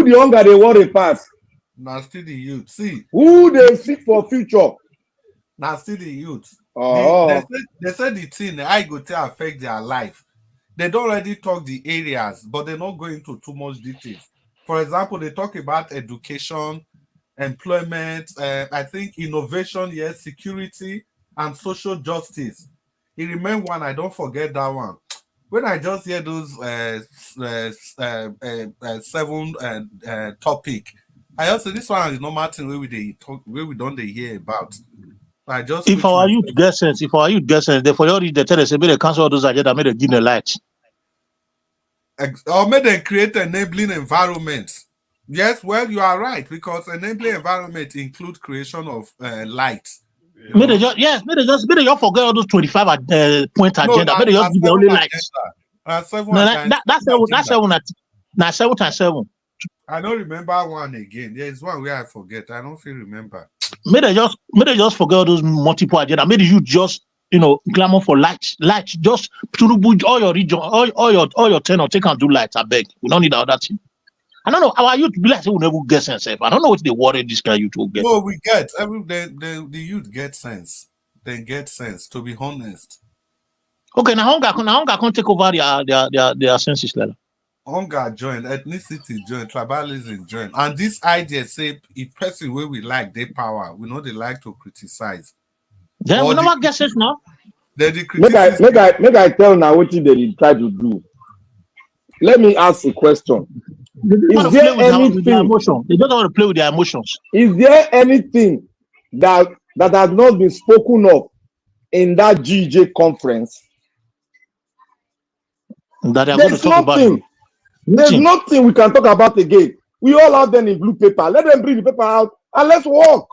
the hunger they worry pass? Now still the youth. See. Who they seek for future? Now still the youth. Oh. They said the thing I go to affect their life. They don't already talk the areas, but they're not going into too much details. For example, they talk about education, employment, I think innovation, yes, security, and social justice. You remember one, I don't forget that one. When I just hear those 7 topic, I also this one is normal thing where we don't hear about. I just If our youth get sense, they for your they tell us maybe they cancel all those agenda, made they give the light. Or may they create enabling environments. Yes, well, you are right, because enabling environment include creation of light. May they just forget all those 25 point agenda. May they just give the only lights. That's 7 times 7. I don't remember one again. There is one where I forget. I don't feel remember. May they just forget all those multiple agenda. May you just clamor for light. Just Tinubu, all your region, all your tenor, take and do light. I beg. We don't need all that thing. I don't know. Our youth be like, we never get sense. I don't know what they worry this guy youth will get. No, we get the youth get sense. They get sense, to be honest. Okay, now hunger can't take over their senses level. Hunger join, ethnicity join, tribalism join, and this idea say if person where we like their power, we know they like to criticize. Then we never get sense now. Make I tell now what they try to do. Let me ask a question. Is there anything? They don't want to play with their emotions. Is there anything that has not been spoken of in that GJ conference? That they are going to talk about. There's nothing we can talk about again. We all have them in blue paper. Let them bring the paper out and let's walk.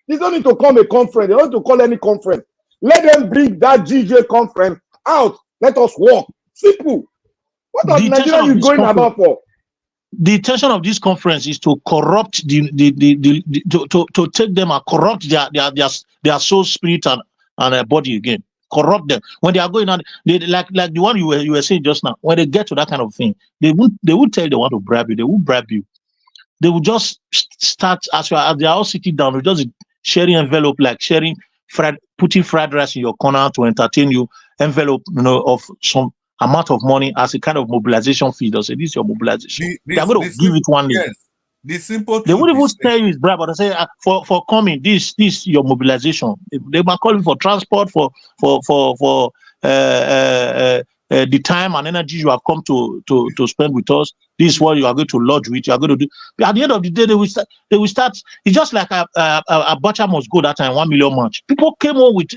They don't need to come a conference. They don't need to call any conference. Let them bring that GJ conference out. Let us walk. Simple. What are Nigeria going about for? The intention of this conference is to corrupt to take them and corrupt their soul, spirit, and body again. Corrupt them when they are going on. They like the one you were saying just now. When they get to that kind of thing, they would tell you they want to bribe you. They will bribe you. They will just start as they are all sitting down. With just sharing envelope, like putting fried rice in your corner to entertain you. Envelope, of some amount of money as a kind of mobilization fee. They'll say, this is your mobilization. They are going to give it one day. Yes. The simple they wouldn't even tell you it's bribe, but they say for coming, this your mobilization. They might call you for transport, for the time and energy you have come to spend with us. This is what you are going to lodge with. You are going to do. But at the end of the day, they will start. It's just like a butcher must go that time 1 million march. People came on with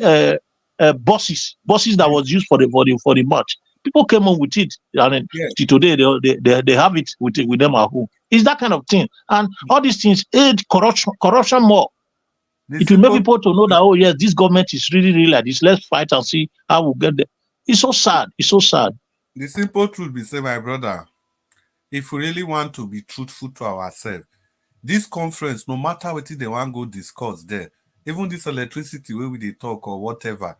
buses that was used for the march. People came on with it, and today they have it with them at home. It's that kind of thing, and all these things aid corruption more. It will make people to know that, oh yes, this government is really like this. Let's fight and see how we'll get there. It's so sad. It's so sad. The simple truth be say, my brother, if we really want to be truthful to ourselves, this conference, no matter what they want to go discuss there, even this electricity where we they talk or whatever,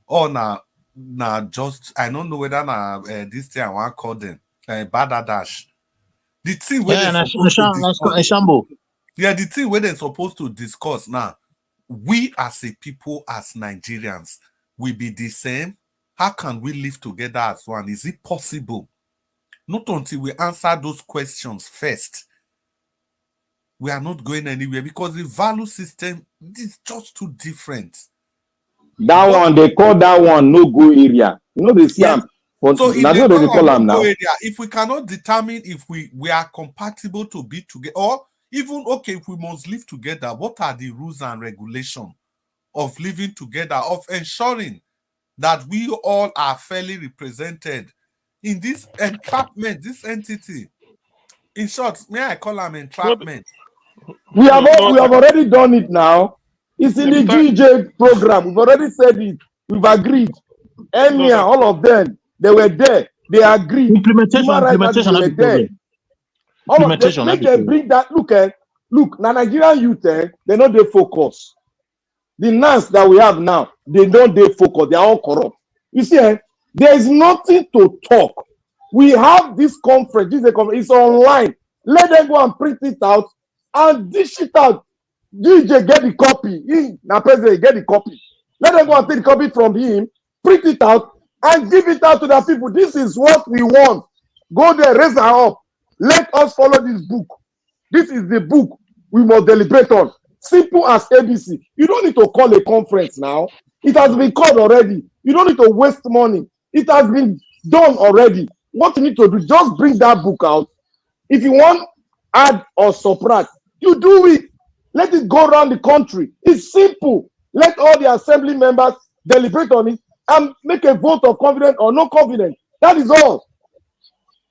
or now now just I don't know whether now this thing I want to call them badadash. The thing where Yeah, they're and supposed to discuss. Shambo. Yeah, the thing where they're supposed to discuss now. We as a people, as Nigerians, we be the same. How can we live together as one? Is it possible? Not until we answer those questions first. We are not going anywhere because the value system is just too different. That one, they call that one no go area. You know, they see Yes. for So if that's they what they call call no them go now. area, if we cannot determine if we are compatible to be together, or even okay, if we must live together, what are the rules and regulations of living together, of ensuring that we all are fairly represented in this entrapment, this entity? In short, may I call them entrapment? We have already done it now. It's in the GJ program. We've already said it. We've agreed. Emir, all of them, they were there. They agreed. Implementation, They were there. problem. All of them, make them bring that. Look, now Nigerian youth, they know they focus. The NAS that we have now, they don't they focus. They are all corrupt. You see, there is nothing to talk. We have this conference. It's online. Let them go and print it out and dish it out. DJ get the copy. Now president get the copy. Let them go and take the copy from him, print it out, and give it out to the people. This is what we want. Go there, raise her up. Let us follow this book. This is the book we must deliberate on. Simple as ABC. You don't need to call a conference now. It has been called already. You don't need to waste money. It has been done already. What you need to do, just bring that book out. If you want add or subtract, you do it. Let it go around the country. It's simple. Let all the assembly members deliberate on it and make a vote of confidence or no confidence. That is all.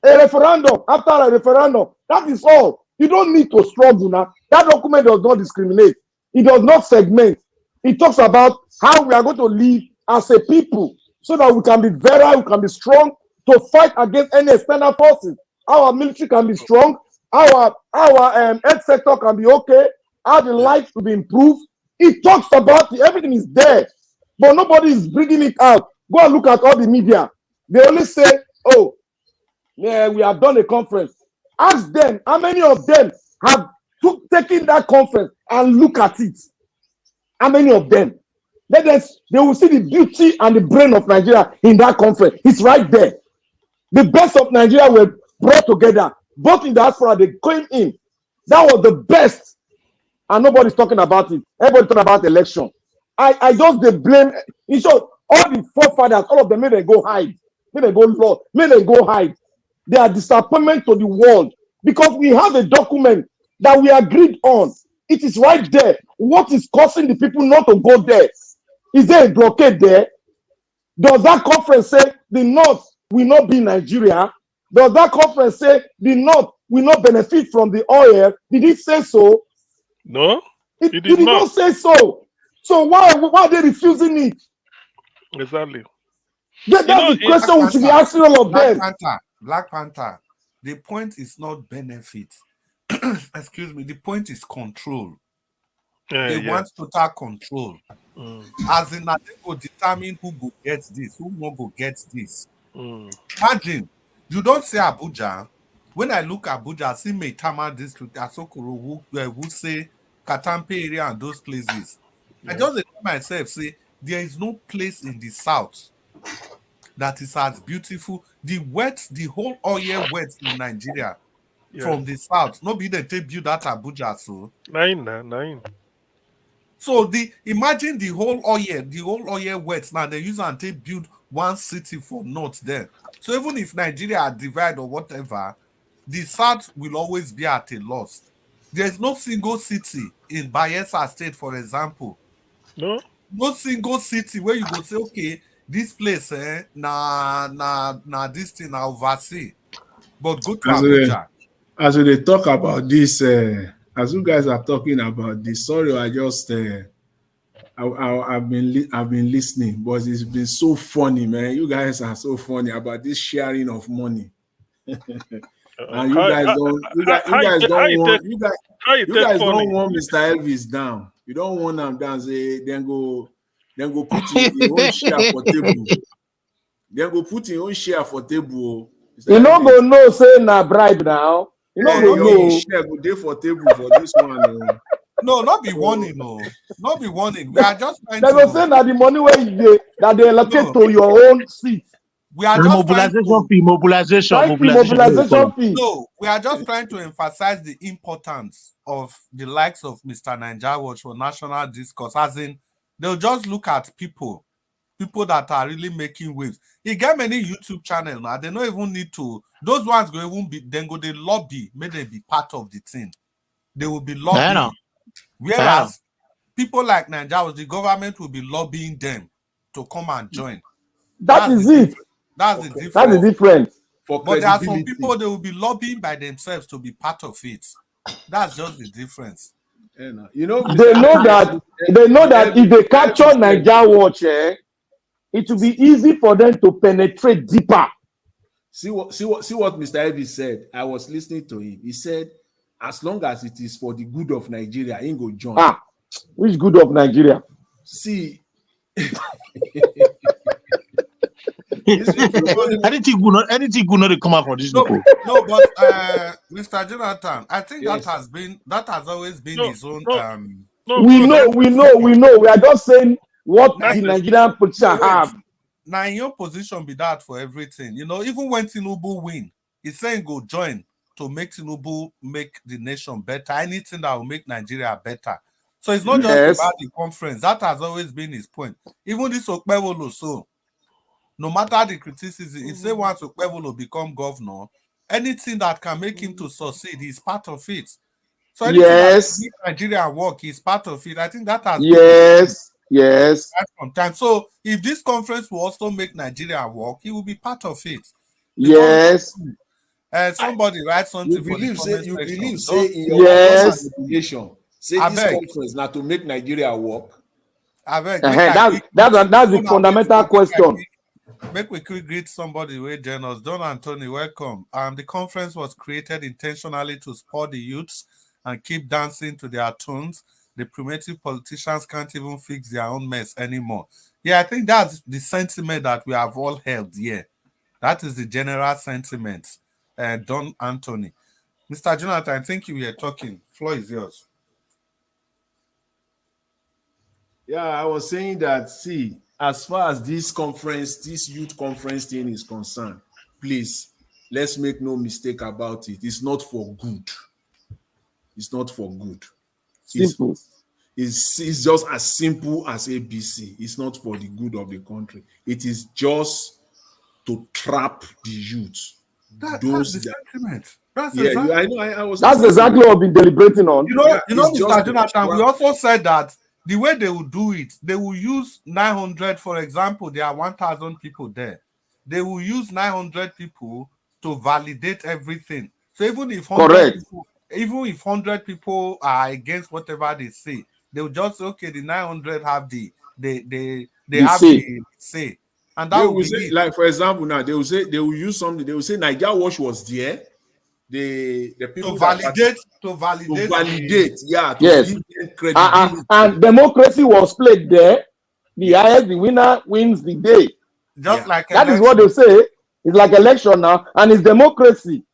A referendum, after a referendum, that is all. You don't need to struggle now. That document does not discriminate. It does not segment. It talks about how we are going to live as a people so that we can be better, we can be strong to fight against any external forces. Our military can be strong. Our health sector can be okay. How the life to be improved. It talks about it. Everything is there. But nobody is bringing it out. Go and look at all the media. They only say, oh, yeah, we have done a conference. Ask them, how many of them have taken that conference and look at it? How many of them? They will see the beauty and the brain of Nigeria in that conference. It's right there. The best of Nigeria were brought together. Both in the diaspora, they came in. That was the best. And nobody's talking about it. Everybody talking about election. I just they blame. In short, all the forefathers, all of them, may they go hide. May they go Lord. May they go hide. They are disappointment to the world because we have a document that we agreed on. It is right there. What is causing the people not to go there? Is there a blockade there? Does that conference say the North will not be Nigeria? Does that conference say the North will not benefit from the oil? Did it say so? No, it did not say so. So why are they refusing it? Exactly. That's the question we should be asking all of them. Black Panther. The point is not benefit. Excuse me. The point is control. They want total control. As in, they go determine who go get this, who won't go get this. Imagine, you don't say Abuja. When I look at Abuja, I see Maitama district, Asokoro, who say Katampe area and those places. I just tell myself, say, there is no place in the south that is as beautiful. The whole oil wet in Nigeria from the south. Nobody they build that Abuja so. Nine. So imagine the whole oil wet now. They use and they build one city for north there. So even if Nigeria are divided or whatever, the south will always be at a loss. There's no single city in Bayelsa State, for example. No single city where you go say, okay, this place, na this thing I oversee. But go to Abuja. As they talk about this, as you guys are talking about this, sorry, I just I've been listening, but it's been so funny, man. You guys are so funny about this sharing of money. And you guys don't want Mr. Elvis down. You don't want him down. Say then go put your own share for table. They go put your own share for table. You no go know say na bribe now. You no go your own know. share go dey for table for this one. No, not be warning, no. Not be warning. We are just trying They to. go say that the money where you that they allocate to your own seat. We are just trying to. Mobilization fee. No, we are just trying to emphasize the importance of the likes of Mr. Naija Watch for national discourse. As in, they'll just look at people that are really making waves. You get many YouTube channels now. They don't even need to. Those ones go even be. Then go they lobby. May they be part of the thing. They will be lobbying. Whereas people like Nigeria, the government will be lobbying them to come and join. That is it. That's the difference. That's the difference. But there are some people they will be lobbying by themselves to be part of it. That's just the difference. You know, they know that if they capture Naija Watch, it will be easy for them to penetrate deeper. See what Mr. Evie said. I was listening to him. He said, as long as it is for the good of Nigeria, he go join. Which good of Nigeria? See. anything good not come out from this people. No, but Mr. Jonathan, I think that has always been his own. We know. We are just saying what the Nigerian politicians have. Now, in your position, be that for everything. You know, even when Tinubu win, he's saying go join to make Tinubu make the nation better. Anything that will make Nigeria better. So it's not just about the conference. That has always been his point. Even this Okpebolo, so no matter the criticism, if they want Okpebolo become governor, anything that can make him to succeed, he's part of it. So anything that can make Nigeria work, he's part of it. I think that has yes. Sometimes. So if this conference will also make Nigeria work, he will be part of it. Yes. Somebody write something you for believe, the say, you comment believe, section. say in your population, say this conference now to make Nigeria work. That's the fundamental question. Make we quick greet somebody who join us. Don Anthony, welcome. The conference was created intentionally to spur the youths and keep dancing to their tunes. The primitive politicians can't even fix their own mess anymore. Yeah, I think that's the sentiment that we have all held here. That is the general sentiment. Don Anthony. Mr. Jonathan, I think you were talking. Floor is yours. Yeah, I was saying that, see, as far as this youth conference thing is concerned, please, let's make no mistake about it. It's not for good. It's not for good. Simple. It's just as simple as ABC. It's not for the good of the country. It is just to trap the youth. That's the sentiment. That's exactly. I know. That's exactly what I've been deliberating on. You know, Mr. Jonathan, we also said that the way they will do it, they will use 900, for example, there are 1,000 people there. They will use 900 people to validate everything. So even if 100 people are against whatever they say, they will just say, okay, the 900 have the say. And that will say, like, for example, now they will use something, they will say Naija Watch was there. The people to validate, yes. Give them credibility. And democracy was played there. The winner wins the day. Just like that is what they say. It's like election now, and it's democracy.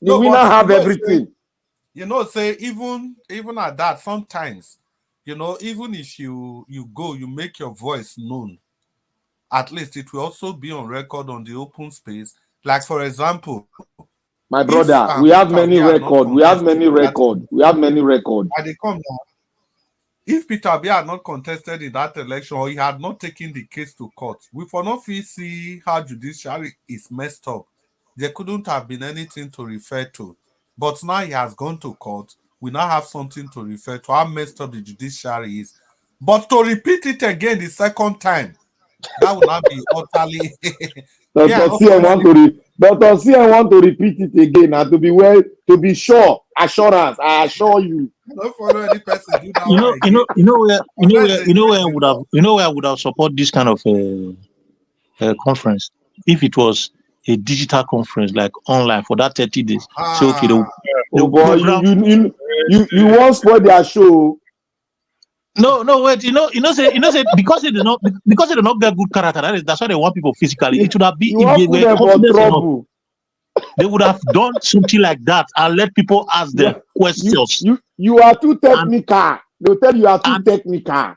The winner have everything. Say even at that, sometimes, even if you go, you make your voice known. At least it will also be on record on the open space. Like, for example, my brother, we have many records. We have many records. They come down. If Peter Obi had not contested in that election, or he had not taken the case to court, we for not see how judiciary is messed up. There couldn't have been anything to refer to. But now he has gone to court. We now have something to refer to. How messed up the judiciary is. But to repeat it again the second time, that would not be utterly. Dr. CN want to repeat it again and to be sure. Assurance, I assure you. Don't follow any person. Do that where I would have supported this kind of conference if it was a digital conference, like online for that 30 days. So okay, you won't spoil their show. No, wait. Say because they do not get good character. That's why they want people physically. It would have been You if want they put were them for confident enough, trouble. they would have done something like that and let people ask them questions. You are too technical. They'll tell you are too technical.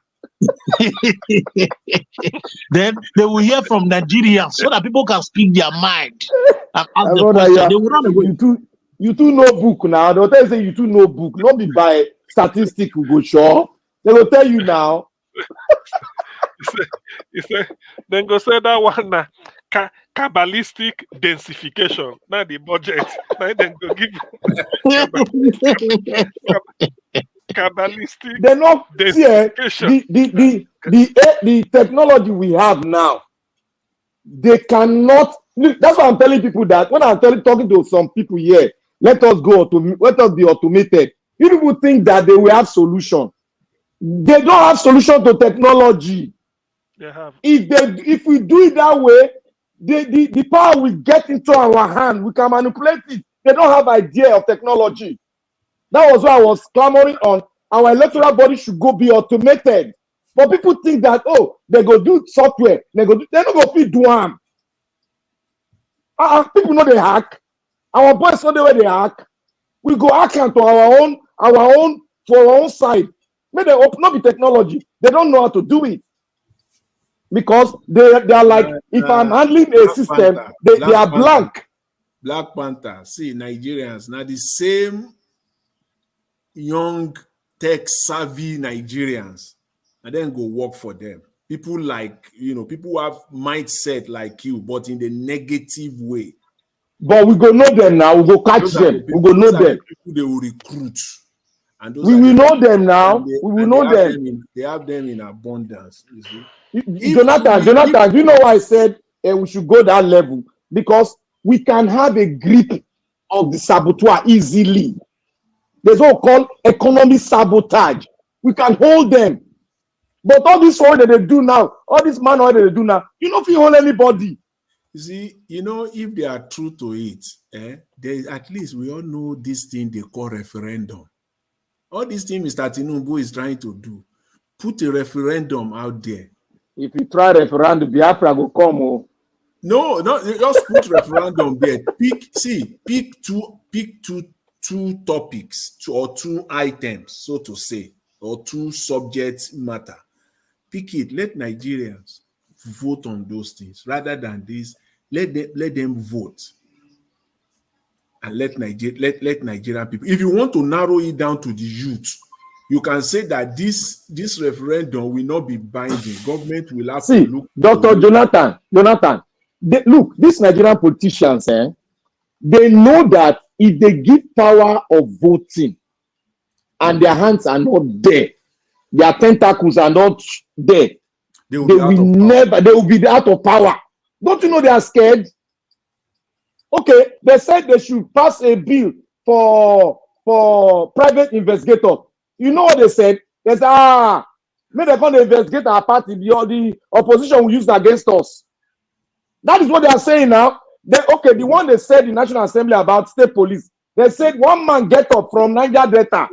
Then they will hear from Nigerians so that people can speak their mind and ask the Brother, question. They will run away. You too know book now. They'll tell you say you too know book. Not be by statistic we go sure. They will tell you now. He said, then go say that one na Kabbalistic densification. Now the budget. Now then go give Kabbalistic They're not densification. The technology we have now. They cannot. That's why I'm telling people that when I'm talking to some people here, let us be automated. You people think that they will have solution. They don't have solution to technology. They have. If we do it that way, the power will get into our hand. We can manipulate it. They don't have idea of technology. That was why I was clamoring on our electoral body should be automated. But people think that they go do software, they don't go fit do them. People know they hack. Our boys know the way they hack. We go hack into our own for our own side. May they open up the technology. They don't know how to do it. Because they are like, if I'm handling a system, they are blank. Black Panther, see, Nigerians, now the same young tech-savvy Nigerians, and then go work for them. People like, people who have mindset like you, but in the negative way. But we go know them now. We go catch them. We go know them. People they will recruit. And we will know them now. We will know them. They have them in abundance. You see? Jonathan, do you know why I said we should go that level? Because we can have a grip of the saboteur easily. There's what we call economic sabotage. We can hold them. But all this work that they do now, all this man that they do now, you don't feel hold anybody. You see, if they are true to it, at least we all know this thing they call referendum. All this thing Mr. Tinubu is trying to do, put a referendum out there. If you try referendum, Biafra will come. No, just put referendum there. Pick two topics or two items, so to say, or two subject matter. Pick it. Let Nigerians vote on those things rather than this. Let them vote. And let Nigerian people. If you want to narrow it down to the youth, you can say that this referendum will not be binding. Government will have to look. Dr. Jonathan, look, these Nigerian politicians, they know that if they give power of voting and their hands are not there, their tentacles are not there, they will be out of power. Don't you know they are scared? Okay, they said they should pass a bill for private investigator. You know what they said? They said, maybe they're going to investigate our party. The opposition will use it against us. That is what they are saying now. The one they said in National Assembly about state police, they said one man get up from Niger Delta.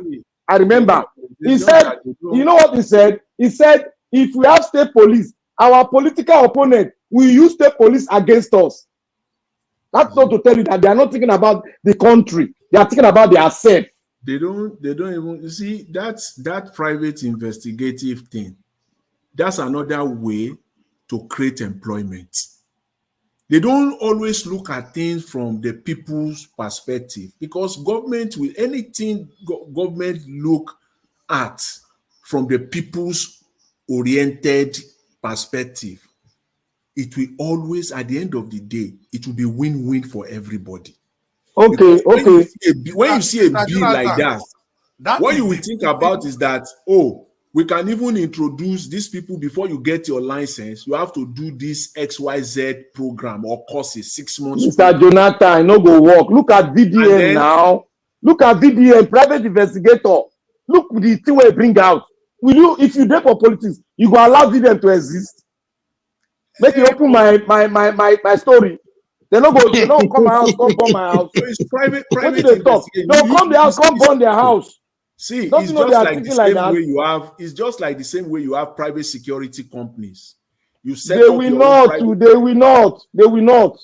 I remember. He said, you know what he said? He said, if we have state police, our political opponent will use state police against us. That's not to tell you that they are not thinking about the country. They are thinking about their self. They don't even, you see, that private investigative thing. That's another way to create employment. They don't always look at things from the people's perspective, because government will anything government look at from the people's oriented perspective, it will always, at the end of the day, it will be win-win for everybody. Okay. When you see a bill like that, what you will think about is that, we can even introduce these people before you get your license. You have to do this XYZ program or courses 6 months. Mr. Jonathan, no go work. Look at VDM now. Look at VDM, private investigator. Look the thing we bring out. Will you, if you do for politics, you go allow VDM to exist? Make you open my story. They don't come my house, come burn my house. So it's private What did they talk? They'll come the house, come burn their house. See, Don't it's you know they just are like the thinking like same that? way you have. It's just like the same way you have private security companies. You set They up will your own not. private. They will not. They will not.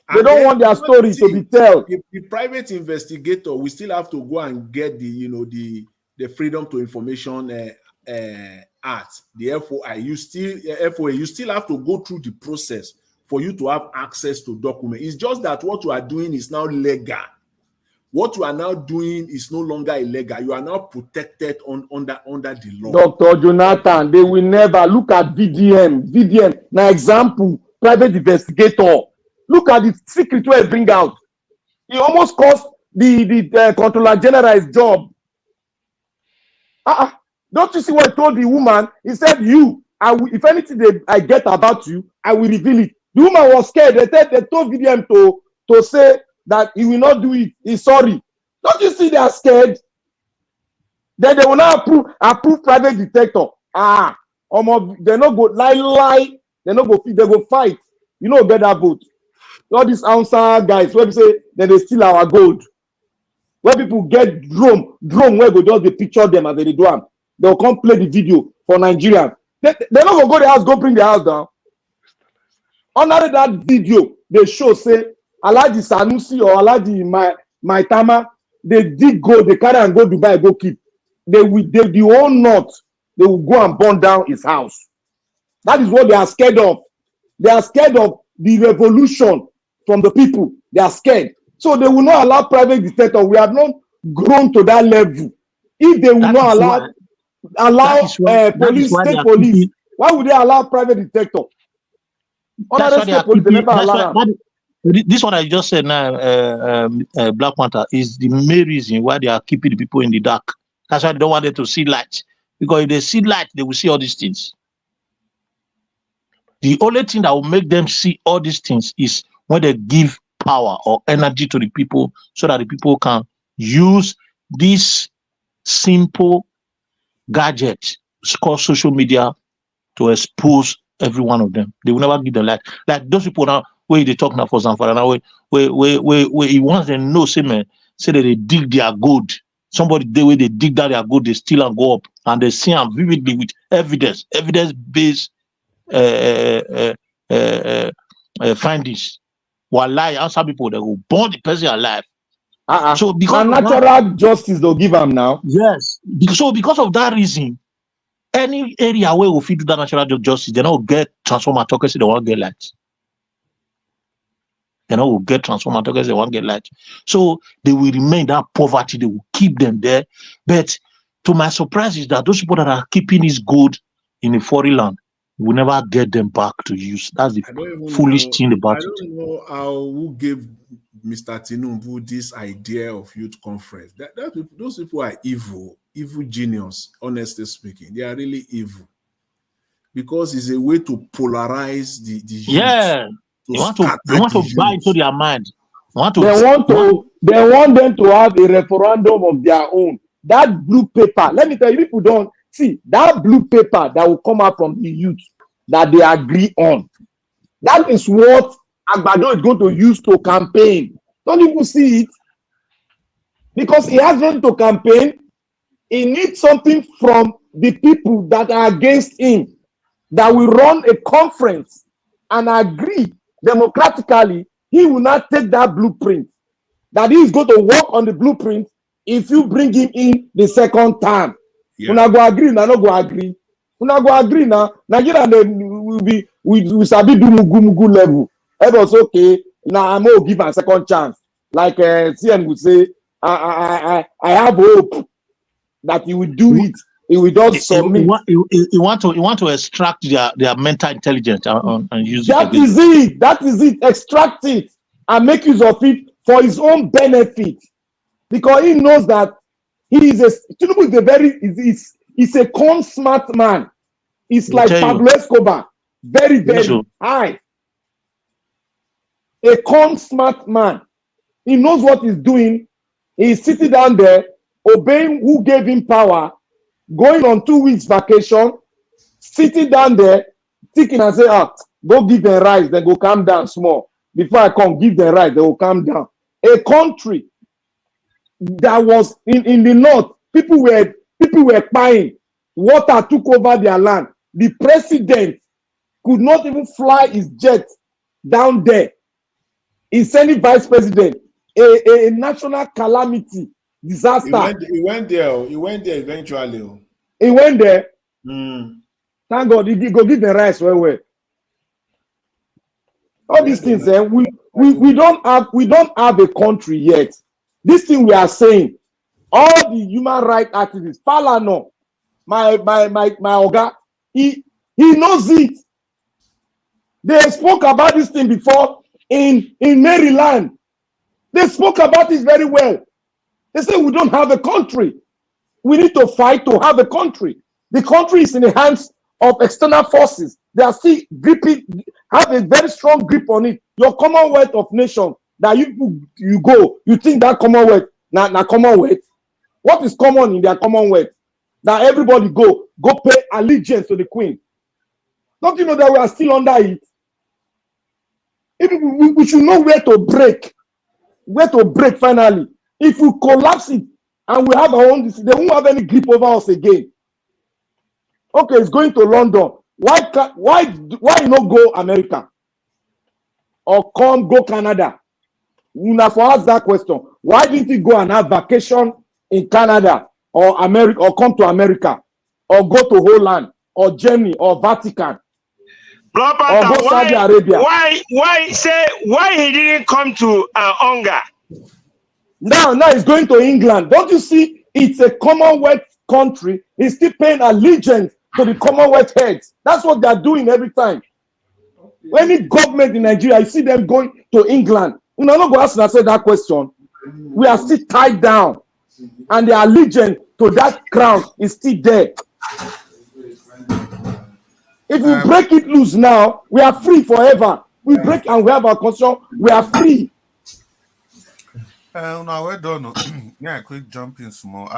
They And don't then want their story to see, be told. the private investigator, we still have to go and get the Freedom to Information Act, the FOI. You still have to go through the process for you to have access to documents. It's just that what you are doing is now legal. What you are now doing is no longer illegal. You are now protected under the law. Dr. Jonathan, they will never look at VDM. VDM, now example, private investigator. Look at the secret where he bring out. He almost cost the Controller General's job. Don't you see what he told the woman? He said, if anything I get about you, I will reveal it. The woman was scared. They told VDM to say that he will not do it. He's sorry. Don't you see they are scared? Then they will now approve private detector. They no go lie. They no go fight. You know, get that vote. All these answer guys where we say that they steal our gold. Where people get drone where go just they picture them as they do them. They'll come play the video for Nigerians. They not go the house, go bring the house down. Under that video, they show say Alhaji Sanusi or Alhaji Maitama, they did go, they carry and go Dubai, go keep. The whole north, they will go and burn down his house. That is what they are scared of. They are scared of the revolution from the people. They are scared. So they will not allow private detector. We have not grown to that level. If they will not allow police, state police, why would they allow private detector? That's why they are keeping. This one I just said now, Black Panther, is the main reason why they are keeping the people in the dark. That's why they don't want them to see light. Because if they see light, they will see all these things. The only thing that will make them see all these things is when they give power or energy to the people so that the people can use this simple gadget called social media to expose every one of them. They will never give the light. Like those people now, where they talk now for Zamfara now, where he wants them to know, say that they dig their gold. Somebody the way they dig that their gold, they steal and go up, and they see them vividly with evidence-based findings. While lie, answer people, they will burn the person alive. So because natural justice they'll give them now. Yes. So because of that reason, any area where we fit do that natural justice, they don't get transformer talkers, they won't get light. They don't get transformer talkers, they won't get light. So they will remain that poverty, they will keep them there. But to my surprise is that those people that are keeping this gold in a foreign land will never get them back to use. That's the foolish thing about it. I don't know who gave Mr. Tinubu this idea of youth conference. Those people are evil genius, honestly speaking. They are really evil. Because it's a way to polarize the youth. Yeah. They want to buy into their mind. They want them to have a referendum of their own. That blue paper, let me tell you, people don't see that blue paper that will come out from the youth that they agree on. That is what Agbado is going to use to campaign. Don't you see it? Because he has nothing to campaign. He needs something from the people that are against him, that will run a conference and agree democratically. He will not take that blueprint, that he is going to work on the blueprint if you bring him in the second time. Yeah. Una go agree, na no go agree. Una go agree now. Nigeria will be we sabi do mugu level. Everyone's okay. Now I'm gonna give a second chance. Like CM would say, I have hope that he will do it. He will just submit. You want to extract their mental intelligence and use that it. That is it. Extract it and make use of it for his own benefit, because he knows that Tinubu is a con smart man. It's like Pablo Escobar, very high. A con smart man. He knows what he's doing. He's sitting down there, obeying who gave him power, going on 2 weeks vacation, sitting down there, thinking and say, go give them rice, then go calm down small. Before I come, give them rice, they will calm down. A country that was in the north, People were buying. Water took over their land. The president could not even fly his jet down there. He's sending vice president. A national calamity, disaster. He went there eventually. He went there. Mm. Thank God, he go give the rice well. All these things, we don't have a country yet. This thing we are saying, all the human rights activists, Falano, my Oga, he knows it. They spoke about this thing before in Maryland. They spoke about it very well. They say we don't have a country. We need to fight to have a country. The country is in the hands of external forces. They are still gripping, have a very strong grip on it. Your Commonwealth of Nations that you go, you think that Commonwealth, na Commonwealth. What is common in their Commonwealth? That everybody go pay allegiance to the Queen. Don't you know that we are still under it? We should know where to break finally. If we collapse it and we have our own, they won't have any grip over us again. Okay, it's going to London. Why not go America? Or go Canada? Una for ask that question. Why didn't you go and have vacation in Canada or America, or come to America, or go to Holland or Germany or Vatican? Or go Saudi Arabia. Why he didn't come to Onga? Now he's going to England. Don't you see? It's a Commonwealth country. He's still paying allegiance to the Commonwealth heads. That's what they're doing every time. Any government in Nigeria, you see them going to England. You know, I'm not going to ask and answer that question. We are still tied down, and the allegiance to that crown is still there. If we break it loose now, we are free forever. We break and we have our constitution, we are free. Now we're done. Yeah, quick jump in small.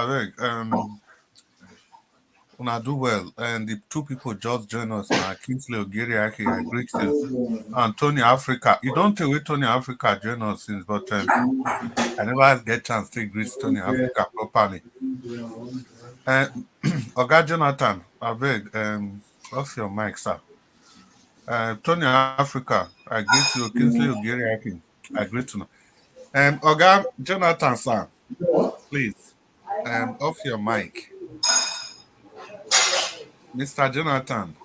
Una do well. And the two people just joined us now. Kingsley Ogiriaki, I greet you. And Tony Africa. You don't tell where Tony Africa joined us since, but I never get chance to greet Tony Africa properly. Oga Jonathan, I beg, off your mic, sir. Tony Africa, I greet you. Kingsley Ogiriaki, I greet you. Oga Jonathan, sir, please, off your mic. Mr. Jonathan,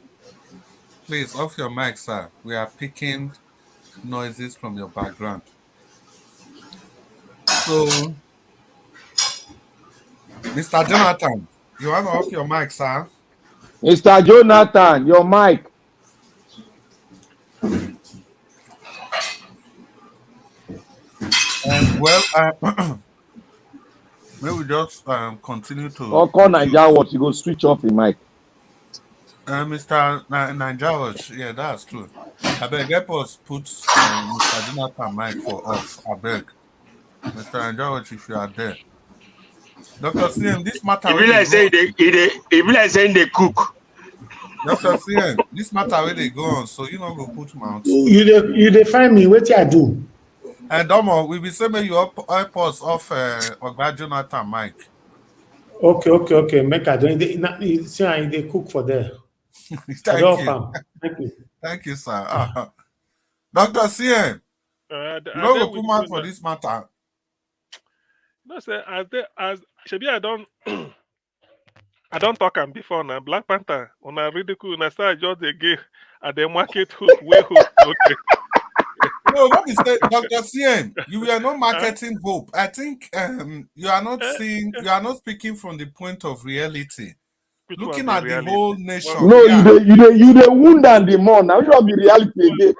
please, off your mic, sir. We are picking noises from your background. So, Mr. Jonathan, you want to off your mic, sir? Mr. Jonathan, your mic. May we just continue to... Or call Nigeria Watch, you go switch off the mic. Mr. Nigeria Watch, yeah, that's true. I beg, help us put Mr. Jonathan mic for us. I beg. Mr. Nigeria Watch, if you are there. Dr. CM, this matter... If you like saying they cook. Dr. CM, this matter where they go on, so you not go put mouth. You define me, what I do? And Domo, we be saying you help us off Oga Jonathan mic. Okay. Make I do. They cook for there. Thank you. Thank you, sir. Dr. CM, you don't go put mouth for this matter. No, sir. As Shebi, I don't talk before now. Black Panther, when I ridicule, when I start just again at the market hook, way hook. Okay. No, what is that, Dr. CM? You are not marketing hope. I think you are not speaking from the point of reality. Looking at the whole nation. No, you the wound and the more. Now you have the reality again.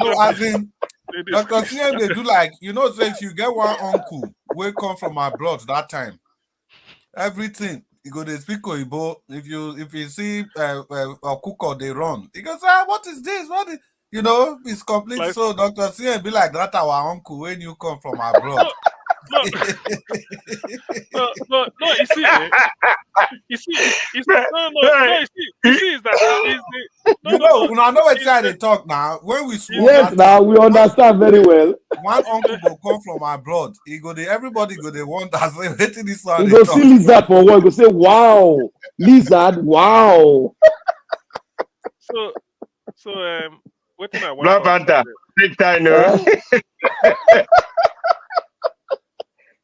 No, as in Dr. CM, they do like, say if you get one uncle will come from abroad that time, everything you go to speak Oyibo. If you see a cook or they run, he goes, what is this? What is it's complete. Like, so Dr. CM be like that our uncle when you come from abroad. No, you see, is that I know what side they talk now. When we smoke, yes, now we understand very well. one uncle will come from abroad. He go there, everybody go there wonder say waiting this one. You go see lizard for what? You go say, wow, lizard, wow. So what thing I want Black Panther, big time, no.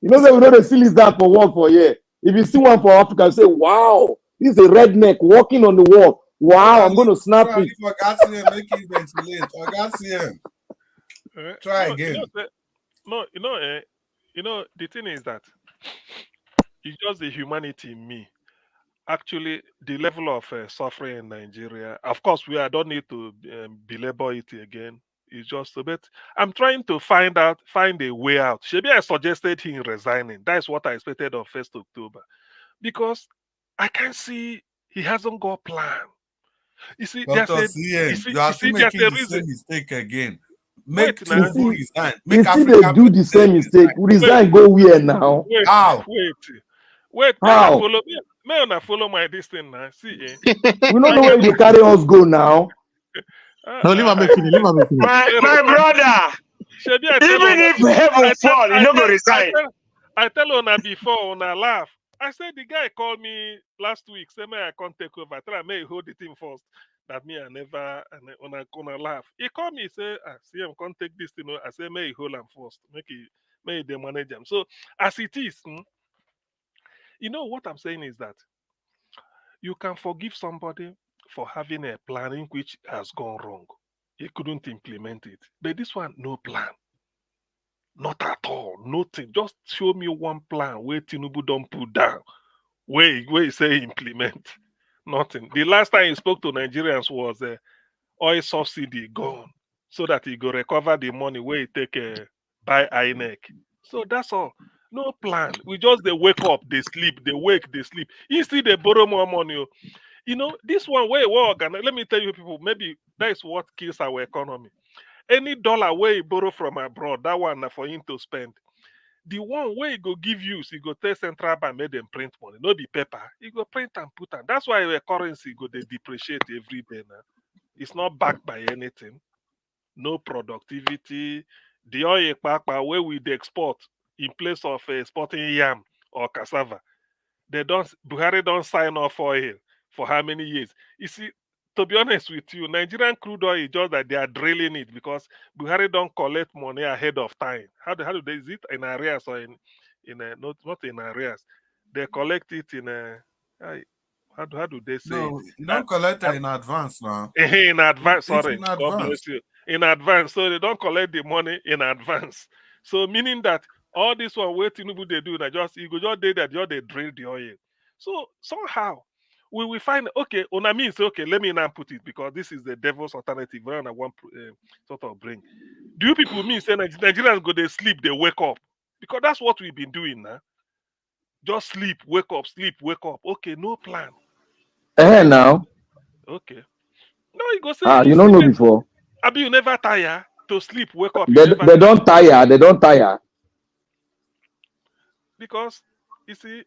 You know that we know the see lizard for one for here. If you see one for Africa, you say, wow, this is a redneck walking on the wall. Wow, I'm going to snap it. For God's sake, make it ventilate. For God's sake. Try again. The thing is that it's just the humanity in me. Actually, the level of suffering in Nigeria, of course, I don't need to belabor it again. It's just a bit. I'm trying to find a way out. Maybe I suggested him resigning. That's what I expected on 1st October. Because I can see he hasn't got a plan. You see, Dr. CM, you are still making the same mistake again. Make Tinubu resign. Make Africa do the same mistake. Resign, go where now? How? Wait. How? May I follow my distance now? See, we don't know where they carry us go now. No, leave my My brother. Even if heaven fall, you don't go resign. I tell Ona before, Ona laugh. I said the guy called me last week, say me I can't take over. Try may hold the team first. That me I never Ona laugh. He called me, say, see I can't take this thing. I say may hold him first. May they manage him. So as it is, you know what I'm saying is that you can forgive somebody for having a plan in which has gone wrong. He couldn't implement it. But this one, no plan. Not at all. Nothing. Just show me one plan where Tinubu don't put down. Where he say implement. Nothing. The last time he spoke to Nigerians was oil subsidy gone. So that he go recover the money where he take buy INEC. So that's all. No plan. We just they wake up, they sleep, they wake, they sleep. Instead they borrow more money. You know, this one way work, and let me tell you people, maybe that is what kills our economy. Any dollar where you borrow from abroad, that one for him to spend. The one where he go give you, he go tell central bank make them print money, no be paper. He go print and put on. That's why the currency go they depreciate every day now. It's not backed by anything. No productivity. The oil where we export in place of exporting yam or cassava, Buhari don't sign off oil for how many years? You see, to be honest with you, Nigerian crude oil is just that they are drilling it because Buhari don't collect money ahead of time. How do they, is it in arrears or not in arrears? They collect it in how do they say? No, you don't collect it in advance now. In advance, sorry. In advance. God bless you. In advance. So they don't collect the money in advance. So meaning that all this one where Tinubu they do, you go just do that, they drill the oil. So somehow we will find, okay, Ona means, okay, let me now put it because this is the devil's alternative. When I want sort of bring. Do you people mean say Nigerians go they sleep, they wake up? Because that's what we've been doing now. Just sleep, wake up, sleep, wake up. Okay, no plan. Now. Okay. No, you go say you don't know before. Abi, you never tire to sleep, wake up. They don't tire. They don't tire. Because you see,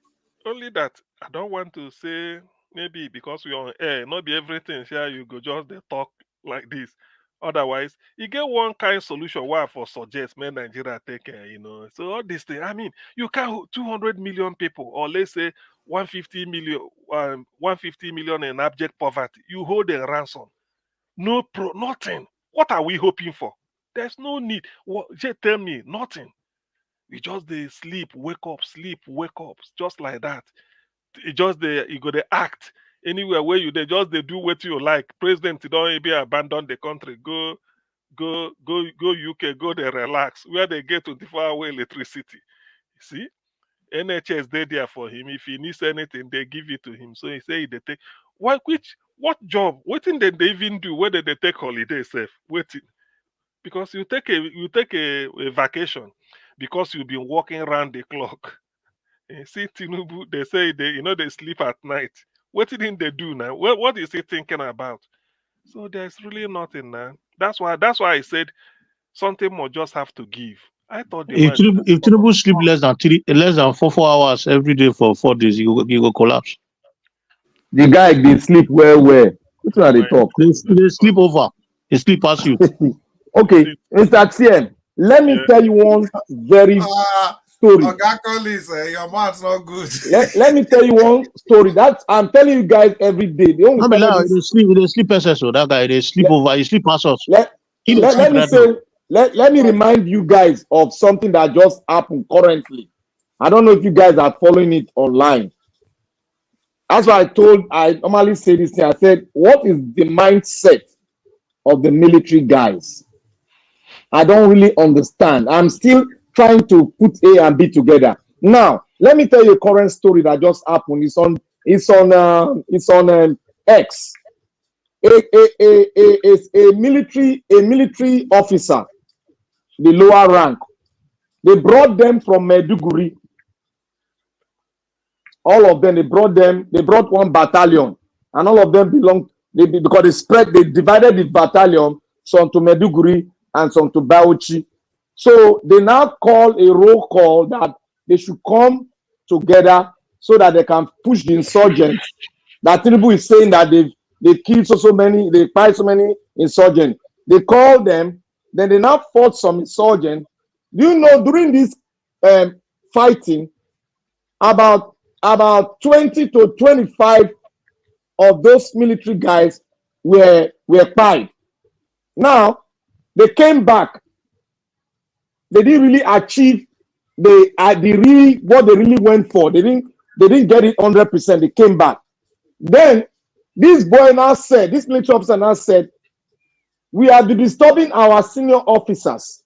only that I don't want to say maybe because we're on air, not be everything here you go just they talk like this. Otherwise, you get one kind of solution why for suggest may Nigeria take So all this thing, I mean, you can 200 million people, or let's say 150 million in abject poverty. You hold a ransom. Nothing. What are we hoping for? There's no need. Just tell me nothing. You just they sleep, wake up, just like that. You go they act anywhere where they do what you like. President don't be abandon the country. Go UK, go they relax. Where they get 24-hour electricity. You see? NHS they there for him. If he needs anything, they give it to him. So he say they take what job? What thing did they even do? Whether they take holiday safe? Waiting. Because you take a vacation because you've been walking around the clock. You see Tinubu, they say they sleep at night. What did they do now? What is he thinking about? So there's really nothing now. That's why I said something more just have to give. I thought if Tinubu sleep less than 4 hours every day for 4 days, he go collapse. The guy they sleep well. Which one they talk? They sleep over. They sleep past you. Okay, Mr. TM. Let me tell you one very story. Oga Collins, your mouth's not good. Let me tell you one story that I'm telling you guys every day. The only Not be loud. They sleep SSO. That guy, they sleep over. He sleep past us. Let me remind you guys of something that just happened currently. I don't know if you guys are following it online. That's why I normally say this thing. I said, what is the mindset of the military guys? I don't really understand. I'm still trying to put A and B together. Now, let me tell you a current story that just happened. It's on X. A military officer, the lower rank. They brought them from Maiduguri. All of them, they brought one battalion, and all of them because they divided the battalion, some to Maiduguri and some to Bauchi. So they now call a roll call that they should come together so that they can push the insurgents. That Tinubu is saying that they killed so many, they fight so many insurgents. They call them, then they now fought some insurgents. Do you know during this fighting, about 20 to 25 of those military guys were killed. Now they came back. They didn't really achieve what they really went for. They didn't get it 100%. They came back. Then this military officer now said, we are disturbing our senior officers.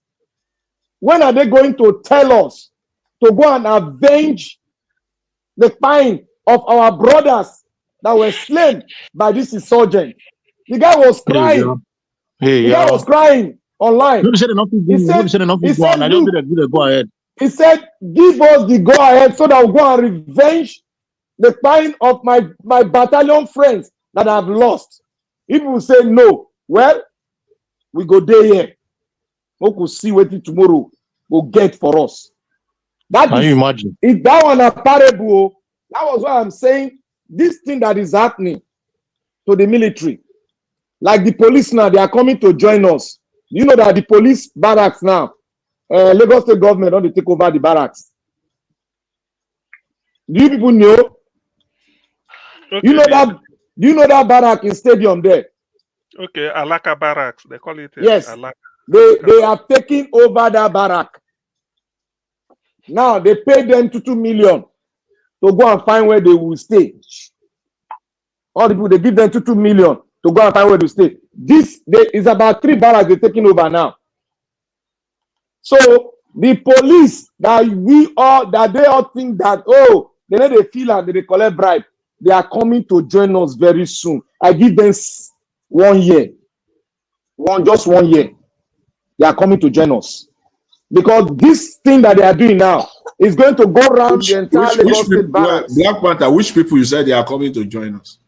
When are they going to tell us to go and avenge the pain of our brothers that were slain by this insurgent? The guy was crying. The guy was crying online. He said, give us the go ahead so that we'll go and revenge the pain of my battalion friends that I've lost. If we say no, well, we go there here. We could see what tomorrow will get for us. Can you imagine? If that one a parable, that was what I'm saying. This thing that is happening to the military, like the police now, they are coming to join us. You know that the police barracks now, Lagos State government don't take over the barracks. Do you people know? Okay, do you know that barrack in stadium there? Okay, Alaka Barracks, they call it. Yes, Alaka. they are taking over that barrack. Now they pay them 2 million to go and find where they will stay. All the people, they give them 2 million to go and find where to stay. This is about 3 barracks they're taking over now. So the police that they all think that, oh, they know they feel and they collect bribe. They are coming to join us very soon. I give them 1 year. Just 1 year. They are coming to join us. Because this thing that they are doing now is going to go around the entire Lagos State barracks. Black Panther, which people you said they are coming to join us?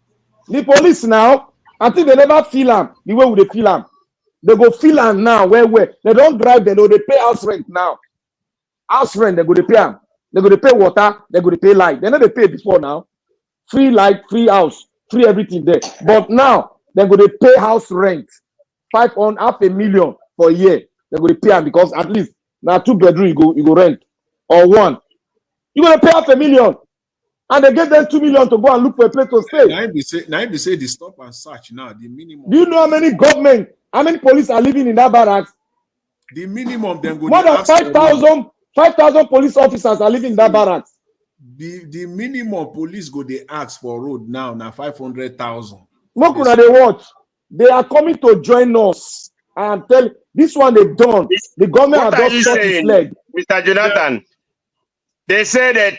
The police now, I think they never feel them the way they feel them. They go feel them now. Where they don't drive them, they pay house rent now. House rent, they go to pay them. They go to pay water, they go to pay light. They never pay before now. Free light, free house, free everything there. But now they're going to pay house rent, $500,000 for a year. They're going to pay them because at least now 2 bedroom you go rent or 1. You're going to pay $500,000, and they get them 2 million to go and look for a place to stay. Now if they say the stop and search now, the minimum. Do you know how many police are living in that barracks? The minimum then go more than 5,000 police officers are living in that barracks. The minimum police go they ask for road now 500,000. Mokuna they watch. They are coming to join us and tell this one they've done. The government has just shot his leg. Mr. Jonathan, they say they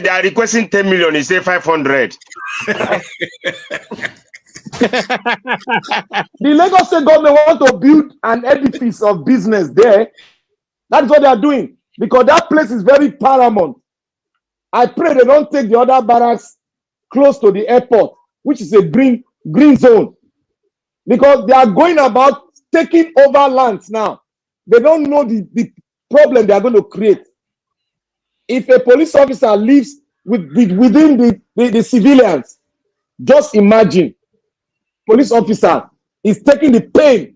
are requesting 10 million. He say 500. The Lagos State government want to build an edifice of business there. That's what they are doing because that place is very paramount. I pray they don't take the other barracks close to the airport, which is a green zone, because they are going about taking over lands now. They don't know the problem they are going to create. If a police officer lives within the civilians, just imagine, police officer is taking the pain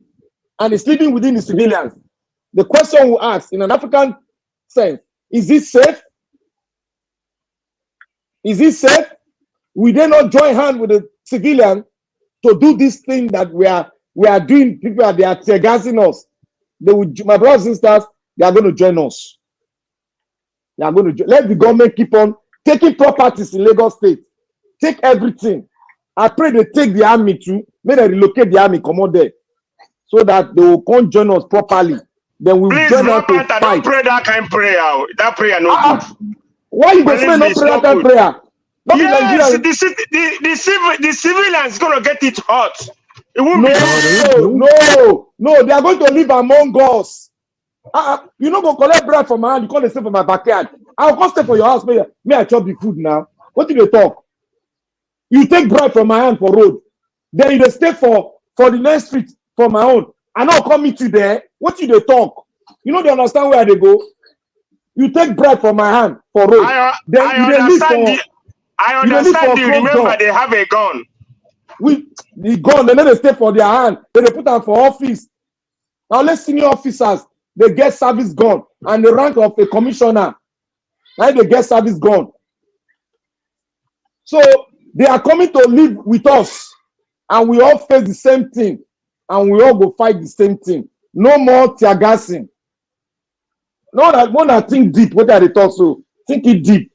and is living within the civilians. The question we ask in an African sense, is it safe? Is it safe? We then not join hand with the civilian to do this thing that we are doing. People they are tear gassing us. They would, my brothers and sisters, they are going to join us. They are going to let the government keep on taking properties in Lagos State. Take everything. I pray they take the army too. May they relocate the army, come on there, so that they will come join us properly. Then we will join us to fight. Don't pray that kind of prayer. That prayer no good. Why you go pray no pray that kind of prayer? Yes, the civilians gonna get it hot. It won't be no. They are going to live among us. You no go collect bread from my hand. You can't stay for my backyard. I'll come stay for your house. May I chop the food now? What did they talk? You take bread from my hand for road, then you stay for the next street for my own. I now come meet you there. What did they talk? You know they understand where they go. You take bread from my hand for road. I understand. You remember they have a gun. The gun, they never stay for their hand. They put them for office. Now let's senior officers, they get service gun and the rank of a commissioner. Now they get service gun. So they are coming to live with us, and we all face the same thing, and we all go fight the same thing. No more tear gassing. No, that one that think deep. What are they talk so? Think it deep.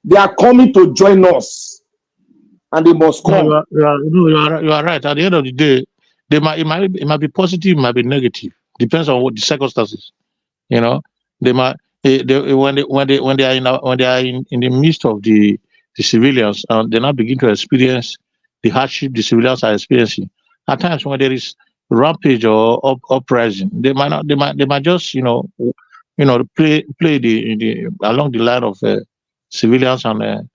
They are coming to join us, and they must come. No, you are right. At the end of the day, it might be positive, it might be negative. Depends on what the circumstances. You know, they might when they are in the midst of the civilians, and they now begin to experience the hardship the civilians are experiencing. At times when there is rampage or uprising, they might just play the along the line of civilians and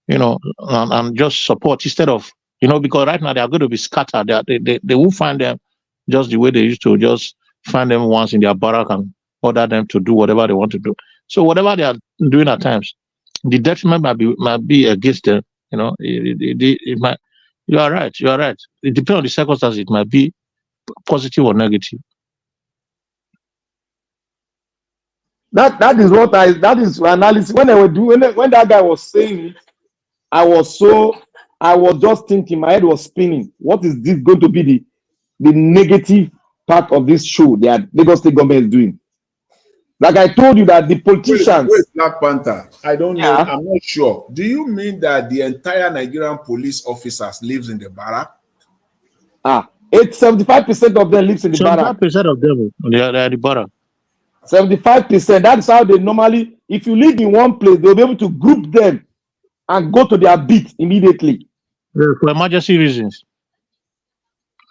and just support instead of because right now they are going to be scattered. They will find them just the way they used to just find them once in their barrack and order them to do whatever they want to do. So whatever they are doing at times, the detriment might be against them. It might. You are right. You are right. It depends on the circumstances. It might be positive or negative. That is analysis. When that guy was saying it, I was just thinking, my head was spinning. What is this going to be the negative part of this show that Lagos State government is doing? Like I told you that the politicians. Wait, Black Panther. I don't know. I'm not sure. Do you mean that the entire Nigerian police officers lives in the barrack? 75% of them lives in the barrack. 75% of them they are the barrack. 75%. That's how they normally. If you live in one place, they'll be able to group them and go to their beat immediately. For emergency reasons.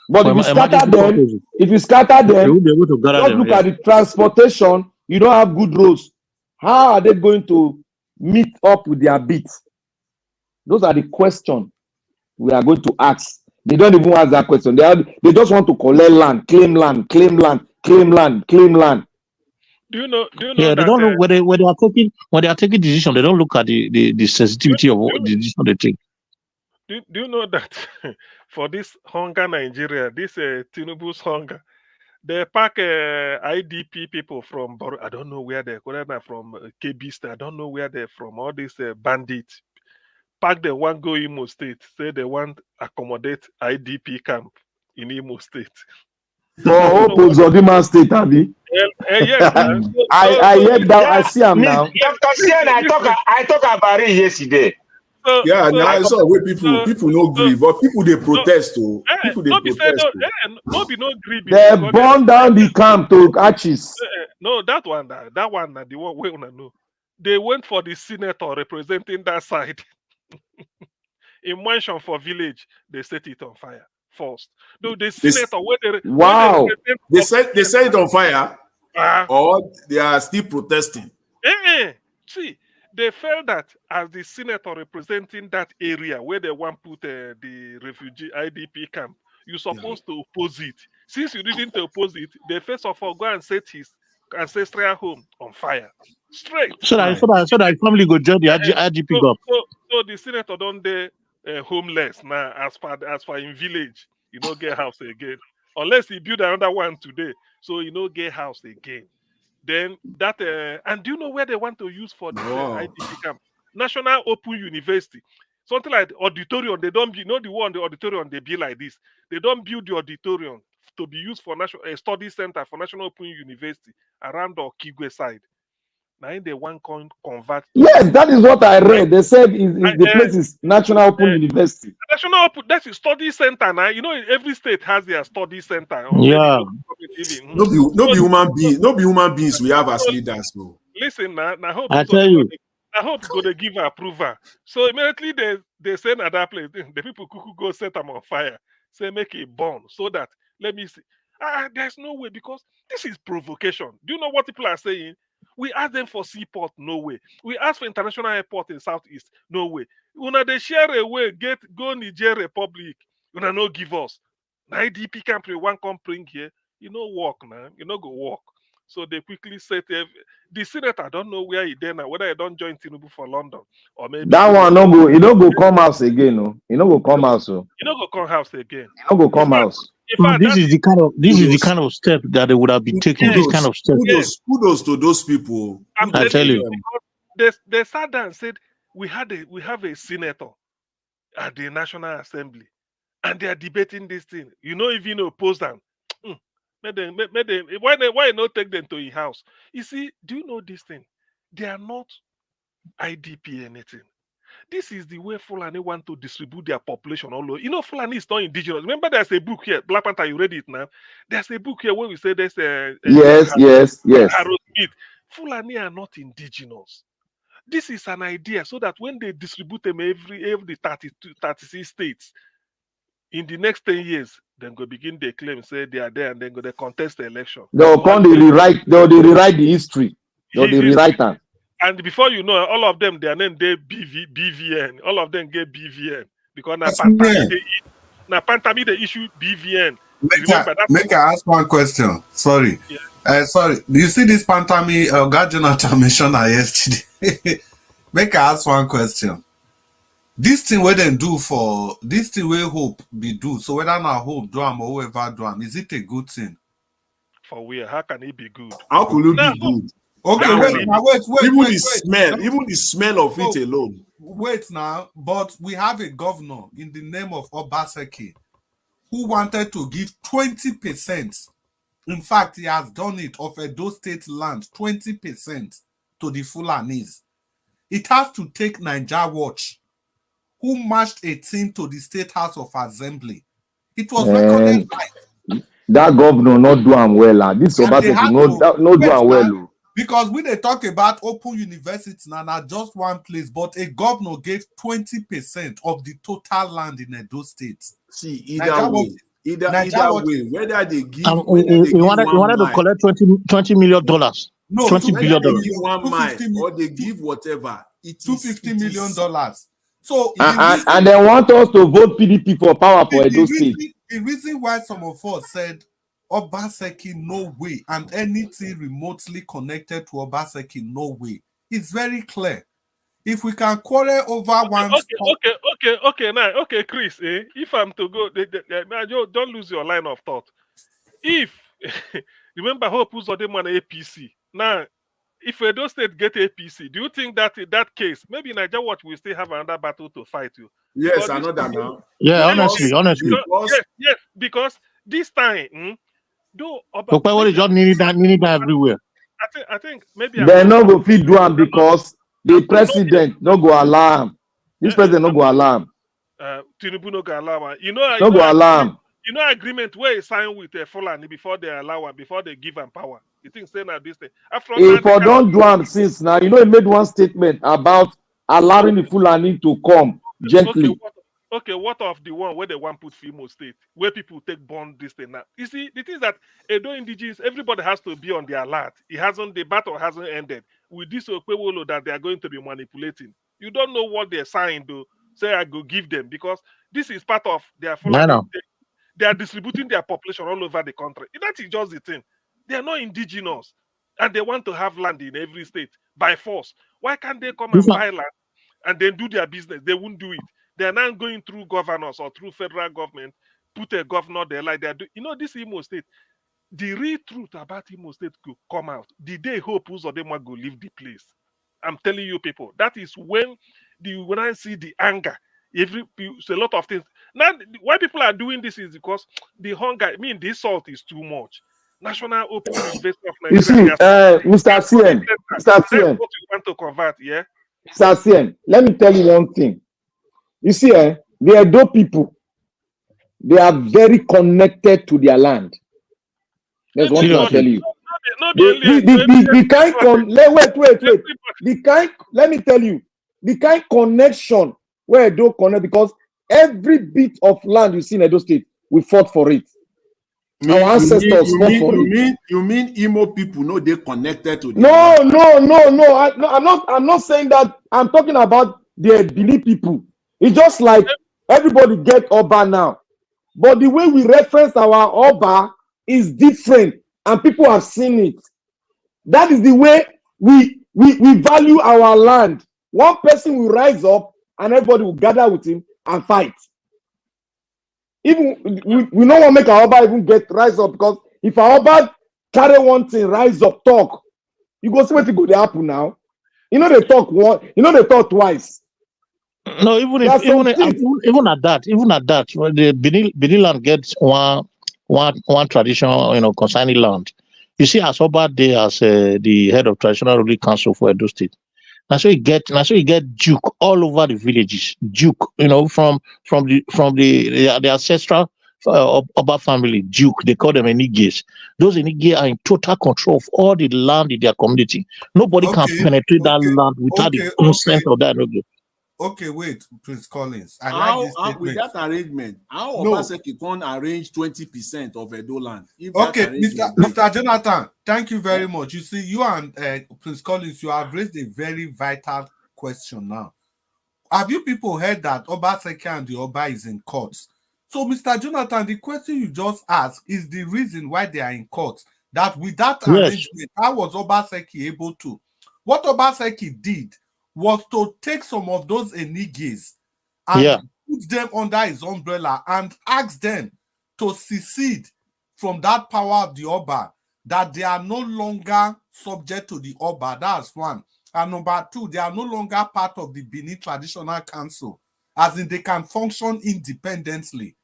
But if you scatter them, will be able to gather just look at the transportation. You don't have good roads. How are they going to meet up with their beats? Those are the questions we are going to ask. They don't even ask that question. They just want to collect land, claim land, claim land, claim land, claim land. Do you know? Yeah, they don't know when they are taking decision. They don't look at the sensitivity of what the decision they take. Do you know that for this hunger Nigeria, this Tinubu's hunger, they pack IDP people from I don't know where they're from KB State. I don't know where they're from. All these bandits pack them one go Imo State. Say they want accommodate IDP camp in Imo State. For Zodima State, Abi. Yes, I heard that. I see him now. Dr. Sian, I talk about it yesterday. I saw where people no agree, but people they protest too. People they protest. They burn down the camp to Achis. No, that one, the one we wanna know. They went for the senator representing that side. In mention for village, they set it on fire first. No, the senator they set it on fire, or they are still protesting. See. They felt that as the senator representing that area where they want to put the refugee IDP camp, you're supposed to oppose it. Since you didn't oppose it, they first of all go and set his ancestral home on fire. Straight. So that family go join the IDP group. So the senator don't they homeless now as far in village, you don't get house again. Unless he build another one today, so you don't get house again. Then that and do you know where they want to use for this No. IDP camp? National Open University. Something like the auditorium. They don't you know the one the auditorium they be like this. They don't build the auditorium to be used for national study center for National Open University around the Okigwe side. Now they want convert. Yes, that is what I read. They said the place is National Open University. National Open, that's a study center now. You know, every state has their study center. Or Yeah. maybe No be human beings we have as leaders, bro. Listen, now hope I tell you. I hope go to give approval. So immediately they send at that place. The people could go set them on fire. Say make it burn so that let me see. There's no way because this is provocation. Do you know what people are saying? We ask them for seaport, no way. We ask for international airport in Southeast, no way. When they share away, go Niger Republic, when no give us. Now IDP camp one come bring here, you know walk now, you know go walk. So they quickly said the senator don't know where he then whether he don't join Tinubu for London or maybe That one no go, you know go come house again, no. You know go come house, so. You know go come house again. You know go come house. So this is the kind of step that they would have been taking. This kind of step. Kudos to those people. I tell you. They sat down and said we have a senator at the National Assembly, and they are debating this thing. You know, if you oppose them, why not take them to your house? You see, do you know this thing? They are not IDP anything. This is the way Fulani want to distribute their population all over. You know, Fulani is not indigenous. Remember, there's a book here, Black Panther. You read it now. There's a book here where we say there's yes. Harold Smith. Fulani are not indigenous. This is an idea so that when they distribute them every 36 states, in the next 10 years, then go begin their claim, say they are there, and then go they contest the election. They'll rewrite the history. They'll rewrite them. And before you know, all of them, their name they BVN. All of them get BVN because now Pantami they issue BVN. Make I ask one question. Sorry. Yeah. Sorry. Do you see this Pantami God Jonathan mentioned yesterday? Make I ask one question. This thing where they do for this thing where hope be do. So whether not hope do am or whoever do am, is it a good thing? For where? How can it be good? How could it be good? Okay, wait. Even the smell of it alone. Wait now, but we have a governor in the name of Obaseki who wanted to give 20%. In fact, he has done it of Edo State land, 20% to the Fulanis. It has to take Niger Watch, who marched a team to the State House of Assembly. It was recorded live. That governor not do am well. This Obaseki no do am well. Because when they talk about open universities now, not just one place, but a governor gave 20% of the total land in Edo State. See, either way, whether they give, he wanted to collect $20 million. No, $20 billion. They give 1 mile or they give whatever. It's $250 million. So and they want us to vote PDP for power for Edo State. The reason why some of us said Obaseki no way and anything remotely connected to Obaseki no way, it's very clear. If we can quarrel over one okay, Chris. If I'm to go, don't lose your line of thought. If remember Hope who's on them on APC now. If Edo State get APC, do you think that in that case, maybe Niger Watch will still have another battle to fight you? Yes, I know that now. Yeah, honestly. Yes, because this time, though, what just need that everywhere. I think maybe they no go fit do am because the president no go allow him. This president no go allow him. Tinubu no go allow him. You know, no go allow him. You know agreement where he signed with Fulani before they allow him, before they give him power. You think say now this thing? If I don't do him since now, you know he made one statement about allowing the Fulani to come gently. Okay, what of the one where they want put Fimo State, where people take bond this thing now? You see, the thing is that Edo indigenous, everybody has to be on their alert. The battle hasn't ended. With this Okwewolo that they are going to be manipulating. You don't know what they're saying to say I go give them because this is part of their Fulani. They are distributing their population all over the country. That is just the thing. They are not indigenous. And they want to have land in every state by force. Why can't they come and buy land and then do their business? They won't do it. They are now going through governors or through federal government, put a governor there like they are doing. You know, this Imo State, the real truth about Imo State could come out. The day Hope Uzodinma go leave the place. I'm telling you, people, that is when I see the anger. It's a lot of things. Now, why people are doing this is because the hunger. I mean, this salt is too much. National Open University of You see, Nigeria. Mr. CM, Mr. That's CM, what you want to convert, yeah? Mr. CM, let me tell you one thing. You see, the Edo people, they are very connected to their land. That's one thing I'll tell you. The kind let me tell you, the kind connection where Edo connect, because every bit of land you see in Edo State, we fought for it. Our ancestors fought for it. You mean Imo people know they connected to them? No. I'm not saying that. I'm talking about the Bini people. It's just like everybody get Oba now, but the way we reference our Oba is different, and people have seen it. That is the way we value our land. One person will rise up, and everybody will gather with him and fight. Even we don't want to make our Oba even rise up, because if our Oba carry one thing, rise up, talk, you go see what go dey happen now. You know they talk one, you know they talk twice. No, even at that, when the Benin land gets one tradition, concerning land. You see, as Oba there as the head of traditional ruling council for Edo State. Now so you get juke all over the villages. Juke, from the ancestral Oba family, juke. They call them Eniges. Those Eniges are in total control of all the land in their community. Nobody can penetrate that land without the consent of that. Okay, wait, Prince Collins. I How, like this statement. with that arrangement, how Obaseki can arrange 20% of Edo land? Okay, Mr. Jonathan, thank you very much. You see, you and Prince Collins, you have raised a very vital question now. Have you people heard that Obaseki and the Oba is in court? So, Mr. Jonathan, the question you just asked is the reason why they are in court. That with that arrangement, how was Obaseki able to? What Obaseki did was to take some of those Eniges and put them under his umbrella and ask them to secede from that power of the Oba, that they are no longer subject to the Oba. That's one. And number two, they are no longer part of the Benin Traditional Council, as in they can function independently.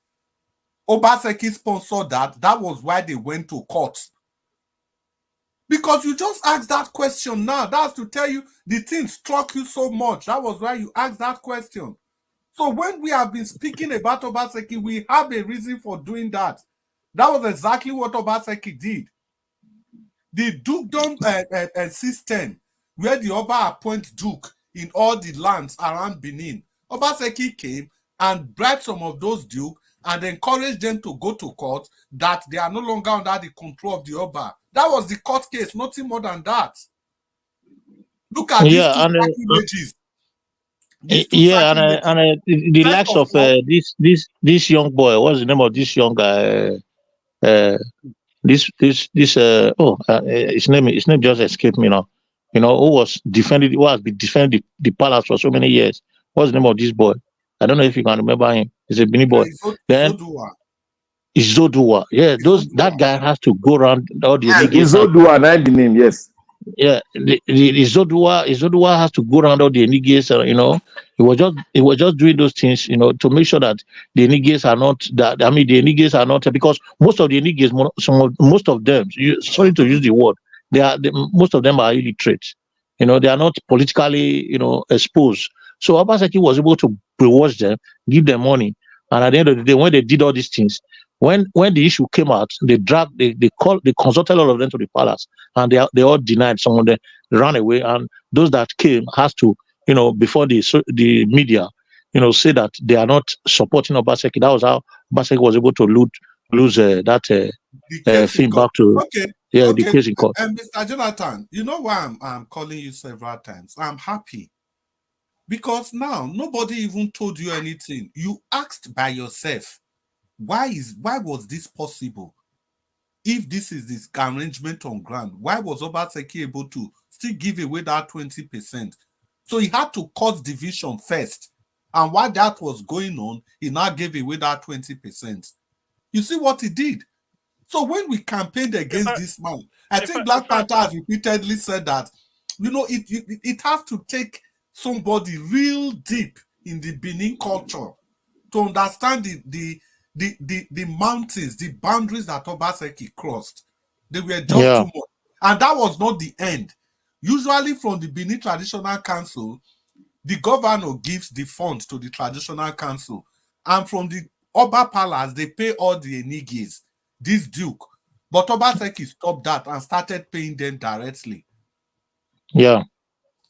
Obaseki sponsored that. That was why they went to court. Because you just asked that question now. That's to tell you the thing struck you so much. That was why you asked that question. So when we have been speaking about Obaseki, we have a reason for doing that. That was exactly what Obaseki did. The dukedom system, where the Oba appoints duke in all the lands around Benin, Obaseki came and bribed some of those dukes and encouraged them to go to court, that they are no longer under the control of the Oba. That was the court case, nothing more than that. Look at these two images. The likes of this young boy. What's the name of this young guy? His name just escaped me now. Who has been defending the palace for so many years. What's the name of this boy? I don't know if you can remember him. He's a Benin boy. Izodua. Yeah, that guy has to go around all the Izodua, not the name, yes. Yeah, the Izodua has to go around all the Eniges, he was just doing those things, to make sure that the Eniges are not the Eniges are not, because most of the Eniges, most of them, sorry to use the word, most of them are illiterate. They are not politically, exposed. So Obaseki was able to brainwash them, give them money, and at the end of the day, when they did all these things, when the issue came out, they consulted all of them to the palace, and they all denied. Some of them ran away, and those that came has to, before the media, say that they are not supporting Obaseki. That was how Obaseki was able to lose that thing back to the case in court. And Mr. Jonathan, you know why I'm calling you several times? I'm happy. Because now nobody even told you anything. You asked by yourself, why was this possible? If this is this arrangement on ground, why was Obaseki able to still give away that 20%? So he had to cause division first. And while that was going on, he now gave away that 20%. You see what he did? So when we campaigned against this man, I think Black Panther has repeatedly said that, you know, it has to take somebody real deep in the Benin culture to understand the mountains, the boundaries that Obaseki crossed. They were just too much. And that was not the end. Usually from the Benin Traditional Council, the governor gives the funds to the Traditional Council. And from the Oba Palace, they pay all the Enigis, this Duke. But Obaseki stopped that and started paying them directly. Yeah.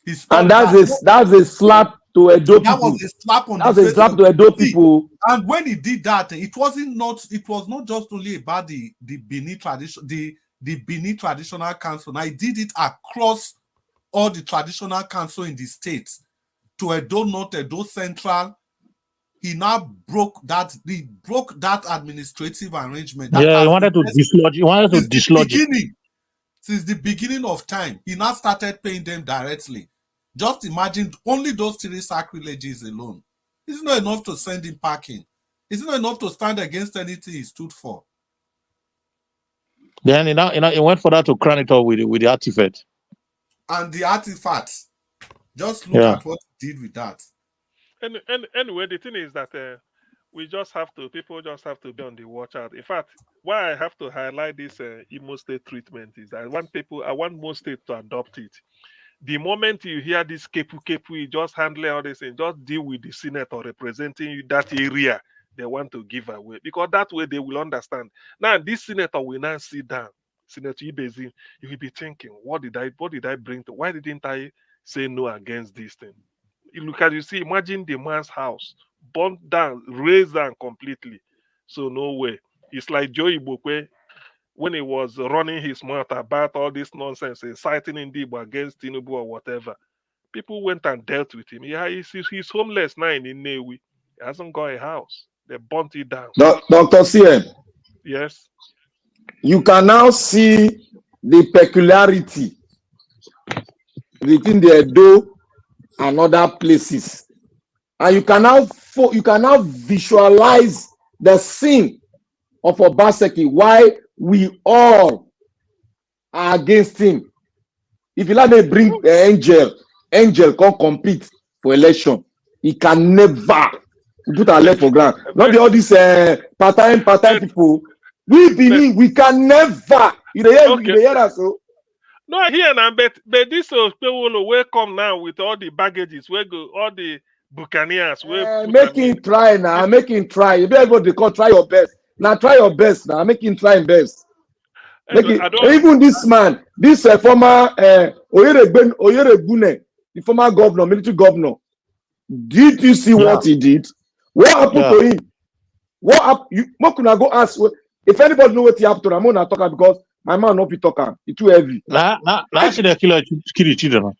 He stopped and that's a slap to Edo people. That was a slap on that's the a face slap of to Edo people. And when he did that, it was not just only about the Benin tradition, the Benin Traditional Council. Now he did it across all the traditional council in the states to Edo North, Edo Central. He now broke that. He broke that administrative arrangement. That Yeah, he has wanted to dislodge. He wanted to dislodge it. Since the beginning of time, he now started paying them directly. Just imagine only those 3 sacrileges alone. It's not enough to send him packing. It's not enough to stand against anything he stood for. Then he went for that to crown it up with the artifact. And the artifacts, just look at what he did with that. And anyway, the thing is that people just have to be on the watch out. In fact, why I have to highlight this Imo State treatment is that I want most states to adopt it. The moment you hear this kepu, just handle all this and just deal with the senator representing that area they want to give away, because that way they will understand. Now this senator will now sit down, Senator Ibezi, you will be thinking, what did I bring to? Why didn't I say no against this thing? You see, imagine the man's house burnt down, razed down completely. So no way. It's like Joey Bokwe when he was running his mouth about all this nonsense, inciting Indibo against Tinubu or whatever. People went and dealt with him. Yeah, he's homeless now in Nnewi. He hasn't got a house. They burnt it down. Dr. CM. Yes. You can now see the peculiarity between the Edo and other places. And you can now visualize the scene of Obaseki, why we all are against him. If you let me bring Angel can compete for election, he can never put our leg for ground. Not all these part-time people. We can never. You hear us, so? No, here now, but this people will come now with all the baggages, where go all the Buccaneers. Make him try now. Make him try. You better go to court. Try your best. Now try your best. Now make him try his best. Even this man, this former Oyerebune, the former governor, military governor. Did you see what he did? What happened to him? What happened? You can go ask if anybody know what he happened to him. I'm not talking because my man not be talking. It's too heavy. Last year they kill children.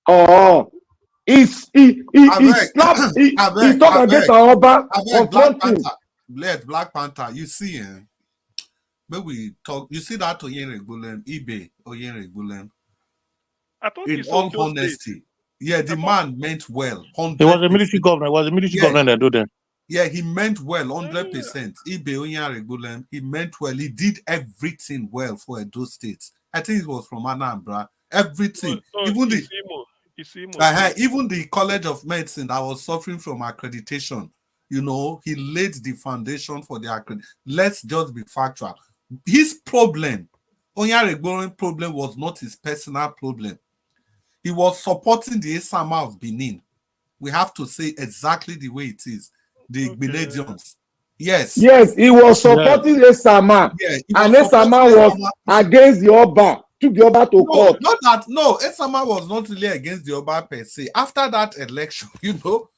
Oh, he slapped. He talked against our Oba confronting. Black Panther. You see, when we talk, you see that Oyenregulem, eBay Oyenregulem. In all honesty, the man meant well. 100%. He was a military governor. He was a military governor that do that. Yeah, he meant well, 100%. He meant well. He did everything well for Edo State. I think it was from Anambra. Everything. Even the College of Medicine that was suffering from accreditation, you know, he laid the foundation for the accreditation. Let's just be factual. His problem, Onyaregboren's problem, was not his personal problem. He was supporting the Esama of Benin. We have to say exactly the way it is. The Benedians. Yes, he was supporting Esama. And Esama was against the Oba. Took the Oba to court. Esama was not really against the Oba per se. After that election, you know,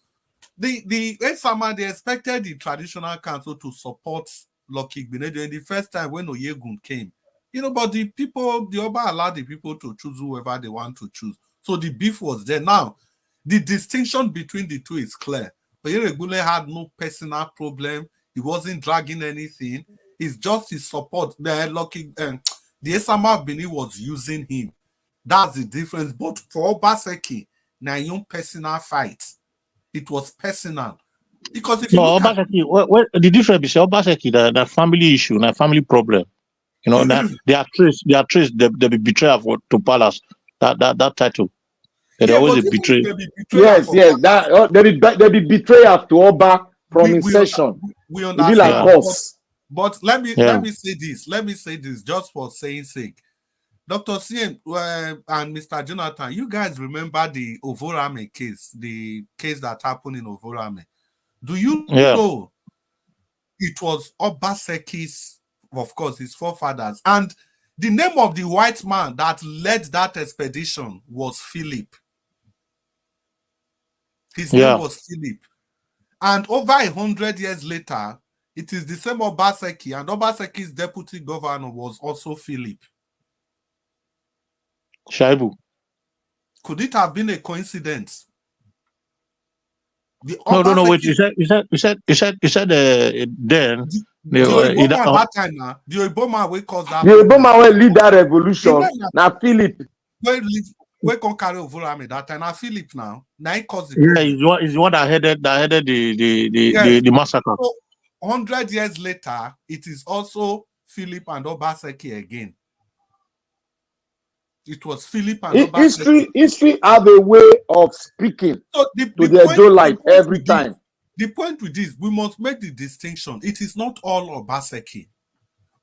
the Esama, they expected the traditional council to support Lucky Benedian the first time when Oyegun came. You know, but the Oba allowed the people to choose whoever they want to choose. So the beef was there. Now, the distinction between the two is clear. Oyegun had no personal problem. He wasn't dragging anything. It's just his support. The Esama Benin was using him. That's the difference. But for Obaseki, now your personal fight. It was personal. Because if you Obaseki, the difference is Obaseki, the family issue, the family problem. You know, that they are traced, they be betrayal to palace. That title. They always a betray. Yes, that they be betrayal to Oba from inception. We It be like understand. us. But let me say this. Let me say this just for saying sake. Dr. CM and Mr. Jonathan, you guys remember the Ovorame case, the case that happened in Ovorame. Do you know it was Obaseki's, of course, his forefathers, and the name of the white man that led that expedition was Philip. His name was Philip. And over 100 years later, it is the same Obaseki, and Obaseki's deputy governor was also Philip. Shaibu. Could it have been a coincidence? No. Wait. You said then the Obama that time now. The Obama we cause that. The Obama will lead that revolution. Now Philip. We can carry over that time. Now Philip now. Now he caused the problem. He's the one that headed the massacre. So 100 years later, it is also Philip and Obaseki again. It was Philip and Obaseki. History have a way of speaking to their Joe every time. The point with this, we must make the distinction. It is not all Obaseki.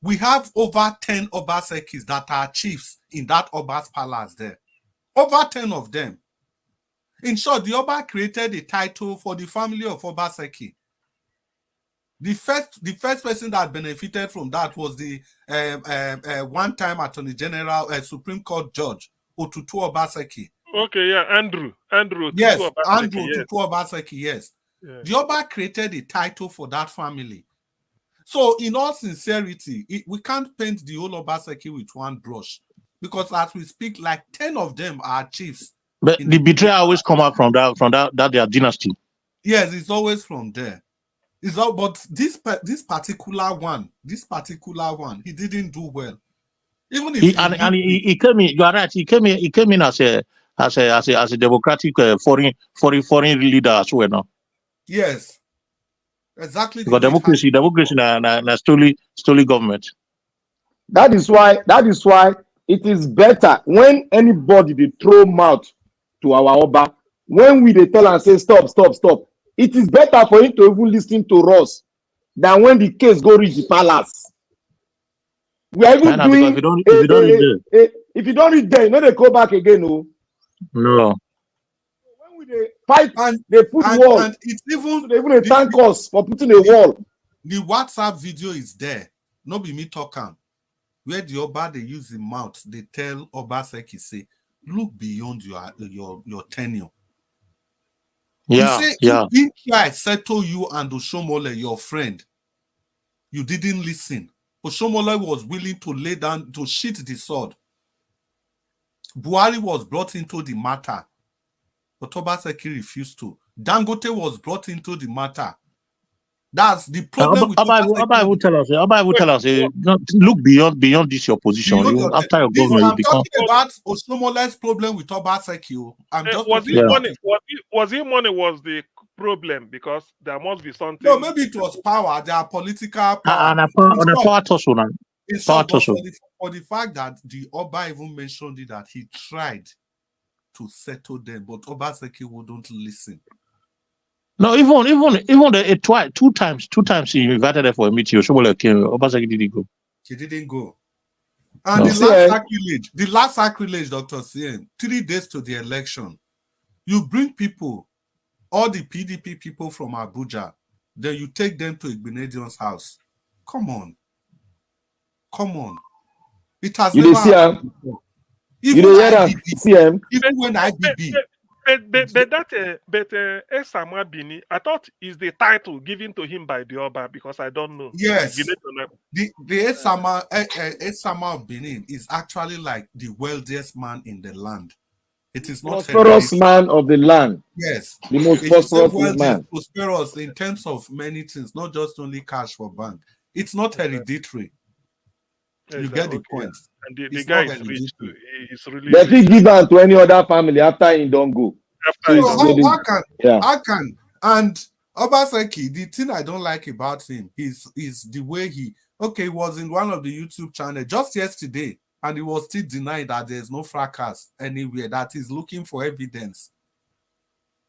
We have over 10 Obasekis that are chiefs in that Oba's palace there. Over 10 of them. In short, the Oba created a title for the family of Obaseki. The first person that benefited from that was the one-time Attorney General, Supreme Court Judge, Otutu Obaseki. Okay, yeah, Andrew. Yes, Obaseki, Andrew Otutu Obaseki, yes. Yeah. The Oba created a title for that family. So, in all sincerity, we can't paint the whole Obaseki with one brush. Because as we speak, like 10 of them are chiefs. But the betrayal always come out from that their dynasty. Yes, it's always from there. It's all, but this particular one, he didn't do well. Even if he came in, you are right. He came in as a democratic foreign leader as well now. Yes, exactly. Because democracy na stolen government. That is why it is better when anybody they throw mouth to our Oba, when we they tell and say stop. It is better for him to even listen to us than when the case go reach the palace. We are even doing. If you don't read there, you know they go back again. No. When we they fight and they put wall, and it's even they thank us for putting a wall. The WhatsApp video is there. No be me talking. Where the Oba they use the mouth, they tell Obaseki say, look beyond your tenure. Yeah, If I settle you and Oshomole, your friend, you didn't listen. Oshomole was willing to lay down, to sheath the sword. Buhari was brought into the matter, but Obaseki refused to. Dangote was brought into the matter. That's the problem with Oba will tell us, look beyond this your position. After your government, I'm talking about Oshomole's problem with Obaseki. Was it money was the problem? Because there must be something. No, maybe it was power. There are political power. Power tussle now. For the fact that the Oba even mentioned it, that he tried to settle them, but Obaseki wouldn't listen. No, even two times he invited her for a meeting. Obaseki didn't go. He didn't go. And the last sacrilege, Dr. CN, 3 days to the election, you bring people, all the PDP people from Abuja, then you take them to Igbinedion's house. Come on. It has never happened before. Even when IBB. But Esama Bini, I thought is the title given to him by the Oba, because I don't know. Yes, the Esama of Benin is actually like the wealthiest man in the land. It is not prosperous man of the land. Yes, the most prosperous man. Prosperous in terms of many things, not just only cash for bank. It's not hereditary. You get the point. And the guy is rich too. He's really. But he give out to any other family after he don't go. How can and Obaseki, the thing I don't like about him is the way he Okay, he was in one of the YouTube channels just yesterday, and he was still denying that there's no fracas anywhere, that he's looking for evidence.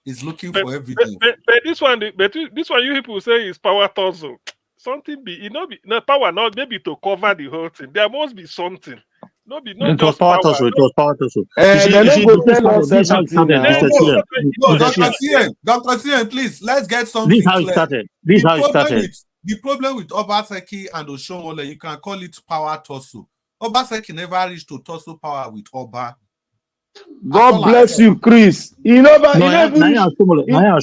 He's looking for evidence. But this one, you people say is power tussle. Something be, no power, not maybe to cover the whole thing. There must be something. Not It was just power power. tussle. It was power tussle. They don't go This tell us is how it everything started. now. No, Dr. CM, please, let's get something This is how it clear. started. This is how it started. The problem with Obaseki and Oshomole, you can call it power tussle. Obaseki never reached to tussle power with Oba. God bless you, Chris. You know, but you know, Naya Oshomole too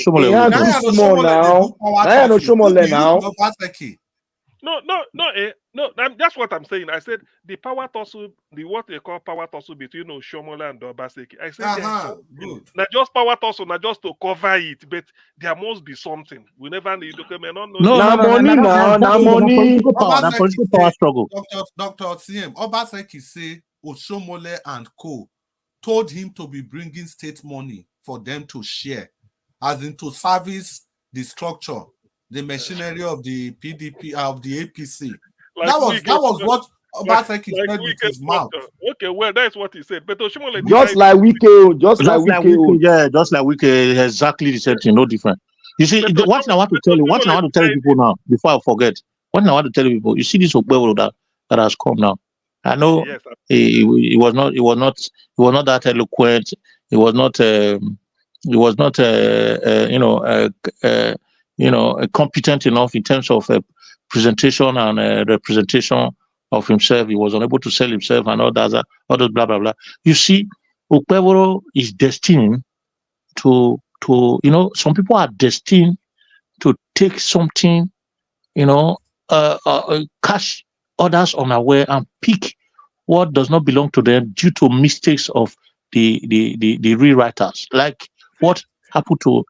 small now. Naya Oshomole now. No. That's what I'm saying. I said the power tussle, what they call power tussle between Oshomole and Obaseki. I said not just power tussle, not just to cover it, but there must be something. We never need document. Money. Political power struggle. Dr. CM, Obaseki say Oshomole and co told him to be bringing state money for them to share, as in to service the structure, the machinery of the PDP, of the APC. Like that was what Obaseki said with his mouth. Okay, well, that's what he said. But Oshomole just like Wike, just like Wike, exactly the same thing, no different. You see, one thing I want to tell people now, before I forget, one thing I want to tell people, you see this Okpebolo that has come now. I know he was not that eloquent. He was not competent enough in terms of presentation and representation of himself. He was unable to sell himself and all those blah blah blah. You see, Okpebolo is destined to some people are destined to take something, catch others unaware and pick what does not belong to them due to mistakes of the rewriters, like what happened to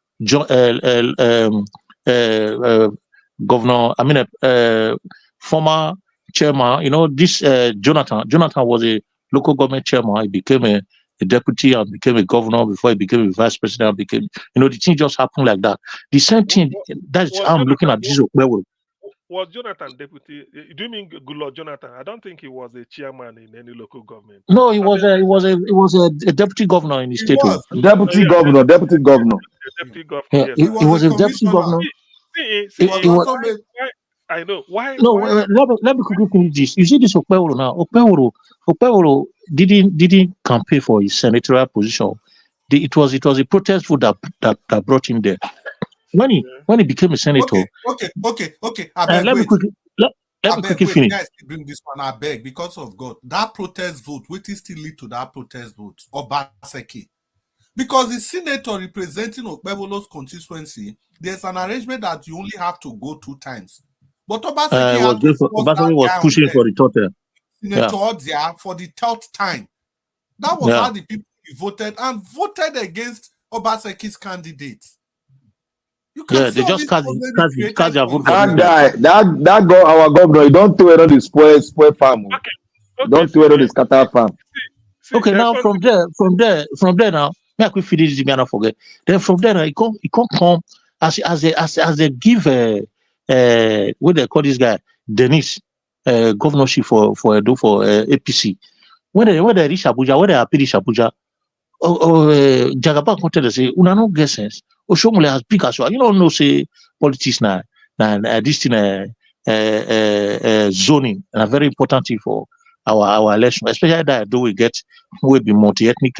governor, former chairman. This Jonathan was a local government chairman. He became a deputy and became a governor before he became a vice president. The thing just happened like that. The same thing. That's how I'm looking at this. Was Jonathan deputy? Do you mean Goodluck Jonathan? I don't think he was a chairman in any local government. No, he was a deputy governor in the state. Deputy governor. Deputy governor. Yeah, Yes, he was a deputy governor. I know why. No, let me quickly finish this. You see this Okpebolo now. Okpebolo didn't campaign for his senatorial position. It was a protest vote that brought him there. When he became a senator. Okay. Let me quickly finish. Guys, bring this one. I beg, because of God, that protest vote, what is still lead to that protest vote? Obaseki. Because the senator representing Okpebolo's constituency, there's an arrangement that you only have to go 2 times. But Obaseki was pushing for the third senator for the 3rd time. That was how the people voted against Obaseki's candidate. They just cast their vote. That our governor, you don't do it on the spoil farm. Don't do it on the scatter farm. Okay, now from there now, may I quick finish this, may I not forget. Then from there now, it can't come as they give what they call this guy, Dennis, governorship for APC. When they reach Abuja, when they appeal Abuja, Jagaba wanted to say, una no get sense. Oshomole as big as you don't know, say politics now, this thing zoning, and a very important thing for our election, especially that though we be multi-ethnic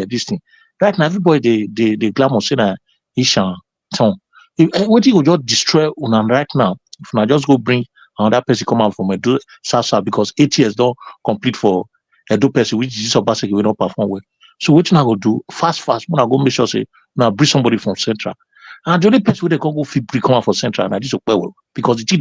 this thing. Right now, everybody they glamour say that Ishan ton. What you just destroy una right now, if I just go bring another person come out from Edo South because 8 years don't complete for Edo person, which is Obaseki will not perform well. So what I go do fast, when I go make sure say now bring somebody from Central. And the only person where they can go fit come out for Central and this Okpebolo, because the thing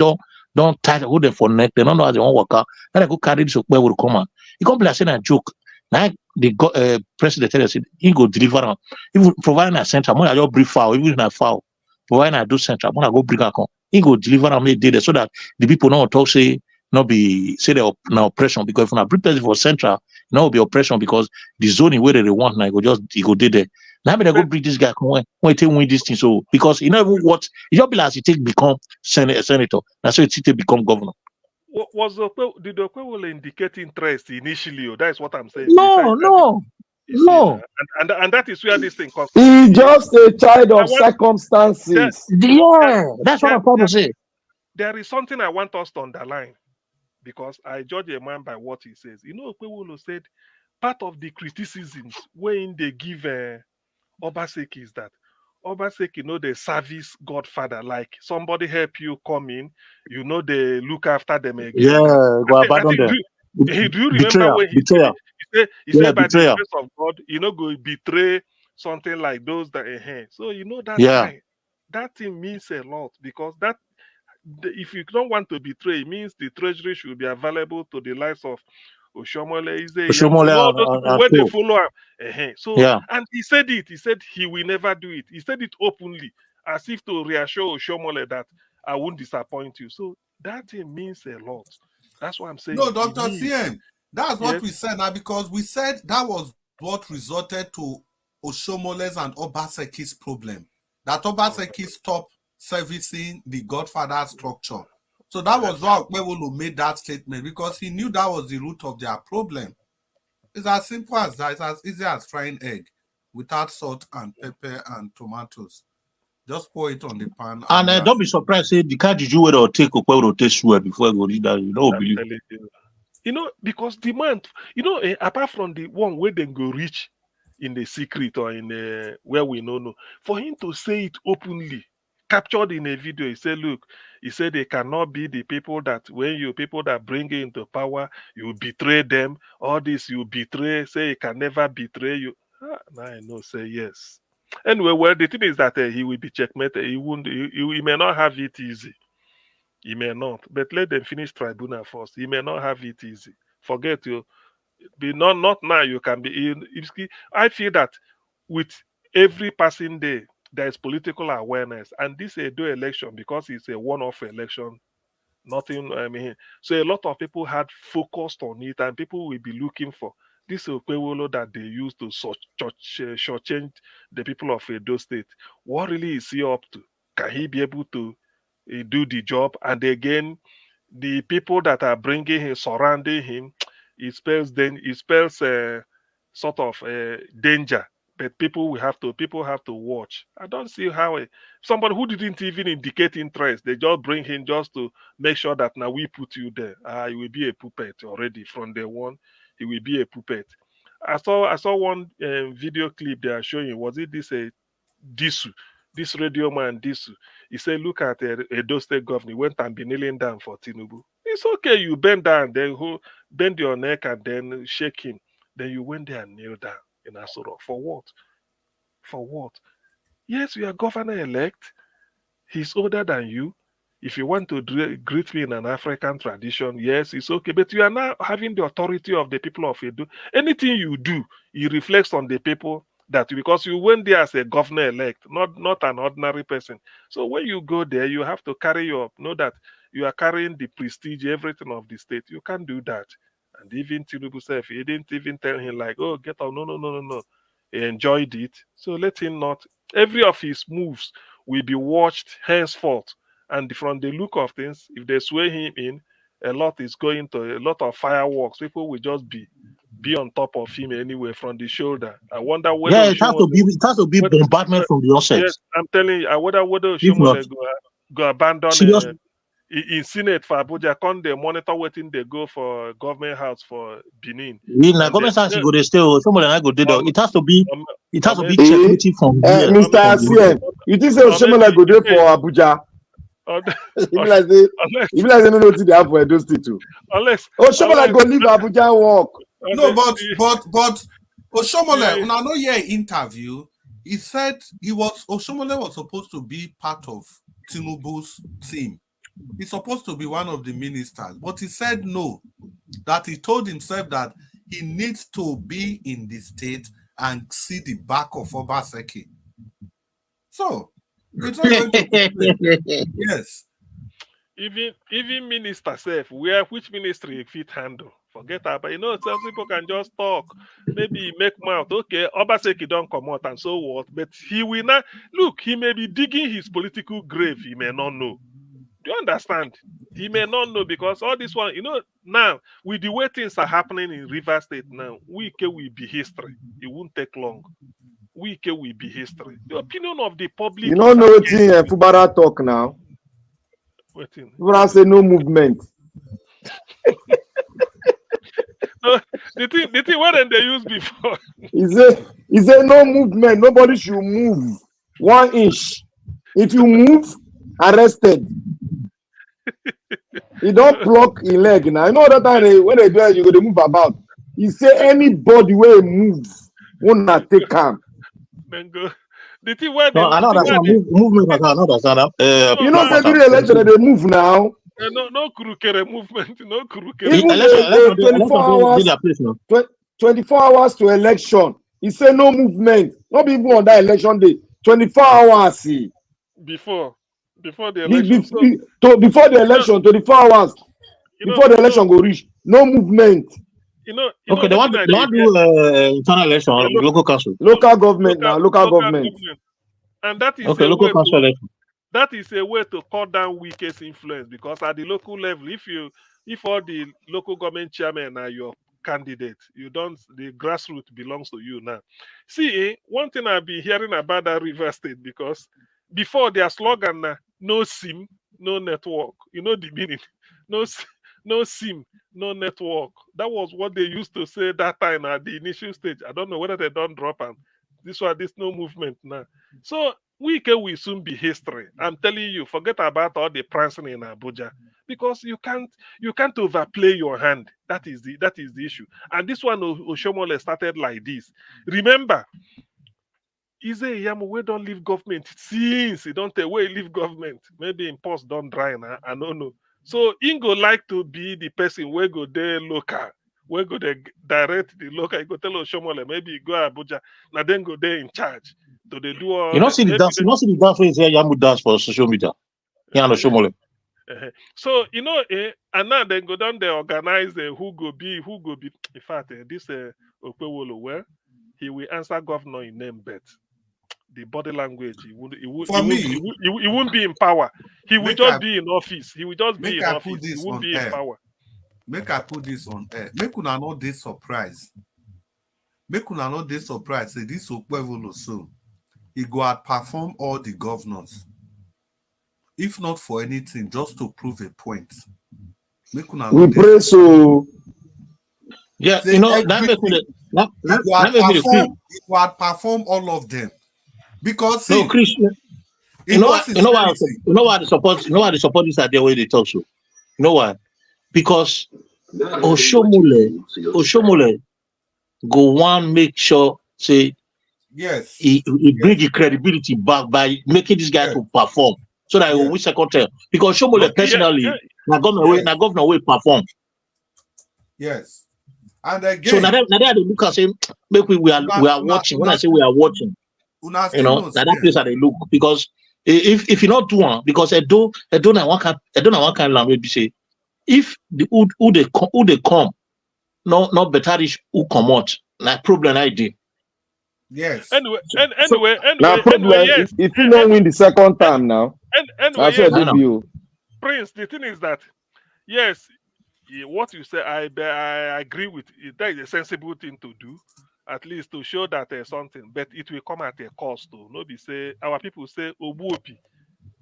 don't tie hold them for neck, they don't know how they want work out. Then I go carry this Okpebolo come out. He can't be like saying a joke. Now the president tell us he go deliver them. Even providing a Central, when I just bring foul, even in a foul, providing I do Central, when I go bring a come, he go deliver them there so that the people don't talk say not be say they're now oppression, because if I bring person for Central, now will be oppression because the zoning where they want now he go there. Now they go bring this guy when he win this thing. So because you know what he just be like he take become senator. That's why he take become governor. Did Okwewole indicate interest initially? Oh, that's what I'm saying. No, no, You see, no. and that is where this thing comes. He's just a child I of want circumstances. Yeah, that's what I'm trying to say. there is something I want us to underline because I judge a man by what he says. You know, Okwewole said part of the criticisms when they give Obaseki is that Obaseki know the service godfather, like somebody help you come in, you know they look after them again. Yeah, go I abandon think them. do you remember Betrayal, when betrayal. he Yeah, said by the betrayal. grace of God, you know, go betray something like those that so you know that Yeah. guy, that thing means a lot because that if you don't want to betray, it means the treasury should be available to the likes of Oshomole, Oshomole you know, all those people and when they co. follow him. So, Yeah. and he said it. He said he will never do it. He said it openly, as if to reassure Oshomole that I won't disappoint you. So that thing means a lot. That's what I'm saying. No, Dr. CM, that's what Yes. we said now because we said that was what resulted to Oshomole's and Obaseki's problem. That Obaseki stopped servicing the Godfather structure. So that was why Okwewolo made that statement because he knew that was the root of their problem. It's as simple as that. It's as easy as frying egg without salt and pepper and tomatoes. Just pour it on the pan And don't be surprised, say the car juju where they'll take Okwewolo take swear before you go read that. You don't believe. telling you. You know, because demand, you know, apart from the one where they go reach in the secret or in where we know, for him to say it openly, captured in a video, he said, look, he said they cannot be the people that when you people that bring you into power, you betray them, all this you betray, say he can never betray you. Now I know, say yes. Anyway, well, the thing is that he will be checkmated. He won't. He may not have it easy. He may not, but let them finish tribunal first. He may not have it easy. Forget you. Be not now. You can be in. I feel that with every passing day, there is political awareness, and this Edo election because it's a one-off election. Nothing. I mean, so a lot of people had focused on it, and people will be looking for this Okwewolo that they use to shortchange the people of Edo State. What really is he up to? Can he be able to do the job? And again, the people that are bringing him, surrounding him, it spells sort of danger. But people have to watch. I don't see how somebody who didn't even indicate interest, they just bring him just to make sure that now we put you there. He will be a puppet already from day one. He will be a puppet. I saw one video clip they are showing. Was it Disu, this radio man Disu? He said, look at Edo State governor. He went and be kneeling down for Tinubu. It's okay. You bend down, then bend your neck and then shake him. Then you went there and kneel down in Asoro. For what? For what? Yes, you are governor elect. He's older than you. If you want to greet me in an African tradition, yes, it's okay. But you are now having the authority of the people of Edo. Anything you do, it reflects on the people that because you went there as a governor elect, not an ordinary person. So when you go there, you have to know that you are carrying the prestige, everything of the state. You can't do that. And even Tinubu self, he didn't even tell him like, oh, get out. No, no, no, no, no. He enjoyed it. So let him not. Every of his moves will be watched henceforth. And from the look of things, if they sway him in, a lot of fireworks. People will just be on top of him anyway from the shoulder. I wonder whether Yeah, it has to be bombardment from the onset. Yes, I'm telling you, I wonder whether If not, Oshomole go abandon serious. in Senate for Abuja. Come they monitor waiting they go for government house for Benin. In the government house, you go they stay. Somebody I go there. It has to be checkmating from here. Mr. CM, you think say Oshomole go there for Abuja? If like say no nothing dey happen for Edo State too. Oshomole go leave Abuja work. No, but Oshomole, when I know your interview, he said Oshomole was supposed to be part of Tinubu's team. He's supposed to be one of the ministers, but he said no. That he told himself that he needs to be in the state and see the back of Obaseki. So it's not going to be yes. Even minister self, which ministry fit handle? Forget that. But some people can just talk, maybe make mouth. Okay, Obaseki don't come out and so what? But he will not look. He may be digging his political grave. He may not know. Do you understand? He may not know because all this one, now with the way things are happening in River State now, Wike will be history. It won't take long. Wike will be history. The opinion of the public. You don't know what Fubara talk now. Fubara say no movement. No, the thing what did they use before? He say no movement. Nobody should move 1 inch. If you move, arrested. He don't block his leg now. You know that time when they do it, you go to move about. He say anybody will move, will not take calm. Then go. The thing where no, I know that movement. I know that. You know, say during the election they move now. No crooked movement. No crooked. Even 24 hours to election. He say no movement. Not even on that election day. 24 hours. Before the election. Before the election, 24 hours. Before the election go reach. No movement. Okay, they want to do internal election, local council. Local government now, local government. And that is okay, local council election. That is a way to cut down Wike's influence because at the local level, if all the local government chairmen are your candidate, the grassroots belongs to you now. See, one thing I've been hearing about that River State because before their slogan, no SIM, no network. You know the meaning? No SIM, no network. That was what they used to say that time at the initial stage. I don't know whether they don't drop them. This no movement now. So Wike will soon be history. I'm telling you, forget about all the prancing in Abuja because you can't overplay your hand. That is the issue. And this one Oshomole started like this. Remember, Ize Iyamu we don't leave government since he don't away leave government. Maybe in post don't dry now. I don't know. So Ingo like to be the person where go there local. We go there direct the local. You go tell Oshomole, maybe you go Abuja, now then go there in charge. So they do all. You don't see the dance. You don't see the dance where say Yamu dance for social media. Yeah, Oshomole. So and now they go down there organize who go be. In fact, this Okwewolo where he will answer governor in name, but the body language he won't be in power. He will just be in office. He will just be in office. He won't be in power. Make I put this on air. Make una know this surprise. Make una know this surprise. Say this Okwevolo so he go outperform all the governors. If not for anything, just to prove a point. Make una know we pray so. Yeah, say you know that makes me. He will outperform all of them because see, no, Chris. You know why the support is at the way they talk so. You know why? Because Oshomole go one make sure say yes he bring the credibility back by making this guy to perform so that he will win second term. Because Oshomole personally, na governor will perform. Yes, and again, so now they look and say, make we are watching. When I say we are watching, you know that place that they look because if you not do one because I don't know one kind of language say. If the who they come, not better who come out, like problem ID. Yes. Anyway, now problem yes. if you don't win the second time now. Anyway, yes, Prince, the thing is that yes, what you say, I agree with it. That is a sensible thing to do, at least to show that there's something, but it will come at a cost too. Nobody say our people say Obuopi,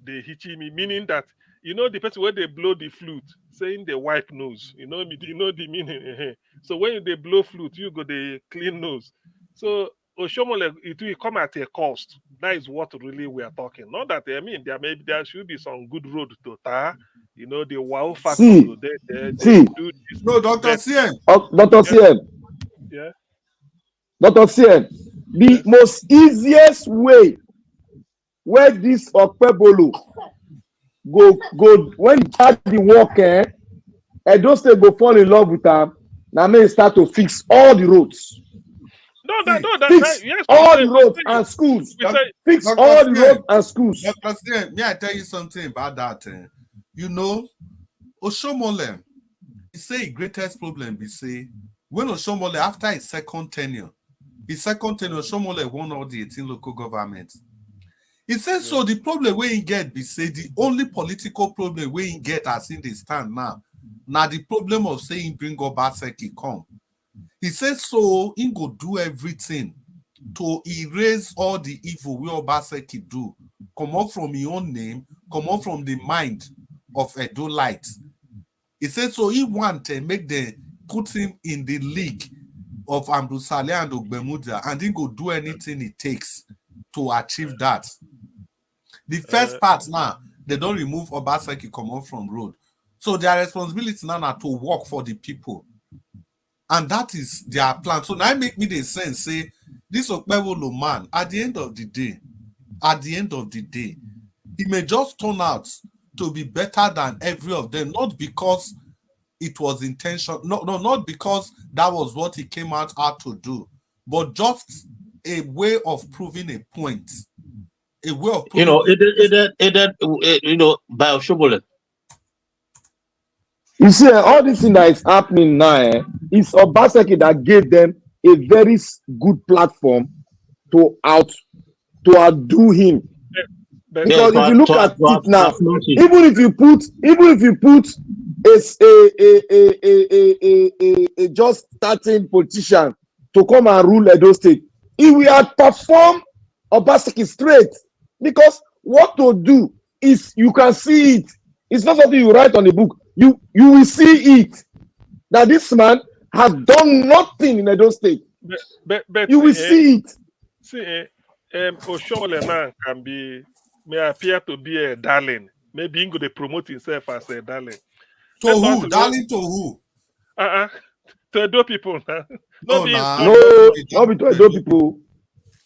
they hitchy me, meaning that you know the person where they blow the flute, saying they wipe nose. You know the meaning. So when they blow flute, you go the clean nose. So Oshomole, it will come at a cost. That is what really we are talking. Not that there should be some good road to tar. You know the wow factor. See. Do this. No, Dr. CM. Dr. CM. Yeah. Dr. CM. The most easiest way where this Okpebolo go when he start the work, Edo State go fall in love with him. Now may start to fix all the roads. Fix all the roads and schools. Fix all the roads and schools. Dr. CM, may I tell you something about that? You know, Oshomole, he say the greatest problem be say when Oshomole after his second tenure, Oshomole won all the 18 local governments. He says so. The problem we he get be say the only political problem we he get as in the stand now. Now the problem of saying bring Obaseki come. He says so. He go do everything to erase all the evil we Obaseki do. Come up from his own name. Come up from the mind of Edo Light. He says so. He want to make the put him in the league of Ambusale and Ogbemudia, and he go do anything it takes to achieve that. The first part now, they don't remove Obaseki come out from road. So their responsibility now are to work for the people. And that is their plan. So now make me the sense, say, this Okpewolo man, at the end of the day, he may just turn out to be better than every of them, not because it was intentional, not because that was what he came out to do, but just a way of proving a point. A way of proving by Oshobole. You see, all this thing that is happening now, is Obaseki that gave them a very good platform to outdo him. Because if you look at it now, even if you put a just starting politician to come and rule Edo State, he will outperform Obaseki straight. Because what to do is you can see it. It's not something you write on the book. You will see it that this man has done nothing in Edo State. But you will see it. See, Oshomole man may appear to be a darling. Maybe he could promote himself as a darling. To who? Darling to who? To Edo people now. No, be to Edo people.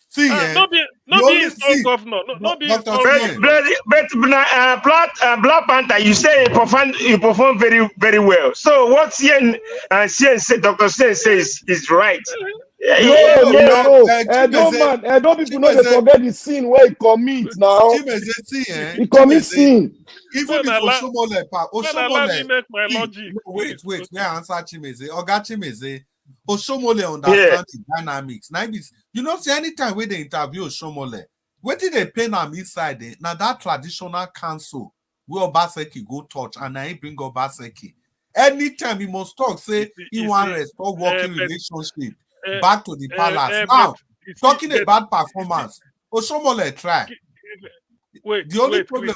See, no be governor. No be But Black Panther, you say you perform very, very well. So what Dr. Sen says is right. No. Edo people know they forget the sin where he commit now. He commit sin. Even if Oshomole, make my logic. Wait, we answer Chimeze. Oga Chimeze, Oshomole understand the dynamics. Now, see, anytime when they interview Oshomole, what did they pay them inside there? Now that traditional council where Obaseki go touch and I bring Obaseki. Anytime he must talk, say he want to restore working relationship back to the palace. Now, talking about performance, Oshomole try. The only problem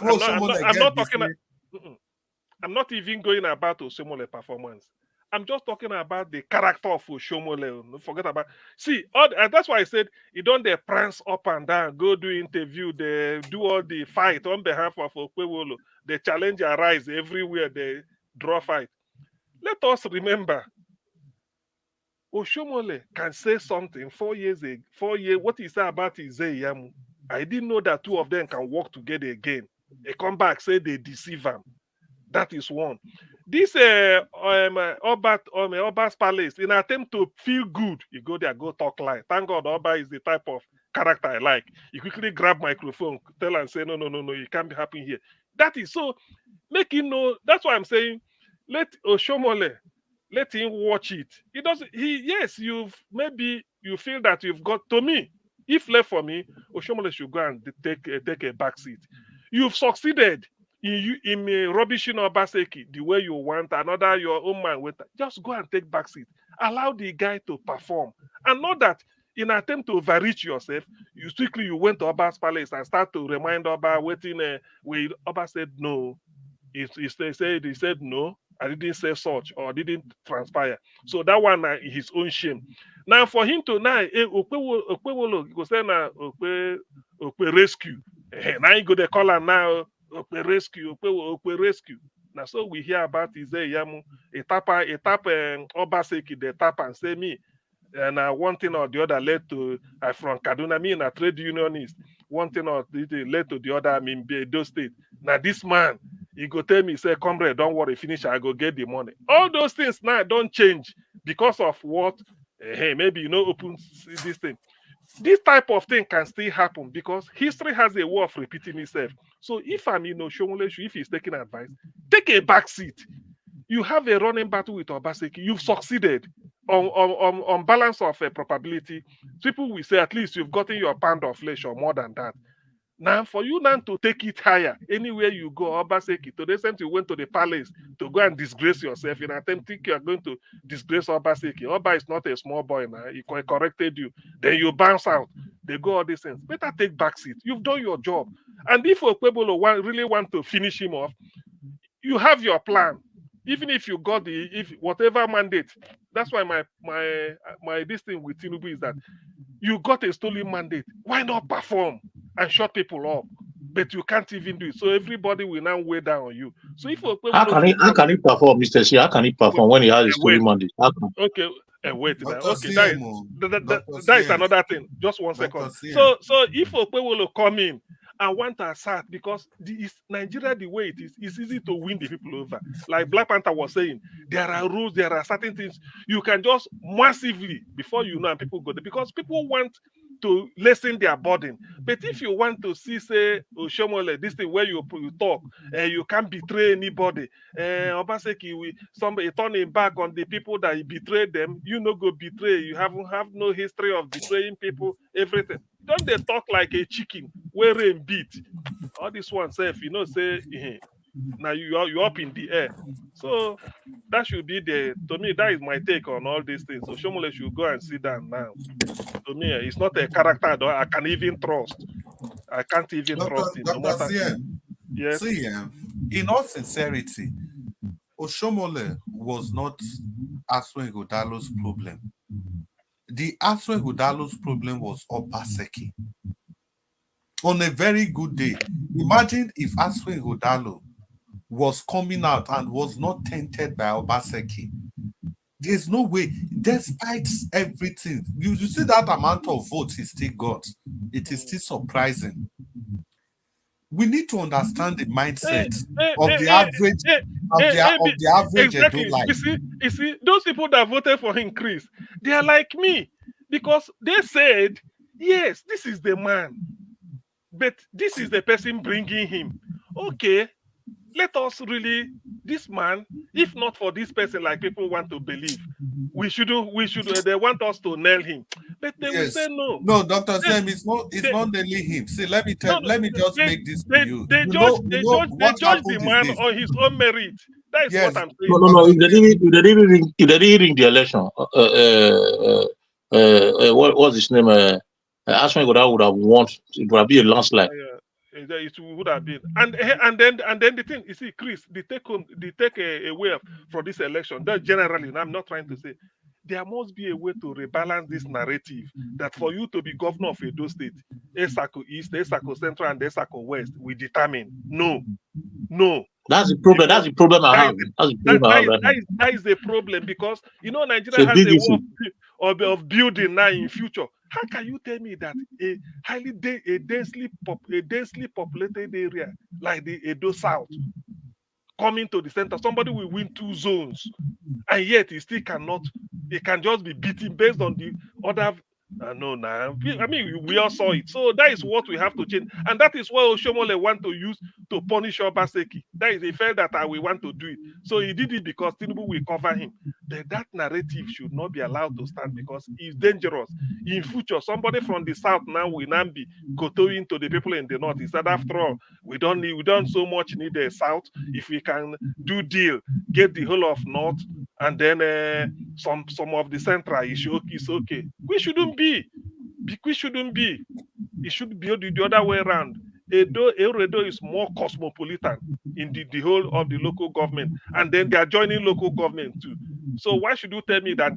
I'm not even going about Oshomole performance. I'm just talking about the character of Oshomole. Forget about. See, that's why I said you don't they prance up and down, go do interview, they do all the fight on behalf of Okpewolo. The challenge arise everywhere. They draw fight. Let us remember, Oshomole can say something 4 years ago. 4 years. What he said about Izeyamu, I didn't know that two of them can work together again. They come back, say they deceive him. That is one. This Oba's palace, in an attempt to feel good, you go there, go talk lie. Thank God Oba is the type of character I like. You quickly grab microphone, tell and say, no, you can't be happy here. That is so, make him know. That's why I'm saying, let Oshomole, let him watch it. He doesn't, yes, you feel that you've got, to me, if left for me, Oshomole should go and take a back seat. You've succeeded in rubbishing Obaseki the way you want, your own man with that. Just go and take back seat. Allow the guy to perform. And not that in an attempt to overreach yourself, you went to Oba's palace and start to remind Oba waiting where Oba said no. He said no, I didn't say such or didn't transpire. So that one is his own shame. Now for him to Okpewolo go say na Okpe rescue. Now you go they call him now Okpe rescue. Now so we hear about Izeyamu, a tap Obaseki, the tap and say me. And one thing or the other led to from Kaduna, me and a trade unionist. One thing or the other led to the other, I mean Edo State. Now this man, he go tell me, say, comrade, don't worry, finish, I go get the money. All those things now don't change because of what? Hey, maybe open this thing. This type of thing can still happen because history has a way of repeating itself. So if I'm Shomole, if he's taking advice, take a back seat. You have a running battle with Obaseki. You've succeeded on balance of probability. People will say at least you've gotten your pound of flesh or more than that. Now, for you now to take it higher, anywhere you go, Obaseki, to the extent you went to the palace to go and disgrace yourself in attempting you are going to disgrace Obaseki. Oba is not a small boy now. He corrected you. Then you bounce out. They go all these things. Better take back seat. You've done your job. And if Okpebolo really want to finish him off, you have your plan. Even if you got whatever mandate, that's why my this thing with Tinubu is that you got a stolen mandate. Why not perform and shut people up? But you can't even do it. So everybody will now weigh down on you. So if how can he perform, Mr. C? How can he perform when he has a stolen mandate? Okay, wait now. Dr. Okay, CM, that is another thing. Just one second. So if Okpebolo come in and want to assert, because Nigeria the way it is, it's easy to win the people over. Like Black Panther was saying, there are rules, there are certain things you can just massively before you know and people go there because people want to lessen their burden. But if you want to see, say, Oshomole, this thing where you talk, you can't betray anybody. Obaseki, somebody turning back on the people that he betrayed them, you no go betray. You have no history of betraying people, everything. Don't they talk like a chicken, wearing beat? All this one self, you know, say, now you're up in the air. So that should be to me, that is my take on all these things. So Shomole should go and sit down now. To me, it's not a character that I can even trust. I can't even trust him. Dr. No matter. CM, Yes. see, in all sincerity, Oshomole was not Aswen Godalo's problem. The Aswen Godalo's problem was Obaseki. On a very good day, imagine if Aswen Godalo was coming out and was not tainted by Obaseki. There's no way, despite everything, you see that amount of votes he still got. It is still surprising. We need to understand the mindset of the average exactly. Edo life. You see, those people that voted for him, Chris, they are like me because they said, yes, this is the man, but this is the person bringing him. Okay, let us really, this man, if not for this person, like people want to believe, we should, they want us to nail him. But they will say no. No, Dr. Sam, it's not nailing him. See, let me just make this to you. They judge the man on his own merit. That is what I'm saying. No. If they didn't ring the election, what was his name? Aswen Godal would have won. It would have been a landslide. It would have been, and then the thing you see, Chris, the take away from this election. That generally, and I'm not trying to say, there must be a way to rebalance this narrative that for you to be governor of Edo State, Esako East, Esako Central, and Esako West, we determine. No. That's the problem. That's the problem I have. That is the problem because Nigeria has a war of building now in future. How can you tell me that a densely populated area like the Edo South coming to the center, somebody will win 2 zones, and yet he still cannot. He can just be beaten based on the other. No. I mean, we all saw it. So that is what we have to change, and that is what Oshomole want to use to punish Obaseki. That is a fair that we want to do it. So he did it because Tinubu will cover him. That narrative should not be allowed to stand because it's dangerous. In future, somebody from the south now will now be kowtowing to the people in the north. He said, after all, we don't so much need the south. If we can do deal, get the whole of north, and then some of the central is okay. We shouldn't be. It should be the other way around. Edo is more cosmopolitan in the whole of the local government, and then they are joining local government too. So why should you tell me that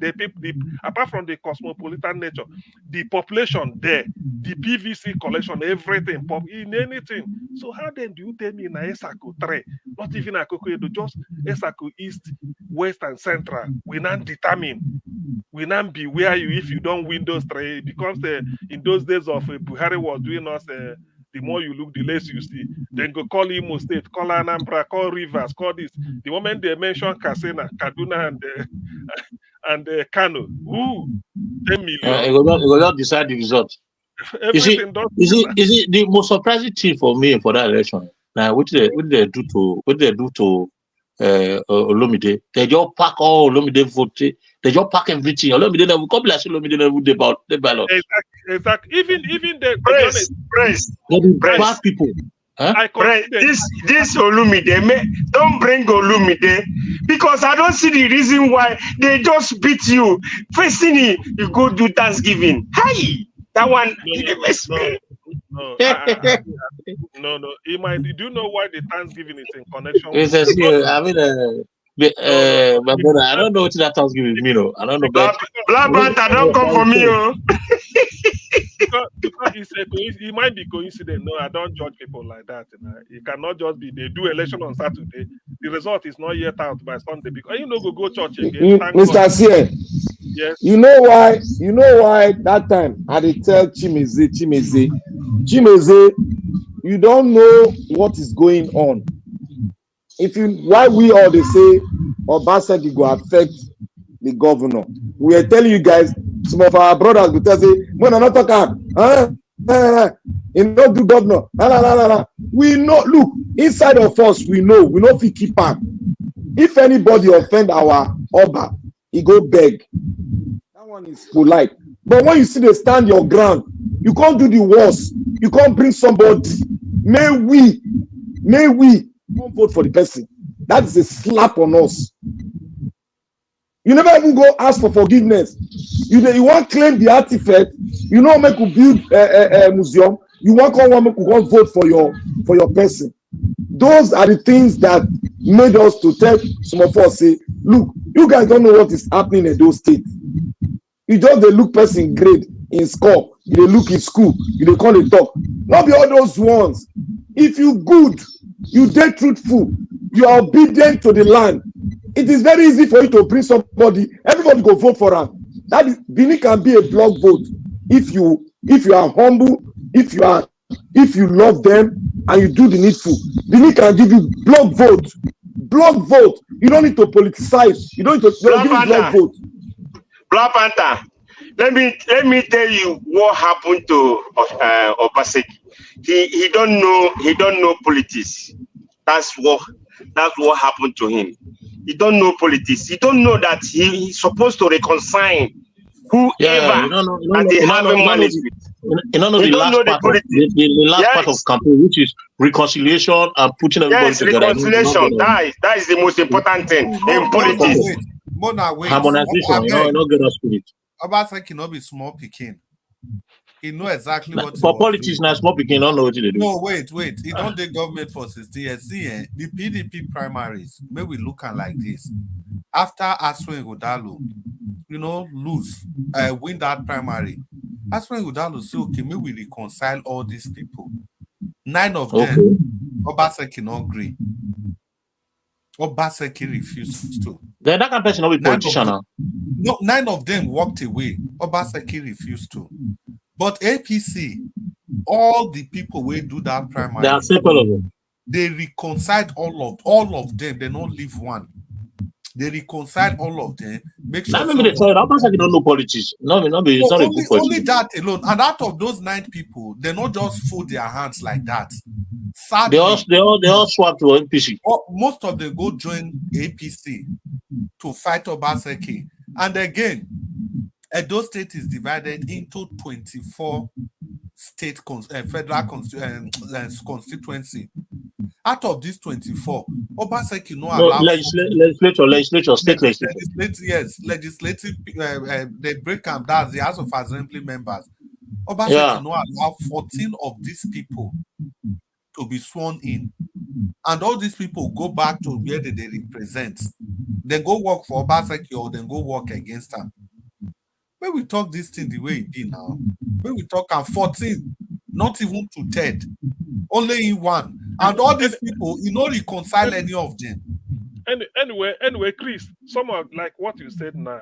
apart from the cosmopolitan nature, the population there, the PVC collection, everything, in anything. So how then do you tell me in Esako 3, not even Akoko Edo, just Esako East, West, and Central, we now determine, we now be where you, if you don't win those 3, it becomes in those days of Buhari was doing us, the more you look, the less you see. Then go call Imo State, call Anambra, call Rivers, call this. The moment they mention Kasena, Kaduna, and Kano, 10 million. It will not decide the result. You see, the most surprising thing for me for that election? Now, what did they do to Olomide? They just pack all Olomide They just pack everything. Olomide never come like Olomide never dey about the ballot. Exactly. Even the Praise. Bad people. Huh? This Olumide, don't bring Olumide because I don't see the reason why they just beat you. First thing you go do Thanksgiving. Hey, that one. No. He might. Do you know why the Thanksgiving is in connection It's with? I mean, my brother, I don't know what that Thanksgiving mean. I don't know. Black Panther don't come for me, oh. Because it might be coincidence. No, I don't judge people like that. It cannot just be they do election on Saturday. The result is not yet out by Sunday because you know go church again. Mr. Sie, yes. You know why that time I did tell Chimeze, you don't know what is going on. Why we all they say Obaseki go affect the governor. We are telling you guys, some of our brothers will tell say, when I'm not talking, you know, do governor. We know, look, inside of us, we know if we keep on. If anybody offend our Oba, he go beg. That one is polite. But when you see they stand your ground, you can't do the worst. You can't bring somebody. May we don't vote for the person. That is a slap on us. You never even go ask for forgiveness. You want to claim the artifact. You know, make you build a museum. You want to vote for your person. Those are the things that made us to tell some of us, say, look, you guys don't know what is happening in those states. You just they look person grade in score. You they look in school. You they call it talk. Not be all those ones. If you good, you dey truthful, you are obedient to the land. It is very easy for you to bring somebody. Everybody go vote for him. That is, Bini can be a block vote if you are humble, if you love them and you do the needful. Bini can give you block vote. Block vote. You don't need to politicize. You don't need to give you block vote. Black Panther. Let me tell you what happened to Obaseki. He don't know politics. That's what happened to him. He don't know politics. He don't know that he's supposed to reconcile whoever that they having money with. You don't know the last part of campaign, which is reconciliation and putting everybody together. Reconciliation. That is the most important thing in politics. Harmonization. You know, get us spirit. Obaseki no be small pikin. He know exactly what for politics now. Small pikin don't know what they do. No, wait. He don't take government for 60 years. See, the PDP primaries, may we look at like this. After Aswen Godalo, win that primary. Aswen Godalo say, okay, may we reconcile all these people. 9 of them, Obaseki not agree. Obaseki refused to. Then that kind of person will be politician now. No, 9 of them walked away. Obaseki refused to. But APC, all the people will do that primary. They accept all of them. They reconciled all of them. They don't leave one. They reconcile all of them. Make sure. Maybe they tell Obaseki don't know politics. No, it's not a good politician. Only that alone. And out of those 9 people, they not just fold their hands like that. Sadly, they all swap to APC. Most of them go join APC to fight Obaseki. And again, Edo State is divided into 24 state federal constituency. Out of these 24, Obaseki legislature, state legislature. Yes, legislative. They break them down. The House of Assembly members. Obaseki allow 14 of these people to be sworn in, and all these people go back to where they represent. They go work for Obaseki or then go work against them. When we talk this thing the way it be now, when we talk and 14, not even to 10, only in 1, and all these people, you know, reconcile any of them. Anyway, Chris, some of like what you said now,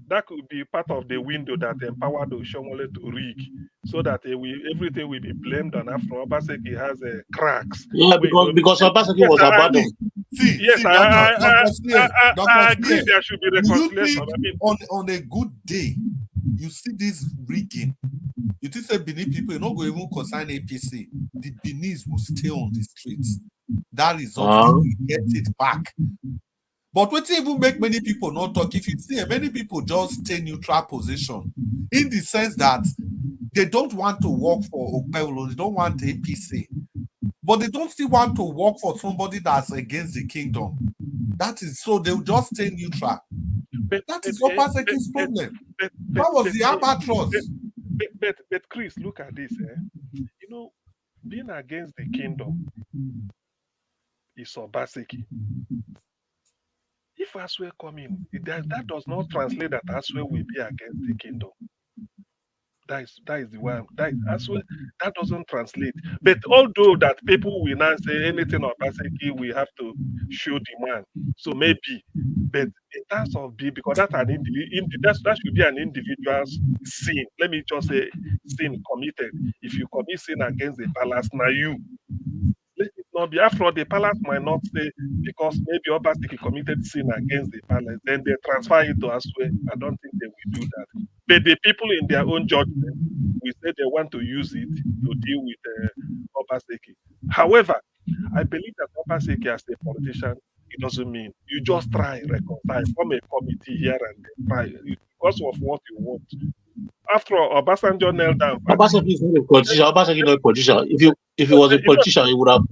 that could be part of the window that empowered Oshomole to rig, so that everything will be blamed on after Obaseki has cracks. Yeah, because Obaseki was abandoned. I agree there should be reconciliation. On a good day, you see this rigging. You think say Benin people, you not go even consign APC. The Benin will stay on the streets. That result, we get it back. But what even make many people not talk? If you see, many people just stay neutral position in the sense that they don't want to work for Okpebholo, they don't want APC, but they don't still want to work for somebody that's against the kingdom. That is so they'll just stay neutral. That is Obaseki's problem. That was the albatross. But Chris, look at this. You know, being against the kingdom is Obaseki. If Aswe come in, that does not translate that Aswe will be against the kingdom. That is the one. Aswe, that doesn't translate. But although that people will not say anything of Obaseki, we have to show the man. So maybe, but in terms of because that's an that should be an individual's sin. Let me just say sin committed. If you commit sin against the palace, now you. Let it not be. After all, the palace might not say because maybe Obaseki committed sin against the palace, then they transfer it to Aswe. I don't think they will do that. But the people in their own judgment will say they want to use it to deal with Obaseki. However, I believe that Obaseki as a politician, it doesn't mean you just try reconcile, form a committee here and there, try because of what you want. After all, Obasanjo knelt down. Obaseki is not a politician. Obaseki is not a politician. If he was a politician, he wouldn't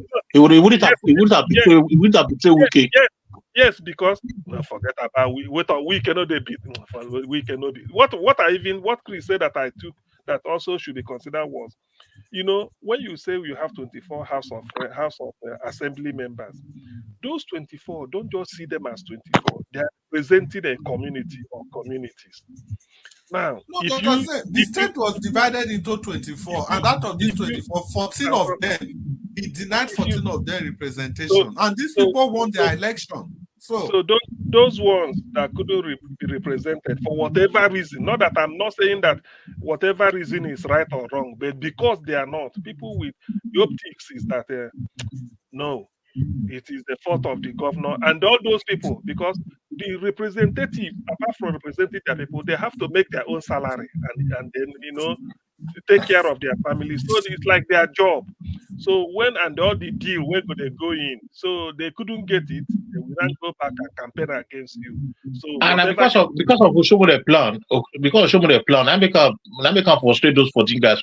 have betrayed Wike. Yes, because forget about we cannot be we cannot be what Chris said that I took that also should be considered was, you know, when you say you have 24 House of Assembly members, those 24 don't just see them as 24. They are representing a community or communities. Now, the state was divided into 24, and out of these 24, 14 of them, he denied 14 of their representation, and these people won their election. So those ones that couldn't be represented for whatever reason, not that I'm not saying that whatever reason is right or wrong, but because they are not, people with the optics is that no, it is the fault of the governor and all those people, because the representative, apart from representing their people, they have to make their own salary and then, you know, to take care of their families. So it's like their job. So when and all the deal, where could they go in? So they couldn't get it. They will not go back and campaign against you. So and because of Oshomole plan, I make up frustrate those 14 guys.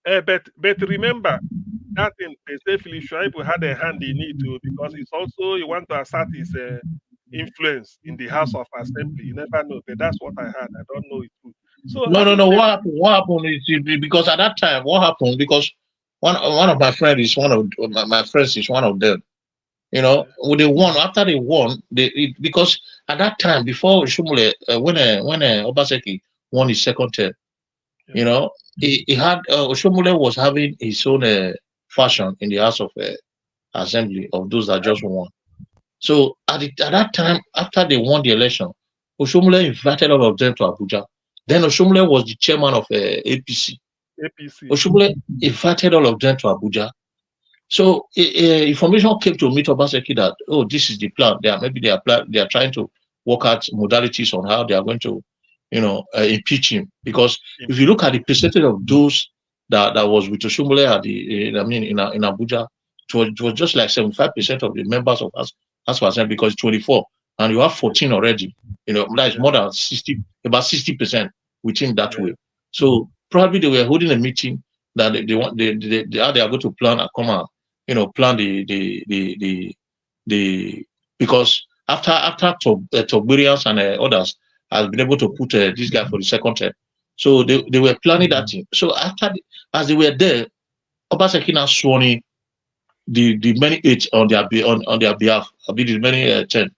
But remember, that in Philip Shuaibu had a hand in it too, because it's also he want to assert his influence in the House of Assembly. You never know, but that's what I had. I don't know it too. So No. What happened is because at that time, what happened? Because one of my friends is one of them. You know, when they won, after they won, because at that time before Oshomole, when Obaseki won his second term, you know, he had Oshomole was having his own faction in the House of Assembly of those that just won. So at that time, after they won the election, Oshomole invited all of them to Abuja. Then Oshomole was the chairman of APC. Oshomole invited all of them to Abuja. So information came to me to Obaseki that, oh, this is the plan. They are trying to work out modalities on how they are going to, you know, impeach him. Because if you look at the percentage of those that was with Oshomole at in Abuja, it was just like 75% of the members of House of Assembly, because it's 24 and you have 14 already. You know, that is more than about 60% within that way. So probably they were holding a meeting that they are going to plan and come out, you know, plan the because after Togberians and others has been able to put this guy for the second term, so they were planning that thing. So as they were there, Obaseki now sworn in the many eight on their behalf. I mean, the many 10.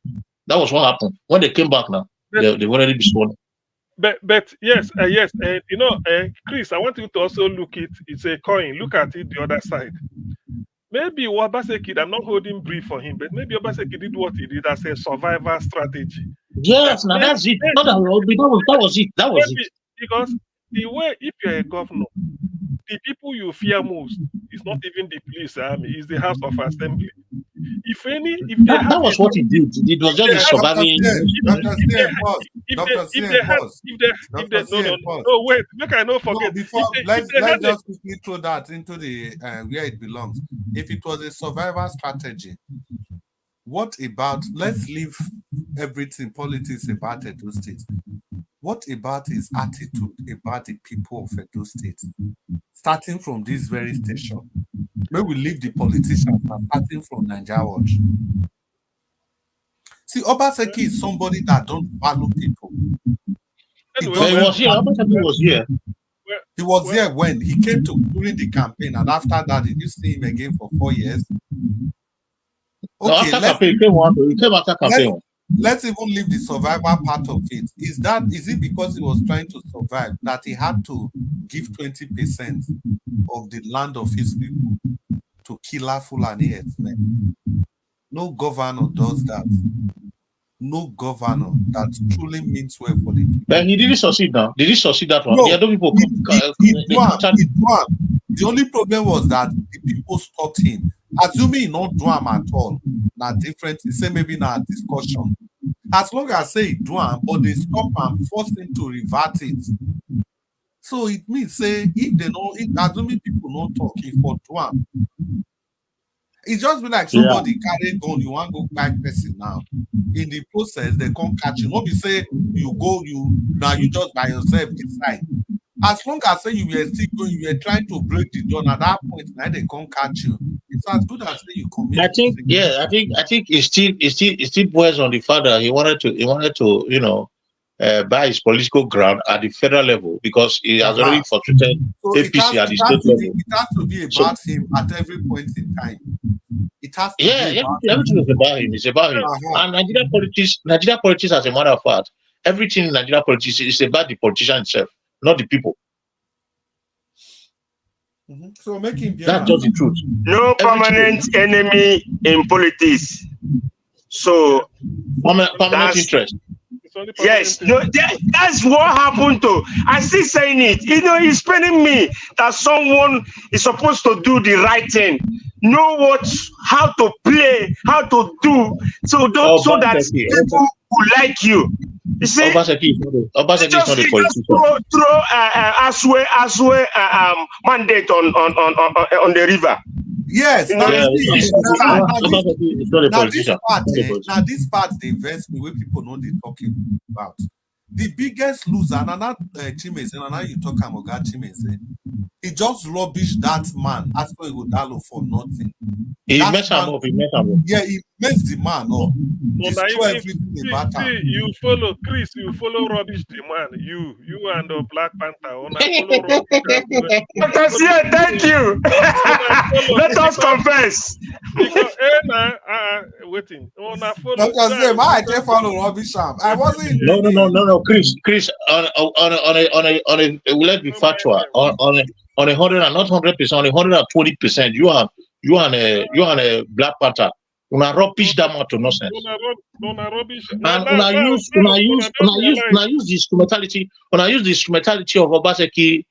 That was what happened when they came back. Now they've already been sworn. But yes, you know, Chris, I want you to also look it. It's a coin. Look at it the other side. Maybe Obaseki, I'm not holding brief for him, but maybe Obaseki did what he did as a survival strategy. Yes, now that's it. That was it. Because the way, if you're a governor, the people you fear most is not even the police army, it's the House of Assembly. That was what he did. It was just surviving. No, wait, make I not forget. Let's just quickly throw that into the where it belongs. If it was a survival strategy, what about, let's leave everything politics about Edo State. What about his attitude about the people of Edo State? Starting from this very station, where we leave the politicians, starting from Nigeria Watch. See, Obaseki is somebody that don't value people. He was here. Obaseki was here. He was here when he came to during the campaign, and after that, did you see him again for 4 years? Okay, no, after campaign, he came after campaign. Let's even leave the survival part of it. Is it because he was trying to survive that he had to give 20% of the land of his people to Killer Fulani herdsmen? No governor does that. No governor that truly means well for the people. But he didn't succeed now. Did he succeed that one? No, the other people The only problem was that the people stopped him. Assuming he not do him at all. Not different. Say maybe not discussion. As long as say do him, but they stop and force him to revert it. So it means say if they know, assuming people not talk, if for do him. It's just be like somebody carry gun, you want to go back person now. In the process, they can't catch you. Not be say you just by yourself inside. As long as say you were still going, you were trying to break the door. At that point, now they can't catch you. It's as good as say you commit. I think it still boils on the fact that he wanted to buy his political ground at the federal level because he has already frustrated APC at the state level. It has to be about him at every point in time. It has to be everything is about him. It's about him. And Nigeria politics, as a matter of fact, everything in Nigeria politics is about the politician himself, not the people. So making that's just the truth. No permanent enemy in politics. So permanent interest. Yes, no, that's what happened to. I still saying it. It's paining me that someone is supposed to do the right thing, know how to play, how to do, so that people will like you. You see, Obaseki is not a politician. Throw Aswe mandate on the river. Yes, now this part they invest me where people know they talking about. The biggest loser, and now Chimese, and now you talk about Chimese, he just rubbish that man as for Igodalo for nothing. He messed him up. Yeah, he messed the man up. You follow Chris, you follow rubbish the man. You and the Black Panther. Thank you. Let us confess. Waiting. I can't follow rubbish. I wasn't. No. Chris. Let's be factual. On 100 and not 100%, on 120%. You are a Black Panther. Una rubbish that man to nonsense. And una use the instrumentality. Una use the instrumentality of Obaseki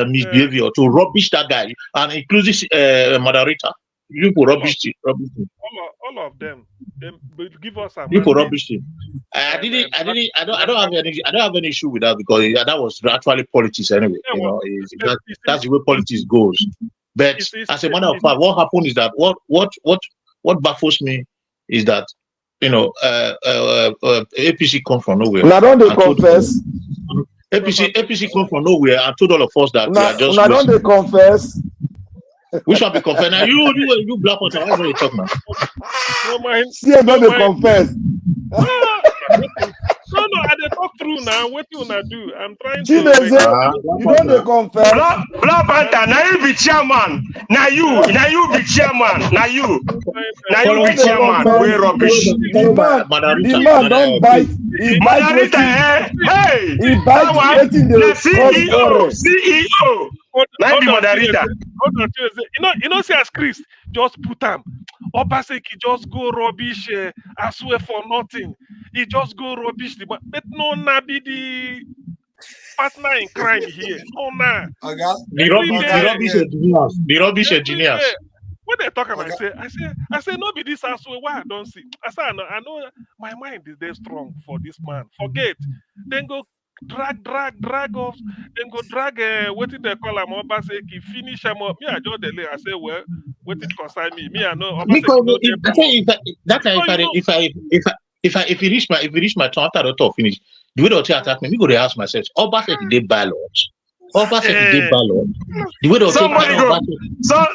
misbehavior to rubbish that guy and include this Madarita. You people rubbish it. All of them. They give us a. You people rubbish it. I don't have any issue with that because that was actually politics anyway. That's the way politics goes. But as a matter of fact, what happened is that what baffles me is that APC come from nowhere. Now don't they confess? APC come from nowhere and told all of us that we are just. Now don't they confess? We shall be confessed. Now you Black Panther, why are you talking now? See, don't they confess? No, I dey talk through now. What you wanna do? I'm trying to. You don't dey confess. Black Panther, now you be chairman. Now you be chairman. Now you be chairman. We rubbish. The man don't bite. He bites hey. He bites waiting the CEO. Now be Madarita. You know, see as Chris just put him. Obaseki just go rubbish. I swear for nothing. He just go rubbish the but no be the partner in crime here. Oh nah. The rubbish engineers. When they talk about I say no be this as well. Why I don't see? I say I know my mind is very strong for this man. Forget. Then go drag off. Then go drag what did they call him? Obaseki finish him up. Me I just delay. I say well, what it concern me? Me I know. if you reach my turn after the talk finish, the way they attack me go to ask myself, Obaseki dey ballot. Obaseki dey ballot. The way they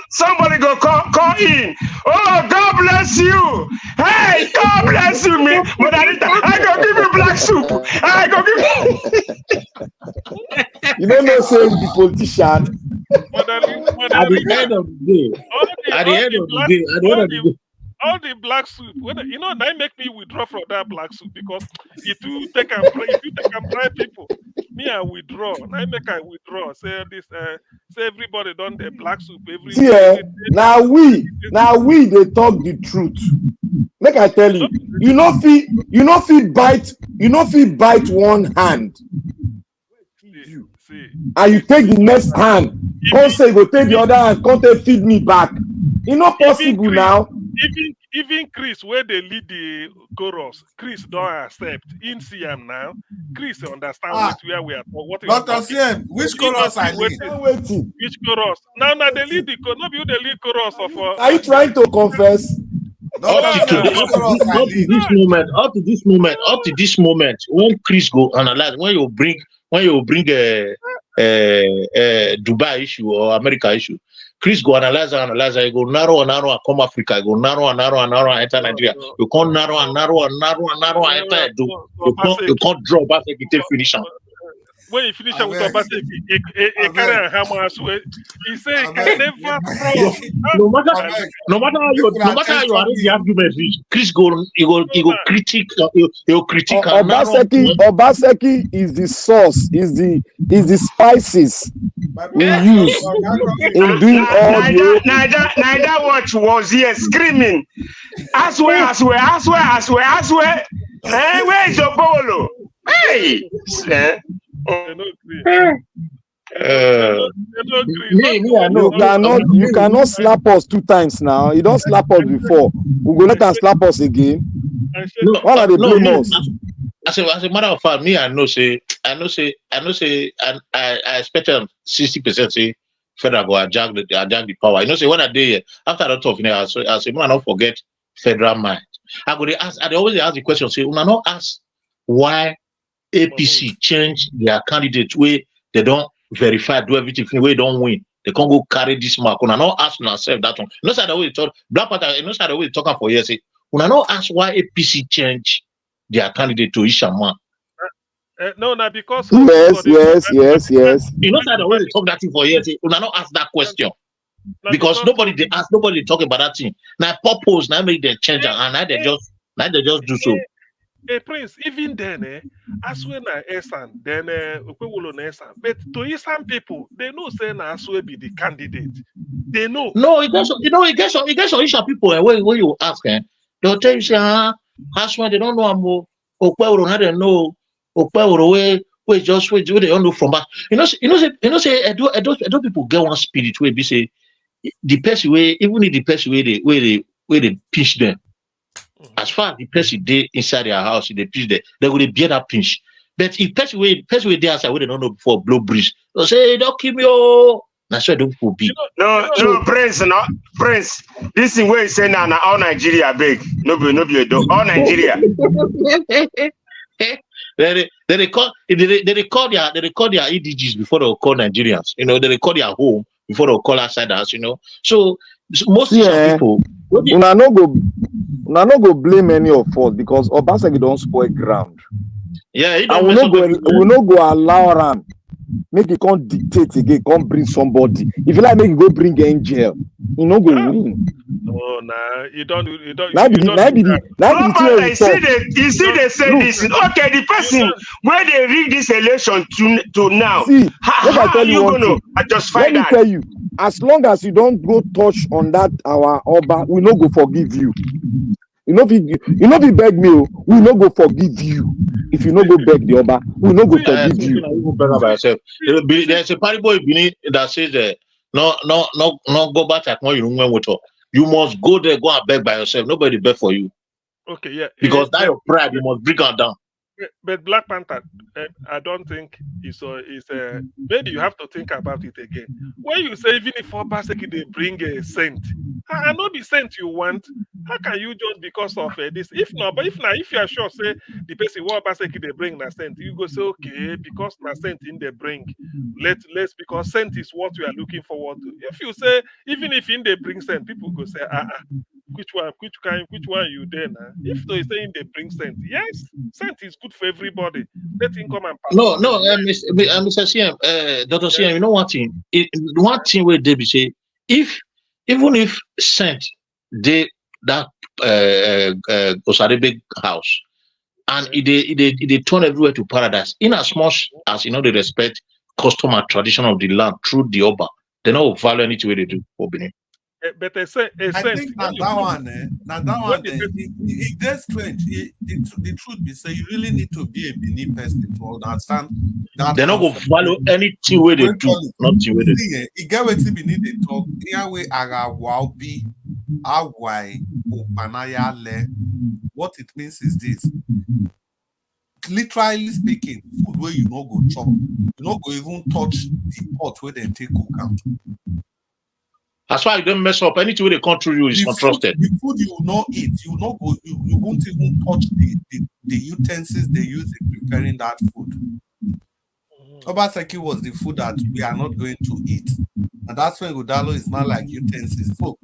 somebody go call in. Oh, God bless you. Hey, God bless you, me. But I go give you black soup. I go give you. You don't know, say the politician. at the end of the day, all the black soup, you know, that make me withdraw from that black soup because if you take and bribe people, me I withdraw. Now make I withdraw. Say this, say everybody done the black soup every See, day. now we they talk the truth. Make I tell you, you know fit bite one hand. And you take the next hand, come say you go take the other hand, come take feed me back. It's not possible now. Even Chris, where they lead the chorus, Chris don't accept. In CM now, Chris understand where we are. What Dr. CM, which chorus I lead? Which chorus? Now they lead the chorus. No, the lead chorus of. Are you trying to confess? Up to this moment, when Chris go analyze, when you bring Dubai issue or America issue, Chris go analyze, you go narrow and come Africa, go narrow and enter Nigeria. You can't narrow and enter you can't draw back and finish. When you finish with Obaseki, he carry a hammer as well. He say he can never cross. No matter how you arrange the argument, Chris he go critique. Obaseki is the sauce, is the spices we use in doing all the. Naija Watch was here screaming, as well. Hey, where is your bolo? Hey. You cannot slap us 2 times now. You don't slap us before. We go let and slap us again. What are the blame as a matter of fact, me I expected 60% say federal go adjust the power. You know, say when I did after that talk, I say man, don't forget federal mind. I always ask the question, say, una not ask why APC change their candidate where they don't verify, do everything where they don't win. They can't go carry this mark. Una not ask yourself that one. You know, the way talk Black Panther, you know, the way talking for years. Una not ask why APC change their candidate to Ishaman. No, because yes. You know, the way they talk that thing for years. Una not ask that question. Because nobody they ask, nobody talk about that thing. Now purpose, now make them change and now they just do so. Hey Prince, even then, Aswe na Esan, then Okwewolo na Esan. But to Esan people, they know say na Aswe be the candidate. They know. No, it gets some Isha people when you ask, they'll tell you say, Aswe they don't know Ambo, Okwewolo now they know Okwewolo we just they don't know from back. You know say Edo people get one spirit where be say the person way, even if the person where they pinch them. As far as the person they inside their house, they pinch there, they will bear that pinch. But if person way they outside where they don't know before blow breeze, they'll say don't kill me. Oh, that's why don't be. No, Prince. This thing where you say now, all Nigeria big. No be all Nigeria. They record their EDGs before they call Nigerians. You know, they record their home before they call outsiders. You know, so most people. Una no go blame any of us because Obaseki don't spoil ground. Yeah, and we no go allow him make he can't dictate again, can't bring somebody. If you like, make you go bring angel. He no go win. Oh, nah, you don't. You see, they say this. Okay, the person where they read this election to now. See, how are you going to justify that? Let me tell you, as long as you don't go touch on that our Oba, we no go forgive you. You know, if you beg me, we no go forgive you. If you no go beg the Oba, we no go forgive you. There's a parable that says no go back at more you must go there, go and beg by yourself. Nobody beg for you. Okay, yeah. Because that your pride, you must bring her down. But Black Panther, I don't think it's maybe you have to think about it again. When you say even if Obaseki they bring a cent, I know the scent you want. How can you just because of this? If not, but if you are sure, say the person what basically they bring na scent, you go say okay because na scent in they bring. Let's because scent is what we are looking forward to. If you say even if in they bring scent, people go say which one you then? If they saying they bring scent, yes, scent is good for everybody. Let him come and No, partake. no, Mr. CM, Dr. CM, you know one thing. One thing where they be say, if even if sent they that Osarebe house and they turn everywhere to paradise, in as much as they respect custom and tradition of the land through the Oba, they don't value anything where they do for Benin. But a scent, I think when that one, it gets strange. The truth be say, you really need to be a Benin person to understand that They don't go concept. value anything where they do, nothing where they do. See, it get what Benin they talk. Yahweh aga waubi awai upanaya le. What it means is this. Literally speaking, food where you no go chop, you no go even touch the pot where they take cook out. That's why you don't mess up. Anything where they come through you is untrusted. The food you will not eat, you not go, you won't even touch the utensils they use in preparing that food. Obaseki was the food that we are not going to eat. And that's when Godalo is not like utensils. So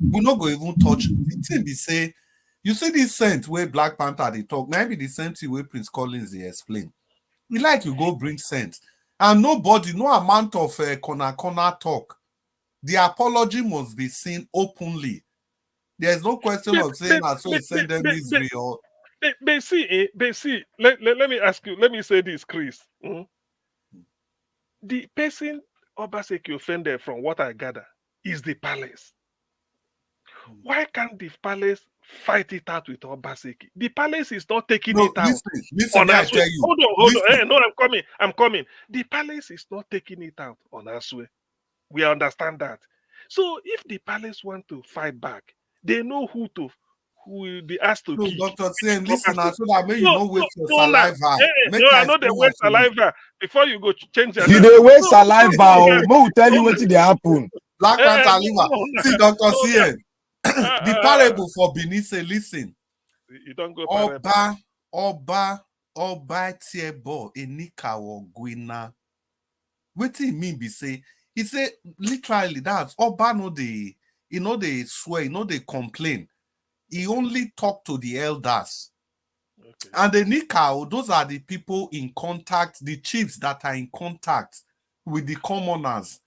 we not go even touch the thing they say. You see this scent where Black Panther they talk, maybe the same thing where Prince Collins they explain. We like you go bring scent. And nobody, no amount of corner talk. The apology must be seen openly. There's no question of saying I so send them misery or they see. Let me ask you, let me say this, Chris. The person Obaseki offended from what I gather is the palace. Why can't the palace fight it out with Obaseki? The palace is not taking it out. Listen, I tell you. Hold on. Hey, no, I'm coming. The palace is not taking it out on Aswe. We understand that. So if the palace want to fight back, they know who will be asked to kick. Dr. Sam, listen, so that way you don't waste your saliva. I know they waste saliva before you go change your You dey waste saliva. Mo will tell you what they happen. Black Panther liver. See, Dr. CM, the parable for Benin say, listen. You don't go parable. Oba tiebo enikawo gwina. What he mean be say? He say literally that's Oba no they swear, they complain. He only talk to the elders. Okay. And the Nikao, those are the people in contact, the chiefs that are in contact with the commoners,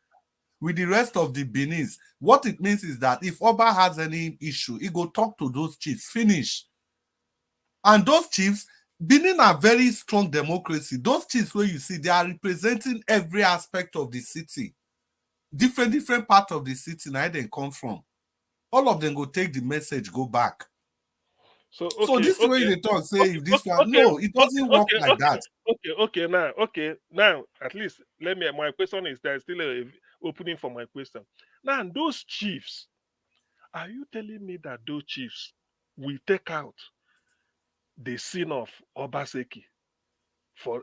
with the rest of the Benis. What it means is that if Oba has any issue, he go talk to those chiefs, finish. And those chiefs, Benin are very strong democracy. Those chiefs where you see, they are representing every aspect of the city. Different part of the city, now they come from. All of them go take the message, go back. So this way they talk, say if this one, no, it doesn't work like that. Okay, now, at least my question is there's still an opening for my question. Now, those chiefs, are you telling me that those chiefs will take out the scene of Obaseki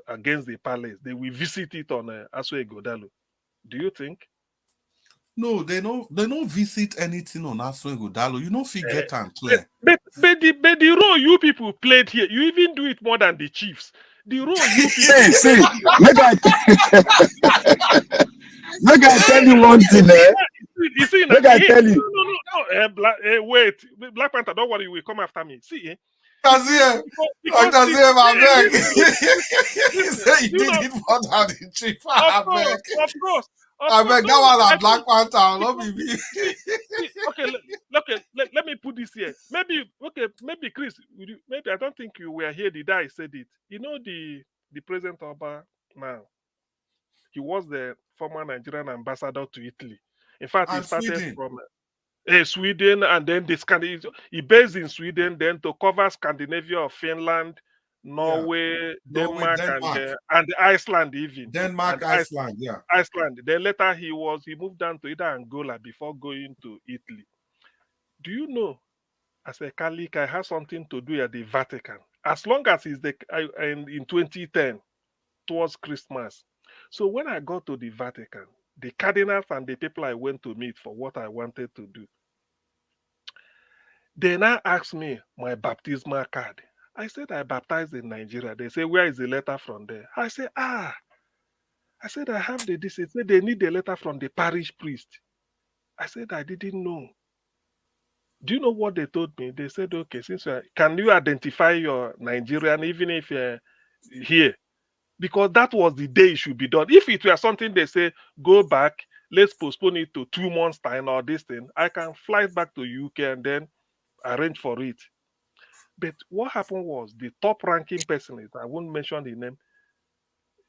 against the palace? They will visit it on Aswe Godalo. Do you think? No, they don't visit anything on Aswe Godalo. You don't forget and clear. But the role you people played here, you even do it more than the chiefs. The role you people see, make I tell you one thing, You see, make I tell you. No. Wait, Black Panther, don't worry, will come after me. See, Kazie, I beg. He said he did it more than the chief. Of course. I beg, that was a Black Panther, not be me. Okay, let me put this here. Maybe Chris, maybe I don't think you were here the day I said it. You know the present Oba now. He was the former Nigerian ambassador to Italy. In fact, he started Sweden. from Sweden, and then he based in Sweden, then to cover Scandinavia of Finland, Norway, Denmark. And Iceland even. Iceland. Iceland. Then later he moved down to either Angola before going to Italy. Do you know, as a Catholic, I have something to do at the Vatican. As long as in 2010, towards Christmas. So when I got to the Vatican, the cardinals and the people I went to meet for what I wanted to do, They now asked me my baptismal card. I said I baptized in Nigeria. They say, where is the letter from there? I said, I said, I have this. They said they need the letter from the parish priest. I said, I didn't know. Do you know what they told me? They said, okay, can you identify your Nigerian even if you're here? Because that was the day it should be done. If it were something they say, go back, let's postpone it to 2 months' time or this thing, I can fly back to UK and then arrange for it. But what happened was the top ranking person, I won't mention the name,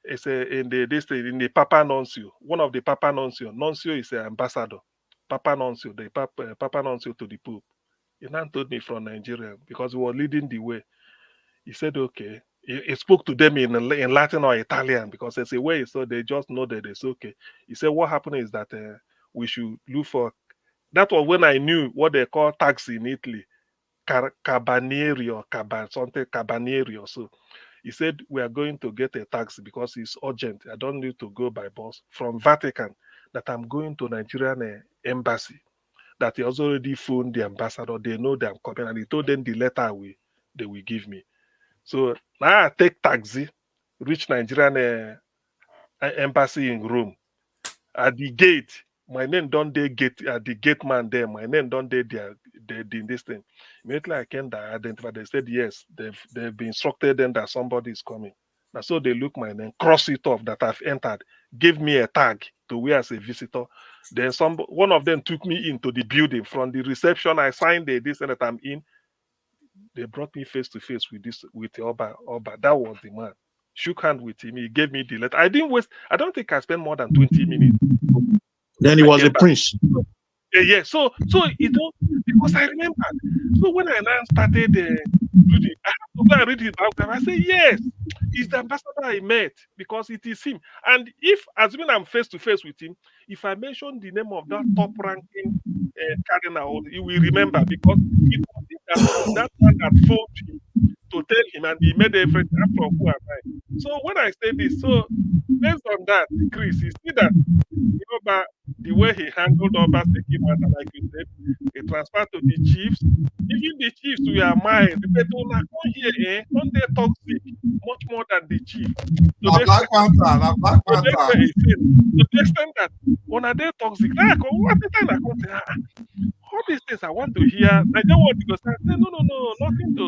is in the Papa Nuncio. One of the Papa Nuncio. Nuncio is an ambassador. Papa Nuncio, the Papa Nuncio to the Pope. He now told me from Nigeria because we were leading the way. He said, okay. He spoke to them in Latin or Italian because they say, wait, so they just know that it's okay. He said, what happened is that we should look for, that was when I knew what they call tax in Italy, Cabanieri or something, Cabanieri or so. He said, we are going to get a taxi because it's urgent. I don't need to go by bus from Vatican, that I'm going to Nigerian embassy, that he has already phoned the ambassador. They know that I'm coming, and he told them the letter they will give me. So now I take taxi, reach Nigerian embassy in Rome. At the gate, my name don't they gate at the gate man there. My name don't they in this thing. Immediately I came there, I identified. They said yes, they've been instructed them that somebody is coming. And so they look my name, cross it off that I've entered, give me a tag to wear as a visitor. Then one of them took me into the building. From the reception, I signed this and that I'm in. They brought me face to face with Oba. That was the man. Shook hand with him. He gave me the letter. I didn't waste. I don't think I spent more than 20 minutes. Then he was a prince. Yeah. So you know, because I remember. So when I now started reading, I have to go and read his biography. I say yes, it's the ambassador I met because it is him. And if, assuming I'm face to face with him, if I mention the name of that top ranking cardinal, he will remember because it was that man that phoned him to tell him, and he made everything after who am I. So when I say this, so based on that, Chris, you see that Oba, the way he handled Oba Sekimata, like you said, he transferred to the chiefs. Even the chiefs were mine. They don't come here, don't they toxic much more than the chief. To the extent that when they toxic, like what the time I come say, all these things I want to hear. I don't want to go say, no, nothing to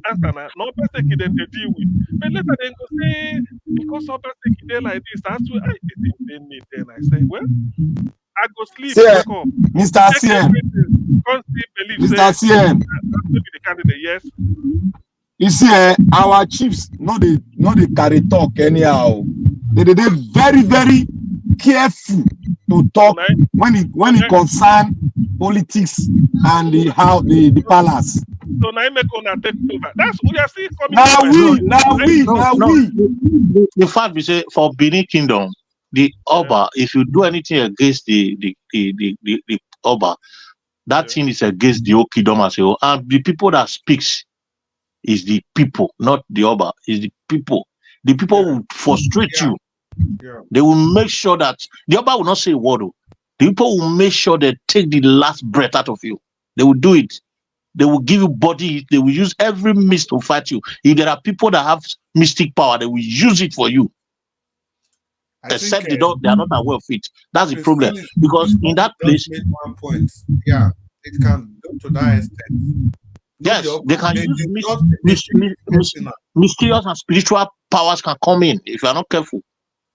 answer now. No person then they deal with. But later they go say, because of person they like this, that's why I didn't me. Then I say, well, I go sleep, wake up. Mr. CM. Mr. CM. The candidate, yes. You see, our chiefs no they carry talk anyhow. They very, very careful to talk when it concern politics and the palace. So now make on take over. That's we are still coming. Now we. The fact we say for Benin Kingdom, the Oba, if you do anything against the Oba, that thing is against the whole kingdom as a whole. And the people that speaks is the people, not the Oba. Is the people. The people will frustrate you. Yeah. They will make sure that the Oba will not say a word. The people will make sure they take the last breath out of you. They will do it. They will give you body. They will use every means to fight you. If there are people that have mystic power, they will use it for you. Except they are not aware of it. That's the problem. Because in that place, one point. Yeah, it can go to that extent. Yes, they can use mysterious and spiritual powers can come in if you are not careful.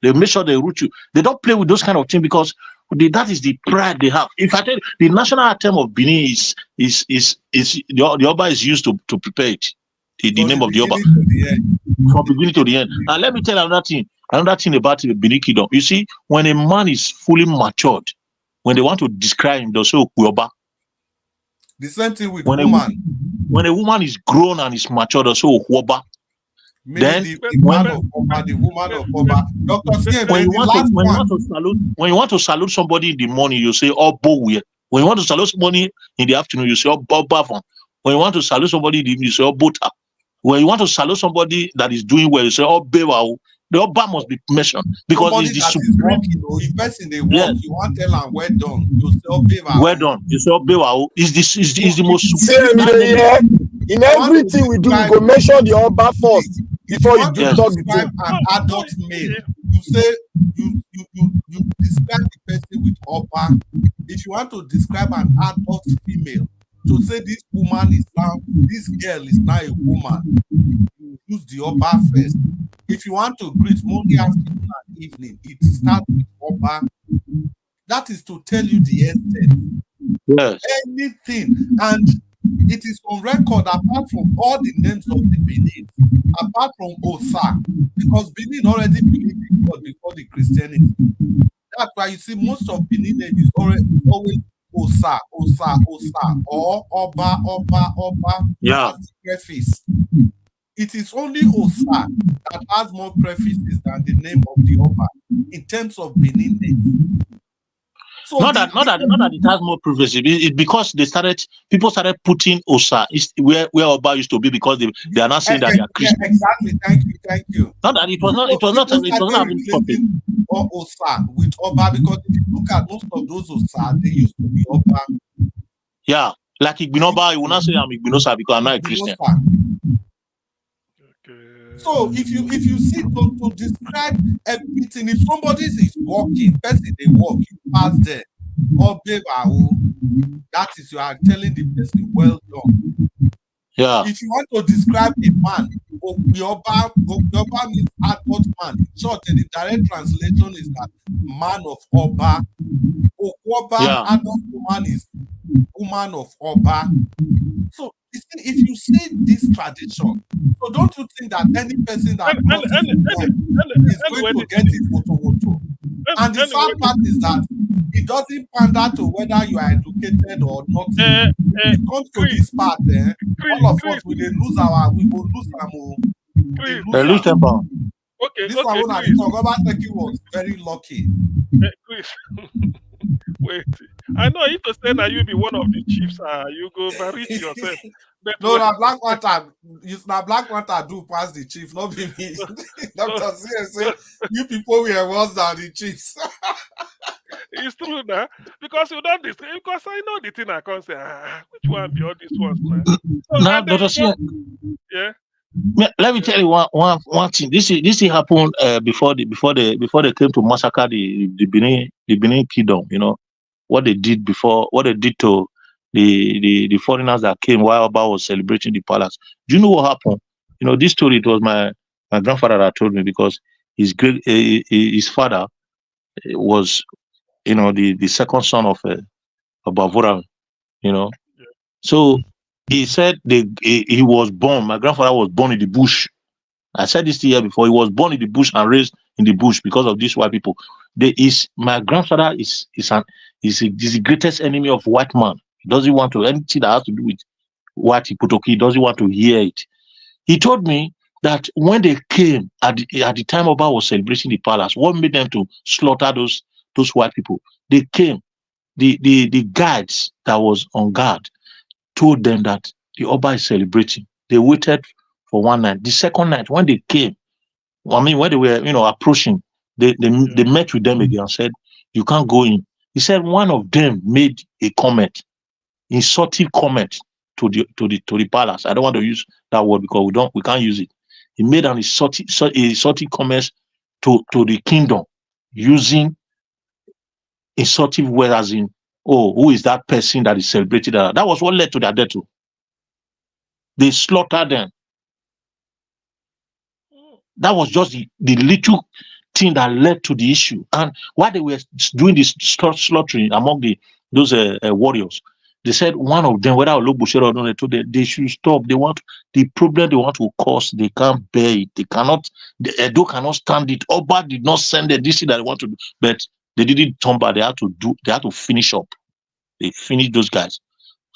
They make sure they root you. They don't play with those kind of things because that is the pride they have. If I tell you, the national anthem of Benin is the Oba is used to prepare it. The name of the Oba from beginning to the end. And let me tell you another thing about the Benin Kingdom. You see, when a man is fully matured, when they want to describe him, they'll say Okuyoba. The same thing with woman. When a woman is grown and is matured, they'll say Okuyoba. Then the woman of Oba. Dr. Skin, when you want to salute somebody in the morning, you say Obowe. When you want to salute somebody in the afternoon, you say Obafon. When you want to salute somebody in the evening, you say Obota. When you want to salute somebody that is doing well, you say Obewa. The Oba must be mentioned because somebody it's the that is supreme. working, or if person they work, Yes. you want tell them well done. You say Obewa. Well done. You say Obewa is the most See, supreme. in everything we do, we go mention the Oba first If you before you want do to talk the describe thing. an adult male, you say you describe the person with Oba. If you want to describe an adult female, to say this woman is now, this girl is now a woman, you use the Oba first. If you want to greet morning, afternoon, and evening, it starts with Oba. That is to tell you the extent. Yes. Anything. And it is on record, apart from all the names of the Benin, apart from Osa, because Benin already believed in God before the Christianity. That's why you see most of Benin name is always Osa, Osa, Osa, or Oba, Oba, Oba, Yeah. as the preface. It is only Osa that has more prefixes than the name of the Oba in terms of Benin name. So not that it has more privacy. It because people started putting Osa where Oba used to be because they are not saying that they are Christian. Yeah, exactly. Thank you. Not that it was not having something. Or Osa with Oba, because if you look at most of those Osa, they used to be Oba. Yeah, like Igbinoba, you will not say I'm Igbinosa because I'm not a Christian. So if you see to describe everything, if somebody is walking, person they walk, you pass there, that is, you are telling the person well done. Yeah. If you want to describe a man, Oba means adult man. In short, the direct translation is that man of Oba. Oba, adult woman, is woman of Oba. So if you see this tradition, so don't you think that any person that crosses is going to get it woto. And the sad part is that it doesn't pander to whether you are educated or not. If it comes to this part, all of us we lose our temper. This one when I talk about was very lucky. Chris, wait. I know if to say now you be one of the chiefs, you go overreach yourself. No, na Black Panther. Na Black Panther do pass the chief, not be me. Dr. say you people were worse than the chiefs. It's true now, because you don't because I know the thing I can't say. Which one be all these ones, man? Now, Dr. C, yeah. Let me tell you one thing. This thing happened before they came to massacre the Benin Kingdom. You know what they did to the foreigners that came while Oba was celebrating the palace. Do you know what happened? You know, this story, it was my grandfather that told me, because his father was, you know, the second son of Bavura, you know. So he said he was born. My grandfather was born in the bush. I said this year before. He was born in the bush and raised in the bush because of these white people. My grandfather is the greatest enemy of white man. He doesn't want to anything that has to do with white Ipotoki. He doesn't want to hear it. He told me that when they came at the time Oba was celebrating the palace, what made them to slaughter those white people? They came. The guards that was on guard told them that the Oba is celebrating. They waited for one night. The second night, when they came, when they were, you know, approaching, they met with them again and said, "You can't go in." He said one of them made a comment, insulting comment to the palace. I don't want to use that word because we can't use it. He made an insulting comment to the kingdom, using insultive words, as in, "Oh, who is that person that is celebrating that?" That was what led to their death too. They slaughtered them. That was just the little thing that led to the issue. And while they were doing this slaughtering among those warriors, they said one of them, whether Olobushero or not, they told them they should stop. The problem they want to cause, they can't bear it. They cannot. Edo cannot stand it. Oba did not send them this thing that they want to do, but they didn't turn back. They had to finish up. They finished those guys.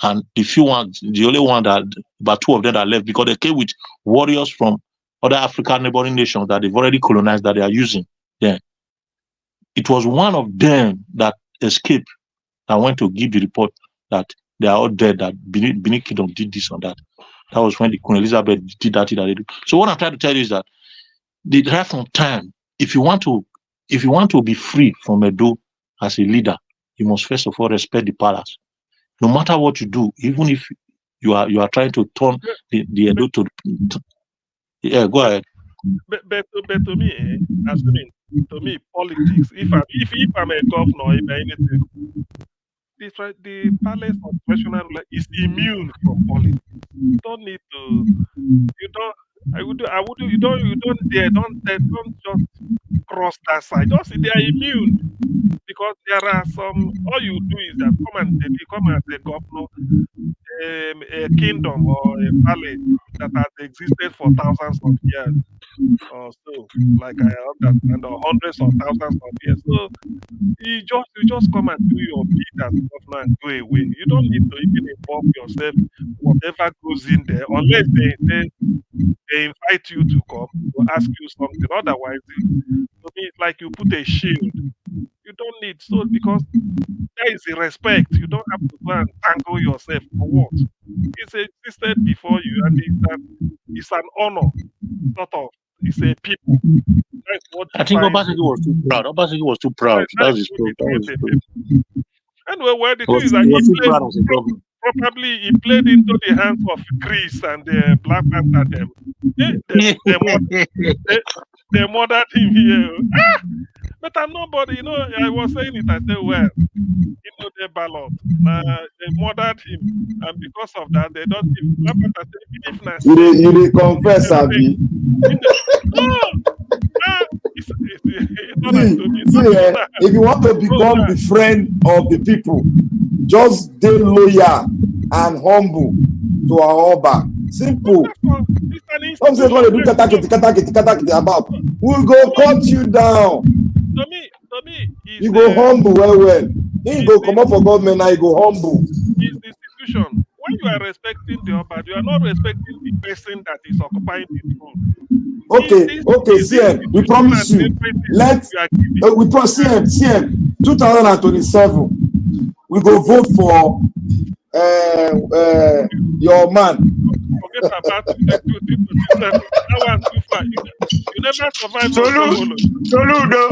And the only one that, about two of them that left, because they came with warriors from other African neighboring nations that they've already colonized that they are using. Yeah. It was one of them that escaped and went to give the report that they are all dead, that Benin Kingdom did this or that. That was when the Queen Elizabeth did that thing that they do. So what I'm trying to tell you is that right from time, if you want to be free from Edo as a leader, you must first of all respect the palace. No matter what you do, even if you are trying to turn the Edo to yeah, go ahead. But to me, assuming to me, politics. If I'm a governor, if anything, the palace of professional is immune from politics. You don't need to. You don't. I would. You don't. You don't dare. Don't just cross that side. Just they are immune because there are some. All you do is that come as a governor, a kingdom or a palace that has existed for thousands of years or so, like I understand, or hundreds or thousands of years. So you just come and do your bit as governor and go away. You don't need to even involve yourself, whatever goes in there, unless they invite you to come to ask you something. Otherwise, to me, it's like you put a shield. You don't need so because there is a respect. You don't have to go and tangle yourself for what? It's existed before you, and it's an honor, sort of. It's a people. That's what I think Obaseki was too proud. Obaseki was too proud. That's his problem. Anyway, well, the thing is that probably he played into the hands of Chris and the Black Panther. They murdered him here. But I'm nobody, you know. I was saying it. I said, well, you know, the ballot. They murdered him, and because of that, they don't give Black Panther. You confess, Abi. If you want to become the friend of the people, just stay loyal and humble to our Oba. Simple. Don't say going to do katakiti about. We'll go cut you down. To me, you go humble well. You go come up for government now. You go humble. It's the institution. When you are respecting the Oba, you are not respecting the person that is occupying the throne. Okay, CM, we promise you. We promise CM, 2027, we go vote for your man. Forget about 2027. That one too far. You never survive. Soludo.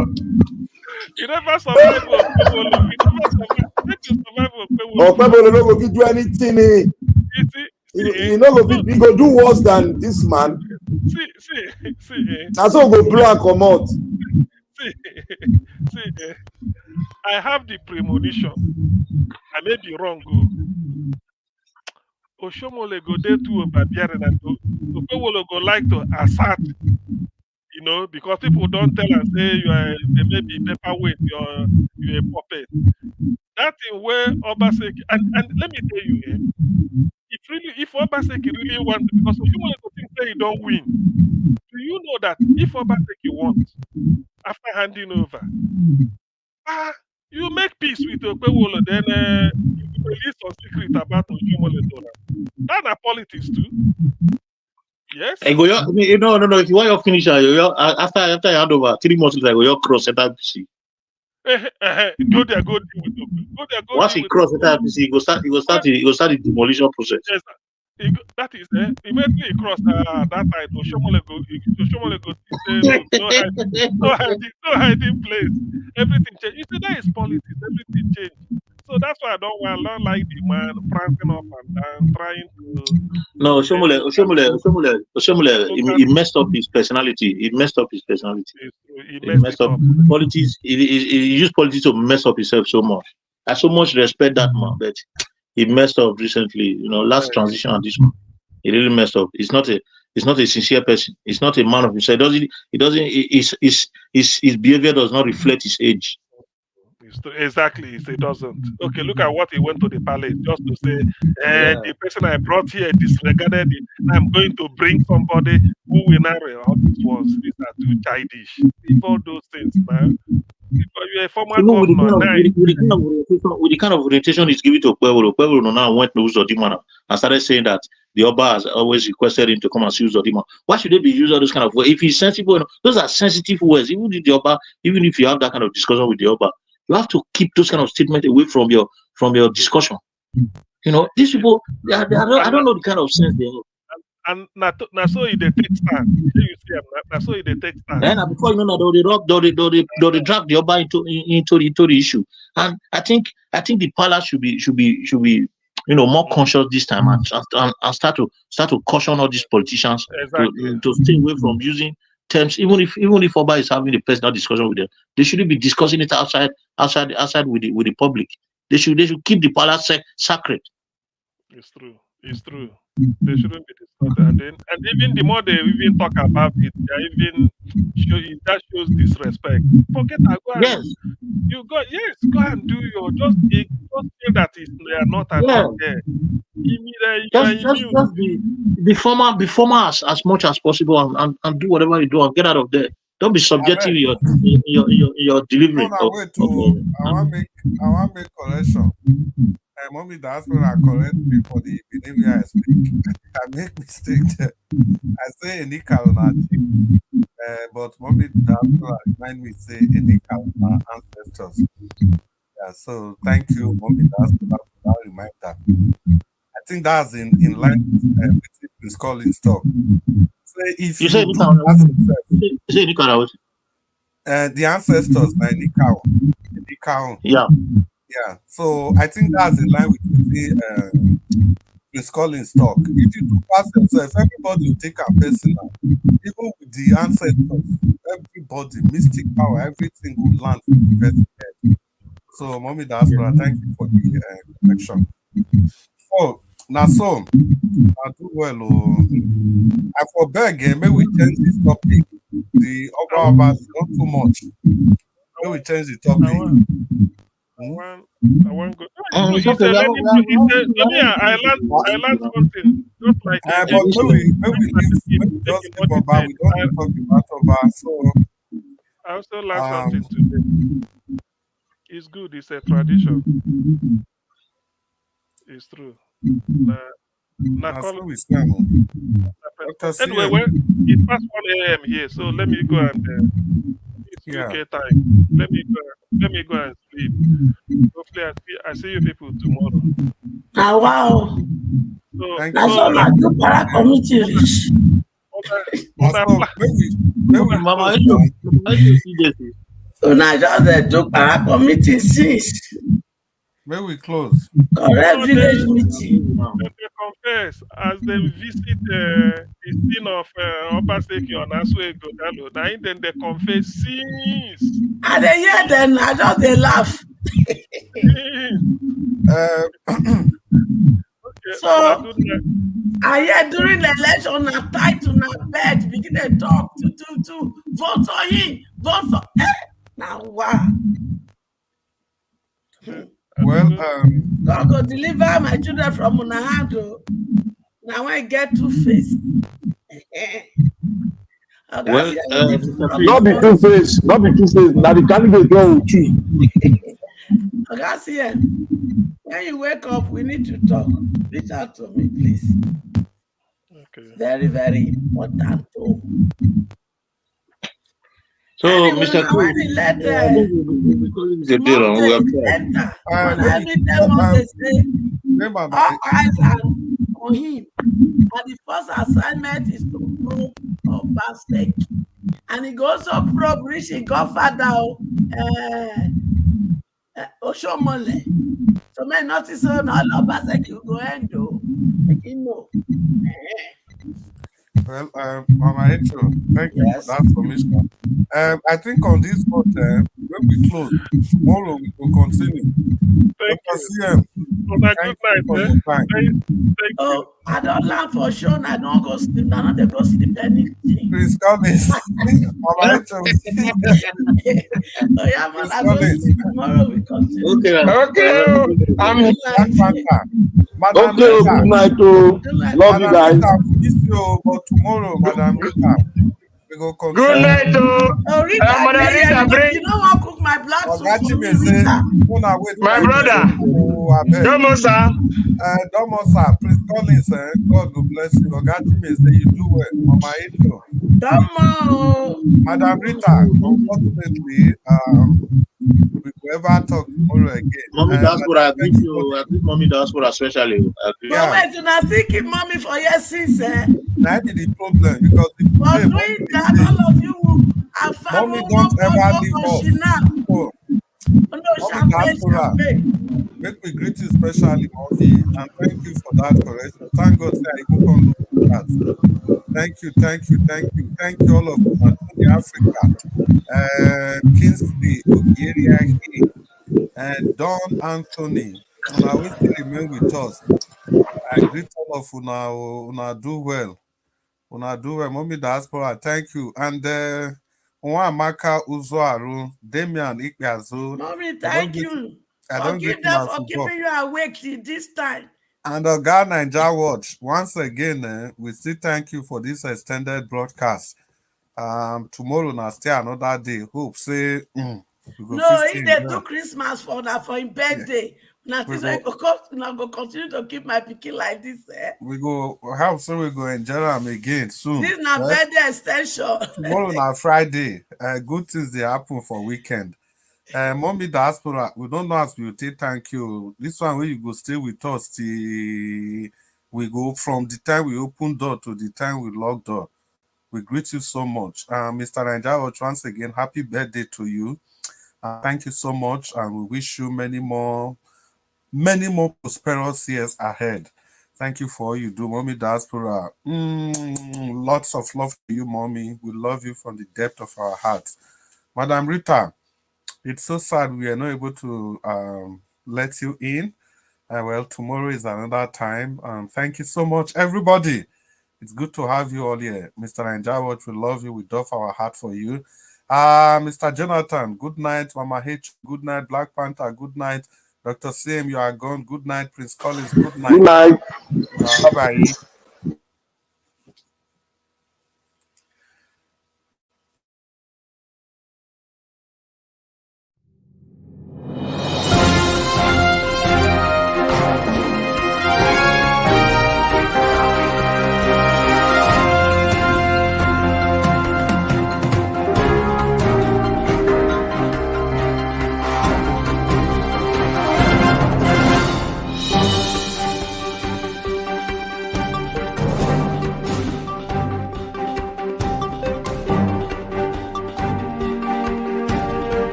You never survive. You never survive. Make you survive. Okpebolo no go fit do anything. You know he go do worse than this man. See. That's all go blow and come out. See, I have the premonition. I may be wrong. Oshomole go there to Obabiare and Okpebolo go like to assert, you know, because people don't tell and say they may be paperweight, you're a puppet. That thing where Obaseki and let me tell you, if Obaseki really wants, because Oshomole go think say he don't win. Do you know that if Obaseki wants, after handing over, you make peace with Okpebolo, then you release some secret about Oshomole Dora. That's not politics too. Yes. No. If you want your finisher, after you hand over 3 months later, you cross NRPC. Go there, go deal with Okpebolo. Once he cross NRPC, he go start the demolition process. Yes, that is immediately he crossed that side. Oshomole go say no hiding place. Everything changed. You see, that is politics. Everything changed. So that's why I don't like the man prancing up and down, trying to. No, Oshomole, he messed up his personality. He messed up. Politics. He used politics to mess up himself so much. I so much respect that man, but he messed up recently. You know, last transition and this one, he really messed up. He's not a sincere person. He's not a man of himself. His behavior does not reflect his age. Exactly, it doesn't. Okay, look at what he went to the palace just to say, the person I brought here disregarded it. I'm going to bring somebody who will narrate all these ones. These are too childish. Leave all those things, man. You're a former governor. With the kind of orientation he's giving to Okpebolo now went to Uzodimma and started saying that the Oba has always requested him to come and see Uzodimma. Why should they be using all those kind of words? If he's sensible, those are sensitive words. Even if you have that kind of discussion with the Oba, you have to keep those kind of statements away from your discussion. You know, these people, I don't know the kind of sense they have. And na so it dey take stand. You see, na so it dey take stand. And before you know, they drag the Oba into the issue. And I think the palace should be more conscious this time and start to caution all these politicians to stay away from using terms. Even if Oba is having a personal discussion with them, they shouldn't be discussing it outside with the public. They should keep the palace sacred. It's true. They shouldn't be discussed. And even the more they even talk about it, they even that shows disrespect. Forget that. Go and go and do your just feel that they are not there. Just be formal as much as possible and do whatever you do and get out of there. Don't be subjective in your delivery. I want to make correction. Mommy diaspora correct me for the behavior I speak. I make mistake there. I say Enika but mommy diaspora remind me say Enika ancestors. Yeah, so thank you, mommy diaspora, for that reminder. I think that's in line with Prince Collins talk. So if you say Enika, the ancestors by Enika. Yeah, so I think that's in line with the Prince Collins talk. If you do pass yourself, everybody will take a personal. Even with the ancestors, everybody, mystic power, everything will land from the person head. So, mommy diaspora, thank you for the connection. Oh, now so, I do well. I for beg, maybe we change this topic. The Oba is not too much. Maybe we change the topic. I want go. I learned something. Just like but maybe just leave Oba. We don't talk about Oba. So I also learned something today. It's good. It's a tradition. It's true. Anyway, it's past 1 a.m. here, so let me go and it's UK time. Let me go and sleep. Hopefully, I see you people tomorrow. Wow. Thank you. So now the para committee reach. Una just do para committee since. May we close? Correct village meeting. They confess as they visit the scene of Obaseki on Aswe Godalo. Now then they confess sins. And they hear them, I just they laugh. So I hear during the election, I tied to my bed, begin to talk to vote for him, vote for now wow. Well, God go deliver my children from Unahado. Now I get two-faced. Well, not be two-faced. Now the candidate don't choose. Okay, when you wake up, we need to talk. Reach out to me, please. Okay. Very, very important. So, anyway, Mr. When he let every time they say all eyes are on him, and the first assignment is to probe Obaseki, and he goes to probe Rishi Godfather Oshomole. So may notice all Obaseki will go and do. You know. Well, Mama Rachel, thank you for that submission. I think on this note, when we close, tomorrow we will continue. Thank you. Thank you for your time. Oh, I don't laugh for sure. I don't go sleep. I don't go sleep anything. Please come in. Mama Rachel. Oh yeah, man, I go sleep. Tomorrow we continue. Okay. I'm here. Madam okay, Rita. good night. Love you guys. Miss you, but tomorrow, Madam Rita, we go continue. Good night, Oh, Rita, Madam Rita, bring. You know what? Cook my black soup for me, Rita. My brother. Domo, sir. Domo, sir. Please call in, sir. God will bless you. Ogachime say you do well. Mama Edo. Domo. Madam Rita, unfortunately, we will ever talk tomorrow again. Mommy diaspora, I greet mommy diaspora especially. Yeah. Wait, you not still keep mommy for years since, That be the problem because if For today, doing that, all of you are mommy family don't one ever follow leave us. Oshina. So, Oh no, mommy champagne, diaspora, champagne. make me greet you specially, mommy, and thank you for that correction. Thank God say I even come look at that. Thank you, thank you, thank you, thank you all of you, Tony Africa, Kingsley Ogiriahi, and Don Anthony. And I wish to remain with us. I greet all of una do well. Una do well, mommy diaspora. Thank you. And Nwamaka Uzoaru, Damian Ikpeazu. Mommy, thank you. I don't greet Forgive them una for football. keeping you awake till this time. And Oga Naija Watch, once again, we still thank you for this extended broadcast. Tomorrow na still another day. Hope say we go No, fit if in they well. do Christmas for him birthday, now We go continue to keep my pikin like this. We go how so we go enjoy them again soon. This na birthday extension. Tomorrow na Friday. Good things they happen for weekend. Mommy diaspora, we don't know as we will take thank you. This one where you go stay with us till we go from the time we open door to the time we lock door. We greet you so much. Mr. Naija, once again, happy birthday to you. Thank you so much, and we wish you many more prosperous years ahead. Thank you for all you do, Mommy Diaspora. Lots of love to you, Mommy. We love you from the depth of our hearts. Madam Rita, it's so sad we are not able to let you in. Well, tomorrow is another time. Thank you so much, everybody. It's good to have you all here. Mr. Naija, we love you. We doff our heart for you. Mr. Jonathan, good night. Mama H, good night. Black Panther, good night. Dr. Sim, you are gone. Good night. Prince Collins, good night. Good night. Bye-bye.